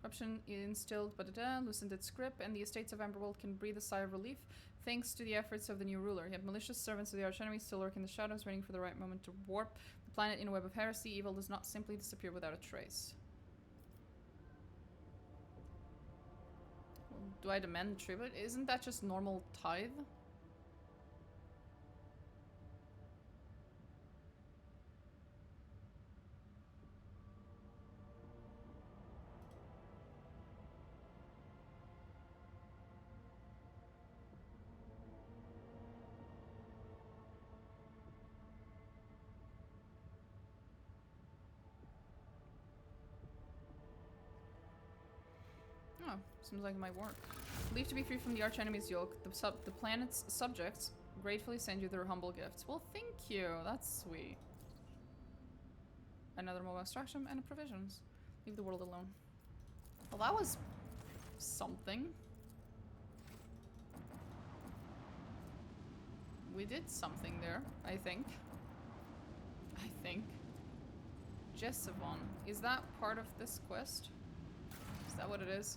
corruption instilled, loosened its grip, and the estates of Amberworld can breathe a sigh of relief thanks to the efforts of the new ruler. Yet malicious servants of the archenemy still lurk in the shadows, waiting for the right moment to warp the planet in a web of heresy. Evil does not simply disappear without a trace. Well, do I demand tribute? Isn't that just normal tithe? Oh, seems like it might work. Believed to be free from the archenemy's yoke, the planet's subjects gratefully send you their humble gifts. Well, thank you. That's sweet. Another mobile extraction and provisions. Leave the world alone. Well, that was something. We did something there, I think. Jessivon. Is that part of this quest? Is that what it is?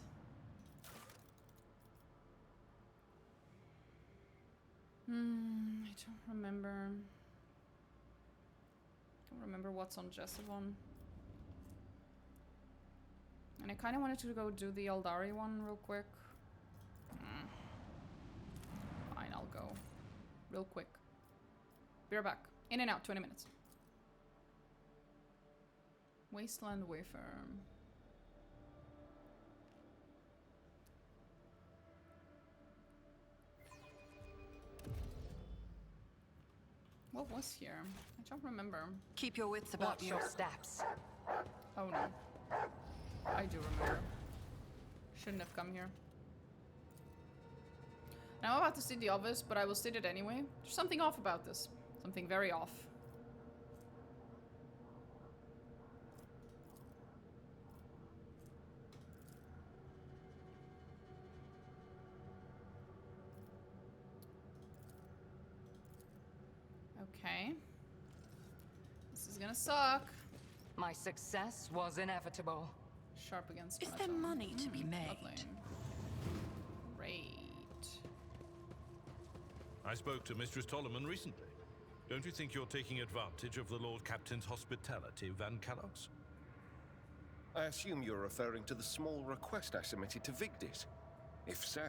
I don't remember. I don't remember what's on Jessivon. And I kind of wanted to go do the Eldari one real quick. Fine, I'll go. Real quick. Be right back. In and out, 20 minutes. Wasteland Wafer. What was here? I don't remember.
Keep your wits about
Watch your steps.
Oh no. I do remember. Shouldn't have come here. Now I'm about to state the obvious, but I will state it anyway. There's something off about this. Something very off. Okay. This is gonna suck.
My success was inevitable.
Sharp against
Is there money to be made?
Lovely. Great.
I spoke to Mistress Tolleman recently. Don't you think you're taking advantage of the Lord Captain's hospitality, Van Callox?
I assume you're referring to the small request I submitted to Vigdis. If so,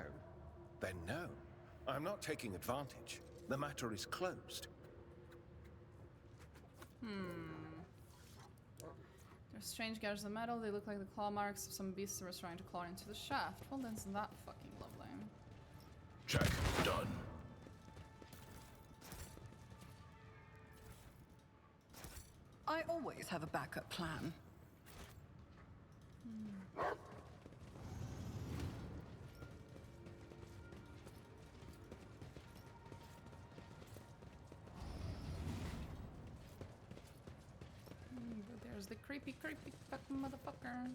then no. I'm not taking advantage. The matter is closed.
There's strange gouges of metal. They look like the claw marks of some beast that was trying to claw into the shaft. Well, then, isn't that fucking lovely?
Check. Done.
I always have a backup plan.
But there's the creepy fucking motherfucker.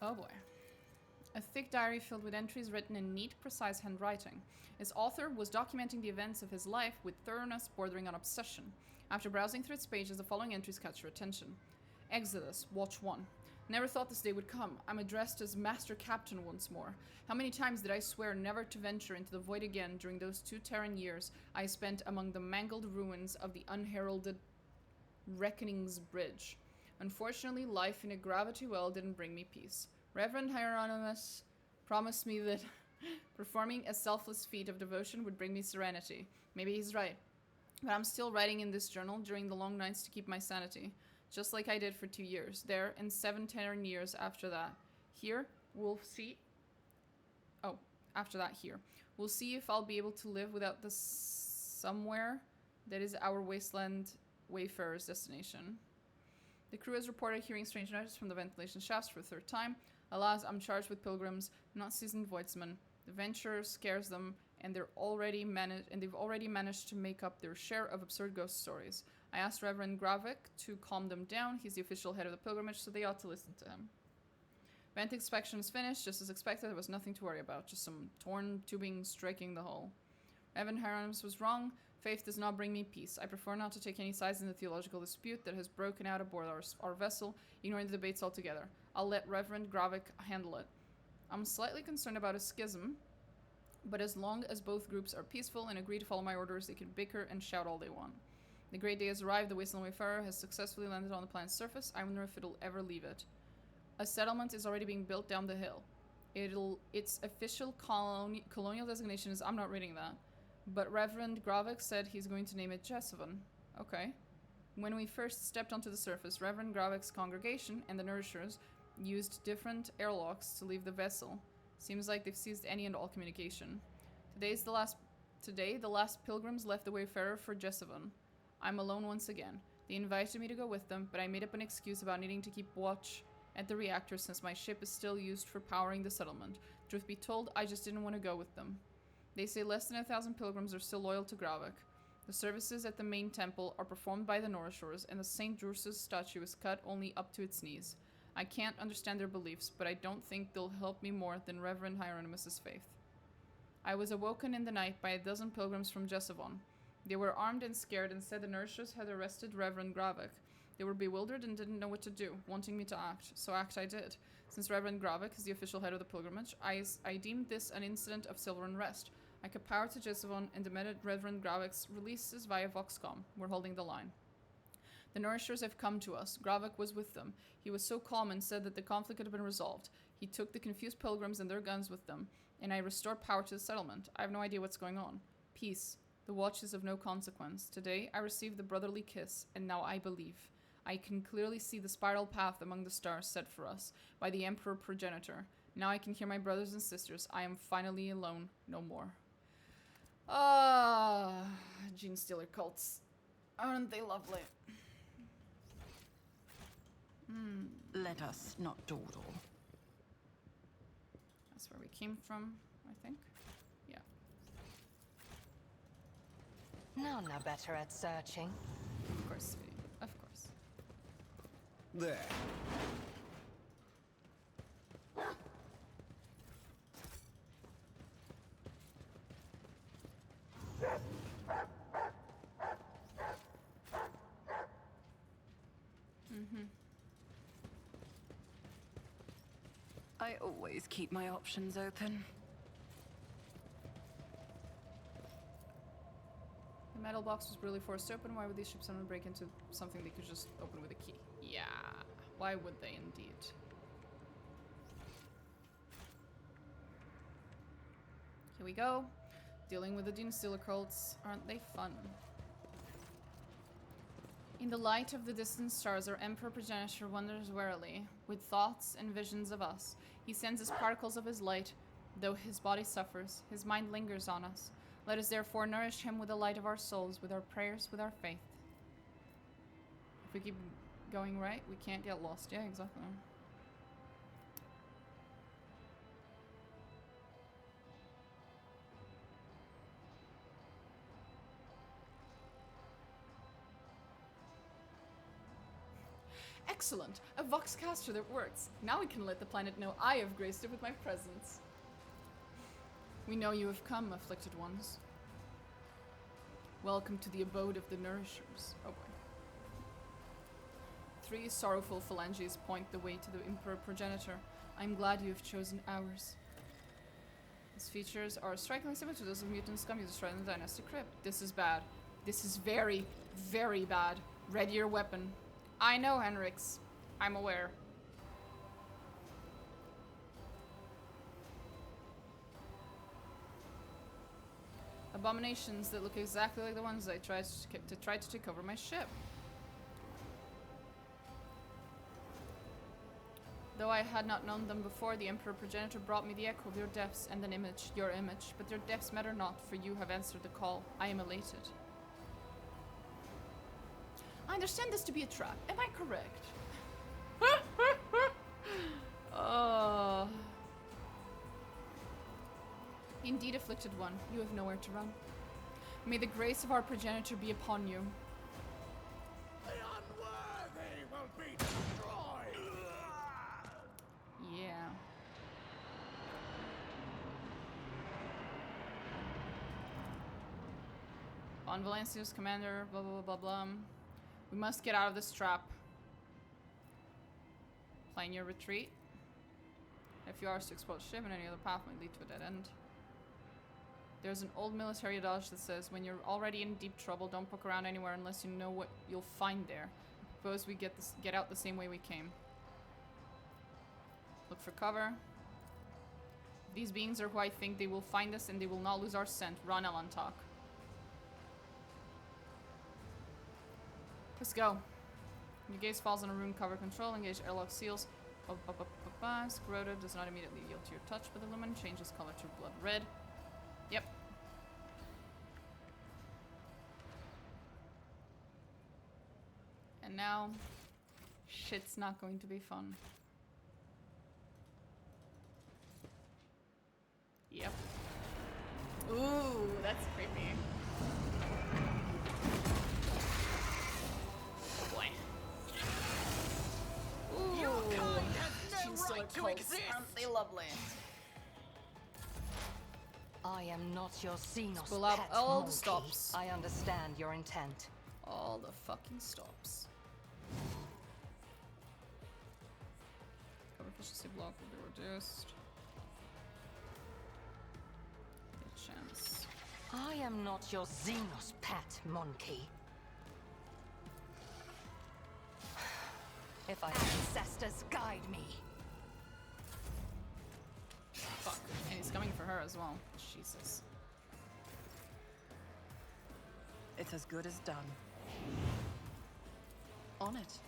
Oh boy. A thick diary filled with entries written in neat, precise handwriting. Its author was documenting the events of his life with thoroughness bordering on obsession. After browsing through its pages, the following entries catch your attention. Exodus, Watch 1. Never thought this day would come. I'm addressed as Master Captain once more. How many times did I swear never to venture into the void again during those 2 Terran years I spent among the mangled ruins of the unheralded Reckoning's Bridge? Unfortunately, life in a gravity well didn't bring me peace. Reverend Hieronymus promised me that performing a selfless feat of devotion would bring me serenity. Maybe he's right. But I'm still writing in this journal during the long nights to keep my sanity. Just like I did for 2 years. There, and 7 Terran years after that. Here, we'll see... Oh, after that, here. We'll see if I'll be able to live without the somewhere that is our wasteland wayfarer's destination. The crew has reported hearing strange noises from the ventilation shafts for the 3rd time. Alas, I'm charged with pilgrims, not seasoned voidsmen. The venture scares them, and they've already managed to make up their share of absurd ghost stories. I asked Reverend Gravik to calm them down. He's the official head of the pilgrimage, so they ought to listen to him. Vent inspection is finished. Just as expected, there was nothing to worry about. Just some torn tubing striking the hull. Reverend Hieronymus was wrong. Faith does not bring me peace. I prefer not to take any sides in the theological dispute that has broken out aboard our vessel, ignoring the debates altogether. I'll let Reverend Gravik handle it. I'm slightly concerned about a schism, but as long as both groups are peaceful and agree to follow my orders, they can bicker and shout all they want. The great day has arrived. The Wasteland Wayfarer has successfully landed on the planet's surface. I wonder if it'll ever leave it. A settlement is already being built down the hill. Its official colonial designation is... I'm not reading that. But Reverend Gravik said he's going to name it Jessevan. Okay. When we first stepped onto the surface, Reverend Gravik's congregation and the Nourishers used different airlocks to leave the vessel. Seems like they've seized any and all communication. Today, the last pilgrims left the Wayfarer for Jessevan. I'm alone once again. They invited me to go with them, but I made up an excuse about needing to keep watch at the reactor since my ship is still used for powering the settlement. Truth be told, I just didn't want to go with them. They say less than 1,000 pilgrims are still loyal to Gravik. The services at the main temple are performed by the Nourishers, and the St. Drusus statue is cut only up to its knees. I can't understand their beliefs, but I don't think they'll help me more than Reverend Hieronymus's faith. I was awoken in the night by 12 pilgrims from Jessevan. They were armed and scared and said the Nourishers had arrested Reverend Gravik. They were bewildered and didn't know what to do, wanting me to act, so act I did. Since Reverend Gravik is the official head of the pilgrimage, I deemed this an incident of silver unrest. I could power to Jessevan and demanded Reverend Gravik's releases via Voxcom. We're holding the line. The Nourishers have come to us. Gravik was with them. He was so calm and said that the conflict had been resolved. He took the confused pilgrims and their guns with them, and I restored power to the settlement. I have no idea what's going on. Peace. The watch is of no consequence. Today, I received the brotherly kiss, and now I believe. I can clearly see the spiral path among the stars set for us by the Emperor Progenitor. Now I can hear my brothers and sisters. I am finally alone. No more. Gene Stealer cults. Aren't they lovely?
Let us not dawdle.
That's where we came from, I think. Yeah.
None are better at searching.
Of course, sweetie. Of course.
There.
I always keep my options open.
The metal box was brutally forced open. Why would these ships suddenly break into something they could just open with a key? Yeah, why would they indeed? Here we go. Dealing with the Gene Stealer cults. Aren't they fun? In the light of the distant stars, our Emperor Progenitor wanders warily, with thoughts and visions of us. He sends us particles of his light, though his body suffers. His mind lingers on us. Let us therefore nourish him with the light of our souls, with our prayers, with our faith. If we keep going right, we can't get lost. Yeah, exactly. Excellent! A Voxcaster that works. Now we can let the planet know I have graced it with my presence. We know you have come, afflicted ones. Welcome to the abode of the Nourishers. Oh boy. 3 sorrowful phalanges point the way to the Emperor Progenitor. I'm glad you have chosen ours. His features are strikingly similar to those of mutant scum you destroyed in the Dynasty Crypt. This is bad. This is very, very bad. Ready your weapon. I know, Henrix. I'm aware. Abominations that look exactly like the ones I tried to take over my ship. Though I had not known them before, the Emperor Progenitor brought me the echo of your depths and an image, your image. But their depths matter not, for you have answered the call. I am elated. I understand this to be a trap. Am I correct? Oh. Indeed, afflicted one, you have nowhere to run. May the grace of our Progenitor be upon you.
The unworthy will be destroyed!
Yeah. On Valencia's commander, blah blah blah blah blah. We must get out of this trap. Plan your retreat. If you are to explore the ship and any other path might lead to a dead end. There's an old military adage that says, when you're already in deep trouble, don't poke around anywhere unless you know what you'll find there. Suppose we get out the same way we came. Look for cover. These beings are who I think they will find us and they will not lose our scent. Run, Elantok. Let's go. Your gaze falls on a room cover control. Engage airlock seals. Corroded does not immediately yield to your touch, but the lumen changes color to blood red. Yep. And now, shit's not going to be fun. Yep. Ooh, that's creepy. Oh boy. Ooh.
Your kind has no right to exist!
Aren't they lovely?
I am not your Xenos
Pull up
pet
all
monkey.
the stops.
I understand your intent.
All the fucking stops. Cover efficiency block will be reduced. Good chance.
I am not your Xenos pet monkey. If our ancestors guide me.
Fuck. And he's coming for her as well. Jesus.
It's as good as done. On it.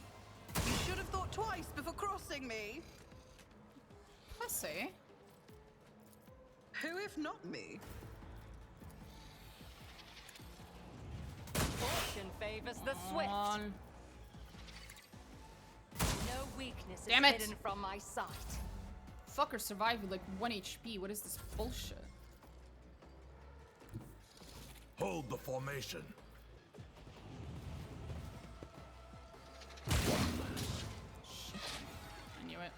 You should have thought twice before crossing me.
I see.
Who if not me?
Fortune favors the swift.
On.
No weakness
Damn
is
it.
hidden from my sight.
Fucker survived with like 1 HP. What is this bullshit?
Hold the formation.
Shit. I knew it.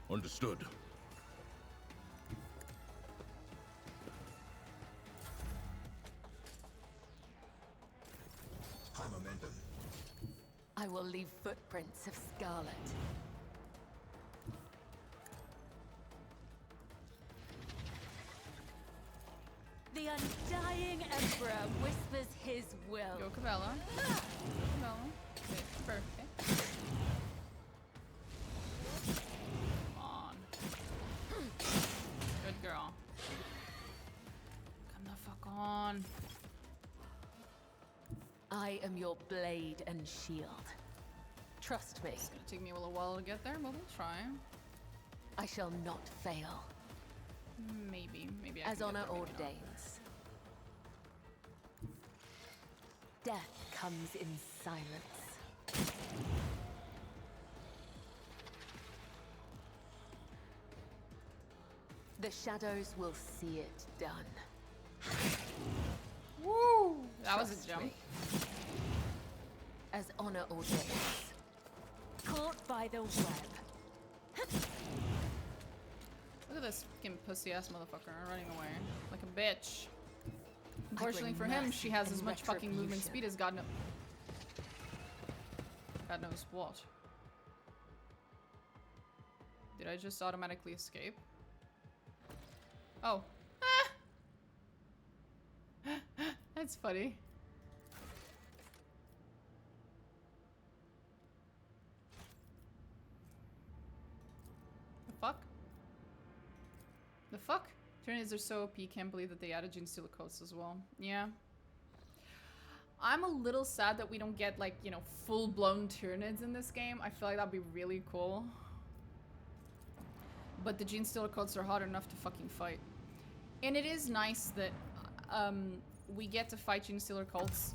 Understood.
High momentum.
I will leave footprints of scarlet. The undying emperor whispers his will.
Go Cabela. Cabela. Okay, perfect. Come on. Good girl. Come the fuck on.
I am your blade and shield. Trust me.
It's gonna take me a little while to get there, but we'll try.
I shall not fail.
Maybe I
As
can
honor
get there, maybe not.
ordains. Death comes in silence. The shadows will see it done.
Woo! That was
Trust
a jump.
me. As honor ordains. Caught by the web.
Look at this fucking pussy ass motherfucker running away like a bitch. Unfortunately for
bring
him,
mercy
she has as
and
much fucking movement
retribution.
speed as God knows what. Did I just automatically escape? Oh. Ah! That's funny. The fuck? The fuck? Tyranids are so OP, can't believe that they added Gene Stealer coats as well. Yeah. I'm a little sad that we don't get, like, you know, full-blown Tyranids in this game. I feel like that'd be really cool. But the Gene Stealer coats are hard enough to fucking fight. And it is nice that we get to fight Gene Stealer cults,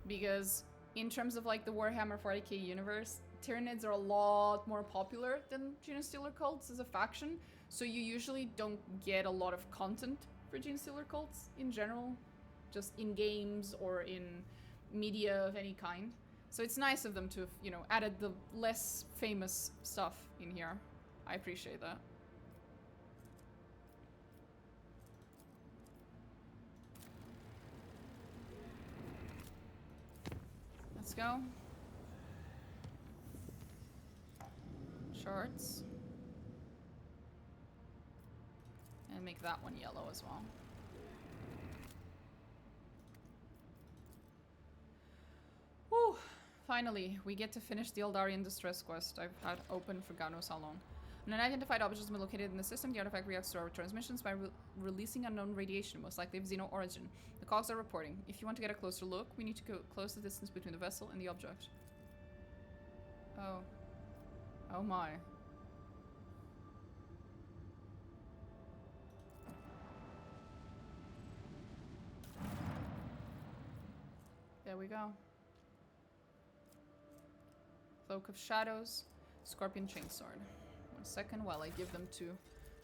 because in terms of like the Warhammer 40k universe, Tyranids are a lot more popular than Gene Stealer cults as a faction, so you usually don't get a lot of content for Gene Stealer cults in general, just in games or in media of any kind. So it's nice of them to have, you know, added the less famous stuff in here. I appreciate that. go. Shorts. And make that one yellow as well. Whew! Finally, we get to finish the Eldarian Distress quest I've had open for God knows how long. An unidentified object has been located in the system. The artifact reacts to our transmissions by releasing unknown radiation, most likely of Xeno origin. The cogs are reporting. If you want to get a closer look, we need to go close the distance between the vessel and the object. Oh. Oh my. There we go. Cloak of Shadows, Scorpion Chainsword. 1 second while I give them to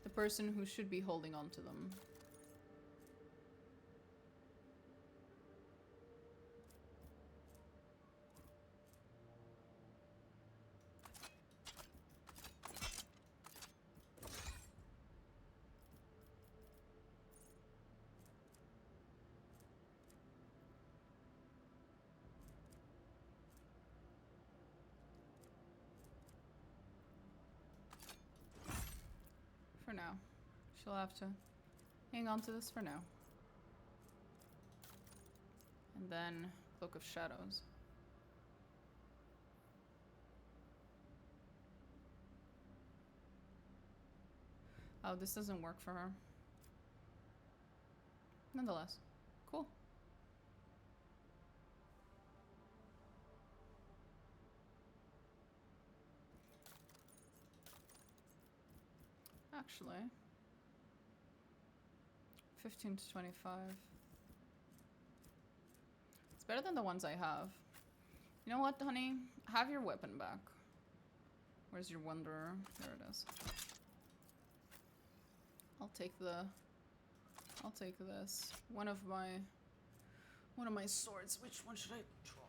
the person who should be holding on to them. For now. She'll have to hang on to this for now. And then Cloak of Shadows. Oh, this doesn't work for her. Nonetheless. Cool. Actually, 15 to 25. It's better than the ones I have. You know what, honey? Have your weapon back. Where's your Wanderer? There it is. I'll take this. One of my swords. Which one should I drop?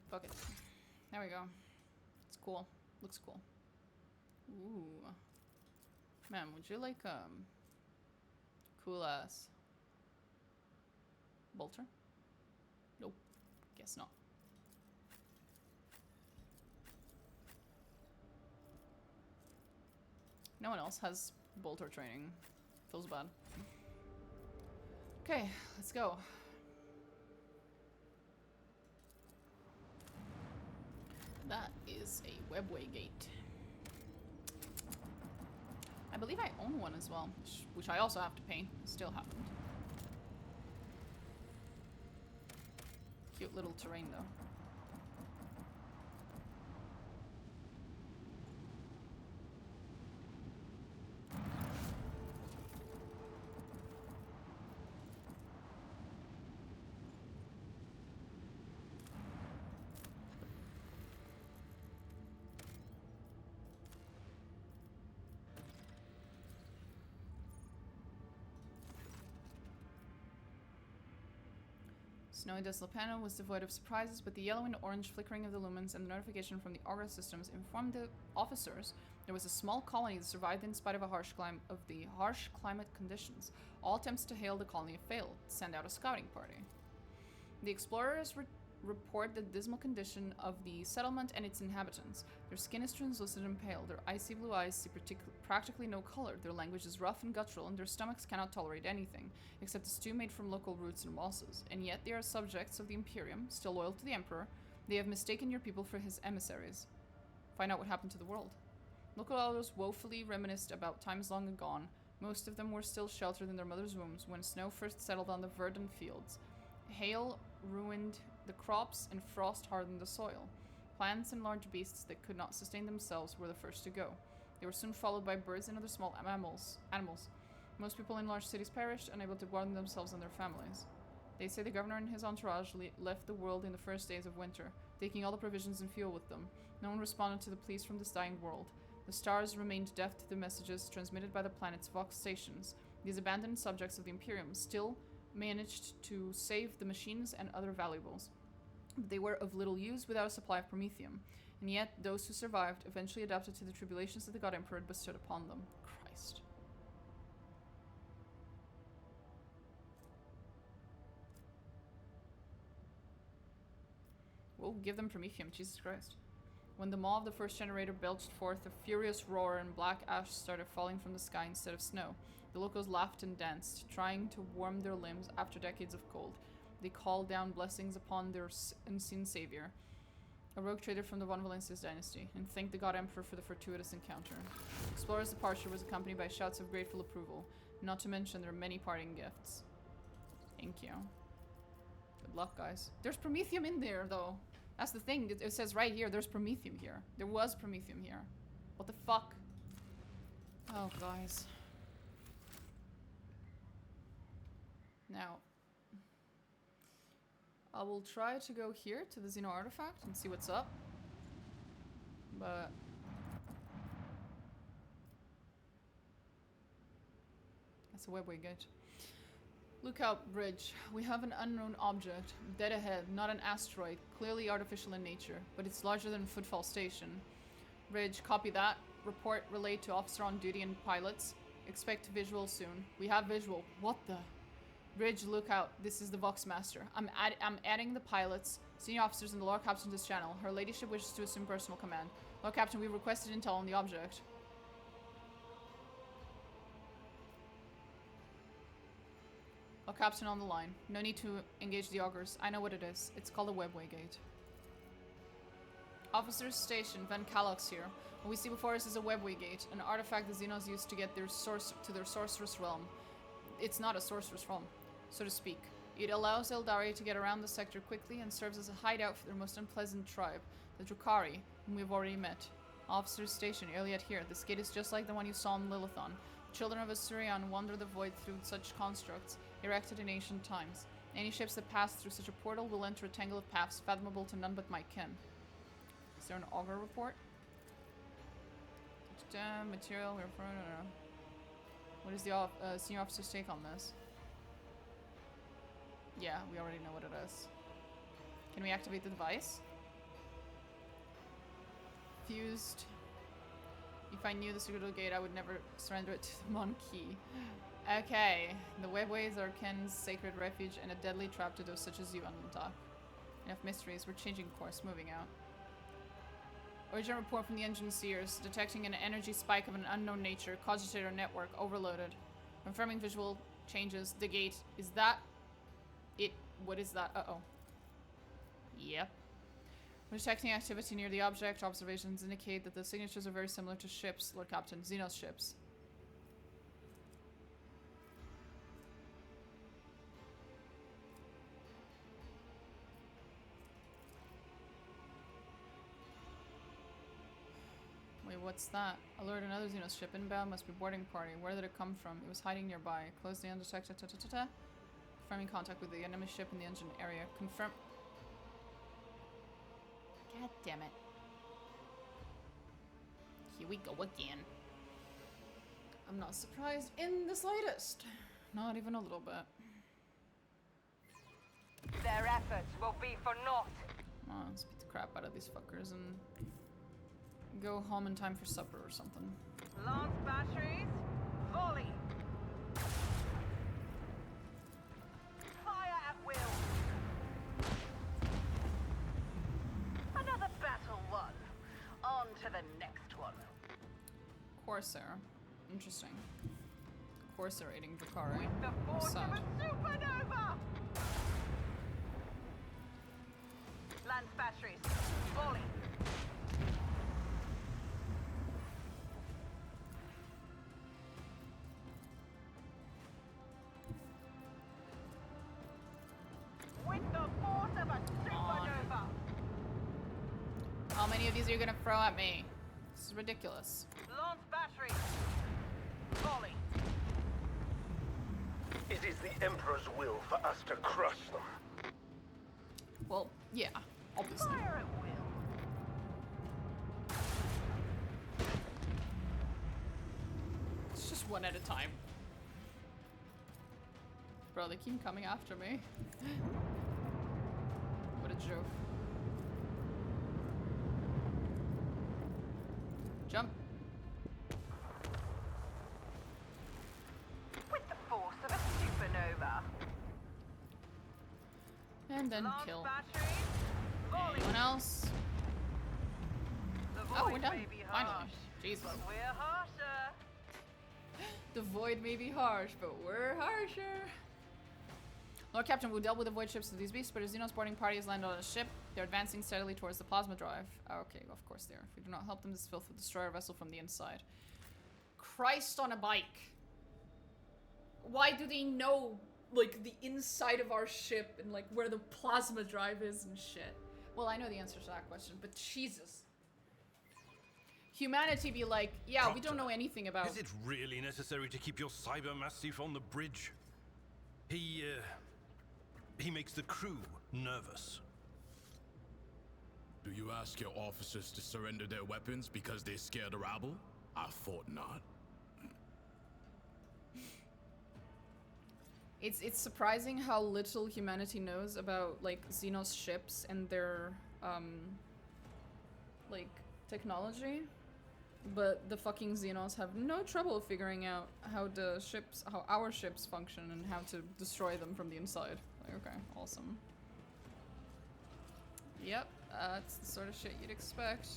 Fuck it. There we go. It's cool. Looks cool. Ooh. Man, would you like, cool ass bolter? Nope. Guess not. No one else has bolter training. Feels bad. Okay, let's go. That is a webway gate. I believe I own one as well, which I also have to paint. Still haven't. Cute little terrain though. Snowy Desolate panel was devoid of surprises, but the yellow and orange flickering of the lumens and the notification from the Aura systems informed the officers there was a small colony that survived in spite of harsh climate conditions. All attempts to hail the colony have failed. Send out a scouting party. The explorers report the dismal condition of the settlement and its inhabitants. Their skin is translucent and pale, their icy blue eyes see practically no color, their language is rough and guttural, and their stomachs cannot tolerate anything, except a stew made from local roots and mosses. And yet they are subjects of the Imperium, still loyal to the Emperor. They have mistaken your people for his emissaries. Find out what happened to the world. Local elders woefully reminisced about times long gone. Most of them were still sheltered in their mother's wombs when snow first settled on the verdant fields. Hail ruined the crops and frost hardened the soil. Plants and large beasts that could not sustain themselves were the first to go. They were soon followed by birds and other small animals. Most people in large cities perished, unable to warm themselves and their families. They say the governor and his entourage left the world in the first days of winter, taking all the provisions and fuel with them. No one responded to the pleas from this dying world. The stars remained deaf to the messages transmitted by the planet's Vox stations. These abandoned subjects of the Imperium still managed to save the machines and other valuables. But they were of little use without a supply of promethium. And yet, those who survived eventually adapted to the tribulations that the God Emperor had bestowed upon them. Christ. We'll give them promethium, Jesus Christ. When the maw of the first generator belched forth a furious roar and black ash started falling from the sky instead of snow, the locals laughed and danced, trying to warm their limbs after decades of cold. They called down blessings upon their unseen savior, a rogue trader from the Von Valencia's dynasty, and thanked the God Emperor for the fortuitous encounter. Explorer's departure was accompanied by shouts of grateful approval, not to mention their many parting gifts. Thank you. Good luck, guys. There's promethium in there, though. That's the thing. It says right here, there's promethium here. There was promethium here. What the fuck? Oh, guys. Now, I will try to go here to the Xeno artifact and see what's up. But that's a webway gate. Lookout bridge. We have an unknown object. Dead ahead. Not an asteroid. Clearly artificial in nature. But it's larger than Footfall Station. Bridge. Copy that. Report relayed to officer on duty and pilots. Expect visual soon. We have visual. What the? Bridge. Lookout. This is the Vox Master. I'm adding the pilots, senior officers, and the Lord Captain to this channel. Her Ladyship wishes to assume personal command. Lord Captain, we've requested intel on the object. Lord Captain on the line. No need to engage the augurs. I know what it is. It's called a webway gate. Officers station. Van Kallox here. What we see before us is a webway gate, an artifact the Xenos used to get their sorceress realm. It's not a sorceress realm, so to speak. It allows Eldari to get around the sector quickly and serves as a hideout for their most unpleasant tribe, the Drukhari, whom we've already met. Officers station. Earlier here. This gate is just like the one you saw in Lilithon. Children of Assyrian wander the void through such constructs, erected in ancient times. Any ships that pass through such a portal will enter a tangle of paths fathomable to none but my kin. Is there an augur report? Material. What is the senior officer's take on this? Yeah, we already know what it is. Can we activate the device? Fused. If I knew the secret of the gate, I would never surrender it to the monkey. Okay. The webways are Ken's sacred refuge and a deadly trap to those such as you, Anuntak. Enough mysteries. We're changing course, moving out. Origin report from the engine seers, detecting an energy spike of an unknown nature, cogitator network overloaded. Confirming visual changes. The gate. Is that it? What is that? Uh-oh. Yep. We're detecting activity near the object. Observations indicate that the signatures are very similar to ships, Lord Captain. Xenos ships. Wait, what's that? Alert another Xenos ship inbound. Must be boarding party. Where did it come from? It was hiding nearby. Close the undetected. Confirming contact with the enemy ship in the engine area. Confirm. God damn it. Here we go again. I'm not surprised in the slightest. Not even a little bit.
Their efforts will be for naught.
Come on, let's beat the crap out of these fuckers and go home in time for supper or something.
Lance batteries, volley. Fire at will. Another battle won. On to the next one.
Corsair. Interesting. Corsair raiding Drukhari.
With the force of a supernova! Lance batteries, volley. With the force of a supernova!
How many of these are you gonna throw at me? This is ridiculous.
Launch batteries! Volley!
It is the Emperor's will for us to crush them.
Well, yeah, obviously.
Fire at will!
It's just one at a time. bro. They keep coming after me. What a joke. Jump.
With the force of a supernova.
And then
Launch
kill.
battery.
Anyone else?
The
Oh, we're
void
done.
may be
Finally.
harsh,
Jesus.
but we're harsher.
The void may be harsh, but we're harsher. Lord Captain, we dealt with the void ships of these beasts, but a Xenos boarding party has landed on a ship. They're advancing steadily towards the plasma drive. Oh, okay, of course they are. If we do not help them, this filth will destroy our vessel from the inside. Christ on a bike. Why do they know, like, the inside of our ship and, like, where the plasma drive is and shit? Well, I know the answer to that question, but Jesus. Humanity be like, yeah,
Doctor,
we don't know anything about...
Is it really necessary to keep your cybermassive on the bridge? He makes the crew nervous.
Do you ask your officers to surrender their weapons because they're scared of rabble? I thought not.
It's surprising how little humanity knows about, like, Xenos ships and their, like, technology. But the fucking Xenos have no trouble figuring out how our ships function and how to destroy them from the inside. Like, okay, awesome. Yep, that's the sort of shit you'd expect.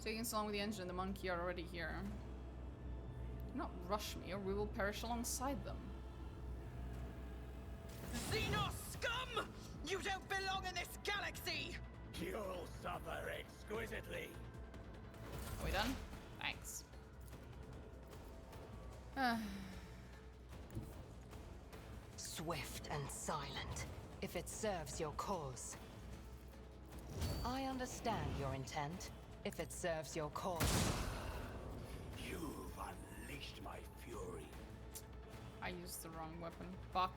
Taking so long with the engine and the monkey are already here. Do not rush me or we will perish alongside them.
Xenos scum! You don't belong in this galaxy!
You'll suffer exquisitely.
Are we done? Thanks.
Swift and silent, if it serves your cause. I understand your intent, if it serves your cause.
You've unleashed my fury.
I used the wrong weapon. Fuck.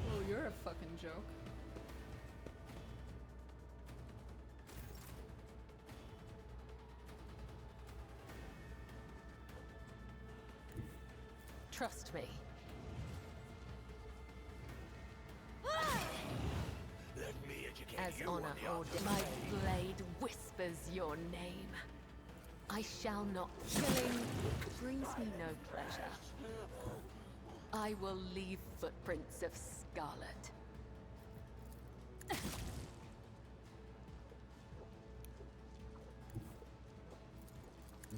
Oh, you're a fucking joke.
Trust me.
Let me educate
As
you
honor
on the
or
art of
my
fighting.
blade whispers your name. I shall not. Killing brings me no pleasure. I will leave footprints of scarlet.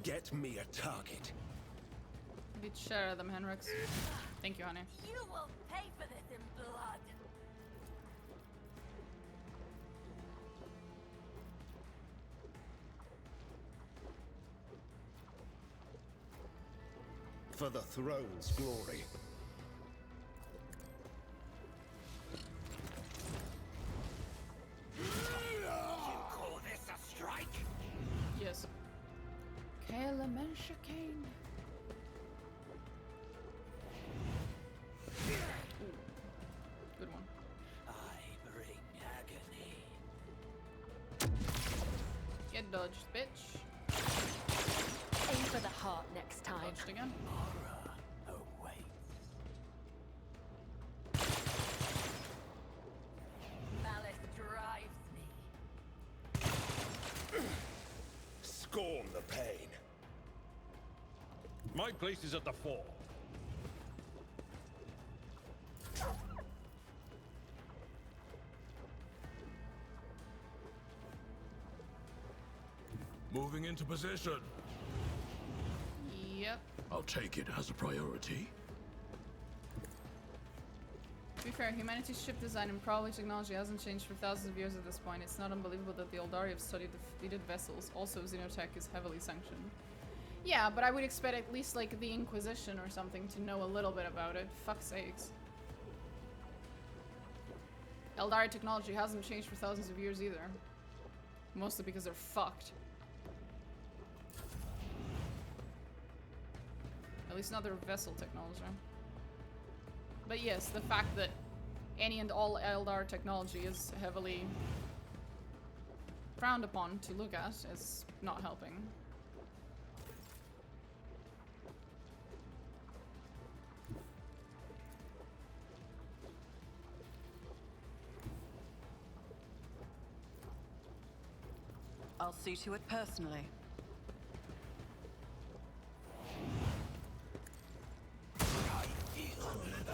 Get me a target.
Did share them, Henrix. Thank you, honey.
You will pay for this in blood.
For the throne's glory.
You call this a strike?
Yes. Kalementia Kane. Good one.
I bring agony.
Get dodged, bitch.
Aim for the heart next time.
Dodged again.
Horror awaits.
Malice drives me.
Scorn the pain.
My place is at the fore.
Moving into position.
Yep.
I'll take it as a priority.
To be fair, humanity's ship design and probably technology hasn't changed for thousands of years at this point. It's not unbelievable that the Eldari have studied the fleeted vessels. Also, xenotech is heavily sanctioned. Yeah, but I would expect at least, like, the Inquisition or something to know a little bit about it. Fuck's sakes. Eldari technology hasn't changed for thousands of years either. Mostly because they're fucked. least not their vessel technology. But yes, the fact that any and all Eldar technology is heavily frowned upon to look at is not helping.
I'll see to it personally.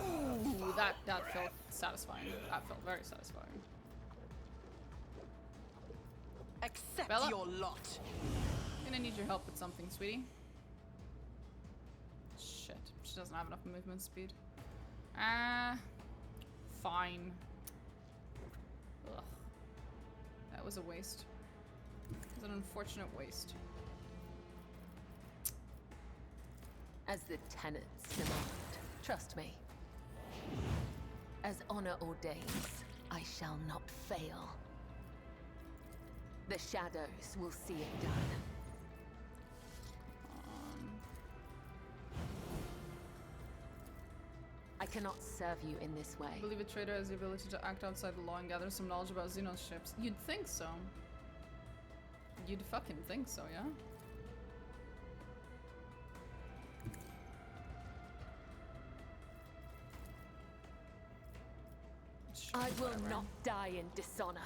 Ooh, that felt satisfying. That felt very satisfying.
Accept
Bella?
your lot.
Gonna need your help with something, sweetie. Shit, she doesn't have enough movement speed. Fine. Ugh. That was a waste. It was an unfortunate waste.
As the tenets demand, trust me. As honor ordains, I shall not fail. The shadows will see it done. I cannot serve you in this way.
I believe a trader has the ability to act outside the law and gather some knowledge about Xenos ships. You'd think so. You'd fucking think so, yeah?
I will not die in dishonor.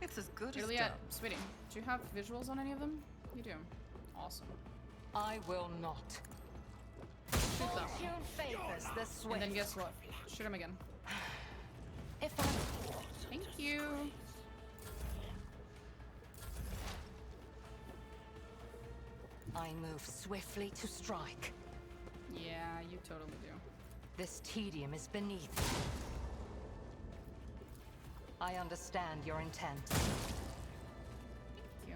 It's as good as
Really,
done.
sweetie, do you have visuals on any of them? You do. Awesome.
I will not.
Shoot that one.
Fortune favors the swift.
And then guess what? Shoot him again.
If I...
Thank you.
I move swiftly to strike.
Yeah, you totally do.
This tedium is beneath you. I understand your intent.
Thank you.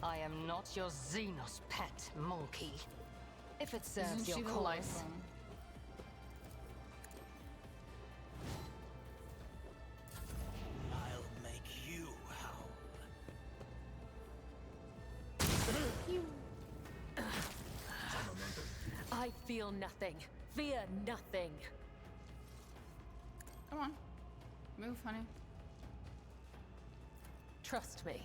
I am not your Xenos pet, monkey. If it serves
Isn't
your
she the
cause.
life form?
I'll make you howl.
I feel nothing. Fear nothing.
Come on. Move, honey.
Trust me.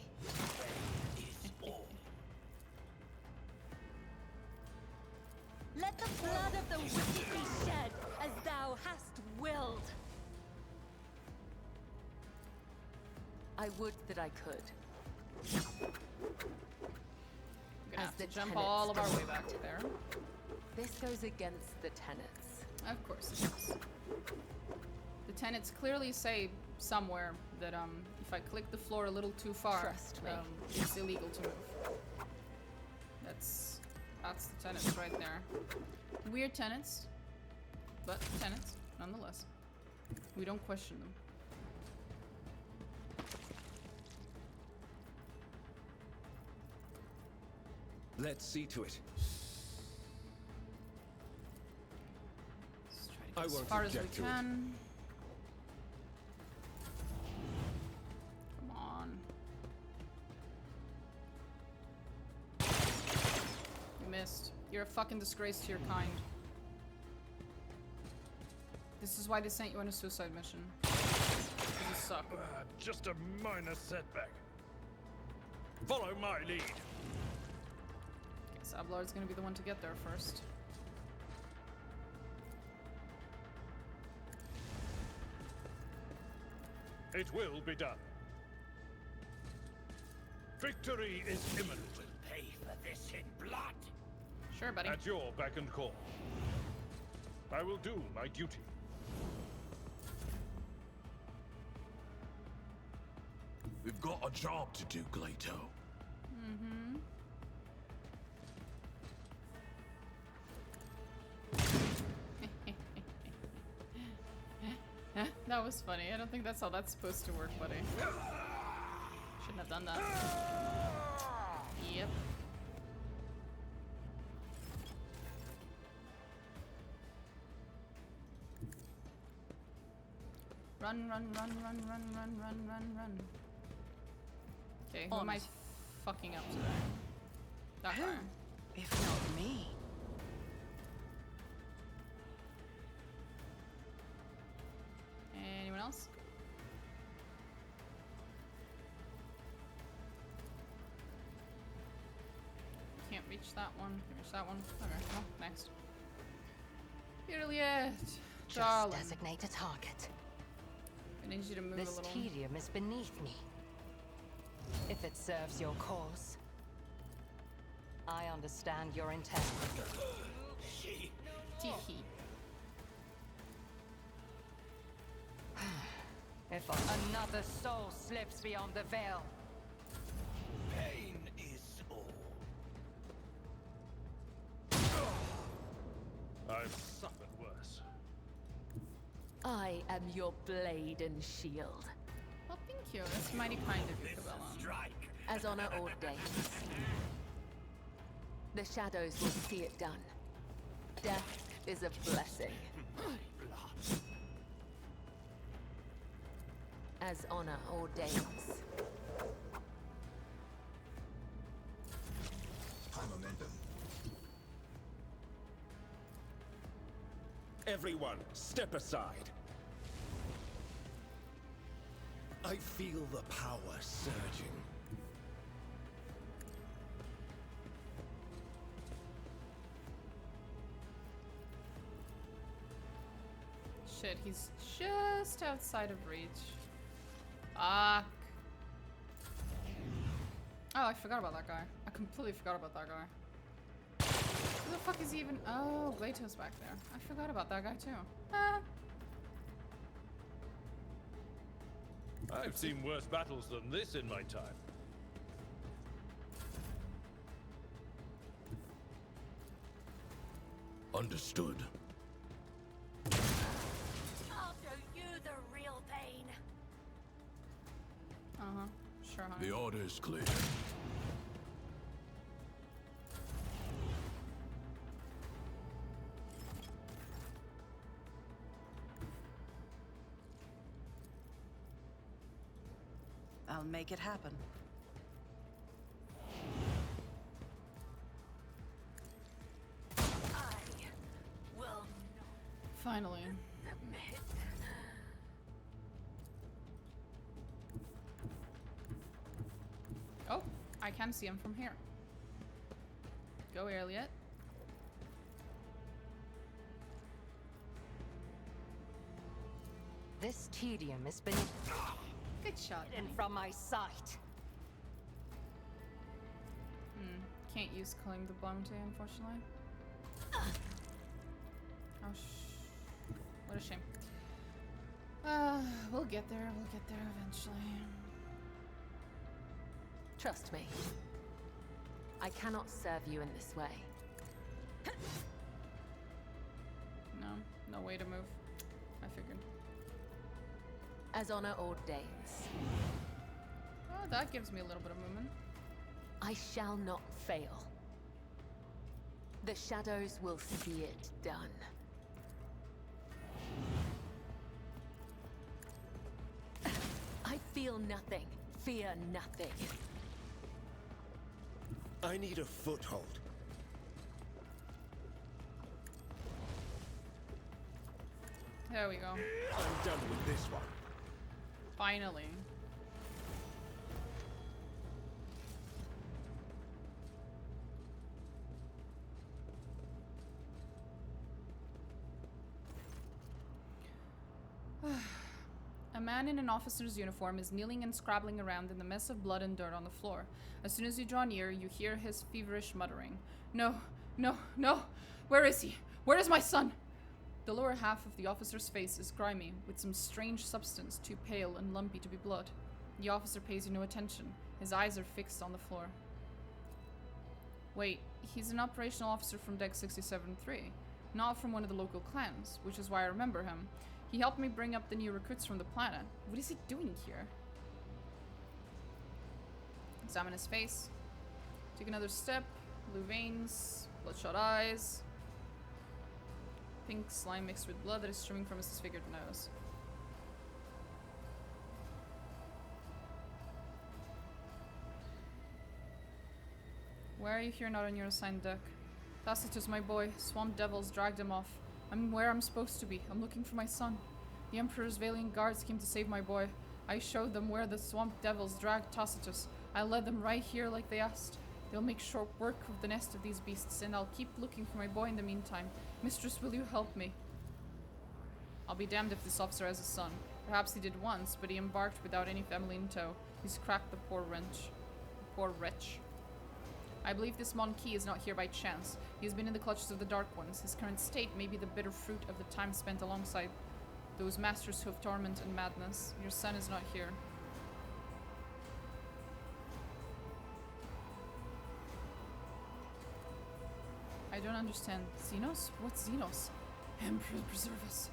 Let the blood of the wicked be shed as thou hast willed. I would that I could.
We're gonna
As
have
the
to jump
tenets
all of our way
demand.
back to there.
This goes against the tenets.
Of course it does. The tenets clearly say somewhere that if I click the floor a little too far,
Trust me.
it's illegal to move. That's the tenets right there. Weird tenets, but tenets nonetheless. We don't question them.
Let's see to it.
Let's try to
I
get as
won't
far as we
object to it.
can. Come on. You missed. You're a fucking disgrace to your kind. This is why they sent you on a suicide mission. 'Cause you suck.
Just a minor setback. Follow my lead.
Guess Ablard's gonna be the one to get there first.
It will be done. Victory is imminent.
Pay for this in blood.
Sure, buddy.
At your beck and call. I will do my duty.
We've got a job to do, Glato.
Mm-hmm. That was funny. I don't think that's how that's supposed to work, buddy. Shouldn't have done that. Yep. Run, run, run, run, run, run, run, run, run. Okay, who am I fucking up today? That guy.
If not me.
Anyone else? Can't reach that one. Can't reach that one. Okay, well, next. Juliet, darling.
Just designate a target.
I need you to move
This
a little.
tedium is beneath me. If it serves your cause, I understand your intent.
Tiki.
If another soul slips beyond the veil,
Pain is all.
I've suffered worse.
I am your blade and shield.
Well, thank you. That's mighty kind of you, Cabela.
As honor ordains. The shadows will see it done. Death is a blessing. As honor ordains.
High momentum.
Everyone, step aside. I feel the power surging.
Shit, he's just outside of reach. Fuck. Oh, I forgot about that guy. I completely forgot about that guy. Who the fuck is he even? Oh, Glato's back there. I forgot about that guy too. Ah.
I've seen worse battles than this in my time.
Understood.
I'll show you the real pain.
Uh-huh. Sure, honey.
The order is clear.
I'll make it happen.
I will
Finally.
submit.
Oh, I can see him from here. Go, Elliot.
this tedium is beneath.
Good shot.
Hidden from my sight.
Can't use Killing the Bounty, unfortunately. Oh, what a shame. We'll get there. We'll get there eventually.
Trust me. I cannot serve you in this way.
No way to move. I figured.
As honor ordains.
Oh, that gives me a little bit of movement.
I shall not fail. The shadows will see it done. I feel nothing. Fear nothing.
I need a foothold.
There we go.
I'm done with this one.
Finally. A man in an officer's uniform is kneeling and scrabbling around in the mess of blood and dirt on the floor. As soon as you draw near, you hear his feverish muttering. No, no, no! Where is he? Where is my son? The lower half of the officer's face is grimy, with some strange substance too pale and lumpy to be blood. The officer pays you no attention. His eyes are fixed on the floor. Wait, he's an operational officer from Deck 67-3, not from one of the local clans, which is why I remember him. He helped me bring up the new recruits from the planet. What is he doing here? Examine his face. Take another step. Blue veins, bloodshot eyes. Pink slime mixed with blood that is streaming from his disfigured nose. Why are you here, not on your assigned deck? Tacitus, my boy. Swamp devils dragged him off. I'm where I'm supposed to be. I'm looking for my son. The Emperor's valiant guards came to save my boy. I showed them where the swamp devils dragged Tacitus. I led them right here like they asked. They'll make short work of the nest of these beasts, and I'll keep looking for my boy in the meantime. Mistress, will you help me? I'll be damned if this officer has a son. Perhaps he did once, but he embarked without any family in tow. He's cracked the poor wretch. Poor wretch. I believe this Monkey is not here by chance. He has been in the clutches of the Dark Ones. His current state may be the bitter fruit of the time spent alongside those masters who have torment and madness. Your son is not here. I don't understand. Xenos? What's Xenos? Emperor preserve us.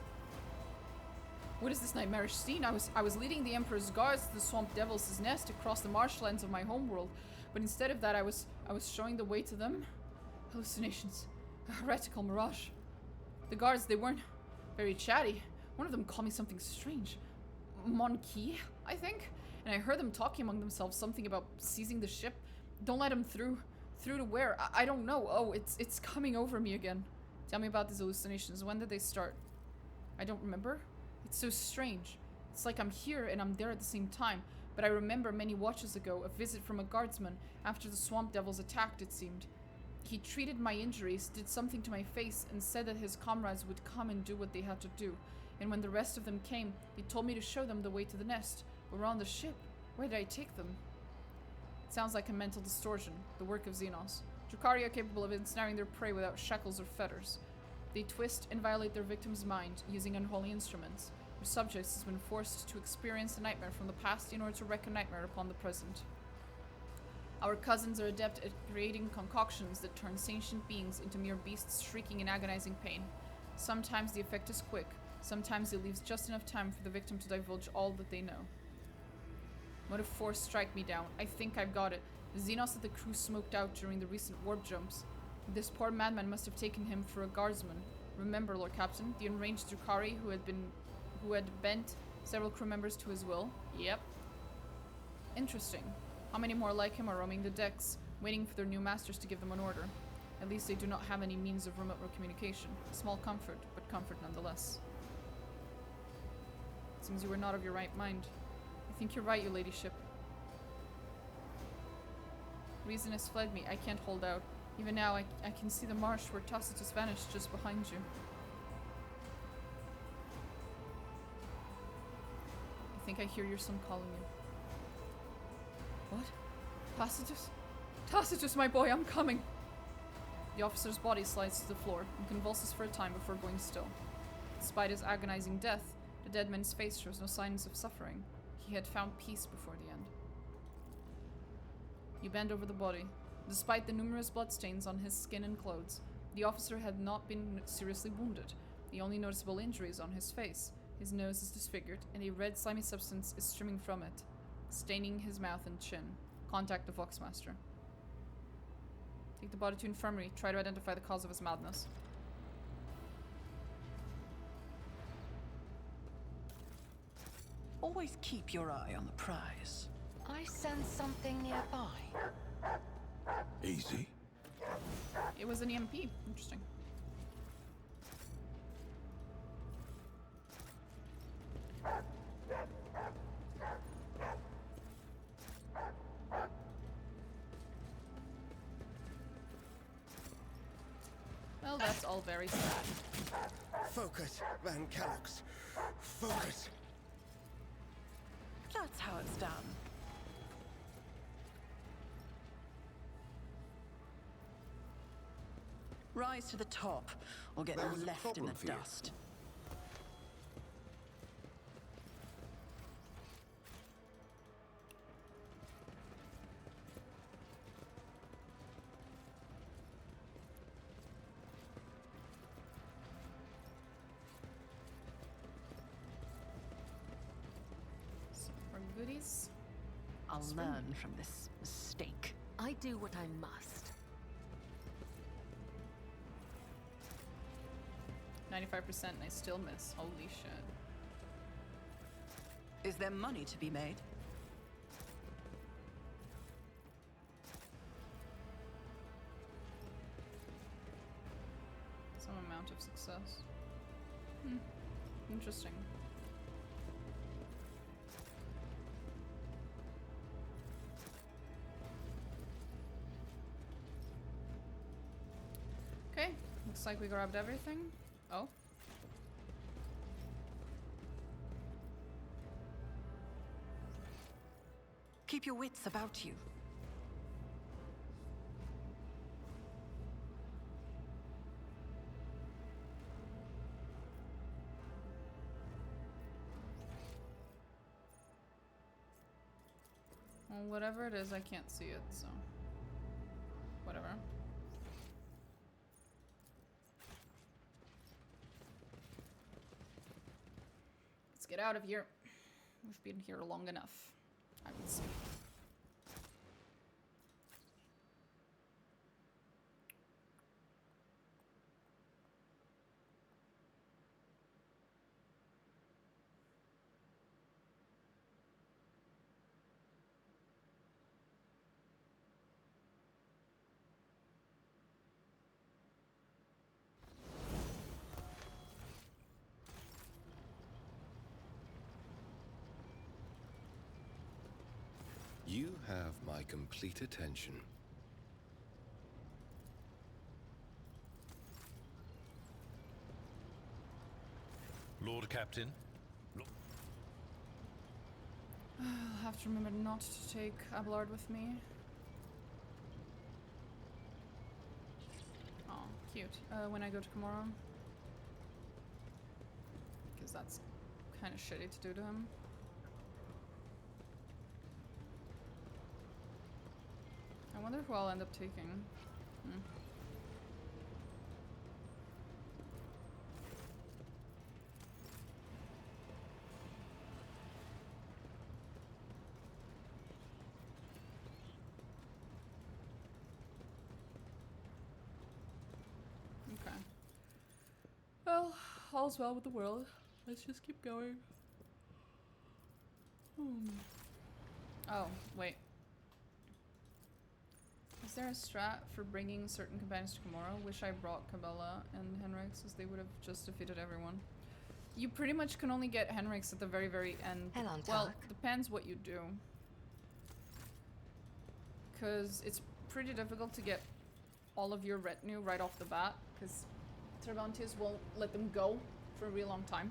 What is this nightmarish scene? I was leading the Emperor's guards to the swamp devil's nest across the marshlands of my homeworld, but instead of that I was showing the way to them. Hallucinations. A heretical mirage. The guards, they weren't very chatty. One of them called me something strange. Monkey, I think? And I heard them talking among themselves something about seizing the ship. Don't let him through. Through to where? I don't know. Oh, it's coming over me again. Tell me about these hallucinations. When did they start? I don't remember. It's so strange. It's like I'm here and I'm there at the same time. But I remember many watches ago, a visit from a guardsman after the swamp devils attacked, it seemed. He treated my injuries, did something to my face, and said that his comrades would come and do what they had to do. And when the rest of them came, he told me to show them the way to the nest. We're on the ship. Where did I take them? It sounds like a mental distortion, the work of Xenos. Drukhari are capable of ensnaring their prey without shackles or fetters. They twist and violate their victim's mind using unholy instruments. Their subjects has been forced to experience a nightmare from the past in order to wreak a nightmare upon the present. Our cousins are adept at creating concoctions that turn sentient beings into mere beasts shrieking in agonizing pain. Sometimes the effect is quick, sometimes it leaves just enough time for the victim to divulge all that they know. Motive force strike me down. I think I've got it. The Xenos that the crew smoked out during the recent warp jumps. This poor madman must have taken him for a guardsman. Remember, Lord Captain, the enraged Drukhari who had bent several crew members to his will? Yep. Interesting. How many more like him are roaming the decks, waiting for their new masters to give them an order? At least they do not have any means of remote communication. A small comfort, but comfort nonetheless. It seems you were not of your right mind. I think you're right, your ladyship. Reason has fled me. I can't hold out. Even now, I can see the marsh where Tacitus vanished just behind you. I think I hear your son calling you. What? Tacitus? Tacitus, my boy, I'm coming! The officer's body slides to the floor and convulses for a time before going still. Despite his agonizing death, the dead man's face shows no signs of suffering. He had found peace before the end. You bend over the body. Despite the numerous bloodstains on his skin and clothes, the officer had not been seriously wounded. The only noticeable injury is on his face. His nose is disfigured, and a red slimy substance is streaming from it, staining his mouth and chin. Contact the Voxmaster. Take the body to infirmary. Try to identify the cause of his madness.
Always keep your eye on the prize.
I sense something nearby.
Easy.
It was an EMP. Interesting. Well, that's all very sad.
Focus, Van Calix. Focus.
That's how it's done. Rise to the top, or get left in the dust.
Goodies.
I'll learn from this mistake.
I do what I must.
95% and I still miss. Holy shit.
Is there money to be made?
amount of success. Interesting. Okay, looks like we grabbed everything. Oh.
Keep your wits about you.
Well, whatever it is, I can't see it, so... whatever. Let's get out of here. We've been here long enough, I would say.
You have my complete attention.
Lord Captain.
I'll have to remember not to take Abelard with me. Oh, cute. When I go to Komorra. Because that's kind of shitty to do to him. I wonder who I'll end up taking. Okay. Well, all's well with the world. Let's just keep going. Oh, wait. Is there a strat for bringing certain companions to Komorra? Wish I brought Cabela and Henrix, as they would have just defeated everyone. You pretty much can only get Henrix at the very, very end. Well, depends what you do. Because it's pretty difficult to get all of your retinue right off the bat, because Cervantes won't let them go for a real long time.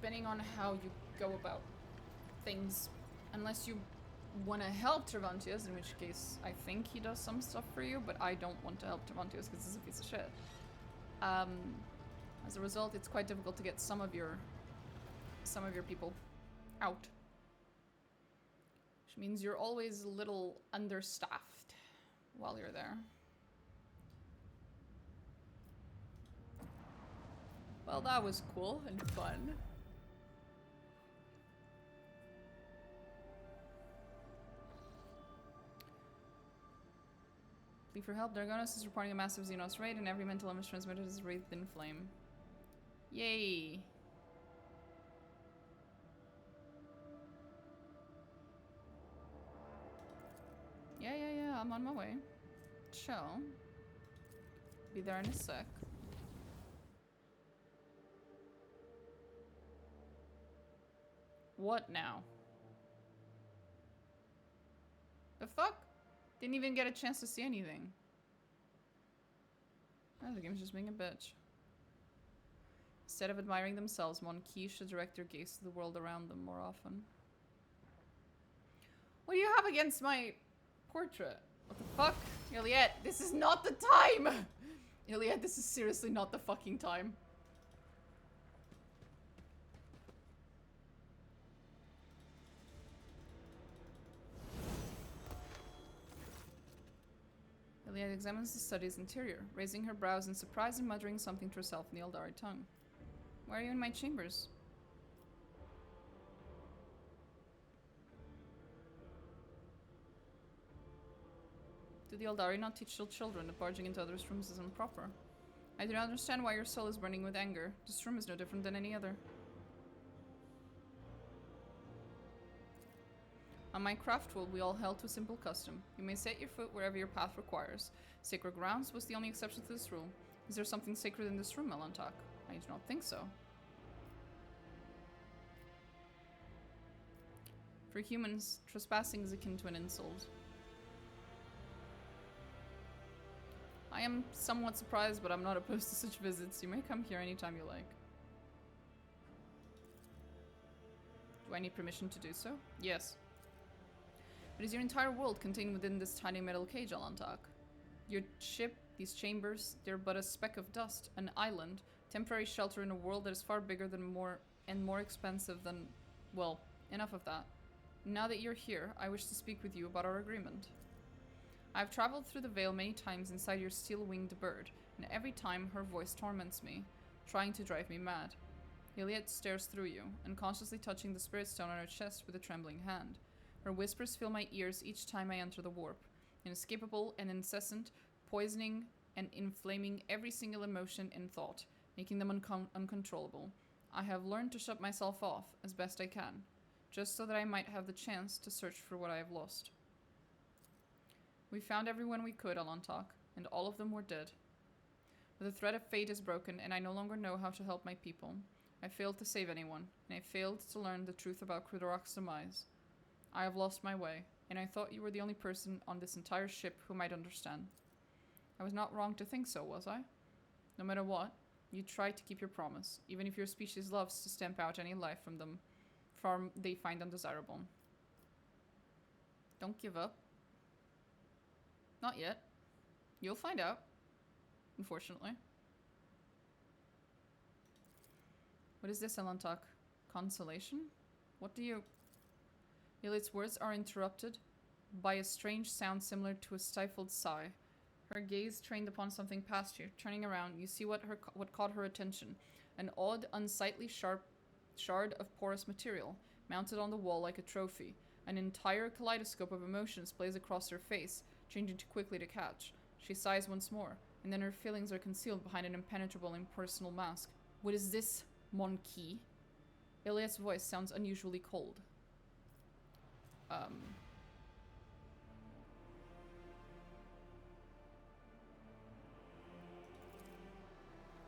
Depending on how you go about things. Unless you want to help Cervantes, in which case I think he does some stuff for you, but I don't want to help Cervantes because he's a piece of shit. As a result, it's quite difficult to get some of your people out. Which means you're always a little understaffed while you're there. Well, that was cool and fun. Plead for help. Dargonus is reporting a massive Xenos raid, and every mental image transmitted is wreathed in flame. Yay! Yeah, I'm on my way. Chill. Be there in a sec. What now? The fuck? Didn't even get a chance to see anything. Oh, the game's just being a bitch. Instead of admiring themselves, Monkeys should direct their gaze to the world around them more often. What do you have against my portrait? What the fuck? Iliad, this is not the time! Iliad, this is seriously not the fucking time. Iliad examines the study's interior, raising her brows in surprise and muttering something to herself in the Eldari tongue. Why are you in my chambers? Do the Eldari not teach little children that barging into others' rooms is improper? I do not understand why your soul is burning with anger. This room is no different than any other. On my craft world, we all held to a simple custom. You may set your foot wherever your path requires. Sacred grounds was the only exception to this rule. Is there something sacred in this room, Elantak? I do not think so. For humans, trespassing is akin to an insult. I am somewhat surprised, but I'm not opposed to such visits. You may come here anytime you like. Do I need permission to do so? Yes. But is your entire world contained within this tiny metal cage, Elantak? Your ship, these chambers, they're but a speck of dust, an island, temporary shelter in a world that is far bigger than more expensive than... Well, enough of that. Now that you're here, I wish to speak with you about our agreement. I've traveled through the veil many times inside your steel-winged bird, and every time her voice torments me, trying to drive me mad. Iliad stares through you, unconsciously touching the spirit stone on her chest with a trembling hand. Her whispers fill my ears each time I enter the warp, inescapable and incessant, poisoning and inflaming every single emotion and thought, making them uncontrollable. I have learned to shut myself off as best I can, just so that I might have the chance to search for what I have lost. We found everyone we could, Elantak, and all of them were dead. But the thread of fate is broken, and I no longer know how to help my people. I failed to save anyone, and I failed to learn the truth about Krudarok's demise. I have lost my way, and I thought you were the only person on this entire ship who might understand. I was not wrong to think so, was I? No matter what, you tried to keep your promise, even if your species loves to stamp out any life from them they find undesirable. Don't give up. Not yet. You'll find out. Unfortunately. What is this, Elantak? Consolation? What do you... Iliad's words are interrupted by a strange sound similar to a stifled sigh. Her gaze trained upon something past you. Turning around, you see what caught her attention. An odd, unsightly shard of porous material, mounted on the wall like a trophy. An entire kaleidoscope of emotions plays across her face, changing too quickly to catch. She sighs once more, and then her feelings are concealed behind an impenetrable, impersonal mask. What is this, mon qui? Iliad's voice sounds unusually cold.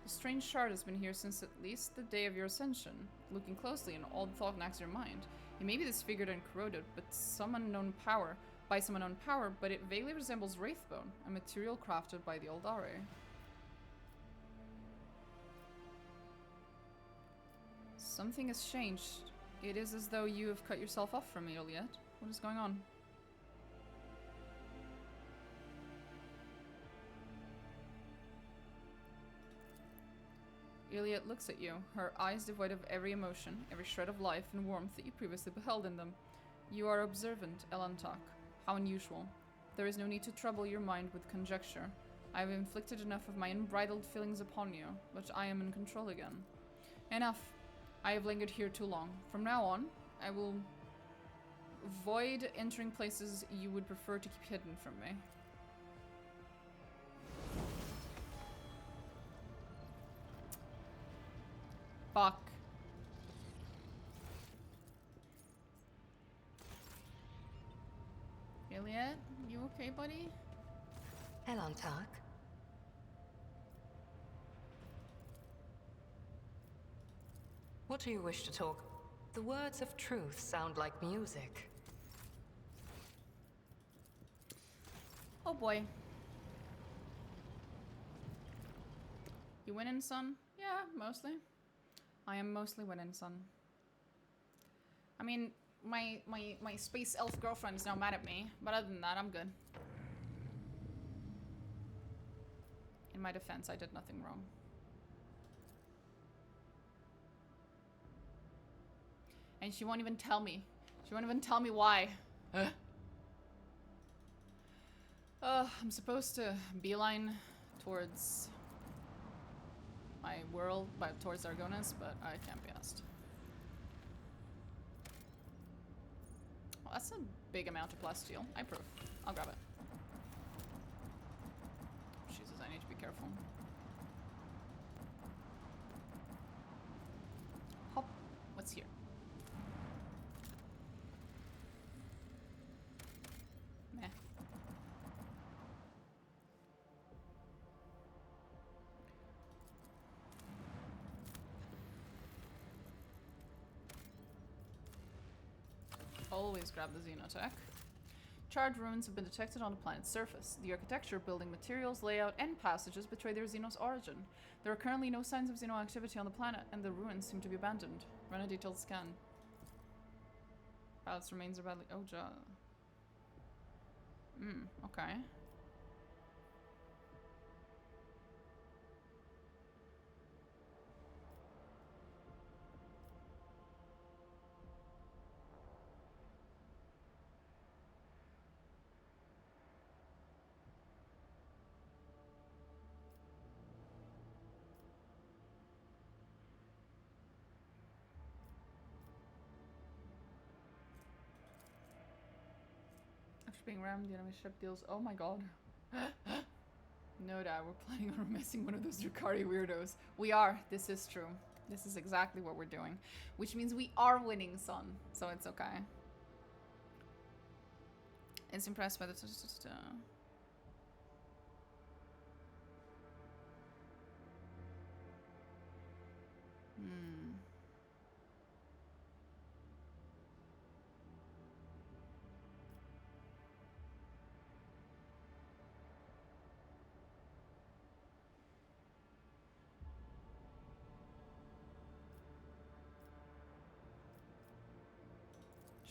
The strange shard has been here since at least the day of your ascension. Looking closely, an odd thought knocks your mind. It may be disfigured and corroded, but by some unknown power, but it vaguely resembles Wraithbone, a material crafted by the Eldari. Something has changed. It is as though you have cut yourself off from me, Iliad. What is going on? Iliad looks at you, her eyes devoid of every emotion, every shred of life and warmth that you previously beheld in them. You are observant, Elantak. How unusual. There is no need to trouble your mind with conjecture. I have inflicted enough of my unbridled feelings upon you, but I am in control again. Enough. I have lingered here too long. From now on, I will avoid entering places you would prefer to keep hidden from me. Fuck. Iliad, you okay, buddy?
Elantak? What do you wish to talk? The words of truth sound like music.
Oh boy. You winning, son? Yeah, mostly. I am mostly winning, son. I mean, my space elf girlfriend is now mad at me, but other than that, I'm good. In my defense, I did nothing wrong. And she won't even tell me. She won't even tell me why. I'm supposed to beeline towards my world, but towards Dargonus, but I can't be asked. Well, that's a big amount of plasteel. I approve. I'll grab it. Jesus, I need to be careful. Hop. What's here? Meh. Always grab the Xenotech. Charred ruins have been detected on the planet's surface. The architecture, building materials, layout, and passages betray their Xenos origin. There are currently no signs of Xeno activity on the planet, and the ruins seem to be abandoned. Run a detailed scan. Palace remains are badly... Oh, okay. Being rammed, the enemy ship deals. Oh my god. No doubt we're planning on messing one of those Drukhari weirdos. We are. This is true. This is exactly what we're doing. Which means we are winning, son. So it's okay. It's impressed by the...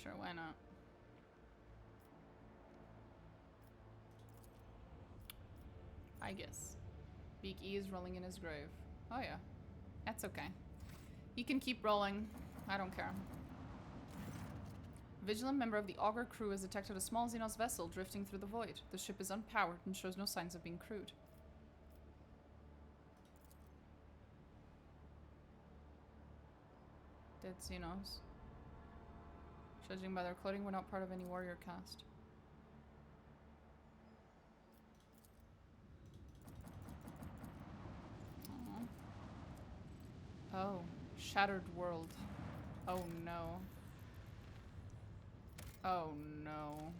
Sure, why not? I guess. Beak E is rolling in his grave. Oh yeah. That's okay. He can keep rolling. I don't care. A vigilant member of the Augur crew has detected a small Xenos vessel drifting through the void. The ship is unpowered and shows no signs of being crewed. Dead Xenos. Judging by their clothing, we're not part of any warrior caste. Aww. Oh, shattered world. Oh no. Oh no.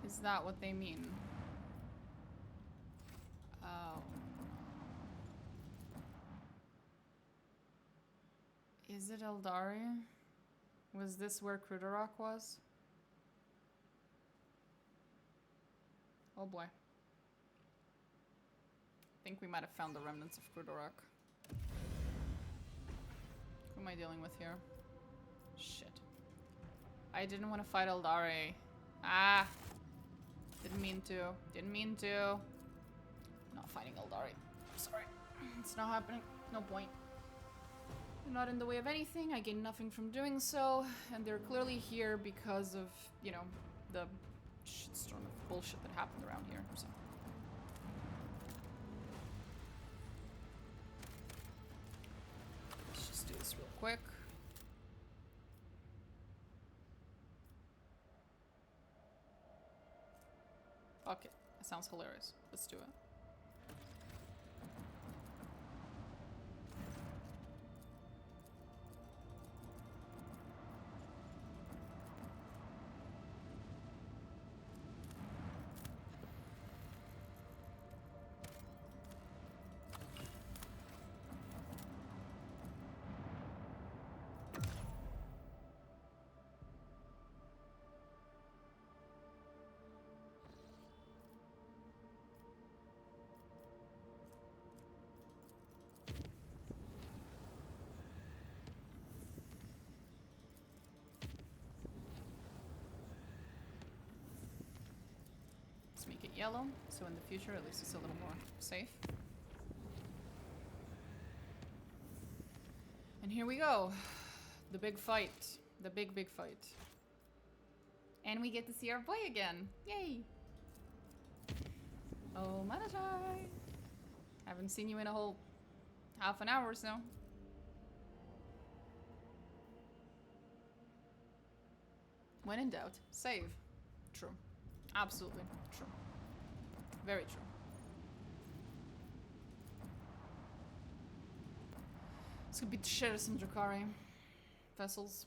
Is that what they mean? Oh. Is it Eldari? Was this where Crudarok was? Oh boy. I think we might have found the remnants of Crudarok. Who am I dealing with here? Shit. I didn't want to fight Eldari. Ah! Didn't mean to. Didn't mean to. Not fighting Eldari. Sorry. It's not happening. No point. I'm not in the way of anything, I gain nothing from doing so, and they're clearly here because of, you know, the shitstorm of bullshit that happened around here, so. Let's just do this real quick. Fuck it. That sounds hilarious. Let's do it. Make it yellow, so in the future at least it's a little more safe. And here we go. The big fight. The big fight. And we get to see our boy again. Yay! Oh, Marazhai! Haven't seen you in a whole half an hour or so. When in doubt, save. True. Absolutely true. Very true. This could be to share some Drukhari vessels.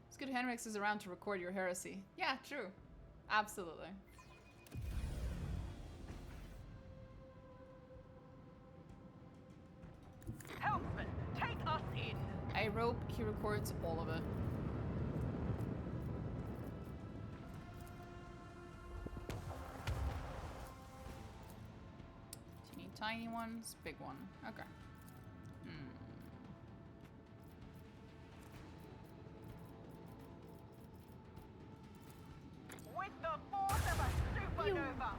It's good Henrix is around to record your heresy. Yeah, true. Absolutely.
Helmsman, take us in.
I rope, he records all of it. Teeny tiny ones, big one. Okay.
With the force of a supernova.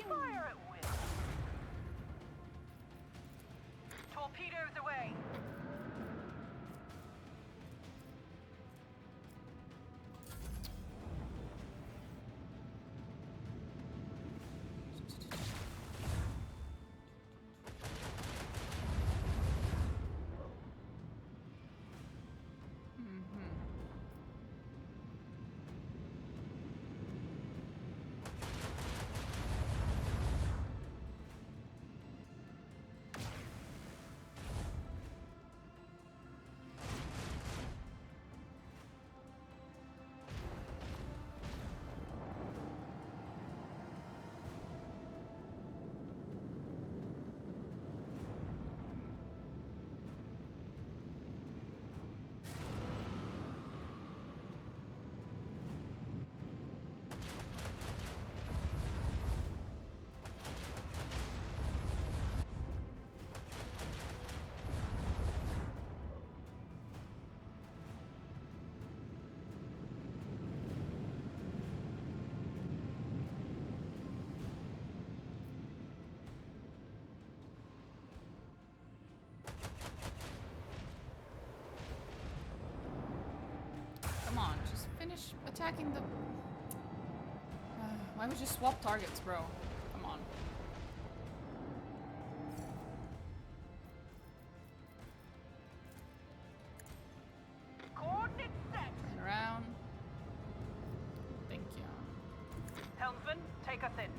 Fire at will. Torpedoes away.
Come on, just finish attacking the... why would you swap targets, bro? Come on.
Coordinates set.
Turn around. Thank you.
Helmsman, take us in.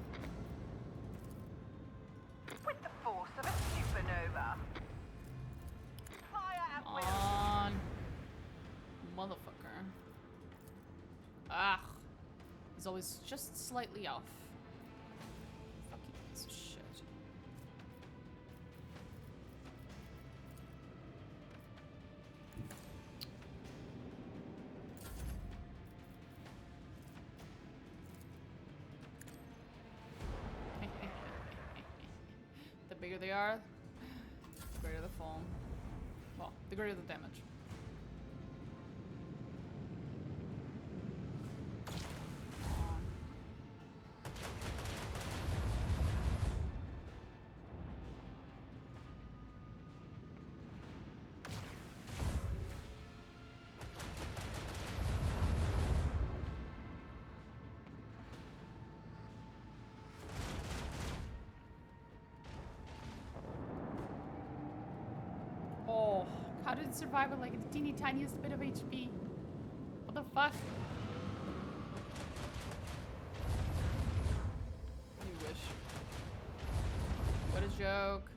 With the force of a supernova. Fire at will.
On. Motherfucker. Ah. He's always just slightly off. Fucking piece of shit. The bigger they are, the greater the fall. Well, the greater the damage. Oh, how did it survive with like a teeny tiniest bit of HP? What the fuck? You wish. What a joke.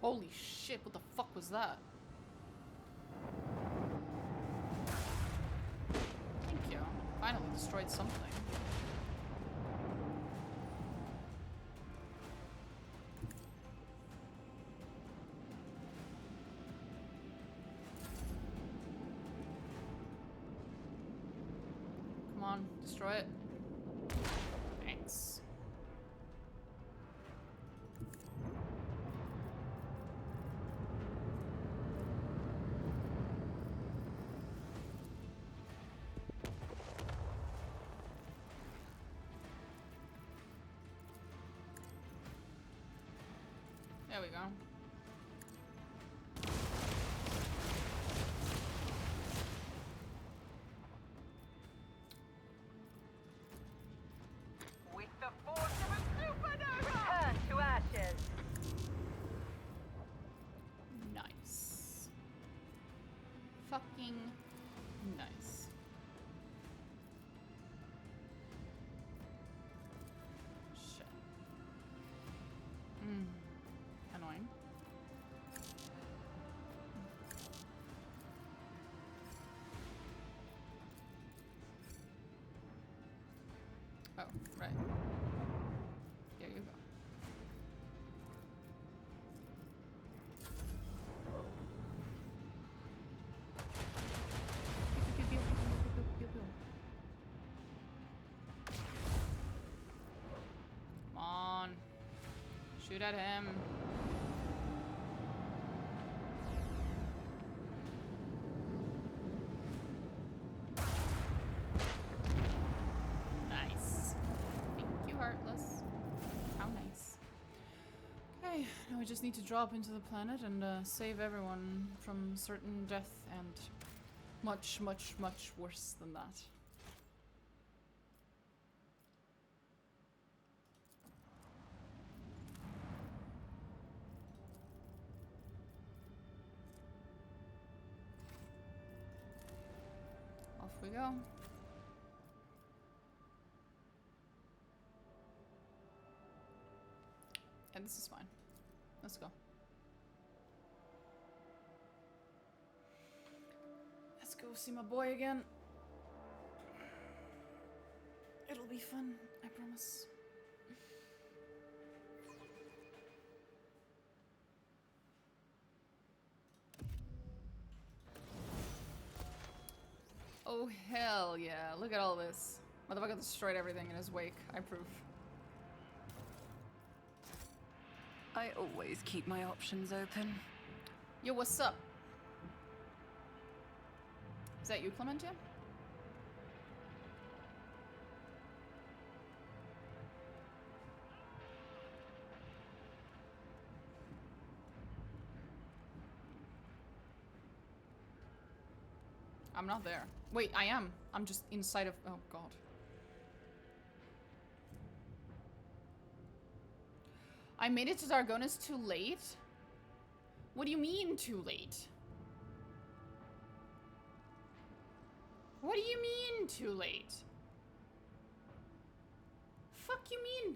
Holy shit, what the fuck was that? Thank you. Finally destroyed something. Come on, destroy it. Thanks. There we go.
With the force of a supernova.
Turn to ashes.
Nice. Right. There you go. Come on. Shoot at him. Nice. Thank you, Heartless. How nice. Okay, now we just need to drop into the planet and save everyone from certain death and much, much, much worse than that. Off we go. Yeah, this is fine. Let's go. Let's go see my boy again. It'll be fun, I promise. Oh hell yeah, look at all this. Motherfucker destroyed everything in his wake, I prove.
I always keep my options open.
Yo, what's up? Is that you, Clementia? I'm not there. Wait, I am. I'm just inside of... Oh, God. I made it to Dargonus too late? What do you mean, too late? What do you mean, too late? Fuck you mean?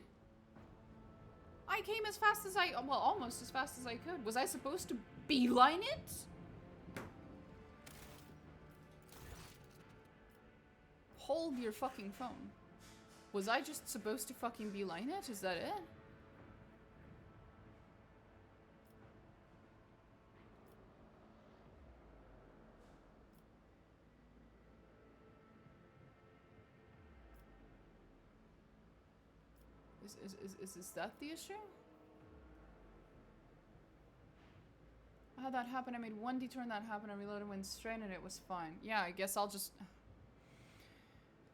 I came as fast as I... Well, almost as fast as I could. Was I supposed to beeline it? Hold your fucking phone. Was I just supposed to fucking beeline it? Is that it? Is that the issue? I had that happen. I made one detour and that happened. I reloaded when strained and it was fine. Yeah, I guess I'll just...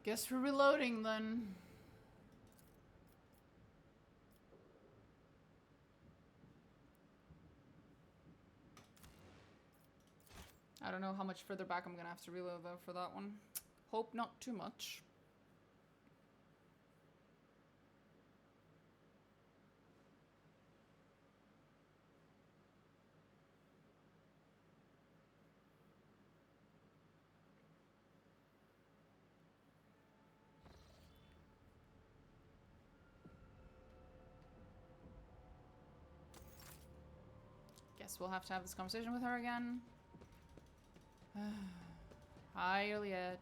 Guess we're reloading then. I don't know how much further back I'm gonna have to reload though for that one. Hope not too much. Guess we'll have to have this conversation with her again. Hi, Iliad.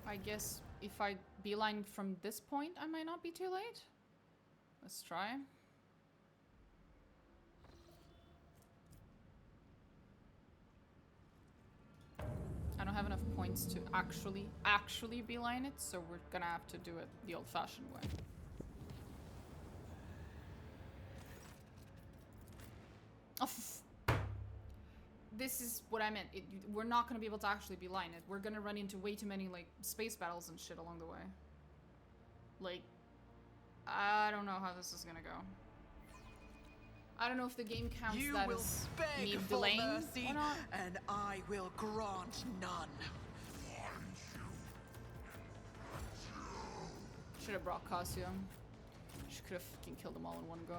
I guess if I beeline from this point, I might not be too late. Let's try. I don't have enough points to actually beeline it, so we're gonna have to do it the old-fashioned way. Oh, this is what I meant. We're not gonna be able to actually beeline it. We're gonna run into way too many, like, space battles and shit along the way. Like, I don't know how this is gonna go. I don't know if the game counts
You
that
will
as
beg
me
for
delaying
mercy,
or not.
and I will grant none.
Should have brought Cassia. She could have fucking killed them all in one go.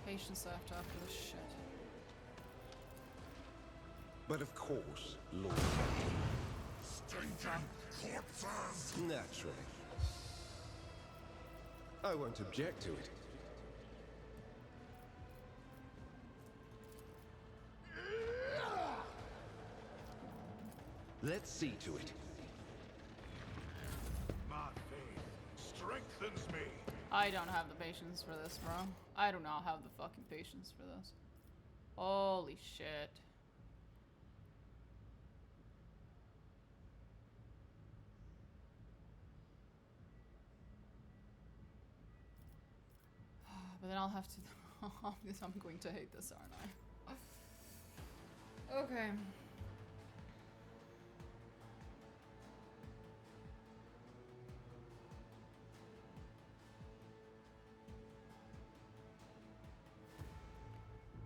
Patience after this shit.
But of course, Lord. Naturally. I won't object to it. Let's see to it.
My faith strengthens me.
I don't have the patience for this, bro. I do not have the fucking patience for this. Holy shit. But then I'll have to... I'm going to hate this, aren't I? Okay.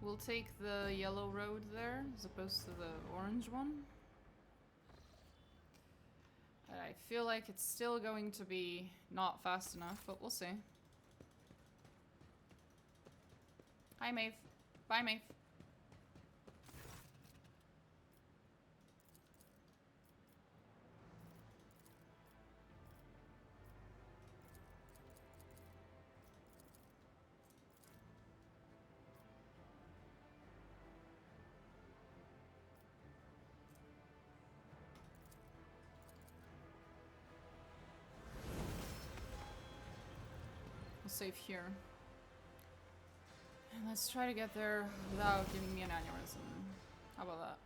We'll take the yellow road there as opposed to the orange one. I feel like it's still going to be not fast enough, but we'll see. Hi, Maeve. Bye, Maeve. We'll save here. And let's try to get there without giving me an aneurysm. How about that?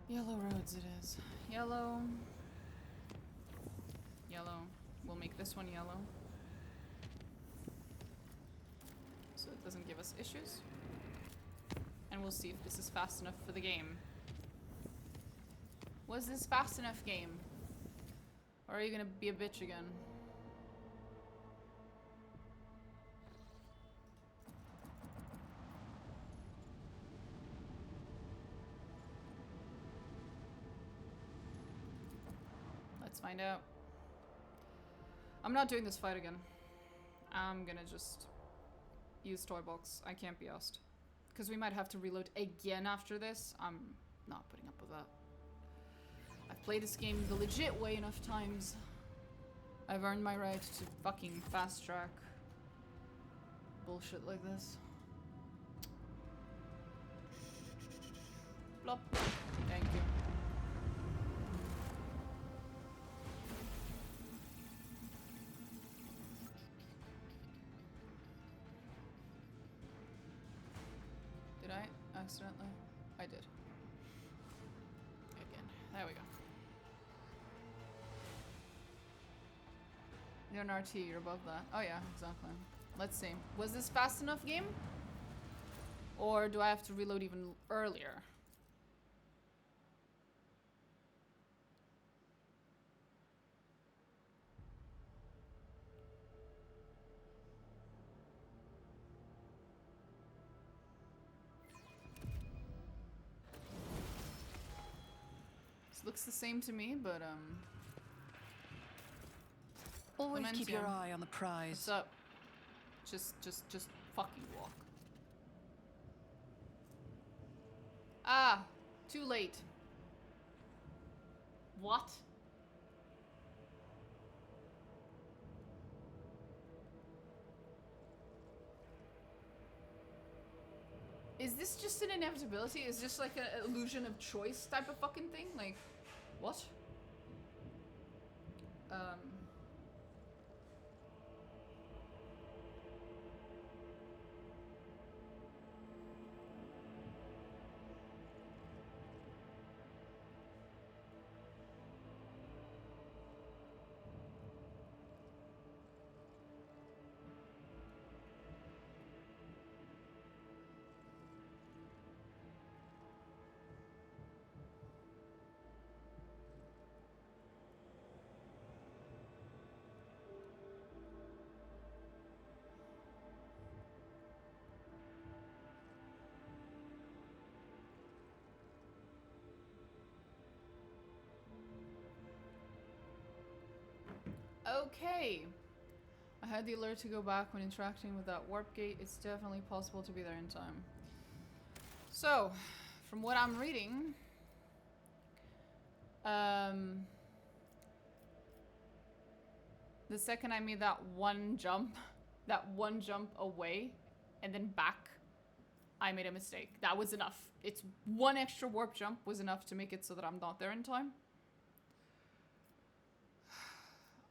Yellow roads it is. Yellow. Yellow. We'll make this one yellow. So it doesn't give us issues. And we'll see if this is fast enough for the game. Was this fast enough, game? Or are you gonna be a bitch again? Let's find out. I'm not doing this fight again. I'm gonna just use toy box. I can't be asked. Because we might have to reload again after this. I'm not putting up with that. I've played this game the legit way enough times. I've earned my right to fucking fast track bullshit like this. Plop. Thank you. Did I accidentally? I did. Again. There we go. You're an RT, you're above that. Oh yeah, exactly. Let's see. Was this fast enough, game? Or do I have to reload even earlier? Looks the same to me, but
Always keep your
Clementia.
eye on the prize.
What's up? Just fucking walk. Ah, too late. What? Is this just an inevitability? Is this like an illusion of choice type of fucking thing? Like, what? Okay. I had the alert to go back when interacting with that warp gate. It's definitely possible to be there in time. So, from what I'm reading, the second I made that one jump away and then back, I made a mistake. That was enough. It's one extra warp jump was enough to make it so that I'm not there in time.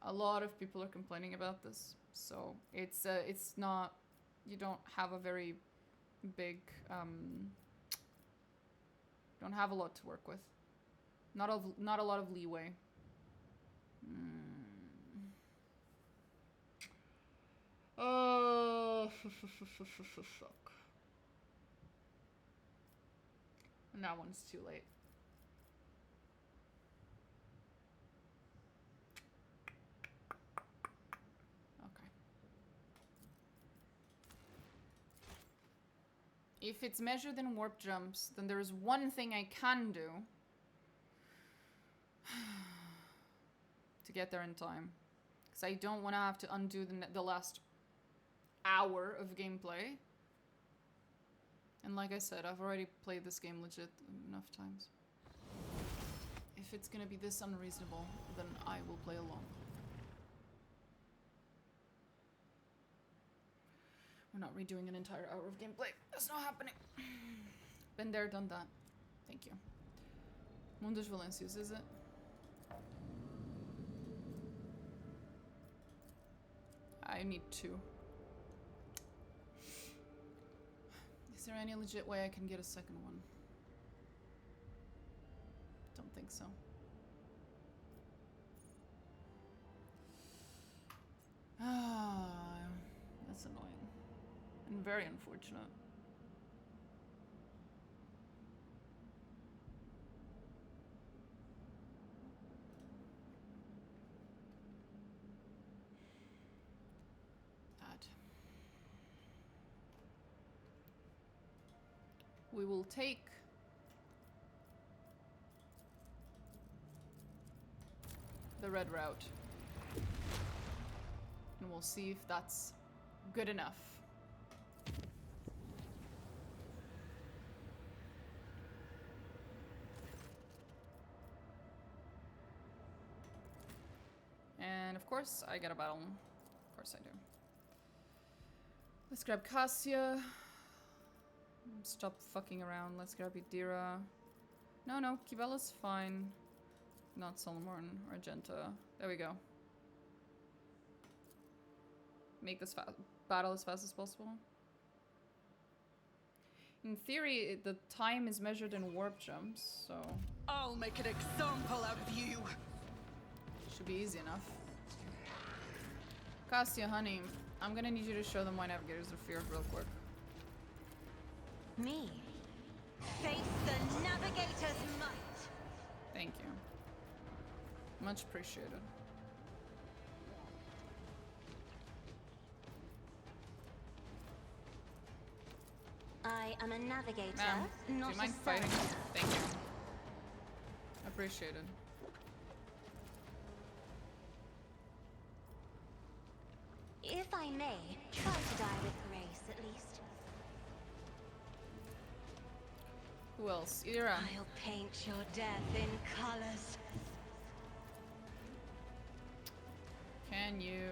A lot of people are complaining about this, so it's not, you don't have a very big, don't have a lot to work with. Not a lot of leeway. Oh, fuck. And that one's too late. Okay. If it's measured in warp jumps, then there is one thing I can do to get there in time. Because I don't want to have to undo the last hour of gameplay. And like I said, I've already played this game legit enough times. If it's gonna be this unreasonable, then I will play along. We're not redoing an entire hour of gameplay. That's not happening. Been there, done that. Thank you. Mundus Valencius, is it? I need 2. Is there any legit way I can get a second one? Don't think so. Ah, that's annoying. And very unfortunate. We will take the red route and we'll see if that's good enough. And of course I get a battle. Of course I do. Let's grab Cassia. Stop fucking around. Let's grab Idira. No, Kibella's fine. Not Solomon or Argenta. There we go. Make this battle as fast as possible. In theory, the time is measured in warp jumps, so...
I'll make an example out of you!
Should be easy enough. Cassia, honey, I'm gonna need you to show them why navigators are feared real quick.
Me? Face the navigator's might!
Thank you. Much appreciated.
I am a navigator,
Ma'am,
not
do you mind
a
fighting?
servant.
Thank you. Appreciated.
If I may, try to die with grace, at least.
Who else? Idira.
I'll paint your death in colors.
Can you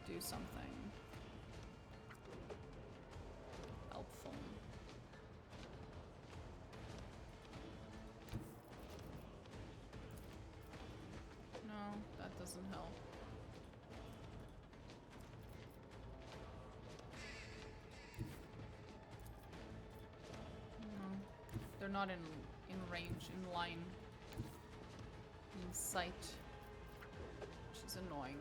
do something helpful? No, that doesn't help. No, they're not in range, in line, in sight. Which is annoying.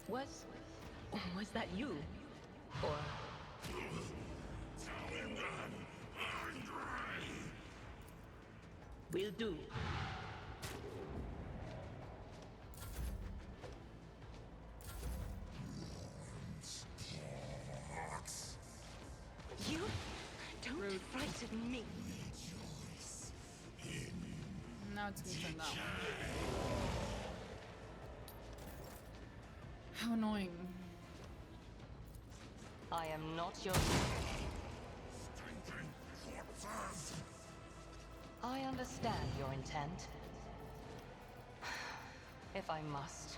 Was that you? Or... Will do.
That's gonna turn that one. How annoying.
I am not your... I understand your intent. If I must.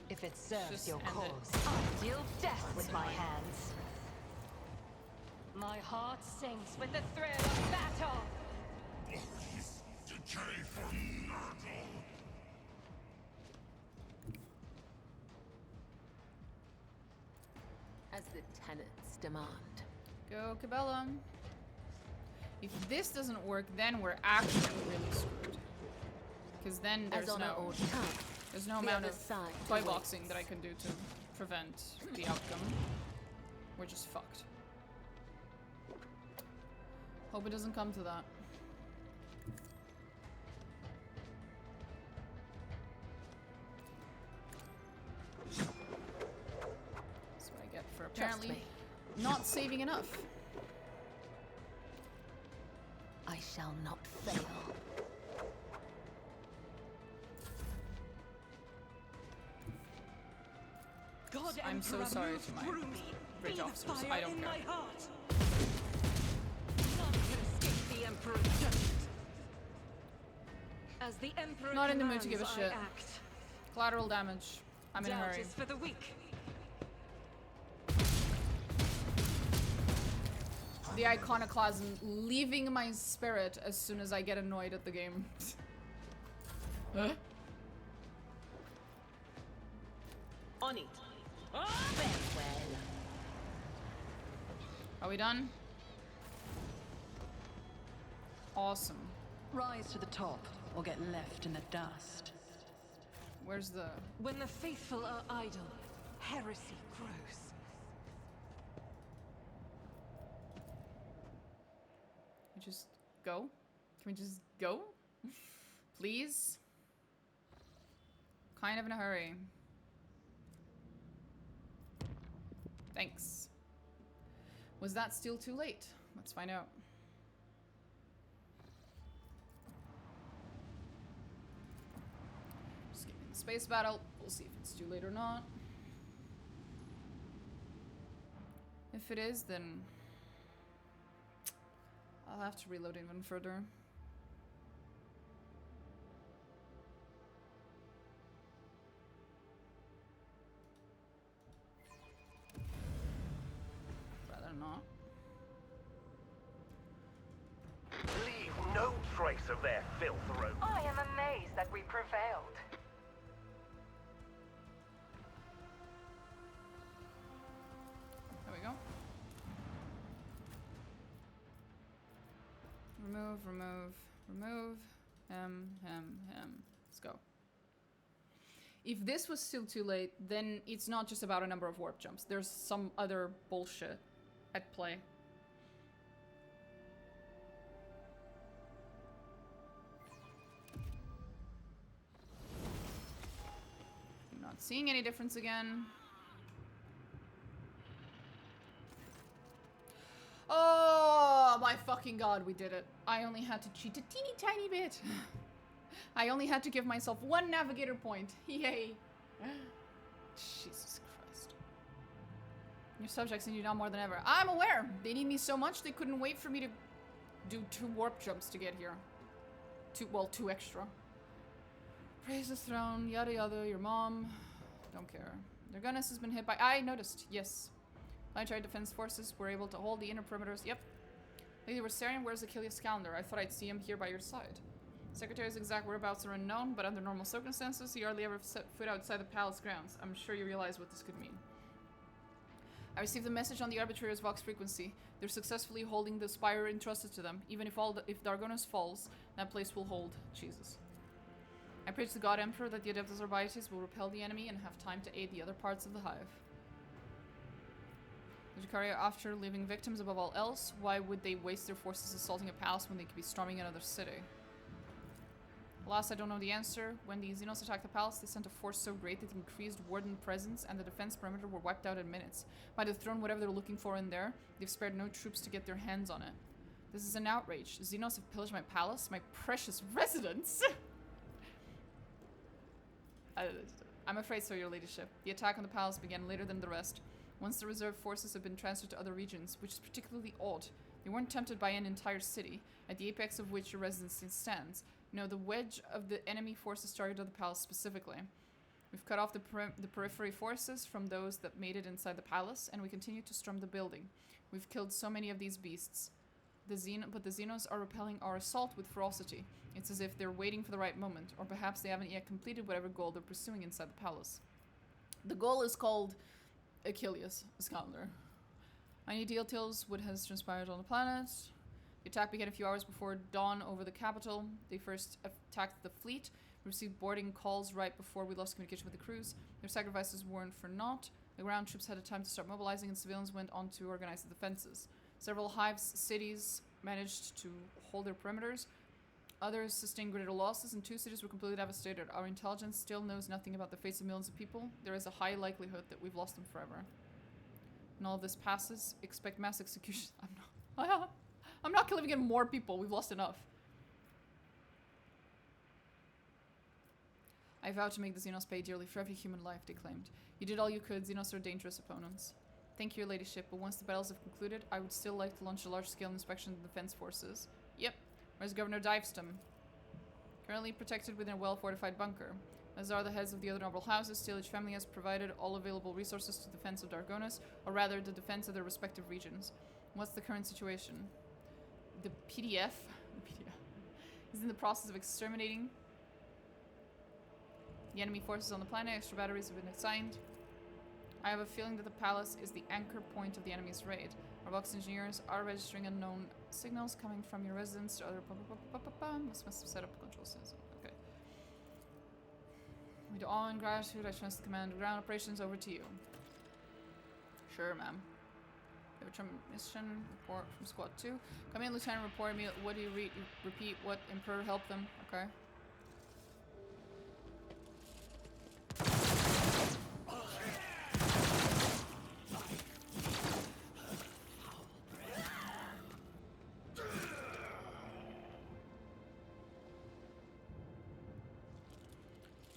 If it serves
Just
your
end it.
cause, I deal death with my hands. My heart sinks with the thrill of battle.
Decay for murder.
As the tenants demand.
Go, Cabela. If this doesn't work, then we're actually really screwed. Because then there's no amount of toy boxing that I can do to prevent the outcome. We're just fucked. Hope it doesn't come to that. That's what I get for apparently not saving enough.
I shall not fail.
God, I'm so sorry to my bridge officers. I don't care.
As the Emperor
Not in the mood to give a
commands,
shit.
I act.
Collateral damage. I'm in a
Doubt
hurry.
is for the weak.
The iconoclasm leaving my spirit as soon as I get annoyed at the game. Huh?
On it.
Farewell.
Are we done? Awesome.
Rise to the top, or get left in the dust.
Where's the...
When the faithful are idle, heresy grows.
Can we just go? Can we just go? Please? Kind of in a hurry. Thanks. Was that still too late? Let's find out. Skipping the space battle. We'll see if it's too late or not. If it is, then I'll have to reload even further. Rather not.
Leave no trace of their filth, Rogue.
I am amazed that we prevailed.
There we go. Remove, remove, remove. Let's go. If this was still too late, then it's not just about a number of warp jumps. There's some other bullshit at play. I'm not seeing any difference again. Oh my fucking god, we did it. I only had to cheat a teeny tiny bit. I only had to give myself one navigator point. Yay. Jesus Christ. Your subjects need you now more than ever. I'm aware. They need me so much they couldn't wait for me to do 2 warp jumps to get here. 2 extra. Praise the throne, yada yada, your mom. Don't care. Dargonus has been hit by... I noticed, yes. Planetary Defense Forces were able to hold the inner perimeters. Yep. Lady Rosarian, where's Achilles' calendar? I thought I'd see him here by your side. Secretary's exact whereabouts are unknown, but under normal circumstances, he hardly ever set foot outside the palace grounds. I'm sure you realize what this could mean. I received a message on the Arbitrator's Vox frequency. They're successfully holding the spire entrusted to them. Even if Dargonus falls, that place will hold. Jesus. I pray to the God Emperor that the Adeptus Arbites will repel the enemy and have time to aid the other parts of the Hive. The Drukhari are after leaving victims above all else. Why would they waste their forces assaulting a palace when they could be storming another city? Alas, I don't know the answer. When the Xenos attacked the palace, they sent a force so great that it increased warden presence and the defense perimeter were wiped out in minutes. By the throne, whatever they're looking for in there, they've spared no troops to get their hands on it. This is an outrage. Xenos have pillaged my palace, my precious residence. I'm afraid so, your ladyship. The attack on the palace began later than the rest. Once the reserve forces have been transferred to other regions, which is particularly odd. They weren't tempted by an entire city, at the apex of which your residence stands. No, the wedge of the enemy forces targeted the palace specifically. We've cut off the periphery forces from those that made it inside the palace, and we continue to storm the building. We've killed so many of these beasts. But the Xenos are repelling our assault with ferocity. It's as if they're waiting for the right moment, or perhaps they haven't yet completed whatever goal they're pursuing inside the palace. The goal is called Achilles' calendar. I need details what has transpired on the planet. The attack began a few hours before dawn over the capital. They first attacked the fleet. We received boarding calls right before we lost communication with the crews. Their sacrifices weren't for naught. The ground troops had time to start mobilizing, and civilians went on to organize the defenses. Several hives cities managed to hold their perimeters. Others sustained greater losses, and 2 cities were completely devastated. Our intelligence still knows nothing about the fates of millions of people. There is a high likelihood that we've lost them forever. When all of this passes, expect mass execution. I'm not killing again more people. We've lost enough. I vow to make the Xenos pay dearly for every human life, they claimed. You did all you could. Xenos are dangerous opponents. Thank you, your ladyship, but once the battles have concluded, I would still like to launch a large-scale inspection of the defense forces. Yep. Where's Governor Diveston? Currently protected within a well-fortified bunker. As are the heads of the other noble houses, still each family has provided all available resources to the defense of Dargonus, or rather, the defense of their respective regions. What's the current situation? The PDF is in the process of exterminating the enemy forces on the planet. Extra batteries have been assigned. I have a feeling that the palace is the anchor point of the enemy's raid. Our box engineers are registering unknown signals coming from your residence to other must have set up control system. Okay. With awe and gratitude, I trust the command of ground operations over to you. Sure, ma'am. We have a transmission report from Squad 2. Come in, Lieutenant, report me. What do you repeat? What Emperor helped them? Okay.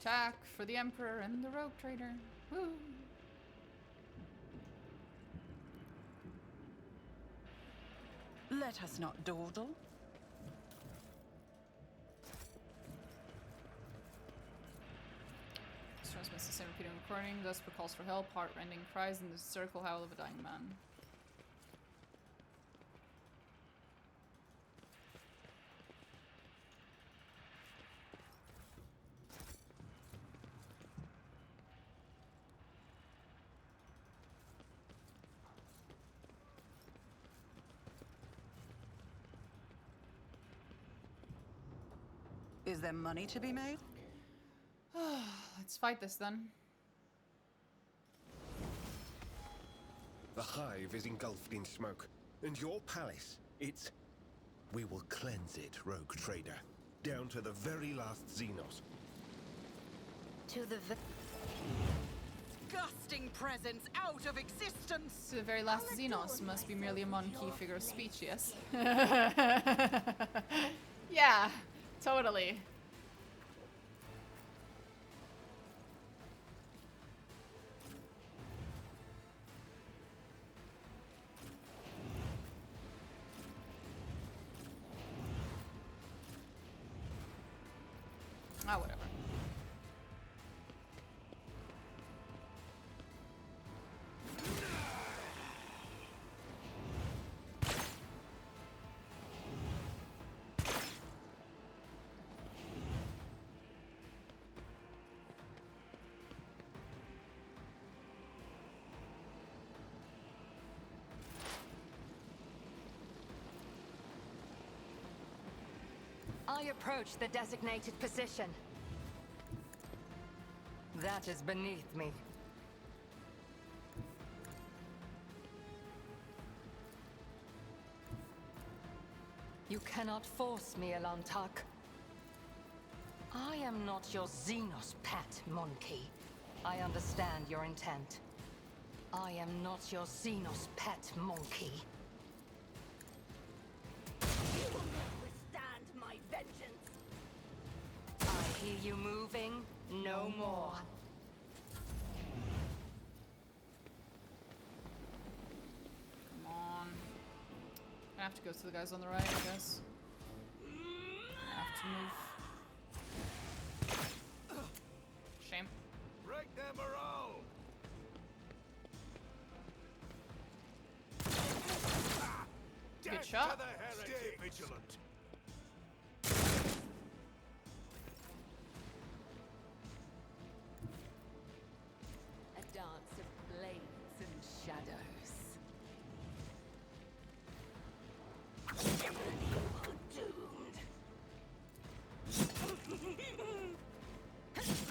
Attack for the Emperor and the Rogue Trader. Woo!
Let us not dawdle.
This transmits the same repeating recording, thus for calls for help, heart-rending cries, and the hysterical howl of a dying man.
Is there money to be made?
Let's fight this then.
The hive is engulfed in smoke. And your palace, it's... We will cleanse it, Rogue Trader. Down to the very last Xenos.
To the
Disgusting presence out of existence!
To the very last Xenos must be merely a monkey figure of speech, yes? Yeah, totally. Ah, whatever.
I approach the designated position. That is beneath me. You cannot force me, Elantak. I am not your Xenos pet, monkey. I understand your intent. I am not your Xenos pet, monkey.
you moving no more.
Come on. I have to go to the guys on the right, I guess. I have to move. Shame.
Break their morale!
Good shot.
Stay vigilant.
A dance of blades and shadows.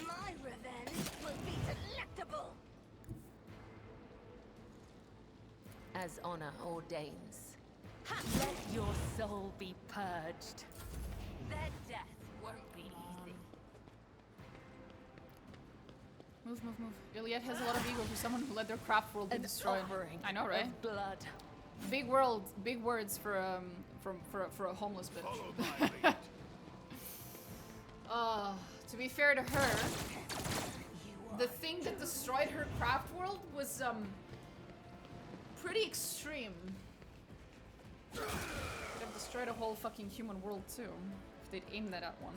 My revenge will be delectable.
As honor ordains. Let your soul be purged. Their death won't be easy.
Move, move, move. Iliad has a lot of ego for someone who let their craft world be destroyed. I know, right?
Of blood.
Big world, big words for a homeless bitch. To be fair to her, the thing that destroyed her craft world was pretty extreme. Could have destroyed a whole fucking human world too, if they'd aimed that at one.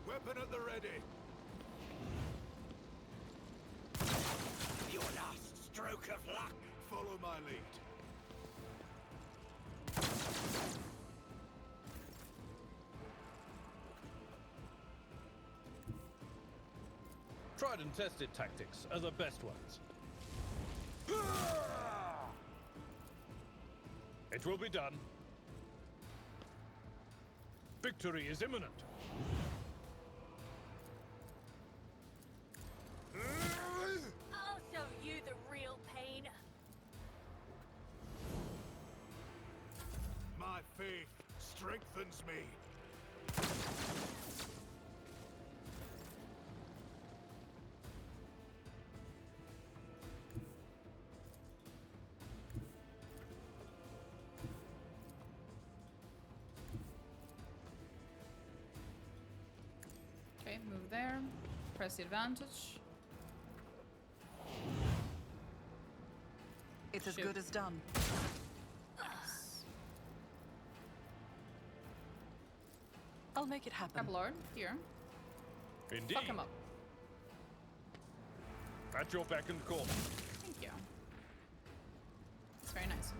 Weapon at the ready. Your last stroke of luck. Follow my lead.
Tried and tested tactics are the best ones. It will be done. Victory is imminent.
I'll show you the real pain.
My faith strengthens me.
Okay, move there. Press the advantage.
It's as good as done.
Nice.
I'll make it happen.
Lord, here.
Indeed.
Fuck him up.
At your beck and call.
Thank you. It's very nice of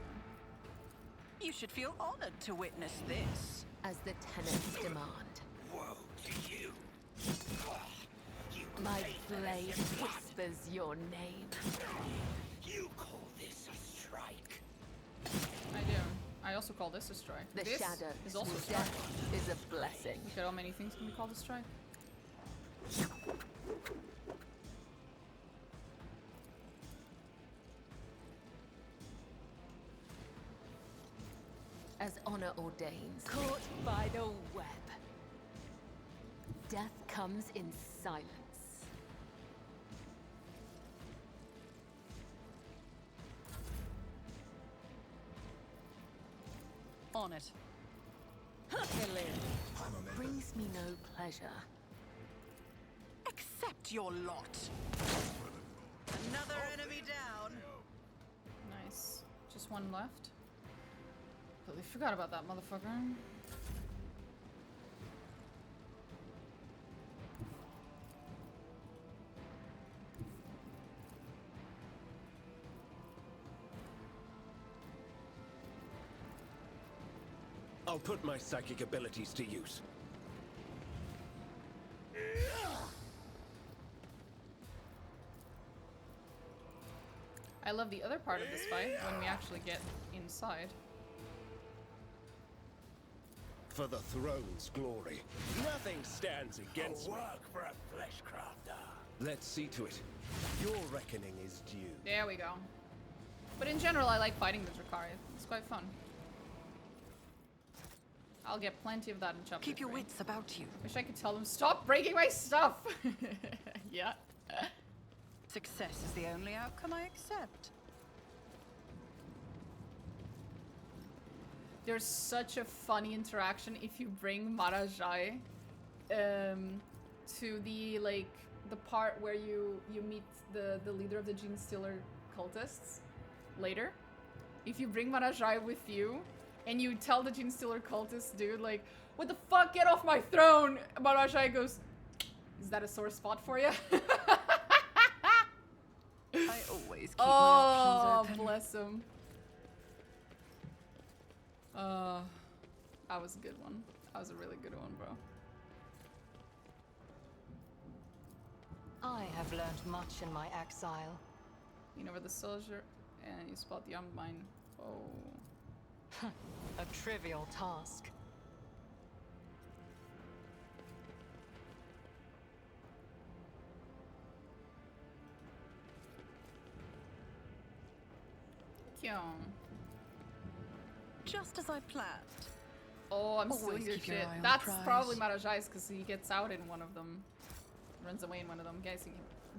you.
You should feel honored to witness this.
As the tenants demand.
Woe to you.
My blade whispers your name.
You call this a strike?
I do. I also call this a strike.
The
this
shadow
is also a strike.
death is a blessing.
Look at how many things can be called a strike.
As honor ordains. Caught by the web. Death comes in silence.
On it.
Brings me no pleasure.
Accept your lot. Another enemy down.
Nice. Just one left. Totally forgot about that motherfucker.
I'll put my psychic abilities to use.
I love the other part of this fight when we actually get inside.
For the throne's glory, nothing stands against me.
Work for a flesh crafter.
Let's see to it. Your reckoning is due.
There we go. But in general, I like fighting the Drakari. It's quite fun. I'll get plenty of that in chapter 3.
Keep your wits about you.
Wish I could tell them, stop breaking my stuff! Yeah.
Success is the only outcome I accept.
There's such a funny interaction if you bring Marazhai to the like the part where you meet the leader of the Gene Stealer cultists later. If you bring Marazhai with you and you tell the Gene Stealer cultist dude like, what the fuck, get off my throne, Marazhai goes, is that a sore spot for you?
I always keep my options open.
Bless him. That was a good one. That was a really good one, bro.
I have learned much in my exile.
You know where the soldier and you spot the armed mine. Oh.
A trivial task.
Just as I planned.
Oh, I'm
Always
stealing your
keep your
shit.
eye on
That's
the prize.
probably Marazhai's because he gets out in one of them. Runs away in one of them. Guys, he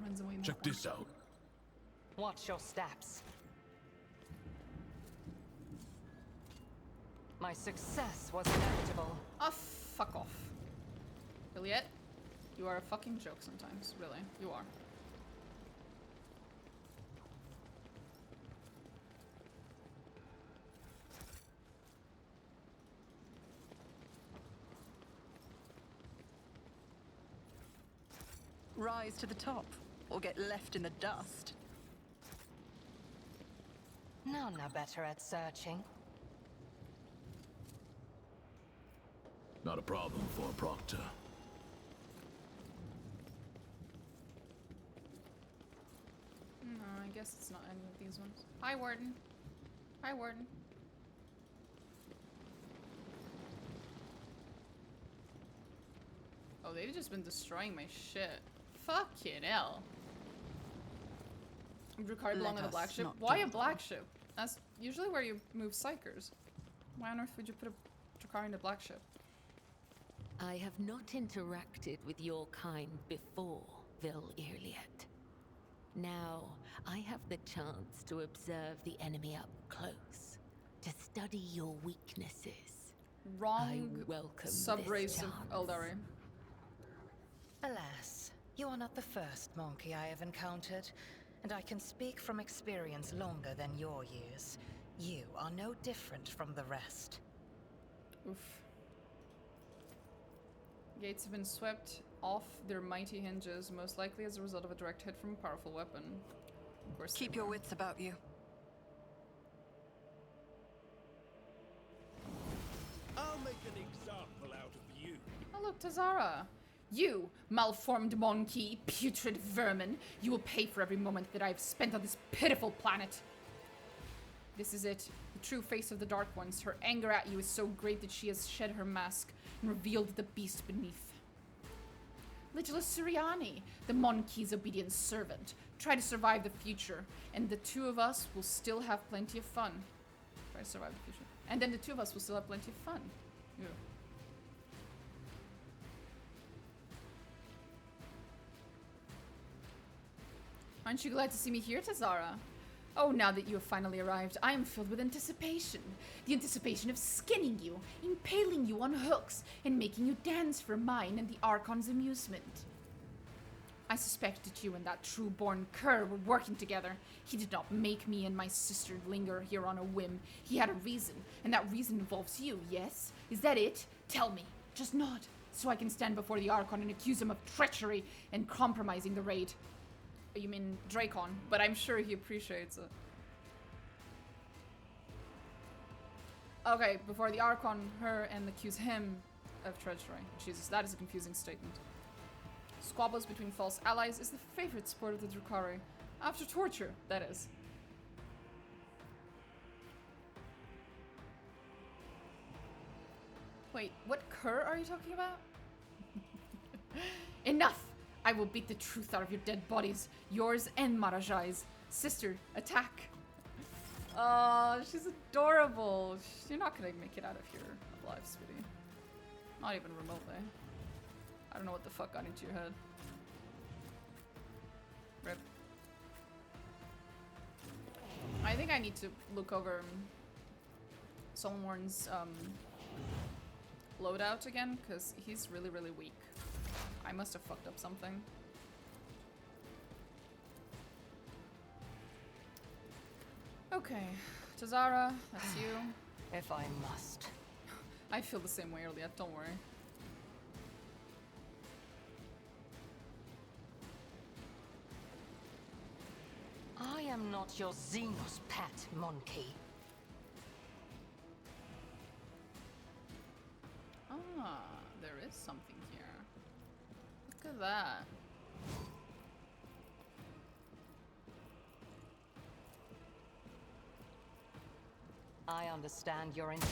runs away in
Check this out.
Watch your steps. My success was inevitable.
Oh, fuck off. Juliet, you are a fucking joke sometimes. Really, you are.
Rise to the top, or get left in the dust.
None are better at searching.
Not a problem for a proctor.
No, I guess it's not any of these ones. Hi, Warden. Hi, Warden. Oh, they've just been destroying my shit. Fucking hell. Drukhari belong on the black ship? Why a black ship? That's usually where you move psychers. Why on earth would you put a Drukhari in a black ship?
I have not interacted with your kind before, Vil Irliet. Now, I have the chance to observe the enemy up close, to study your weaknesses.
Wrong
I welcome
sub-race
this
of
chance.
Eldari.
Alas, you are not the first monkey I have encountered, and I can speak from experience longer than your years. You are no different from the rest.
Oof. Gates have been swept off their mighty hinges, most likely as a result of a direct hit from a powerful weapon. Of course.
Keep your wits about you.
I'll make an example out of you.
Oh look, Tazara. You, malformed monkey, putrid vermin, you will pay for every moment that I have spent on this pitiful planet. This is it, the true face of the Dark Ones. Her anger at you is so great that she has shed her mask and revealed the beast beneath. Little Suriani, the monkey's obedient servant. Try to survive the future, and the two of us will still have plenty of fun. Try to survive the future. And then the two of us will still have plenty of fun. Yeah. Aren't you glad to see me here, Tazara? Oh, now that you have finally arrived, I am filled with anticipation. The anticipation of skinning you, impaling you on hooks, and making you dance for mine and the Archon's amusement. I suspect that you and that true-born cur were working together. He did not make me and my sister linger here on a whim. He had a reason, and that reason involves you, yes? Is that it? Tell me. Just nod, so I can stand before the Archon and accuse him of treachery and compromising the raid. You mean Dracon, but I'm sure he appreciates it. Okay, before the Archon, her, and accuse him of treachery. Jesus, that is a confusing statement. Squabbles between false allies is the favorite sport of the Drukhari. After torture, that is. Wait, what cur are you talking about? Enough! I will beat the truth out of your dead bodies, yours and Marazhai's. Sister, attack! Oh, she's adorable. You're not gonna make it out of here alive, sweetie. Not even remotely. I don't know what the fuck got into your head. Rip. I think I need to look over Solmorn's loadout again, because he's really, really weak. I must have fucked up something. Okay, Tazara, that's you.
If I must.
I feel the same way, Earliet, don't worry.
I am not your Xenos pet, monkey.
Ah, there is something here. Look at that.
I understand your intent.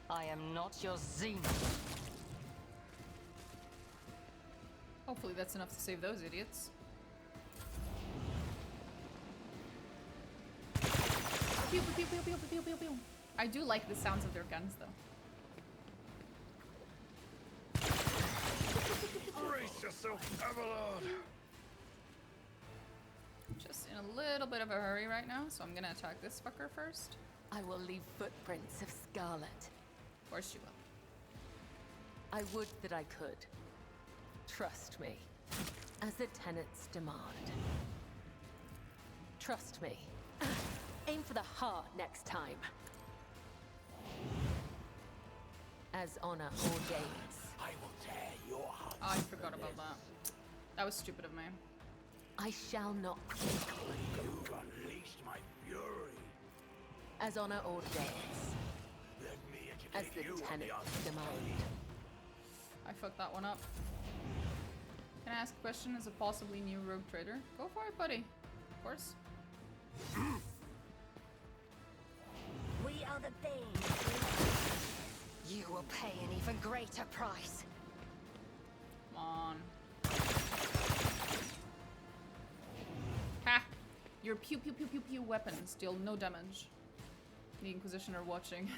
I am not your Xenos.
Hopefully that's enough to save those idiots. Pew, pew, pew, pew, pew, pew, pew. I do like the sounds of their guns, though.
Brace yourself, Avalon!
Just in a little bit of a hurry right now, so I'm gonna attack this fucker first.
I will leave footprints of scarlet.
Of course you will.
I would that I could. Trust me, as the tenants demand. Trust me. Aim for the heart next time. As honor ordains.
I will tear your heart.
Oh, I forgot about that. That was stupid of me.
I shall not.
You've unleashed my fury.
As honor ordains.
Let me
As
educate
the
you on
tenants
the
demand.
I fucked that one up. Can I ask a question as a possibly new rogue trader? Go for it, buddy. Of course.
We are the Bane.
You will pay an even greater price.
Come on. Ha! Your pew pew pew pew pew weapons deal no damage. The Inquisition are watching.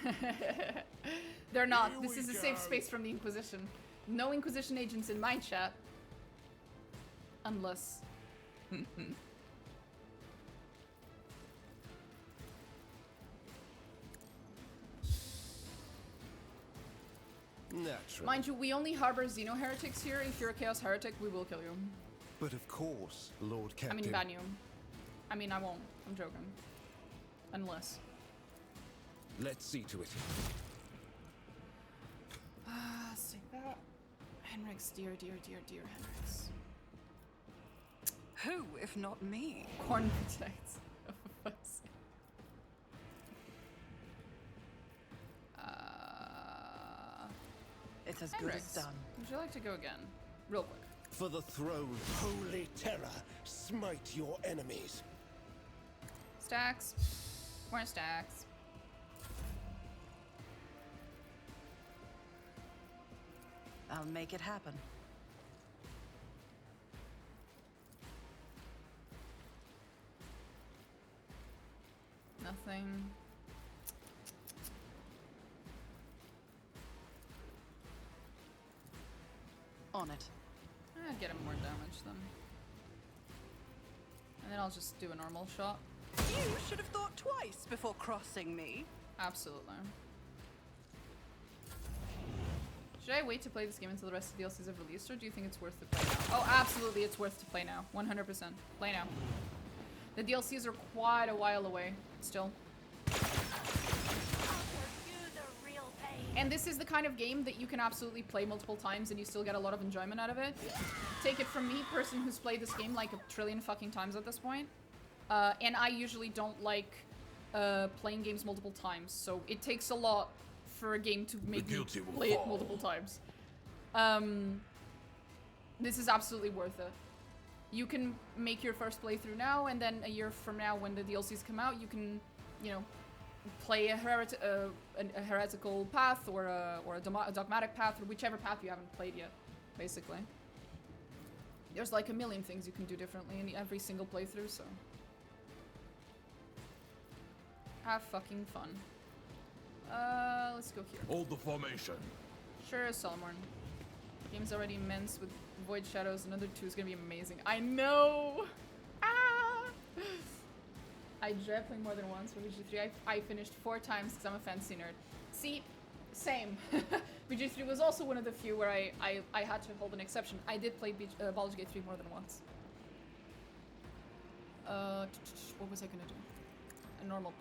They're not. This is a safe space from the Inquisition. No Inquisition agents in my chat. Unless...
Naturally.
Mind you, we only harbor Xeno heretics here. If you're a Chaos heretic, we will kill you.
But of course, Lord Captain.
I mean, ban you. I mean, I won't. I'm joking. Unless.
Let's see to it.
Stick that. Henrix, dear, dear, dear, dear Henrix.
Who, if not me?
Corn protects.
It's as good as
Henrix,
done.
would you like to go again? Real quick.
For the throne, holy terror, smite your enemies.
Stacks. More stacks.
I'll make it happen.
Nothing.
On it.
Get him more damage then. And then I'll just do a normal shot.
You should have thought twice before crossing me.
Absolutely. Should I wait to play this game until the rest of the DLCs have released, or do you think it's worth to play now? Oh, absolutely, it's worth to play now. 100%. Play now. The DLCs are quite a while away, still. And this is the kind of game that you can absolutely play multiple times and you still get a lot of enjoyment out of it. Take it from me, person who's played this game like a trillion fucking times at this point. And I usually don't like playing games multiple times, so it takes a lot for a game to make me play it multiple times. This is absolutely worth it. You can make your first playthrough now, and then a year from now when the DLCs come out, you can, you know, play a heretical path or a dogmatic path, or whichever path you haven't played yet, basically. There's like a million things you can do differently in every single playthrough, so... have fucking fun. Let's go here.
Hold the formation.
Sure, Solomon. Game's already immense with Void Shadows. Another 2 is gonna be amazing. I know! Ah! I dread playing more than once for VG3. I finished 4 times because I'm a fantasy nerd. See, same. VG3 was also one of the few where I had to hold an exception. I did play Baldur's Gate 3 more than once. What was I gonna do? A normal.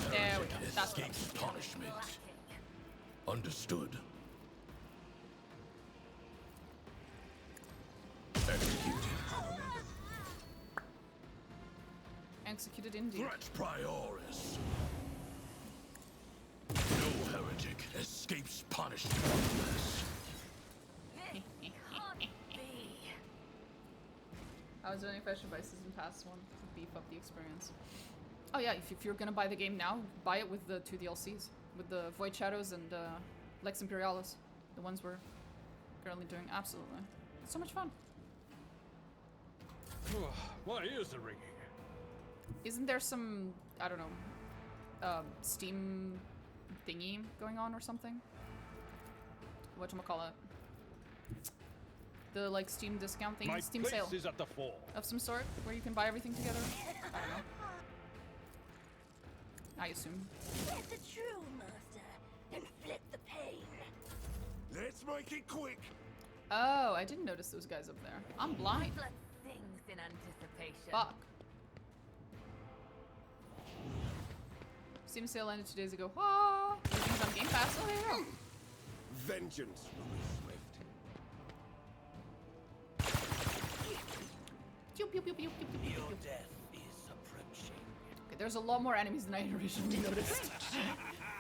There we go. That's what
Escapes punishment. Understood. Executed.
Executed indeed.
Threat prioris. No heretic escapes punishment.
I was running fresh devices in past one to beef up the experience. Oh yeah, if you're gonna buy the game now, buy it with the 2 DLCs. With the Void Shadows and Lex Imperialis. The ones we're currently doing. Absolutely. It's so much fun.
My ears are ringing.
Isn't there some, I don't know, Steam thingy going on or something? Whatchamacallit? The like Steam discount thing,
My
Steam
place
sale
is at the fore.
of some sort, where you can buy everything together. I don't know. I assume.
Get the true master. Inflict the pain.
Let's make it quick.
Oh, I didn't notice those guys up there. I'm blind.
Things in anticipation.
Fuck. Steam sale ended 2 days ago. Ah, everything's on Game Pass. Oh, there you go.
Vengeance will be
Pew, pew, pew, pew, pew, pew, pew,
Your
pew.
death is approaching.
Okay, there's a lot more enemies than I originally noticed.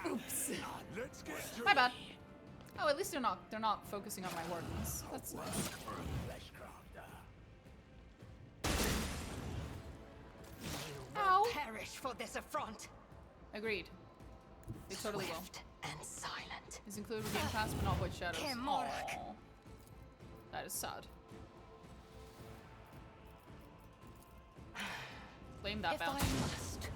Oops.
Let's get to
My bad. Oh, at least they're not focusing on my wardens. That's nice. Ow.
Perish for this affront.
Agreed. They totally will.
Swift and silent.
Is included with Game Pass, but not Void Shadows.
Kimork.
Aw. That is sad. Blame that
If I
bounce.
must.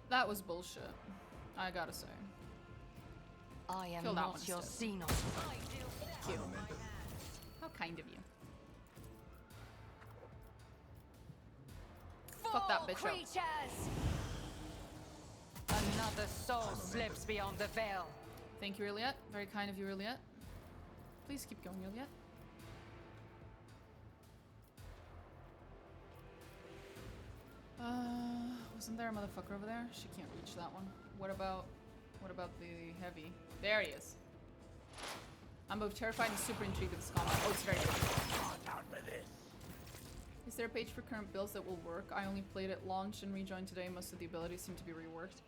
That was bullshit. I gotta say.
I am
Kill that one
not your
instead.
Xenon.
Cute. How kind of you. Fuck that bitch up.
Creatures! Another soul slips beyond the veil.
Thank you, Iliet. Very kind of you, Iliet. Please keep going, Iliet. Wasn't there a motherfucker over there? She can't reach that one. What about the heavy? There he is. I'm both terrified and super intrigued with this combat. Oh, it's very fun. Is there a page for current builds that will work? I only played at launch and rejoined today. Most of the abilities seem to be reworked.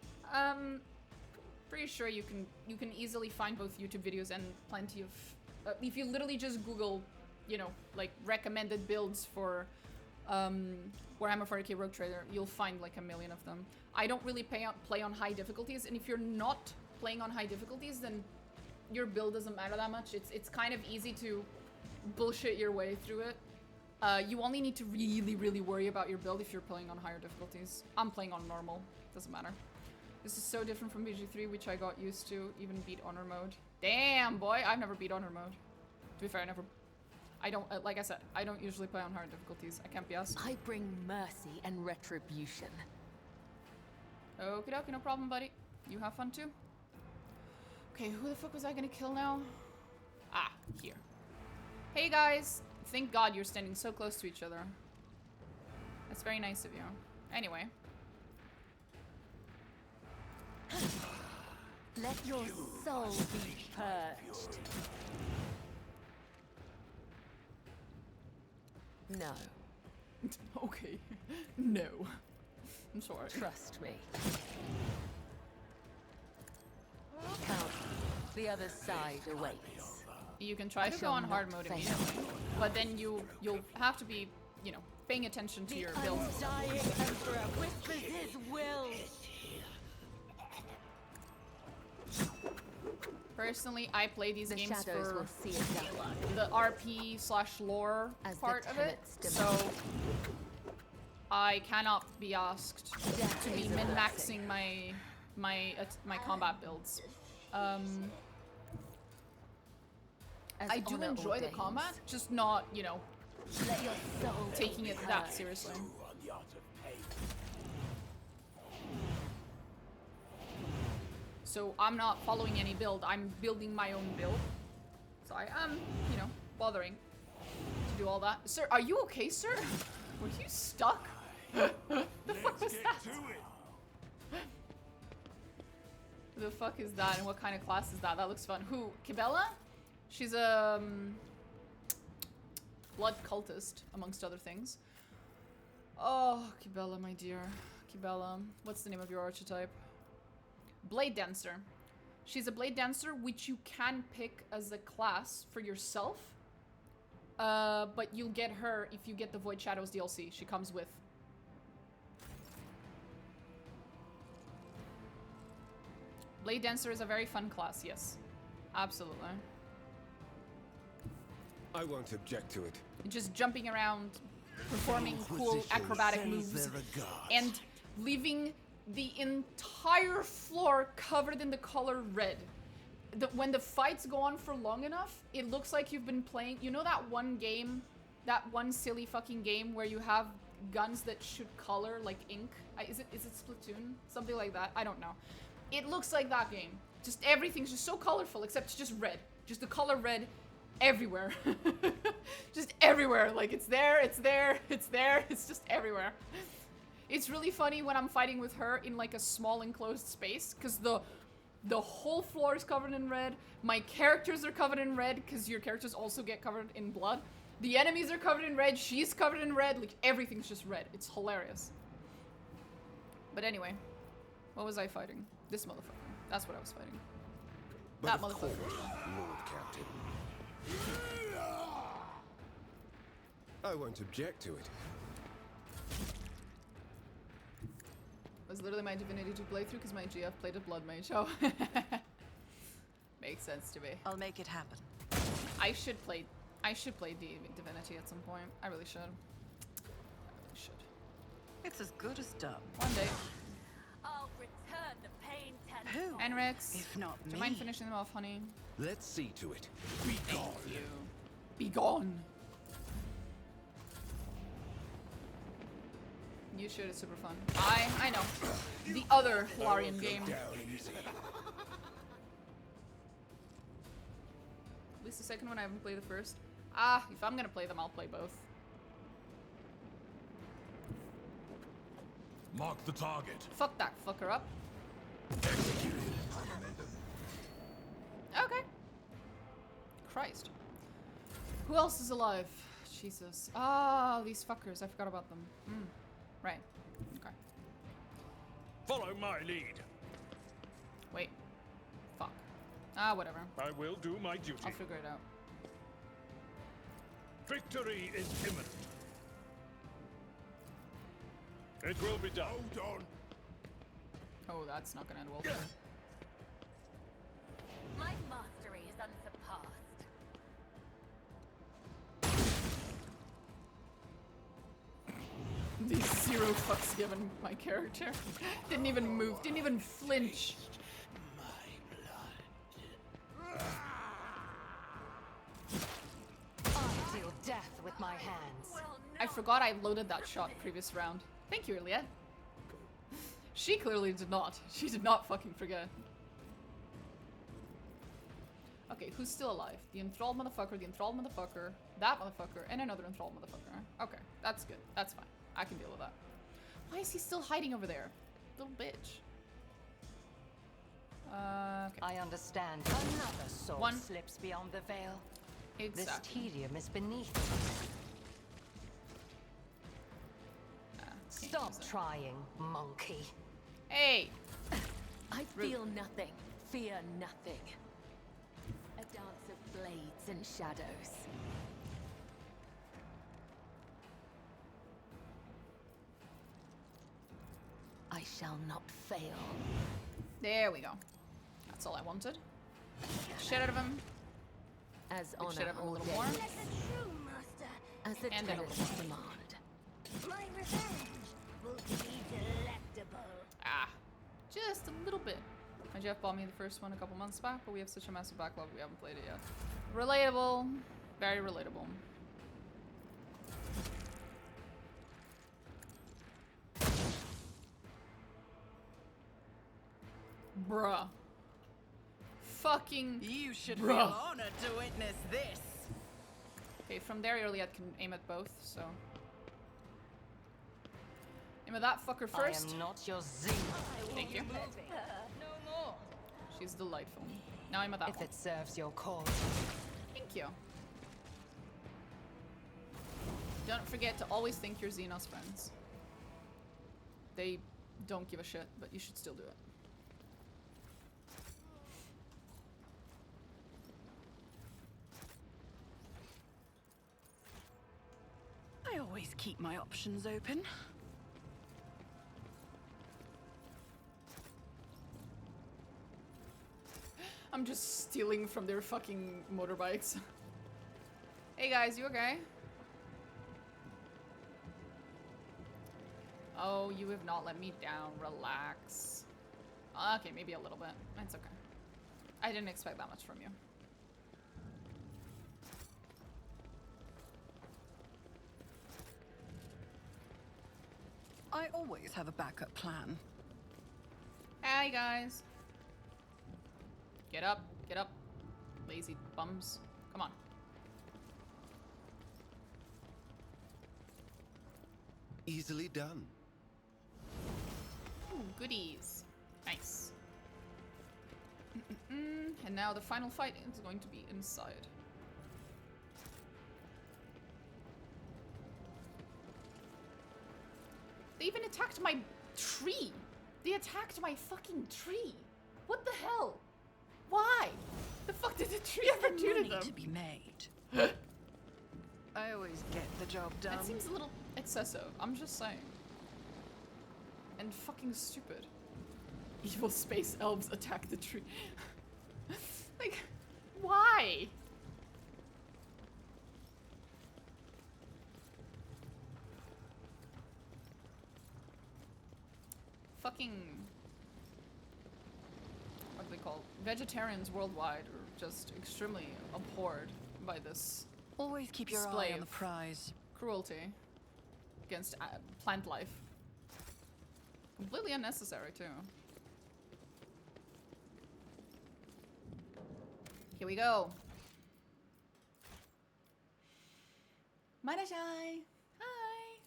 Pretty sure you can easily find both YouTube videos and plenty of if you literally just Google, you know, like recommended builds for Warhammer 40k Rogue Trader, you'll find like a million of them. I don't really play on high difficulties, and if you're not playing on high difficulties, then your build doesn't matter that much. It's kind of easy to bullshit your way through it. You only need to really worry about your build if you're playing on higher difficulties. I'm playing on normal, doesn't matter. This is so different from BG3, which I got used to, even beat honor mode. Damn, boy, I've never beat honor mode. To be fair, I don't, like I said, I don't usually play on hard difficulties. I can't be asked.
I bring mercy and retribution.
Okie dokie, no problem, buddy. You have fun too. Okay, who the fuck was I gonna kill now? Ah, here. Hey guys, thank God you're standing so close to each other. That's very nice of you. Anyway.
Let your soul be purged. No.
Okay. No. I'm sorry.
Trust me. Count. The other side awaits.
You can try to go on hard mode immediately, but then you'll have to be, you know, paying attention to your build.
Undying Emperor whispers his will.
Personally, I play these games
shadows
for
will see it done.
the RP/lore part of it, so I cannot be asked to be min-maxing my combat builds. I do enjoy the combat, just not, you know,
Let your soul
taking it that seriously. So I'm not following any build. I'm building my own build. So I am, you know, bothering to do all that. Sir, are you okay, sir? Were you stuck? The fuck was that? The fuck is that, and what kind of class is that? That looks fun. Who? Kibella? She's a blood cultist, amongst other things. Oh, Kibella, my dear. Kibella. What's the name of your archetype? Blade Dancer. She's a Blade Dancer, which you can pick as a class for yourself. But you'll get her if you get the Void Shadows DLC. She comes with. Blade Dancer is a very fun class, yes. Absolutely.
I won't object to it.
Just jumping around, performing cool acrobatic moves, and leaving the entire floor covered in the color red. When the fights go on for long enough, it looks like you've been playing... You know that one game, that one silly fucking game where you have guns that shoot color like ink? Is it Splatoon? Something like that? I don't know. It looks like that game. Just everything's just so colorful, except it's just red. Just the color red everywhere. Just everywhere. Like, it's there, it's there, it's there. It's just everywhere. It's really funny when I'm fighting with her in, like, a small enclosed space, because the whole floor is covered in red. My characters are covered in red, because your characters also get covered in blood. The enemies are covered in red. She's covered in red. Like, everything's just red. It's hilarious. But anyway, what was I fighting? This motherfucker. That's what I was fighting.
But
That
of
motherfucker.
course, Lord Captain. I won't object to it.
It was literally my Divinity 2 playthrough because my GF played a Blood Mage. Oh. Makes sense to me.
I'll make it happen.
I should play Divinity at some point. I really should. I really should.
It's as good as done.
One day.
I'll return the pain tenfold.
Who?
Enrix,
If not
do
me.
you mind finishing them off, honey?
Let's see to it.
Thank you. Be gone. You should. It's super fun. I know. The other Larian game. At least the second one. I haven't played the first. If I'm gonna play them, I'll play both.
Mark the target.
Fuck that fucker up. Okay. Christ. Who else is alive? Jesus. Ah, these fuckers. I forgot about them. Right. Okay.
Follow my lead.
Wait. Fuck. Whatever.
I will do my duty.
I'll figure it out.
Victory is imminent. It will be done. Hold on.
Oh, that's not gonna end well.
My mastery is unsurpassed.
These zero fucks given my character. Didn't even move, didn't even flinch.
I deal death with my hands.
I forgot I loaded that shot previous round. Thank you, Iliad. She clearly did not. She did not fucking forget. Okay, who's still alive? The enthralled motherfucker, that motherfucker, and another enthralled motherfucker. Okay, that's good. That's fine. I can deal with that. Why is he still hiding over there? Little bitch. Okay.
I understand. Another soul
One.
slips beyond the veil.
Exactly.
This tedium is beneath.
Can't
Stop
use it.
trying, monkey.
Hey!
I feel nothing, fear nothing. A dance of blades and shadows. I shall not fail.
There we go. That's all I wanted. Shit out of him.
As
Big shit
honor
out of him a little more.
Let the true master.
As the
And then a
tenets
little more.
demand.
My revenge will be delectable.
Just a little bit. My Jeff bought me the first one a couple months back, but we have such a massive backlog we haven't played it yet. Relatable. Very relatable. Bruh. fucking...
You should
Bruh.
feel honored to witness this.
Okay, from there, Iliad can aim at both, so... Aim at that fucker first.
I am not your Xena.
Thank you.
No more.
She's delightful. Now aim at that
If
one.
it serves your cause.
Thank you. Don't forget to always think you're Xenos friends. They don't give a shit, but you should still do it.
I always keep my options open.
I'm just stealing from their fucking motorbikes. Hey guys, you okay? Oh, you have not let me down. Relax. Okay, maybe a little bit. It's okay. I didn't expect that much from you.
I always have a backup plan.
Hey guys. Get up, lazy bums. Come on.
Easily done.
Ooh, goodies. Nice. And now the final fight is going to be inside. They even attacked my tree. They attacked my fucking tree. What the hell? Why? The fuck did the tree ever do to them?
To be made. I always get the job done.
That seems a little excessive. I'm just saying. And fucking stupid. Evil space elves attack the tree. Like, why? Fucking... what do they call? Vegetarians worldwide are just extremely abhorred by this
Always keep your
display
eye on the
of
prize.
cruelty against plant life. Completely unnecessary, too. Here we go. Marazhai! Hi!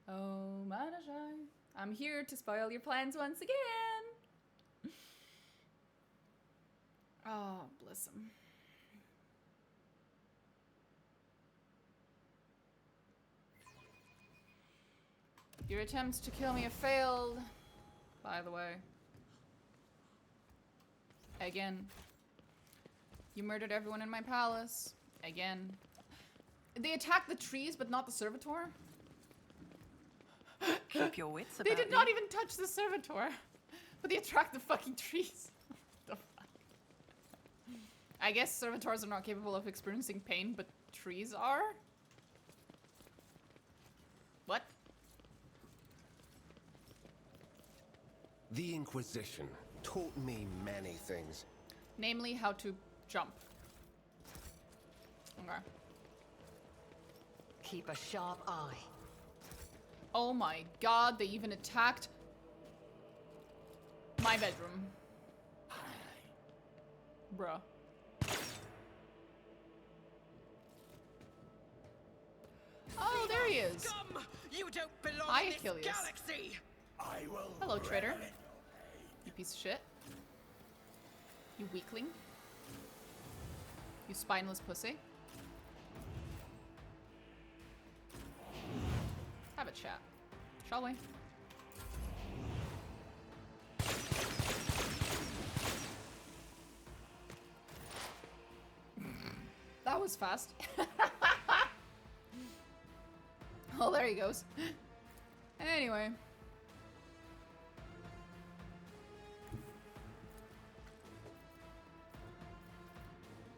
Oh, Marazhai. I'm here to spoil your plans once again! Oh, bless him. Your attempts to kill me have failed, by the way. Again. You murdered everyone in my palace. Again. They attacked the trees, but not the servitor?
Keep your wits about
They did not even touch the servitor. But they attacked the fucking trees. What the fuck? I guess servitors are not capable of experiencing pain, but trees are? What?
The Inquisition taught me many things.
Namely, how to jump. Okay.
Keep a sharp eye.
Oh my god, they even attacked my bedroom. Bruh. Oh, there he is.
Scum! You don't belong
Hi,
in this
Achilles.
galaxy.
I will.
Hello, traitor. You piece of shit. You weakling. You spineless pussy. Have a chat, shall we? That was fast. Oh, there he goes. Anyway.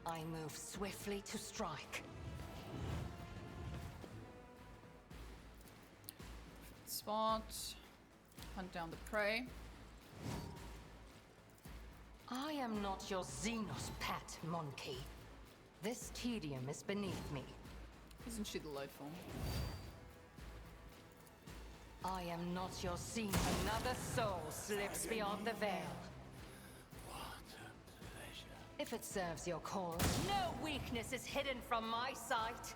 I move swiftly to strike.
Spot. Hunt down the prey.
I am not your Xenos pet, monkey. This tedium is beneath me.
Isn't she delightful?
I am not your Xenos. Another soul slips beyond the veil. If it serves your cause. No weakness is hidden from my sight.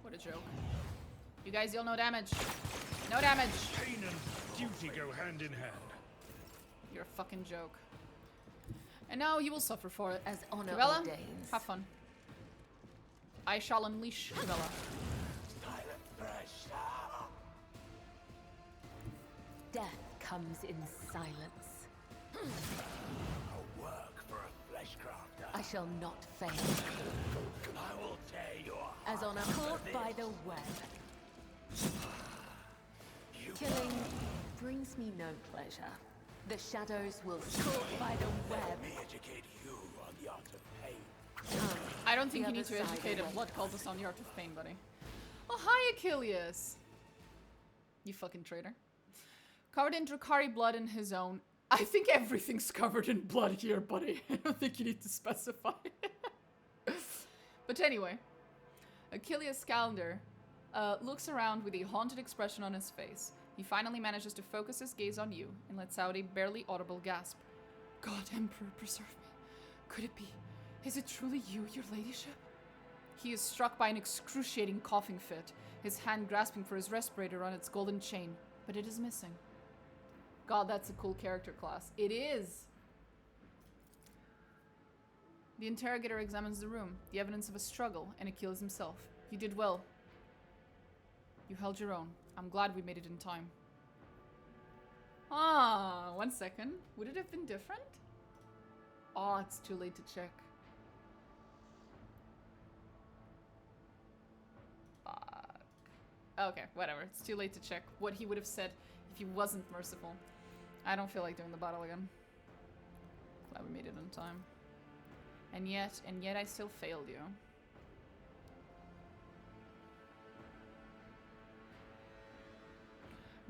What a joke. You guys deal no damage. No damage.
Pain and duty go hand in hand.
You're a fucking joke. And now you will suffer for it.
As honor
Cabela,
ordains.
have fun. I shall unleash Cabela.
Death comes in silence.
A work for a flesh crafter.
I shall not fail.
I will tear your
As honor caught by the web. Killing brings me no pleasure. The shadows will caught by the web.
Let me educate you on the art of pain.
I don't think
The
you need
other
to
side
educate a
awaits.
blood cultist on the art of pain, buddy. Oh, hi, Achilles. You fucking traitor. Covered in Drukhari blood and his own. I think everything's covered in blood here, buddy. I don't think you need to specify. But anyway, Achilles Calendar looks around with a haunted expression on his face. He finally manages to focus his gaze on you and lets out a barely audible gasp. God, Emperor, preserve me. Could it be? Is it truly you, your ladyship? He is struck by an excruciating coughing fit, his hand grasping for his respirator on its golden chain, but it is missing. God, that's a cool character class. It is! The interrogator examines the room, the evidence of a struggle, and Achilles himself. You did well. You held your own. I'm glad we made it in time. Ah, 1 second. Would it have been different? Oh, it's too late to check. Fuck. Okay, whatever. It's too late to check what he would have said if he wasn't merciful. I don't feel like doing the battle again. Glad we made it in time. And yet I still failed you.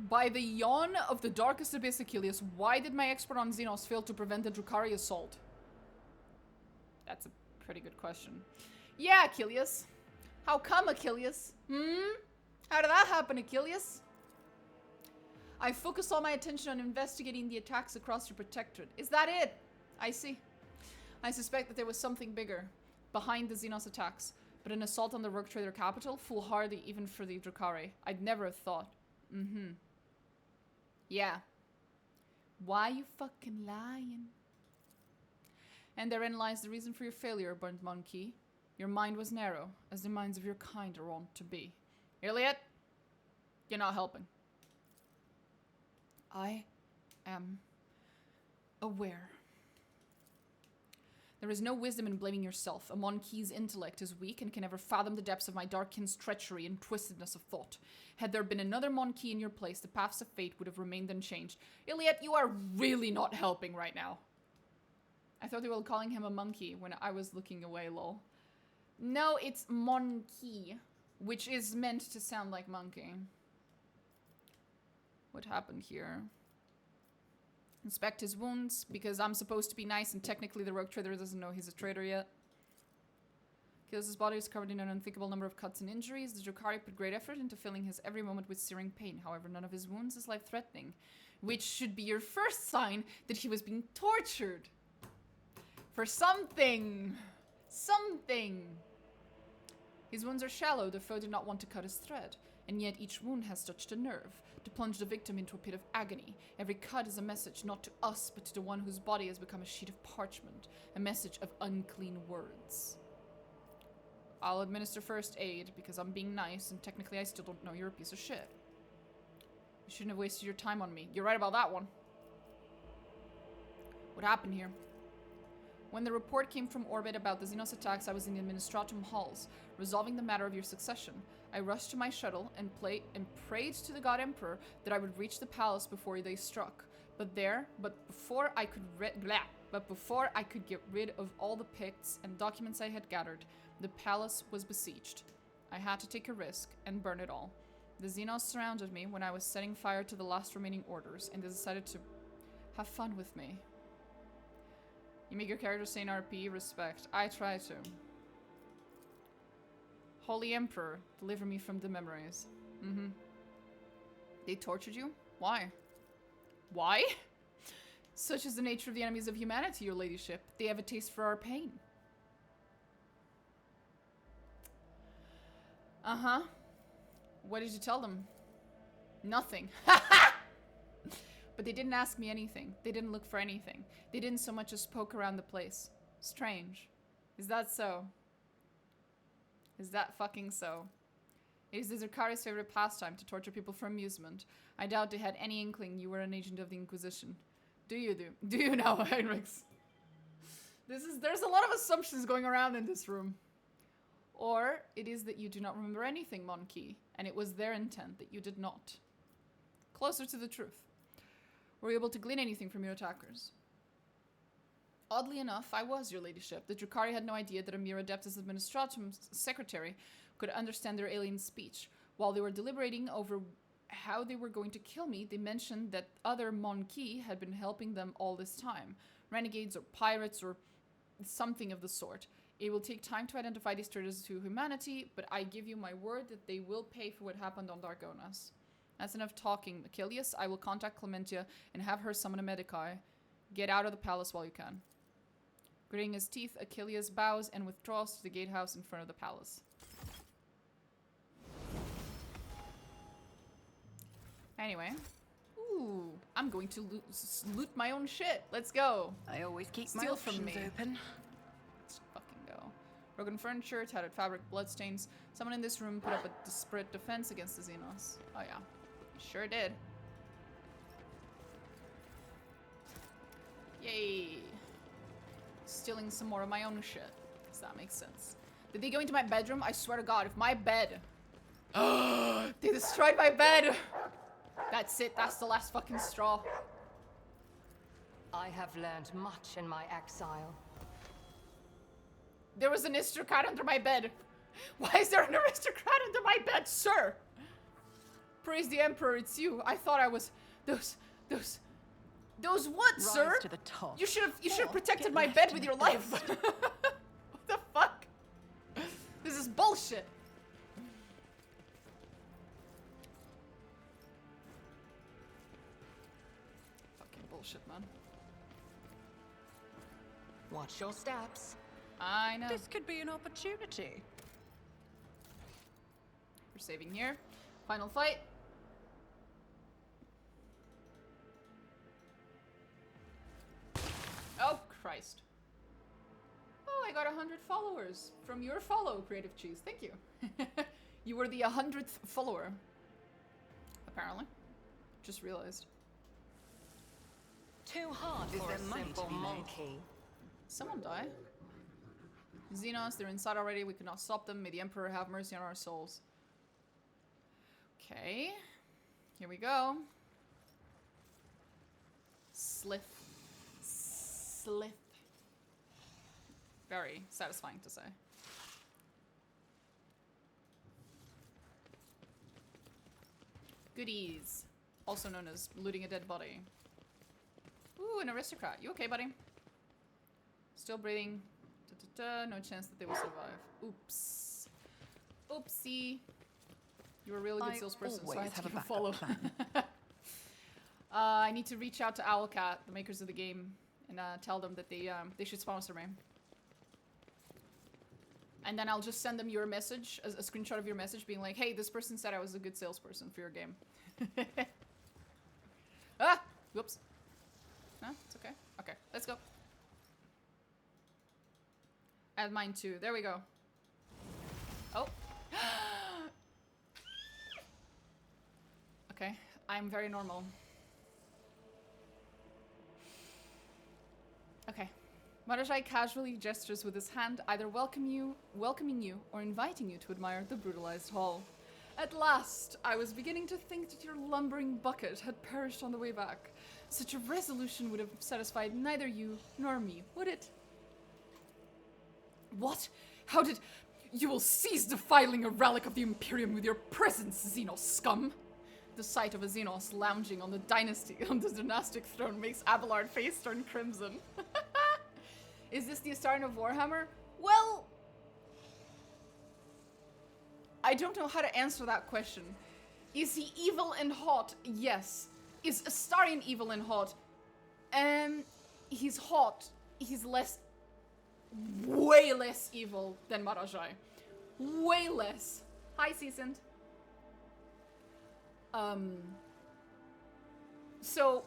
By the yawn of the darkest abyss, Achilles, why did my expert on Xenos fail to prevent the Drukhari assault? That's a pretty good question. Yeah, Achilles. How come, Achilles? How did that happen, Achilles? I focused all my attention on investigating the attacks across your protectorate. Is that it? I see. I suspect that there was something bigger behind the Xenos attacks, but an assault on the Rogue Trader capital? Foolhardy even for the Drukhari. I'd never have thought. Yeah. Why you fucking lying? And therein lies the reason for your failure, burnt monkey. Your mind was narrow, as the minds of your kind are wont to be. Iliad, you're not helping. I am aware. There is no wisdom in blaming yourself. A Monkey's intellect is weak and can never fathom the depths of my dark kin's treachery and twistedness of thought. Had there been another Monkey in your place, the paths of fate would have remained unchanged. Iliad, you are really not helping right now. I thought they were calling him a monkey when I was looking away, lol. No, it's Monkey, which is meant to sound like monkey. What happened here? Inspect his wounds, because I'm supposed to be nice and technically the Rogue Trader doesn't know he's a traitor yet. Achilles' body is covered in an unthinkable number of cuts and injuries. The Drukhari put great effort into filling his every moment with searing pain. However, none of his wounds is life-threatening, which should be your first sign that he was being tortured. For something. Something. His wounds are shallow. The foe did not want to cut his thread. And yet each wound has touched a nerve, to plunge the victim into a pit of agony. Every cut is a message, not to us, but to the one whose body has become a sheet of parchment. A message of unclean words. I'll administer first aid, because I'm being nice, and technically I still don't know you're a piece of shit. You shouldn't have wasted your time on me. You're right about that one. What happened here? When the report came from orbit about the Xenos attacks, I was in the Administratum halls, resolving the matter of your succession. I rushed to my shuttle and prayed to the God Emperor that I would reach the palace before they struck. But before I could get rid of all the Picts and documents I had gathered, the palace was besieged. I had to take a risk and burn it all. The Xenos surrounded me when I was setting fire to the last remaining orders, and they decided to have fun with me. You make your character say in RP, respect. I try to. Holy Emperor, deliver me from the memories. Mm-hmm. They tortured you? Why? Why? Such is the nature of the enemies of humanity, your ladyship. They have a taste for our pain. Uh-huh. What did you tell them? Nothing. But they didn't ask me anything. They didn't look for anything. They didn't so much as poke around the place. Strange. Is that so? Is that fucking so? It is the Zerkari's favorite pastime to torture people for amusement. I doubt they had any inkling you were an agent of the Inquisition. Do you know, Heinrichs? There's a lot of assumptions going around in this room. Or it is that you do not remember anything, Monkey, and it was their intent that you did not. Closer to the truth. Were you able to glean anything from your attackers? Oddly enough, I was, your ladyship. The Drukhari had no idea that a mere Adeptus Administratum's secretary could understand their alien speech. While they were deliberating over how they were going to kill me, they mentioned that other Monkey had been helping them all this time. Renegades or pirates or something of the sort. It will take time to identify these traitors to humanity, but I give you my word that they will pay for what happened on Dargonus. That's enough talking, Achilles. I will contact Clementia and have her summon a Medicae. Get out of the palace while you can. Gritting his teeth, Achilles bows and withdraws to the gatehouse in front of the palace. Anyway. Ooh, I'm going to loot my own shit. Let's go.
I always keep my
Steal
options
from me.
open.
Let's fucking go. Broken furniture, tattered fabric, bloodstains. Someone in this room put up a desperate defense against the Xenos. Oh yeah, sure did. Yay. Stealing some more of my own shit. Does that make sense? Did they go into my bedroom? I swear to God, if my bed... They destroyed my bed! That's it, that's the last fucking straw.
I have learned much in my exile.
There was an aristocrat under my bed. Why is there an aristocrat under my bed, sir? Praise the Emperor, it's you. I thought I was... Those what,
Rise
sir?
to the top.
You should have protected my bed with your life. What the fuck? This is bullshit. Fucking bullshit, man.
Watch your steps.
I know.
This could be an opportunity.
We're saving here. Final fight. Oh, Christ. Oh, I got 100 followers from your follow, Creative Cheese. Thank you. You were the 100th follower. Apparently. Just realized.
Too hard for a simple monkey.
Someone die. Xenos, they're inside already. We cannot stop them. May the Emperor have mercy on our souls. Okay. Here we go. Slith. Slith. Very satisfying to say. Goodies. Also known as looting a dead body. Ooh, an aristocrat. You okay, buddy? Still breathing. No chance that they will survive. Oops. Oopsie. You're a really good salesperson, so I have to give a follow. I need to reach out to Owlcat, the makers of the game, and tell them that they should sponsor me. And then I'll just send them your message, a screenshot of your message, being like, hey, this person said I was a good salesperson for your game. Ah! Whoops. No, it's okay. Okay, let's go. Add mine too. There we go. Oh. Okay, I'm very normal. Okay. Marazhai casually gestures with his hand, either welcoming you or inviting you to admire the brutalized hall. At last, I was beginning to think that your lumbering bucket had perished on the way back. Such a resolution would have satisfied neither you nor me, would it? What? How did... You will cease defiling a relic of the Imperium with your presence, Xenos scum! The sight of a Xenos lounging on the dynastic throne makes Abelard's face turn crimson. Is this the start of Warhammer? Well... I don't know how to answer that question. Is he evil and hot? Yes. Is Astarion evil and hot? He's hot. He's way less evil than Marazhai. Way less. Hi, Seasoned. So,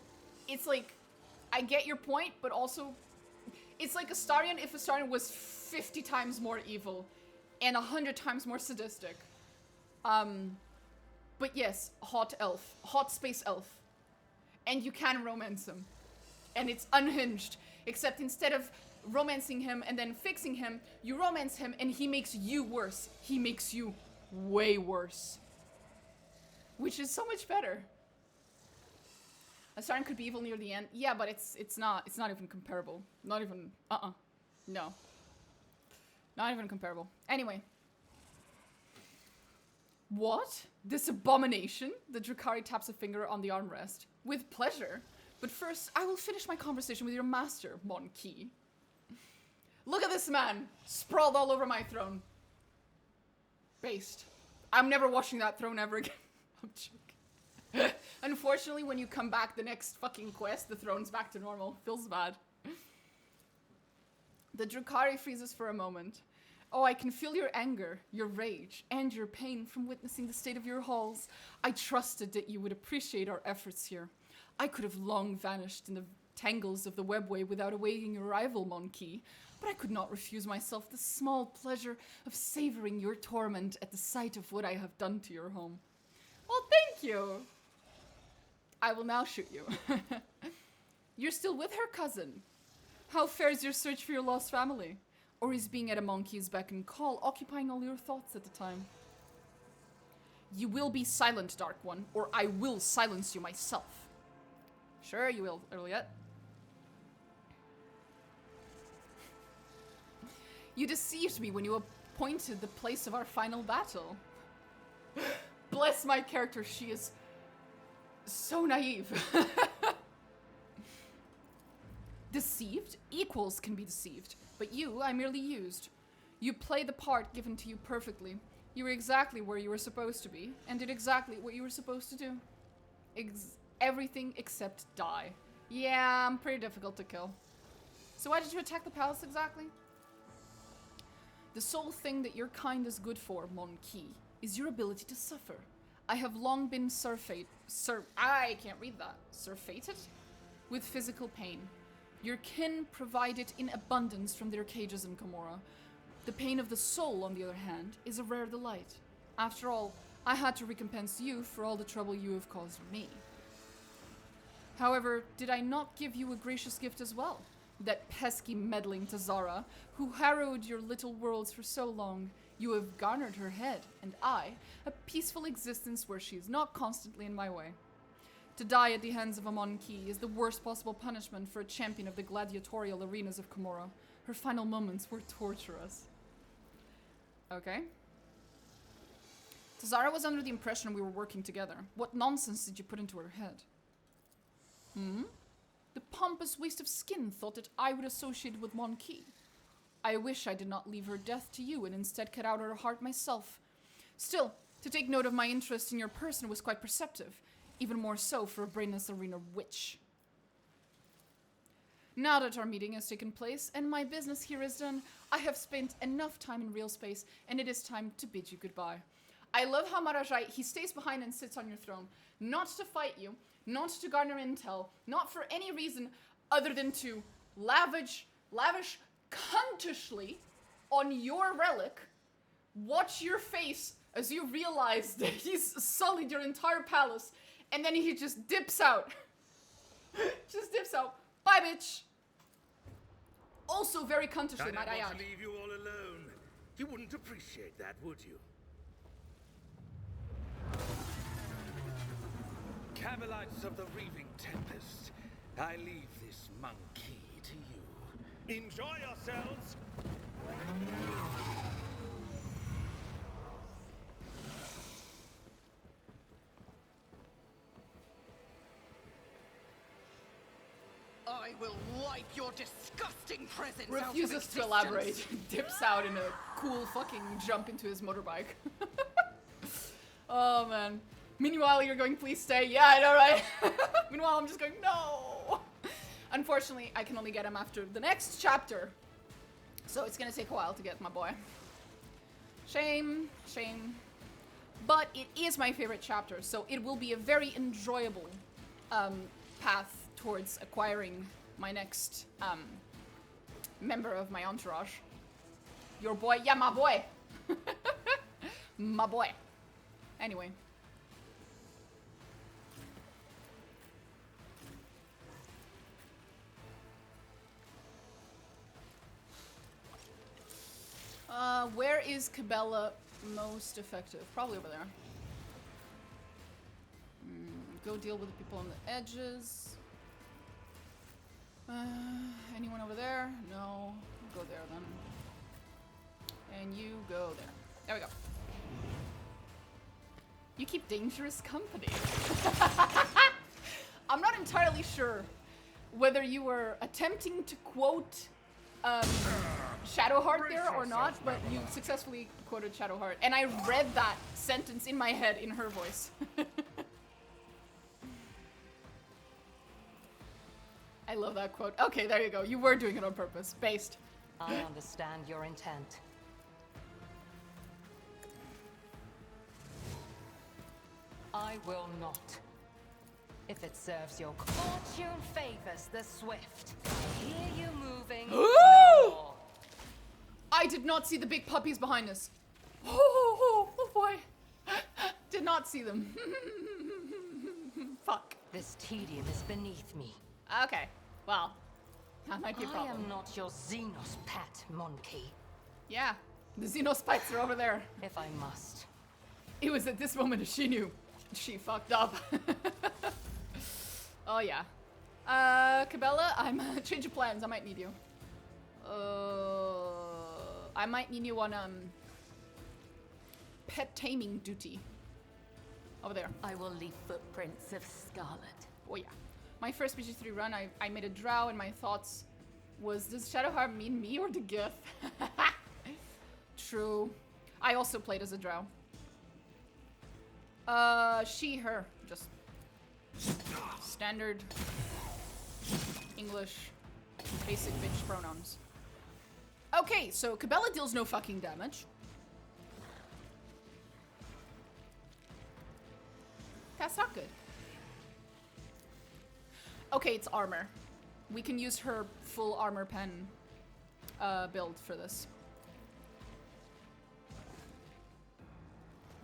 it's like, I get your point, but also, it's like Astarion if Astarion was 50 times more evil and 100 times more sadistic. But yes, hot elf. Hot space elf. And you can romance him. And it's unhinged. Except instead of romancing him and then fixing him, you romance him and he makes you worse. He makes you way worse. Which is so much better. Astarion could be evil near the end. Yeah, but it's not even comparable. Not even, no. Not even comparable. Anyway. What? This abomination? The Drukhari taps a finger on the armrest. With pleasure. But first, I will finish my conversation with your master, Monkey. Look at this man, sprawled all over my throne. Based. I'm never washing that throne ever again. I'm joking. Unfortunately, when you come back the next fucking quest, the throne's back to normal. Feels bad. The Drukhari freezes for a moment. Oh, I can feel your anger, your rage, and your pain from witnessing the state of your halls. I trusted that you would appreciate our efforts here. I could have long vanished in the tangles of the webway without awaiting your arrival, Monkey, but I could not refuse myself the small pleasure of savoring your torment at the sight of what I have done to your home. Well, thank you. I will now shoot you. You're still with her, cousin. How fares your search for your lost family? Or is being at a monkey's beck and call occupying all your thoughts at the time? You will be silent, Dark One, or I will silence you myself. Sure you will, Earliet. You deceived me when you appointed the place of our final battle. Bless my character, she is so naive. Deceived? Equals can be deceived. But you, I merely used. You played the part given to you perfectly. You were exactly where you were supposed to be, and did exactly what you were supposed to do. Everything except die. Yeah, I'm pretty difficult to kill. So why did you attack the palace exactly? The sole thing that your kind is good for, Monkey, is your ability to suffer. I have long been I can't read that. Surfeited? With physical pain. Your kin provide it in abundance from their cages in Komorrah. The pain of the soul, on the other hand, is a rare delight. After all, I had to recompense you for all the trouble you have caused me. However, did I not give you a gracious gift as well? That pesky meddling Tazara, who harrowed your little worlds for so long. You have garnered her head, and I, a peaceful existence where she is not constantly in my way. To die at the hands of a Monkey is the worst possible punishment for a champion of the gladiatorial arenas of Komorrah. Her final moments were torturous. Okay. Tazara was under the impression we were working together. What nonsense did you put into her head? The pompous waste of skin thought that I would associate with Monkey. I wish I did not leave her death to you and instead cut out her heart myself. Still, to take note of my interest in your person was quite perceptive. Even more so for a brainless arena witch. Now that our meeting has taken place and my business here is done, I have spent enough time in real space and it is time to bid you goodbye. I love how Marazhai, he stays behind and sits on your throne. Not to fight you, not to garner intel, not for any reason other than to lavish cuntishly on your relic, watch your face as you realize that he's sullied your entire palace. And then he just dips out. Just dips out. Bye, bitch. Also very cuntishly, might I add.
I didn't want to leave you all alone. You wouldn't appreciate that, would you? Camelites of the Reaving Tempest, I leave this monkey to you. Enjoy yourselves!
I will wipe your disgusting presence
Refuses
out of
to elaborate. Dips out in a cool fucking jump into his motorbike. Oh man. Meanwhile, you're going, please stay. Yeah, I know, right? Meanwhile, I'm just going, no. Unfortunately, I can only get him after the next chapter. So it's gonna take a while to get my boy. Shame, shame. But it is my favorite chapter, so it will be a very enjoyable path towards acquiring my next member of my entourage. Your boy, yeah, my boy. My boy. Anyway. Where is Cabela most effective? Probably over there. Go deal with the people on the edges. Anyone over there? No. Go there then. And you go there. There we go. You keep dangerous company. I'm not entirely sure whether you were attempting to quote Shadowheart there or not, but you successfully quoted Shadowheart. And I read that sentence in my head in her voice. I love that quote. Okay, there you go. You were doing it on purpose. Based.
I understand your intent. I will not. If it serves your fortune favors the swift. I hear you moving.
Ooh! I did not see the big puppies behind us. Oh boy. Did not see them. Fuck.
This tedium is beneath me.
Okay. Well, that might be a problem.
I am not your Xenos pet, monkey.
Yeah, the Xenos pets are over there.
If I must.
It was at this moment she knew. She fucked up. Oh yeah. Cabela, I'm change of plans. I might need you. I might need you on pet taming duty. Over there.
I will leave footprints of Scarlet.
Oh yeah. My first PG3 run, I made a drow and my thoughts was, does Shadowheart mean me or the Gith? True. I also played as a drow. She, her. Just standard English basic bitch pronouns. Okay, so Cabela deals no fucking damage. That's not good. Okay, it's armor. We can use her full armor pen build for this.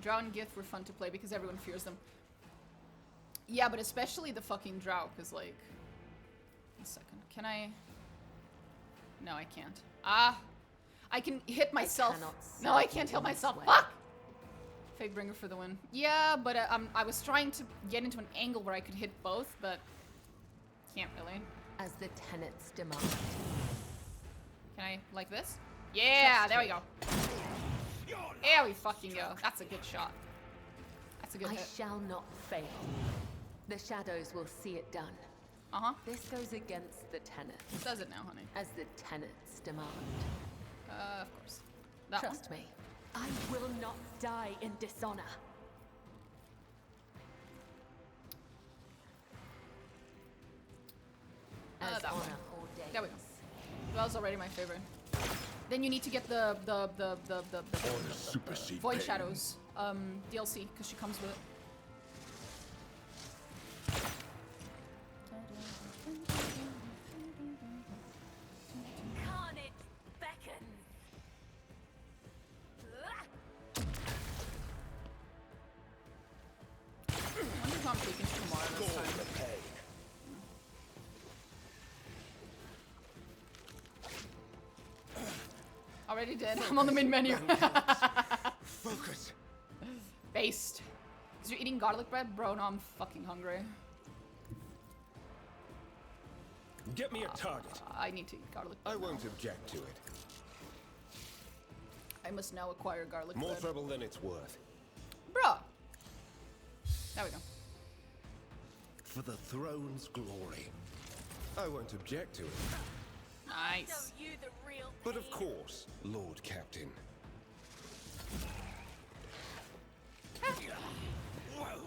Drow and Gith were fun to play because everyone fears them. Yeah, but especially the fucking Drow, because like... One second. Can I... No, I can't. Ah! I can hit myself. No, I can't heal myself. Fuck! Fatebringer for the win. Yeah, but I was trying to get into an angle where I could hit both, but... Can't really.
As the tenets demand.
Can I, like this? Yeah, there we go. There we fucking go. That's a good shot. That's a good hit.
I shall not fail. The shadows will see it done.
Uh-huh.
This goes against the tenets.
Does it now, honey?
As the tenets demand.
Of course. That
Trust me. I will not die in dishonor.
That one. There we go. That was already my favorite. Then you need to get the Void Shadows DLC because she comes with it.
Carnage beckons.
I wonder if I'm taking Kamara this time. Already did. I'm on the main menu.
Focus.
Based. Because you're eating garlic bread? Bro, no, I'm fucking hungry.
Get me a target.
I need to eat garlic bread.
I won't object to it.
I must now acquire garlic
More
bread.
trouble than it's worth.
Bruh. There we go.
For the throne's glory. I won't object to it.
Nice.
But of course, Lord Captain.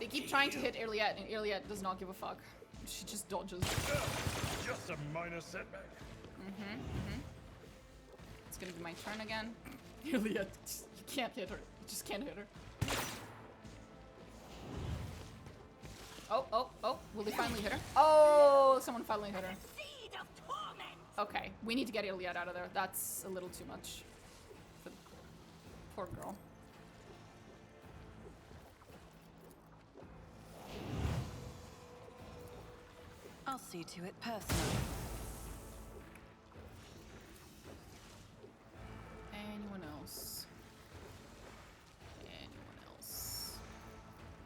keep trying to hit Iliad, and Iliad does not give a fuck. She just dodges.
Just a minor setback.
It's gonna be my turn again. Iliad, you can't hit her. You just can't hit her. Oh. Will they finally hit her? Oh, someone finally hit her. Okay, we need to get Iliad out of there. That's a little too much. For the poor girl.
I'll see to it personally.
Anyone else?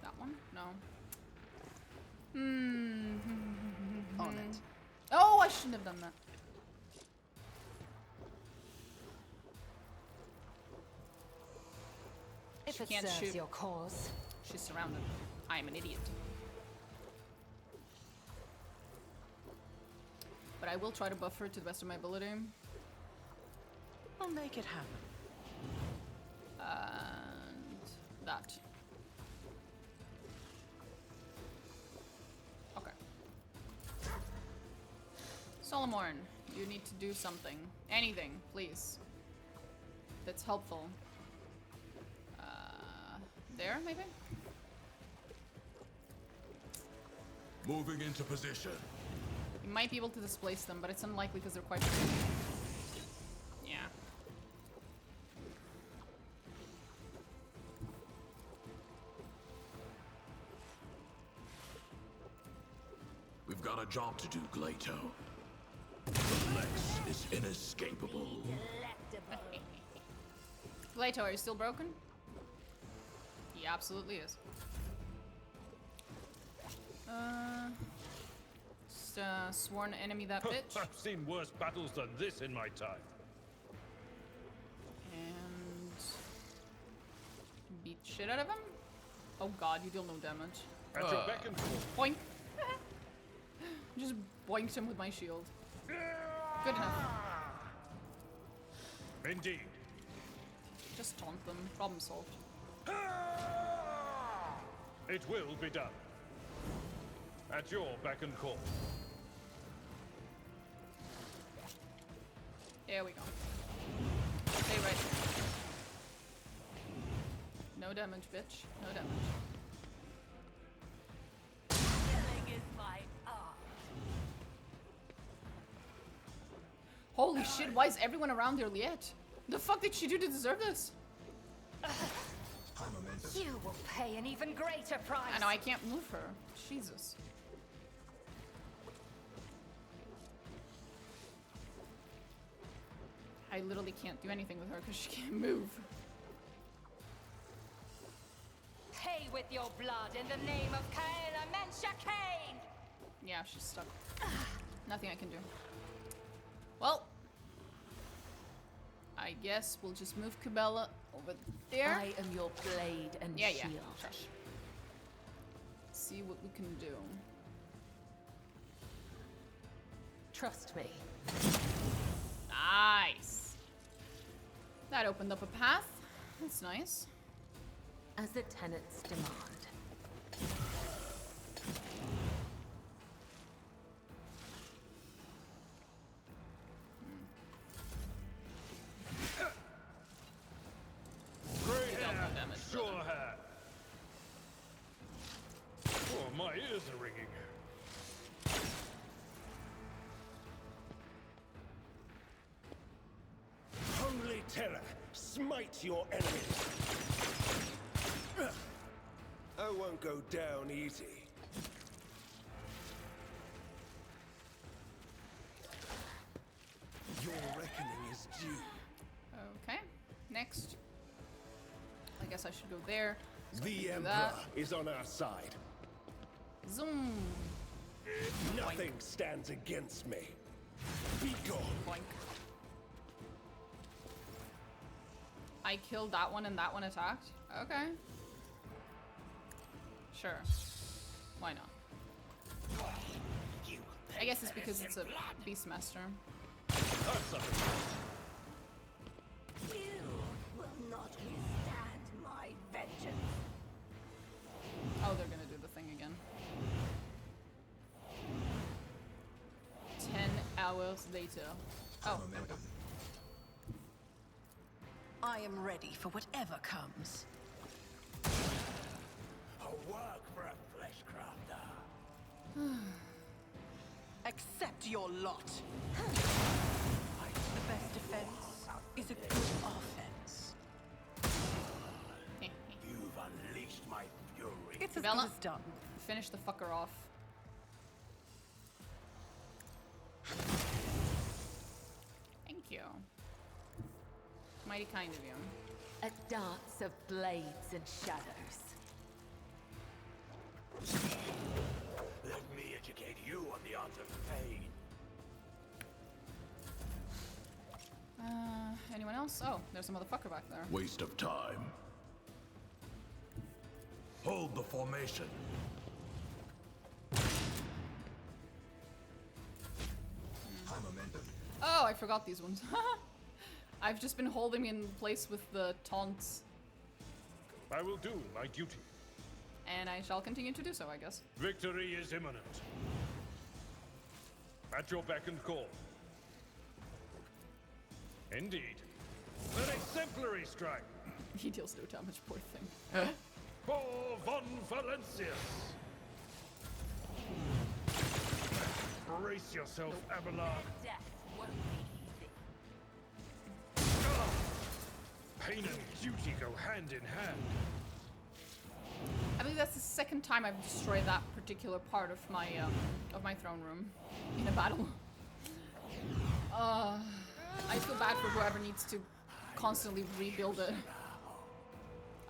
That one? No.
On it.
Oh, I shouldn't have done that.
If
She
it
can't
serves
shoot.
your cause.
She's surrounded. I am an idiot. But I will try to buff her to the best of my ability.
I'll make it happen.
And that. Okay. Solomorn, you need to do something. Anything, please. That's helpful. There, maybe?
Moving into position.
You might be able to displace them, but it's unlikely because they're quite... Yeah.
We've got a job to do, Glato. The Lex is inescapable.
Glato, are you still broken? He absolutely is. Just sworn enemy that bitch.
I've seen worse battles than this in my time.
And beat shit out of him. Oh god, you deal no damage.
At your beck and call.
Boink. Just boinked him with my shield. Good enough.
Indeed.
Just taunt them. Problem solved.
It will be done. At your beck and call.
There we go. Stay right there. No damage, bitch. No damage.
Killing is my art.
Holy shit, why is everyone around there yet? The fuck did she do to deserve this?
You will pay an even greater price.
I know, I can't move her. Jesus. I literally can't do anything with her because she can't move.
Pay with your blood in the name of Kaela Mensha Kane!
Yeah, she's stuck. Nothing I can do. Well, I guess we'll just move Cabela over there.
I am your blade and
yeah.
shield.
Shush. See what we can do.
Trust me.
Nice. That opened up a path. That's nice.
As the tenants demand.
Great
dealt no
hair,
damage,
sure
brother.
hair. Oh, my ears are ringing.
Holy terror, smite your enemies. I won't go down easy. Your reckoning is due.
Okay. Next. I guess I should go there. So I
The
can do
Emperor
that.
is on our side.
Zoom.
Nothing stands against me. Be gone.
Boink. I killed that one and that one attacked? Okay. Sure. Why not? I guess it's because it's a Beastmaster.
You will not withstand my vengeance.
Oh, they're gonna do us later. Oh, there we go.
I am ready for whatever comes.
A work for a flesh crafter.
Accept your lot. The best defense is a good offense.
You've unleashed my fury.
It's as
Bella,
good as done.
finish the fucker off. Thank you. Mighty kind of you.
A dance of blades and shadows.
Let me educate you on the art of pain.
Anyone else? Oh, there's a motherfucker back there.
Waste of time. Hold the formation.
Oh, I forgot these ones. I've just been holding in place with the taunts.
I will do my duty.
And I shall continue to do so, I guess.
Victory is imminent. At your beck and call. Indeed. An exemplary strike.
He deals no damage, poor thing.
For von Valencius. Brace yourself, Abelard. Pain and duty go hand in hand.
I believe that's the second time I've destroyed that particular part of my throne room in a battle. I feel bad for whoever needs to constantly rebuild it.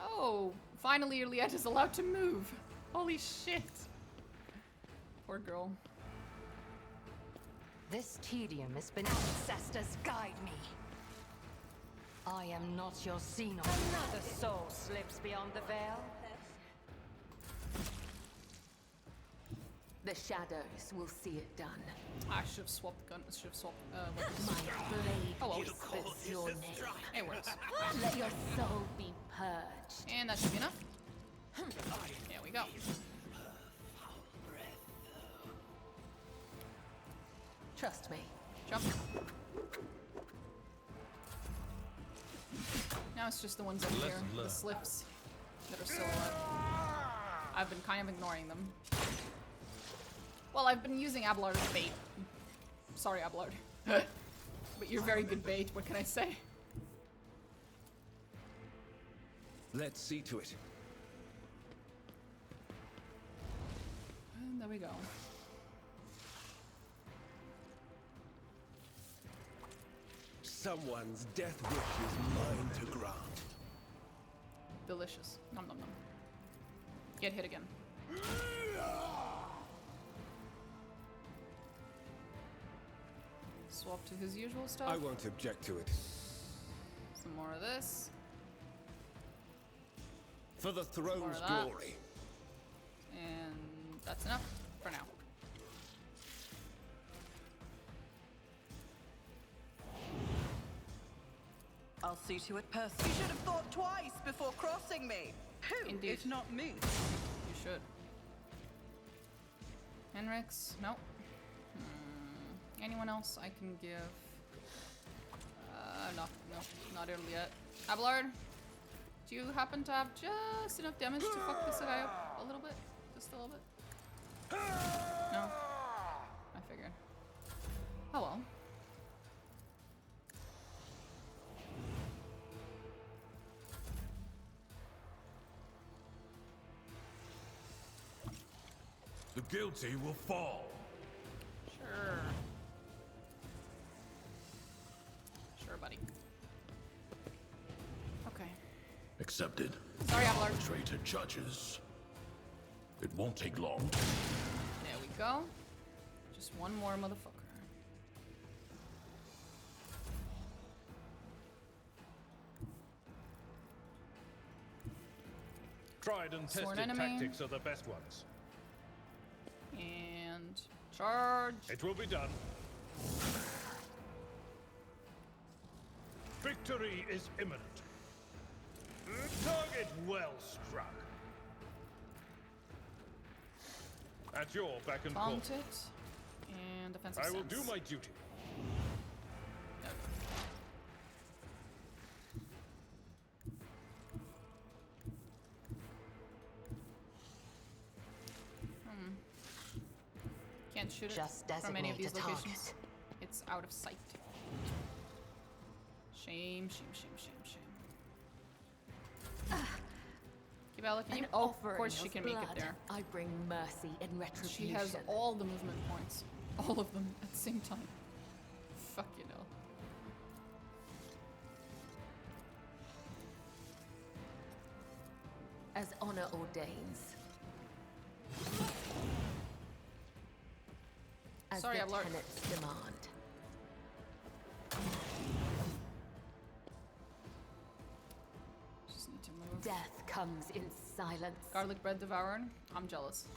Oh, finally Iliette is allowed to move. Holy shit. Poor girl.
This tedium has been ancestors guide me. I am not your Xenon. Another soul slips beyond the veil.
The shadows will see it done.
I should have swapped guns. Should have swapped weapons.
My blade
Oh, well.
whispers your name.
It works.
Let your soul be purged.
And that should be enough. There we go.
Trust me.
Jump. Now it's just the ones over here, the slips, that are still alive. I've been kind of ignoring them. Well, I've been using Abelard as bait. Sorry, Abelard. But you're very good bait, what can I say?
Let's see to it.
And there we go.
Someone's death wish is mine to grant.
Delicious. Nom nom nom. Get hit again. Swap to his usual stuff.
I won't object to it.
Some more of this.
For the throne's
that.
glory.
And that's enough for now.
I'll see to it personally. You should have thought twice before crossing me. Who,
Indeed.
if not me?
You should. Henrix? Nope. Anyone else I can give? No, not early yet. Abelard? Do you happen to have just enough damage to fuck this guy up a little bit? Just a little bit? No? I figured. Oh well.
The guilty will fall.
Sure. Sure, buddy. Okay.
Accepted.
Sorry, Abelard.
Traitor judges. It won't take long.
There we go. Just one more motherfucker.
Tried and
Sworn
tested
enemy.
tactics are the best ones.
And charge.
It will be done. Victory is imminent. Target well struck. At your beck and call.
Taunt it. And defensive
I will
sense.
do my duty.
Can't shoot it
Just
from any of
designate
these
a
locations.
target.
It's out of sight. Shame, shame, shame, shame, shame. Kibella, can you? Oh, of course she can make it there.
I bring mercy and retribution.
She has all the movement points. All of them at the same time. Fuck you know.
As honor ordains. As
Sorry,
the
I've learned.
tenets demand.
Just need to move.
Death comes in silence.
Garlic bread devoured. I'm jealous.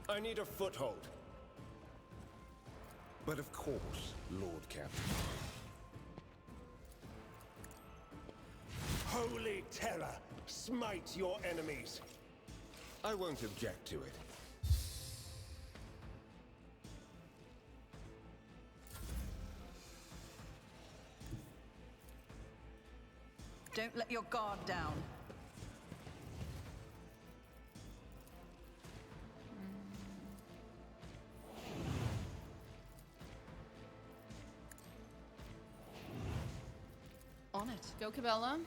I need a foothold. But of course, Lord Captain. Holy terror, smite your enemies. I won't object to it.
Don't let your guard down. On it.
Go, Cabela.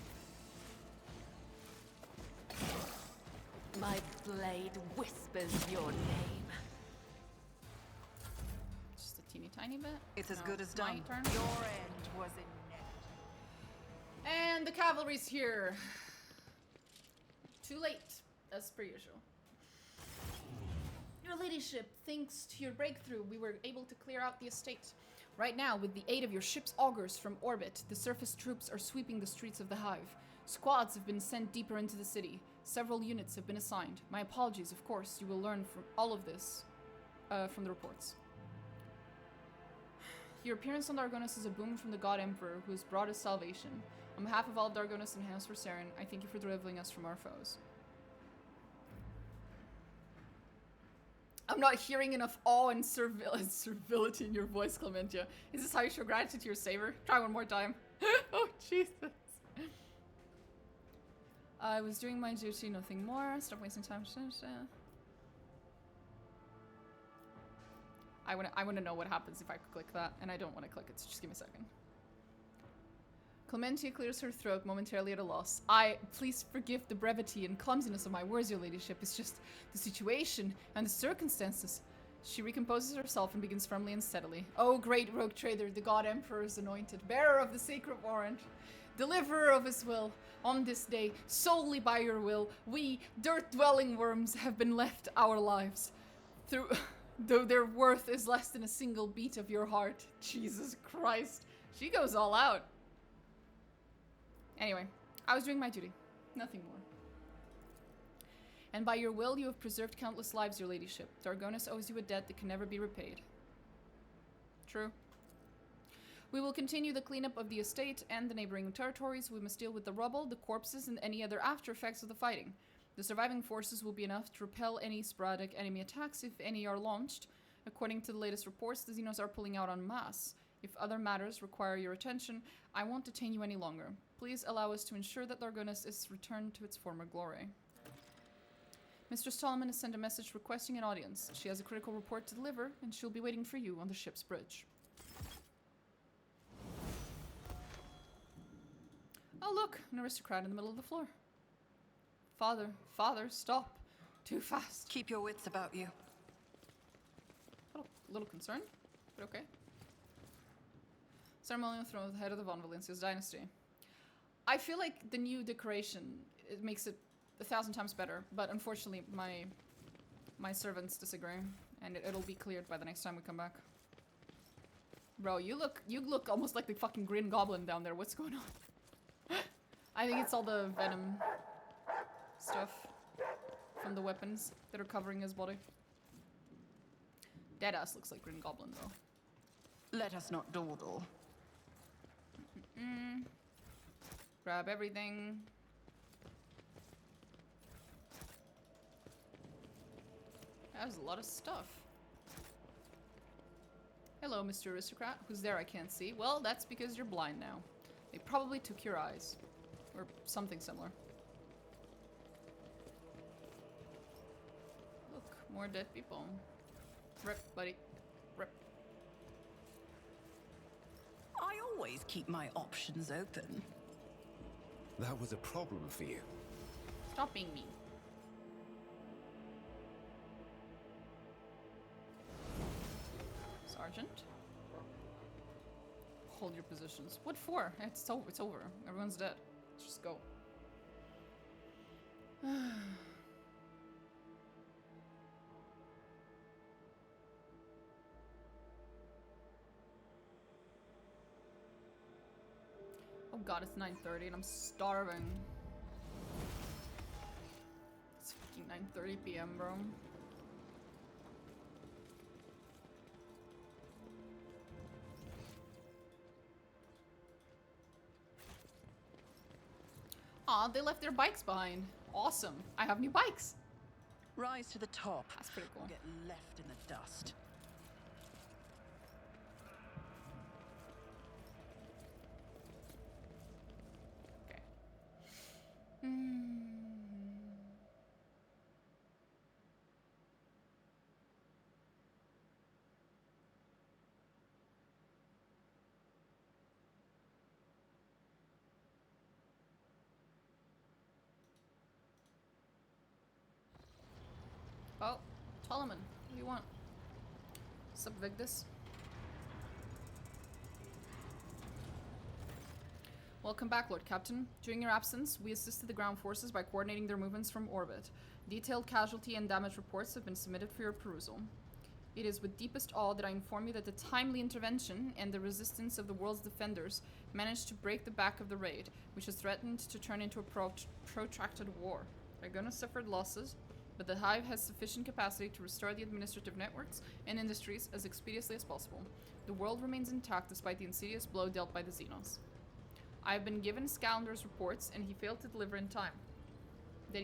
My blade whispers your name.
Just a teeny tiny bit.
It's as
No,
good as
my
done.
turn.
Your end was in net.
And the cavalry's here. Too late, as per usual. Your ladyship, thanks to your breakthrough, we were able to clear out the estate. Right now, with the aid of your ship's augurs from orbit, the surface troops are sweeping the streets of the Hive. Squads have been sent deeper into the city. Several units have been assigned. My apologies, of course. You will learn from all of this from the reports. Your appearance on Dargonus is a boon from the God Emperor, who has brought us salvation. On behalf of all of Dargonus and House Versaren, I thank you for delivering us from our foes. I'm not hearing enough awe and servility in your voice, Clementia. Is this how you show gratitude to your savior? Try one more time. Oh, Jesus. I was doing my duty, nothing more. Stop wasting time. I wanna know what happens if I click that, and I don't want to click it, so just give me a second. Clementia clears her throat, momentarily at a loss. Please forgive the brevity and clumsiness of my words, your ladyship. It's just the situation and the circumstances. She recomposes herself and begins firmly and steadily. Oh, great rogue trader, the God Emperor's anointed, bearer of the sacred warrant, deliverer of his will. On this day, solely by your will, we, dirt-dwelling worms, have been left our lives. Though their worth is less than a single beat of your heart. Jesus Christ. She goes all out. Anyway, I was doing my duty. Nothing more. And by your will, you have preserved countless lives, your ladyship. Dargonus owes you a debt that can never be repaid. True. We will continue the cleanup of the estate and the neighboring territories. We must deal with the rubble, the corpses, and any other after effects of the fighting. The surviving forces will be enough to repel any sporadic enemy attacks if any are launched. According to the latest reports, the Xenos are pulling out en masse. If other matters require your attention, I won't detain you any longer. Please allow us to ensure that Dargonus is returned to its former glory. Mistress Solomon has sent a message requesting an audience. She has a critical report to deliver, and she'll be waiting for you on the ship's bridge. Oh look, an aristocrat in the middle of the floor. Father, stop. Too fast.
Keep your wits about you.
A little concerned, but okay. Ceremonial throne of the head of the Von Valencia's dynasty. I feel like the new decoration, it makes it 1,000 times better, but unfortunately my servants disagree, and it'll be cleared by the next time we come back. Bro, you look almost like the fucking Green Goblin down there. What's going on? I think it's all the venom stuff from the weapons that are covering his body. Deadass looks like Green Goblin though.
Let us not dawdle.
Grab everything. That was a lot of stuff. Hello, Mr. Aristocrat. Who's there? I can't see. Well, that's because you're blind now. They probably took your eyes. Or something similar. Look, more dead people. Rip, buddy. Rip.
I always keep my options open.
That was a problem for you.
Stop being mean. Sergeant? Hold your positions. What for? It's over. It's over. Everyone's dead. Let's just go. Oh god, it's 9:30 and I'm starving. It's fucking 9:30 p.m., bro. Aw, they left their bikes behind. Awesome. I have new bikes.
Rise to the top.
That's pretty cool.
Or get left in the dust.
Oh, Ptolemy, what do you want? Sup, Vigdis? Welcome back, Lord Captain. During your absence, we assisted the ground forces by coordinating their movements from orbit. Detailed casualty and damage reports have been submitted for your perusal. It is with deepest awe that I inform you that the timely intervention and the resistance of the world's defenders managed to break the back of the raid, which has threatened to turn into a protracted war. Dargonus suffered losses, but the Hive has sufficient capacity to restore the administrative networks and industries as expeditiously as possible. The world remains intact despite the insidious blow dealt by the Xenos. I have been given Scalender's reports and he failed to deliver in time. They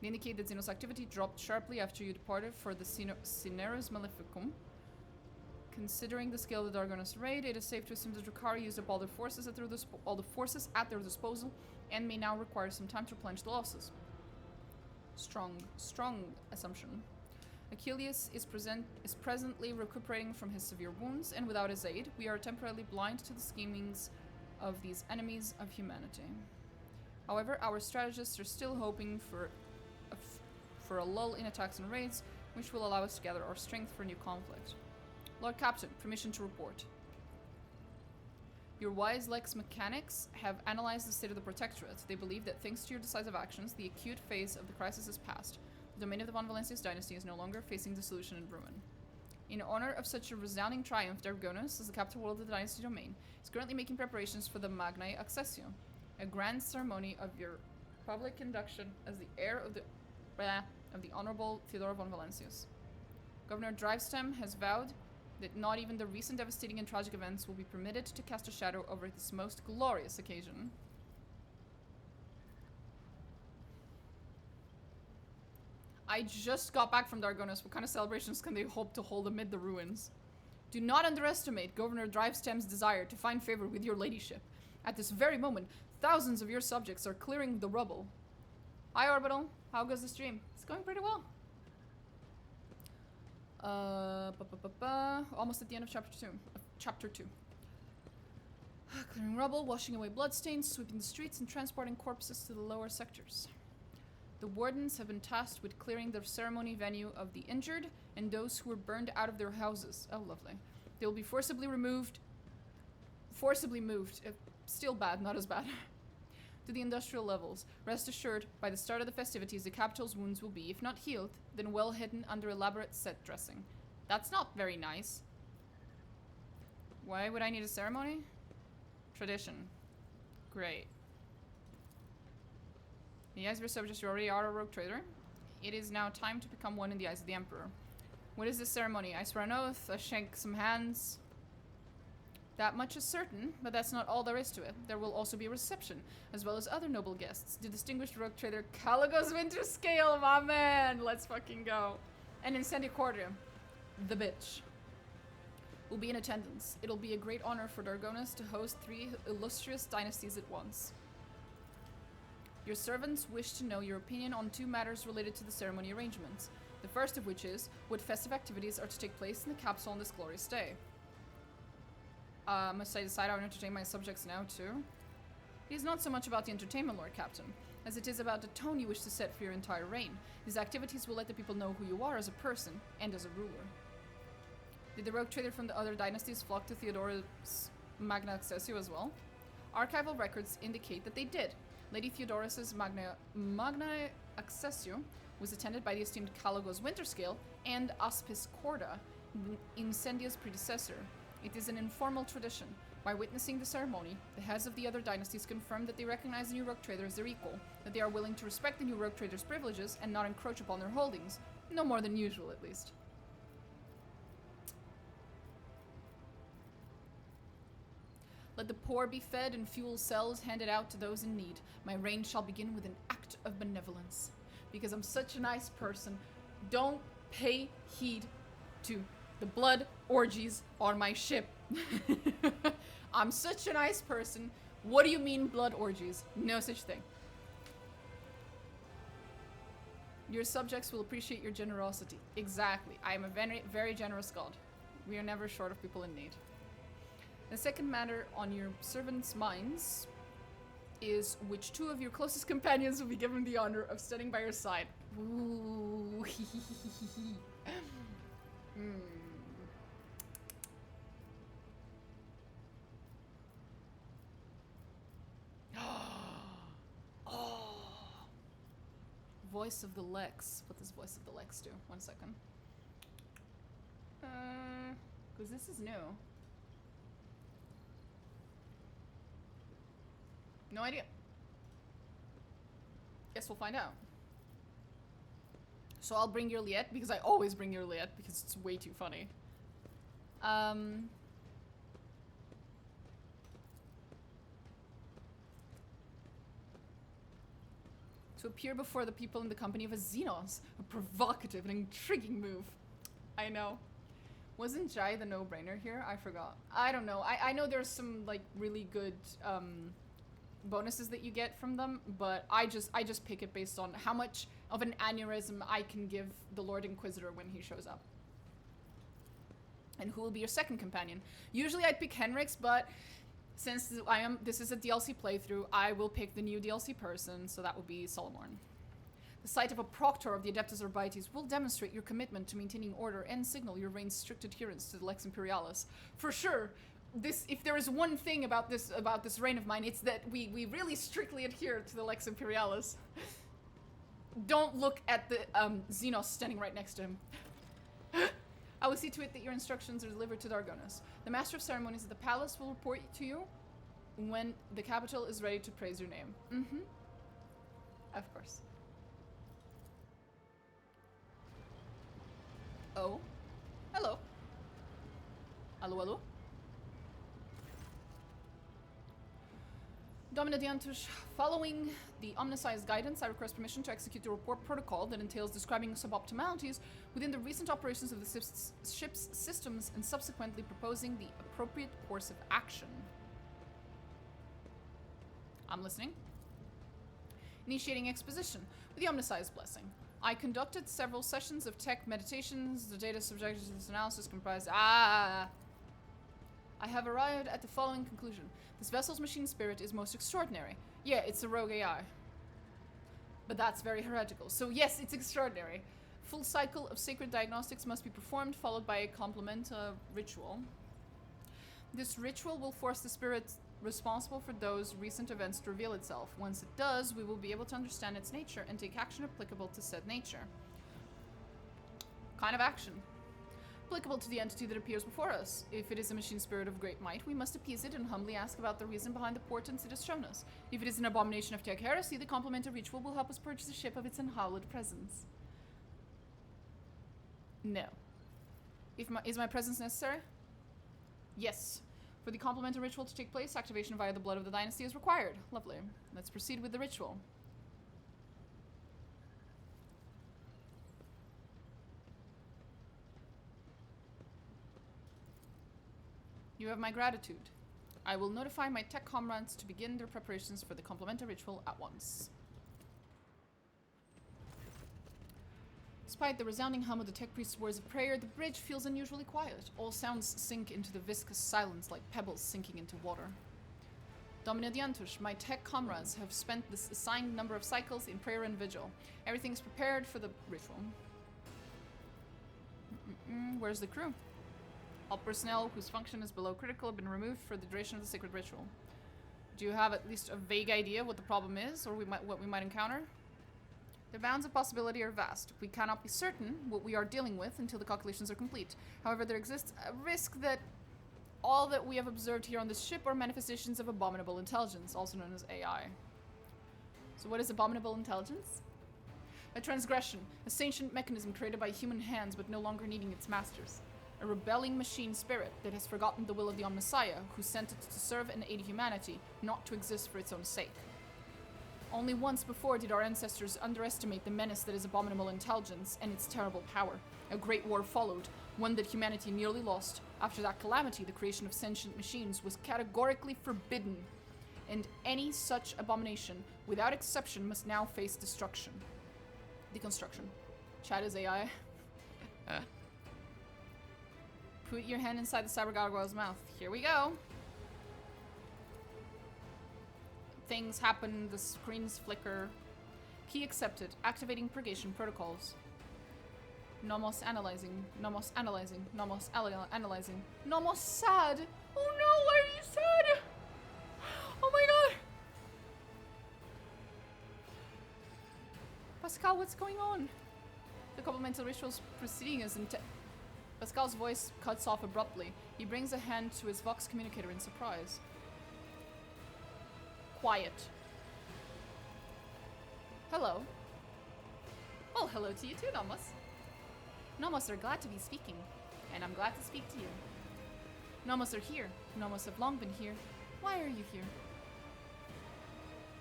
indicate that Xenos activity dropped sharply after you departed for the Cineros Maleficum. Considering the scale of the Dargonus raid, it is safe to assume that Drukhari used up all the forces at their disposal and may now require some time to replenish the losses. Strong assumption. Achilles is presently recuperating from his severe wounds, and without his aid, we are temporarily blind to the schemings of these enemies of humanity. However, our strategists are still hoping for a lull in attacks and raids, which will allow us to gather our strength for new conflict. Lord Captain, permission to report. Your wise Lex mechanics have analyzed the state of the Protectorate. They believe that thanks to your decisive actions, the acute phase of the crisis is past. The domain of the Von Valencius dynasty is no longer facing dissolution and ruin. In honor of such a resounding triumph, Dargonus, as the capital world of the dynasty domain, is currently making preparations for the Magnae Accessio, a grand ceremony of your public induction as the heir of the Honorable Theodore von Valencius. Governor Drivestem has vowed that not even the recent devastating and tragic events will be permitted to cast a shadow over this most glorious occasion. I just got back from Dargonus. What kind of celebrations can they hope to hold amid the ruins? Do not underestimate Governor Drivestem's desire to find favor with your ladyship. At this very moment, thousands of your subjects are clearing the rubble. Hi, Orbital. How goes the stream? It's going pretty well. Almost at the end of chapter 2. Clearing rubble, washing away bloodstains, sweeping the streets, and transporting corpses to the lower sectors. The wardens have been tasked with clearing the ceremony venue of the injured and those who were burned out of their houses. Oh, lovely. They will be forcibly moved. Still bad, not as bad. To the industrial levels. Rest assured, by the start of the festivities, the capital's wounds will be, if not healed, then well hidden under elaborate set dressing. That's not very nice. Why would I need a ceremony? Tradition. Great. In the eyes of your subjects, you already are a rogue trader. It is now time to become one in the eyes of the Emperor. What is this ceremony? I swear an oath, I shake some hands. That much is certain, but that's not all there is to it. There will also be a reception, as well as other noble guests. The distinguished rogue trader Caligos Winterscale, my man! Let's fucking go. And Incendicordia, the bitch, will be in attendance. It'll be a great honor for Dargonus to host 3 illustrious dynasties at once. Your servants wish to know your opinion on 2 matters related to the ceremony arrangements. The first of which is, what festive activities are to take place in the capsule on this glorious day? Must I decide how to entertain my subjects now, too? It is not so much about the entertainment, Lord Captain, as it is about the tone you wish to set for your entire reign. These activities will let the people know who you are as a person and as a ruler. Did the rogue trader from the other dynasties flock to Theodorus Magna Accessio as well? Archival records indicate that they did. Lady Theodorus's Magna Accessio was attended by the esteemed Calogos Winterscale and Aspis Corda, Incendia's predecessor. It is an informal tradition. By witnessing the ceremony, the heads of the other dynasties confirm that they recognize the new rogue trader as their equal, that they are willing to respect the new rogue trader's privileges and not encroach upon their holdings. No more than usual, at least. Let the poor be fed and fuel cells handed out to those in need. My reign shall begin with an act of benevolence. Because I'm such a nice person, don't pay heed to the blood orgies on my ship. I'm such a nice person. What do you mean blood orgies? No such thing. Your subjects will appreciate your generosity. Exactly. I am a very, very generous god. We are never short of people in need. The second matter on your servants' minds is which 2 of your closest companions will be given the honor of standing by your side. Ooh. Oh. Voice of the Lex. What does Voice of the Lex do? 1 second. Because this is new. No idea. Guess we'll find out. So I'll bring your Liet, because I always bring your Liet, because it's way too funny. To appear before the people in the company of a Xenos. A provocative and intriguing move. I know. Wasn't Jai the no-brainer here? I forgot. I don't know. I know there's some, like, really good, bonuses that you get from them, but I just pick it based on how much of an aneurysm I can give the Lord Inquisitor when he shows up. And who will be your second companion? Usually I'd pick Henrik's, but since this is a DLC playthrough, I will pick the new DLC person, so that will be Solomorn. The sight of a proctor of the Adeptus Orbites will demonstrate your commitment to maintaining order and signal your reign's strict adherence to the Lex Imperialis. For sure, if there is one thing about this reign of mine, it's that we really strictly adhere to the Lex Imperialis. Don't look at the Xenos standing right next to him. I will see to it that your instructions are delivered to Dargonus. The Master of Ceremonies at the Palace will report to you when the capital is ready to praise your name. Mm-hmm. Of course. Oh. Hello. Hello, hello. Domina Diantush, following the Omnisci's guidance, I request permission to execute the report protocol that entails describing suboptimalities within the recent operations of the ship's systems and subsequently proposing the appropriate course of action. I'm listening. Initiating exposition with the Omnisci's blessing. I conducted several sessions of tech meditations. The data subjected to this analysis comprised... I have arrived at the following conclusion. This vessel's machine spirit is most extraordinary. Yeah, it's a rogue AI. But that's very heretical. So yes, it's extraordinary. Full cycle of sacred diagnostics must be performed, followed by a complementa ritual. This ritual will force the spirit responsible for those recent events to reveal itself. Once it does, we will be able to understand its nature and take action applicable to said nature. Kind of action. Applicable to the entity that appears before us. If it is a machine spirit of great might, we must appease it and humbly ask about the reason behind the portents it has shown us. If it is an abomination of tech heresy, the complementary ritual will help us purge the ship of its unhallowed presence. No. Is my presence necessary? Yes. For the complementary ritual to take place, activation via the blood of the dynasty is required. Lovely. Let's proceed with the ritual. You have my gratitude. I will notify my tech comrades to begin their preparations for the complementary ritual at once. Despite the resounding hum of the tech priest's words of prayer, the bridge feels unusually quiet. All sounds sink into the viscous silence like pebbles sinking into water. Domina Diantush, my tech comrades have spent this assigned number of cycles in prayer and vigil. Everything is prepared for the ritual. Where's the crew? All personnel whose function is below critical have been removed for the duration of the sacred ritual. Do you have at least a vague idea what the problem is, or what we might encounter? The bounds of possibility are vast. We cannot be certain what we are dealing with until the calculations are complete. However, there exists a risk that all that we have observed here on this ship are manifestations of abominable intelligence, also known as AI. So what is abominable intelligence? A transgression, a sentient mechanism created by human hands but no longer needing its masters. A rebelling machine spirit that has forgotten the will of the Messiah, who sent it to serve and aid humanity, not to exist for its own sake. Only once before did our ancestors underestimate the menace that is abominable intelligence and its terrible power. A great war followed, one that humanity nearly lost. After that calamity, the creation of sentient machines was categorically forbidden, and any such abomination, without exception, must now face destruction. Deconstruction. Chat is AI. Put your hand inside the cyber gargoyle's mouth. Here we go. Things happen, the screens flicker. Key accepted. Activating purgation protocols. Nomos analyzing. Nomos analyzing. Nomos analyzing. Nomos sad. Oh no, why are you sad? Oh my god. Pascal, what's going on? The complemental rituals proceeding is Pascal's voice cuts off abruptly. He brings a hand to his Vox communicator in surprise. Quiet. Hello. Well, hello to you too, Nomos. Nomos are glad to be speaking, and I'm glad to speak to you. Nomos are here. Nomos have long been here. Why are you here?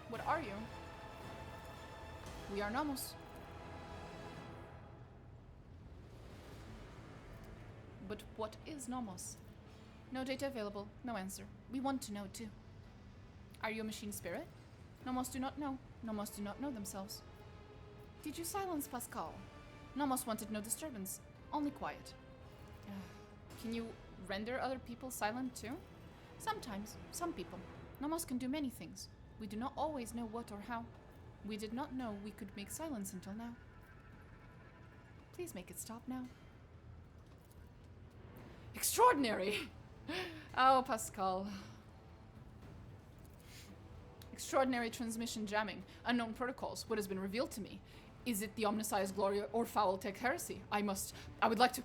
What are you? We are Nomos. But what is Nomos? No data available, no answer. We want to know too. Are you a machine spirit? Nomos do not know. Nomos do not know themselves. Did you silence Pascal? Nomos wanted no disturbance, only quiet. Can you render other people silent too? Sometimes, some people. Nomos can do many things. We do not always know what or how. We did not know we could make silence until now. Please make it stop now. Extraordinary! Oh, Pascal. Extraordinary transmission jamming. Unknown protocols. What has been revealed to me? Is it the Omniscience glory or foul tech heresy? I would like to...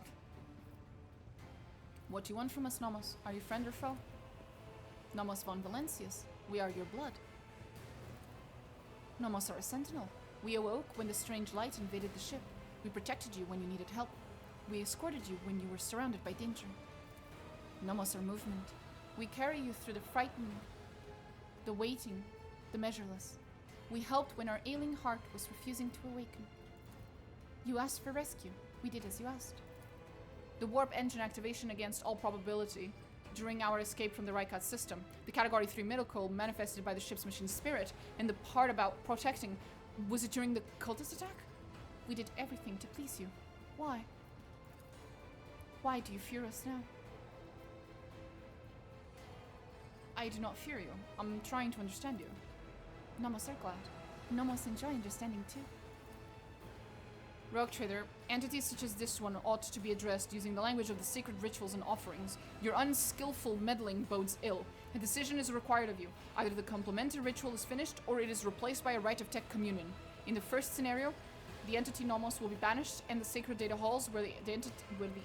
What do you want from us, Nomos? Are you friend or foe? Nomos von Valencius. We are your blood. Nomos are a sentinel. We awoke when the strange light invaded the ship. We protected you when you needed help. We escorted you when you were surrounded by danger. Nomos are movement. We carry you through the frightening, the waiting, the measureless. We helped when our ailing heart was refusing to awaken. You asked for rescue. We did as you asked. The warp engine activation against all probability during our escape from the Rykot system, the Category 3 miracle manifested by the ship's machine spirit, and the part about protecting, was it during the cultist attack? We did everything to please you. Why? Why do you fear us now? I do not fear you. I'm trying to understand you. Nomos are glad. Nomos enjoy understanding too. Rogue Trader, entities such as this one ought to be addressed using the language of the sacred rituals and offerings. Your unskillful meddling bodes ill. A decision is required of you. Either the complementary ritual is finished, or it is replaced by a rite of tech communion. In the first scenario, the entity Nomos will be banished, and the sacred data halls where the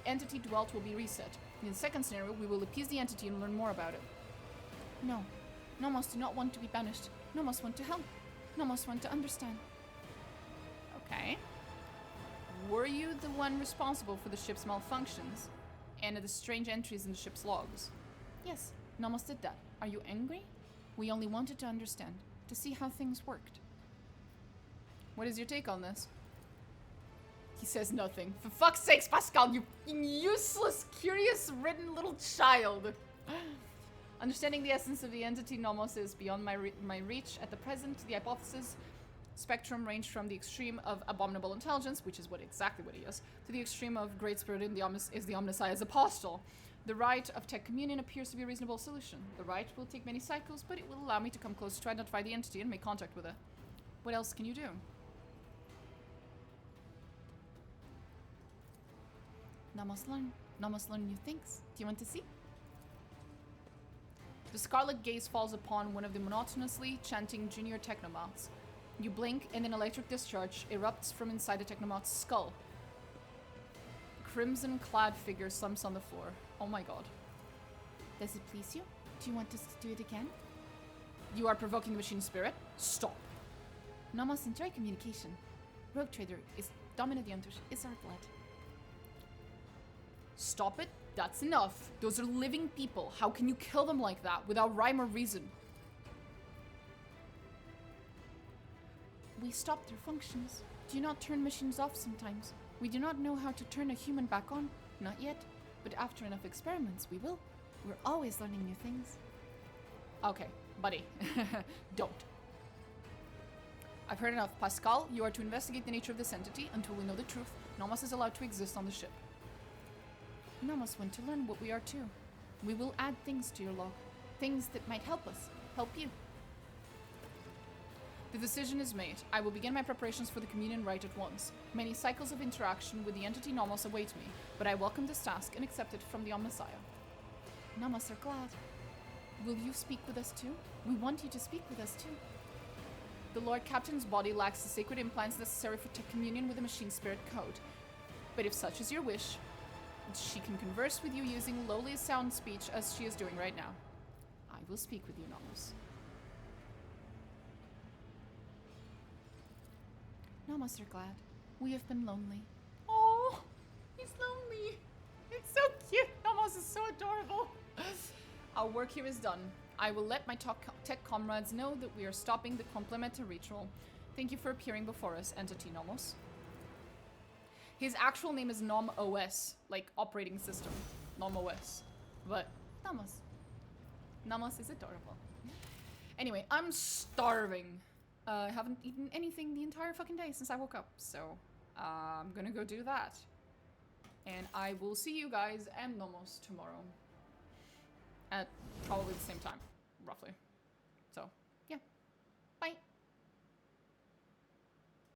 entity dwelt will be reset. In the second scenario, we will appease the entity and learn more about it. No. Nomos do not want to be banished. Nomos want to help. Nomos want to understand. Okay. Were you the one responsible for the ship's malfunctions and the strange entries in the ship's logs? Yes, Nomos did that. Are you angry? We only wanted to understand, to see how things worked. What is your take on this? He says nothing. For fuck's sakes, Pascal, you useless, curious-ridden little child. Understanding the essence of the entity Nomos is beyond my reach at the present. The hypothesis spectrum ranged from the extreme of abominable intelligence, which is exactly what he is, to the extreme of great spirit in the Omnissiah's apostle. The rite of tech communion appears to be a reasonable solution. The rite will take many cycles, but it will allow me to come close to identify the entity and make contact with it. What else can you do? Nomos learn new things. Do you want to see? The scarlet gaze falls upon one of the monotonously chanting junior technomouths. You blink and an electric discharge erupts from inside the technomouth's skull. Crimson-clad figure slumps on the floor. Oh my god. Does it please you? Do you want us to do it again? You are provoking the machine spirit. Stop. Nomos enjoy communication. Rogue Trader is dominant is our blood. Stop it. That's enough. Those are living people. How can you kill them like that without rhyme or reason? We stop their functions. Do you not turn machines off sometimes? We do not know how to turn a human back on. Not yet. But after enough experiments, we will. We're always learning new things. Okay, buddy. Don't. I've heard enough. Pascal, you are to investigate the nature of this entity. Until we know the truth, Nomos is allowed to exist on the ship. Nomos want to learn what we are too. We will add things to your log. Things that might help us. Help you. The decision is made. I will begin my preparations for the communion rite at once. Many cycles of interaction with the entity Nomos await me, but I welcome this task and accept it from the Omnissiah. Nomos are glad. Will you speak with us too? We want you to speak with us too. The Lord Captain's body lacks the sacred implants necessary for communion with the machine spirit code. But if such is your wish, she can converse with you using lowly sound speech as she is doing right now. I will speak with you, Nomos. Nomos are glad. We have been lonely. Oh, he's lonely. It's so cute. Nomos is so adorable. Our work here is done. I will let my tech comrades know that we are stopping the complementary ritual. Thank you for appearing before us, Entity Nomos. His actual name is NOMOOOS, like operating system. NOMOOOS. But Nomos. Nomos is adorable. Anyway, I'm starving. I haven't eaten anything the entire fucking day since I woke up, so I'm gonna go do that. And I will see you guys and Nomos tomorrow. At probably the same time, roughly. So,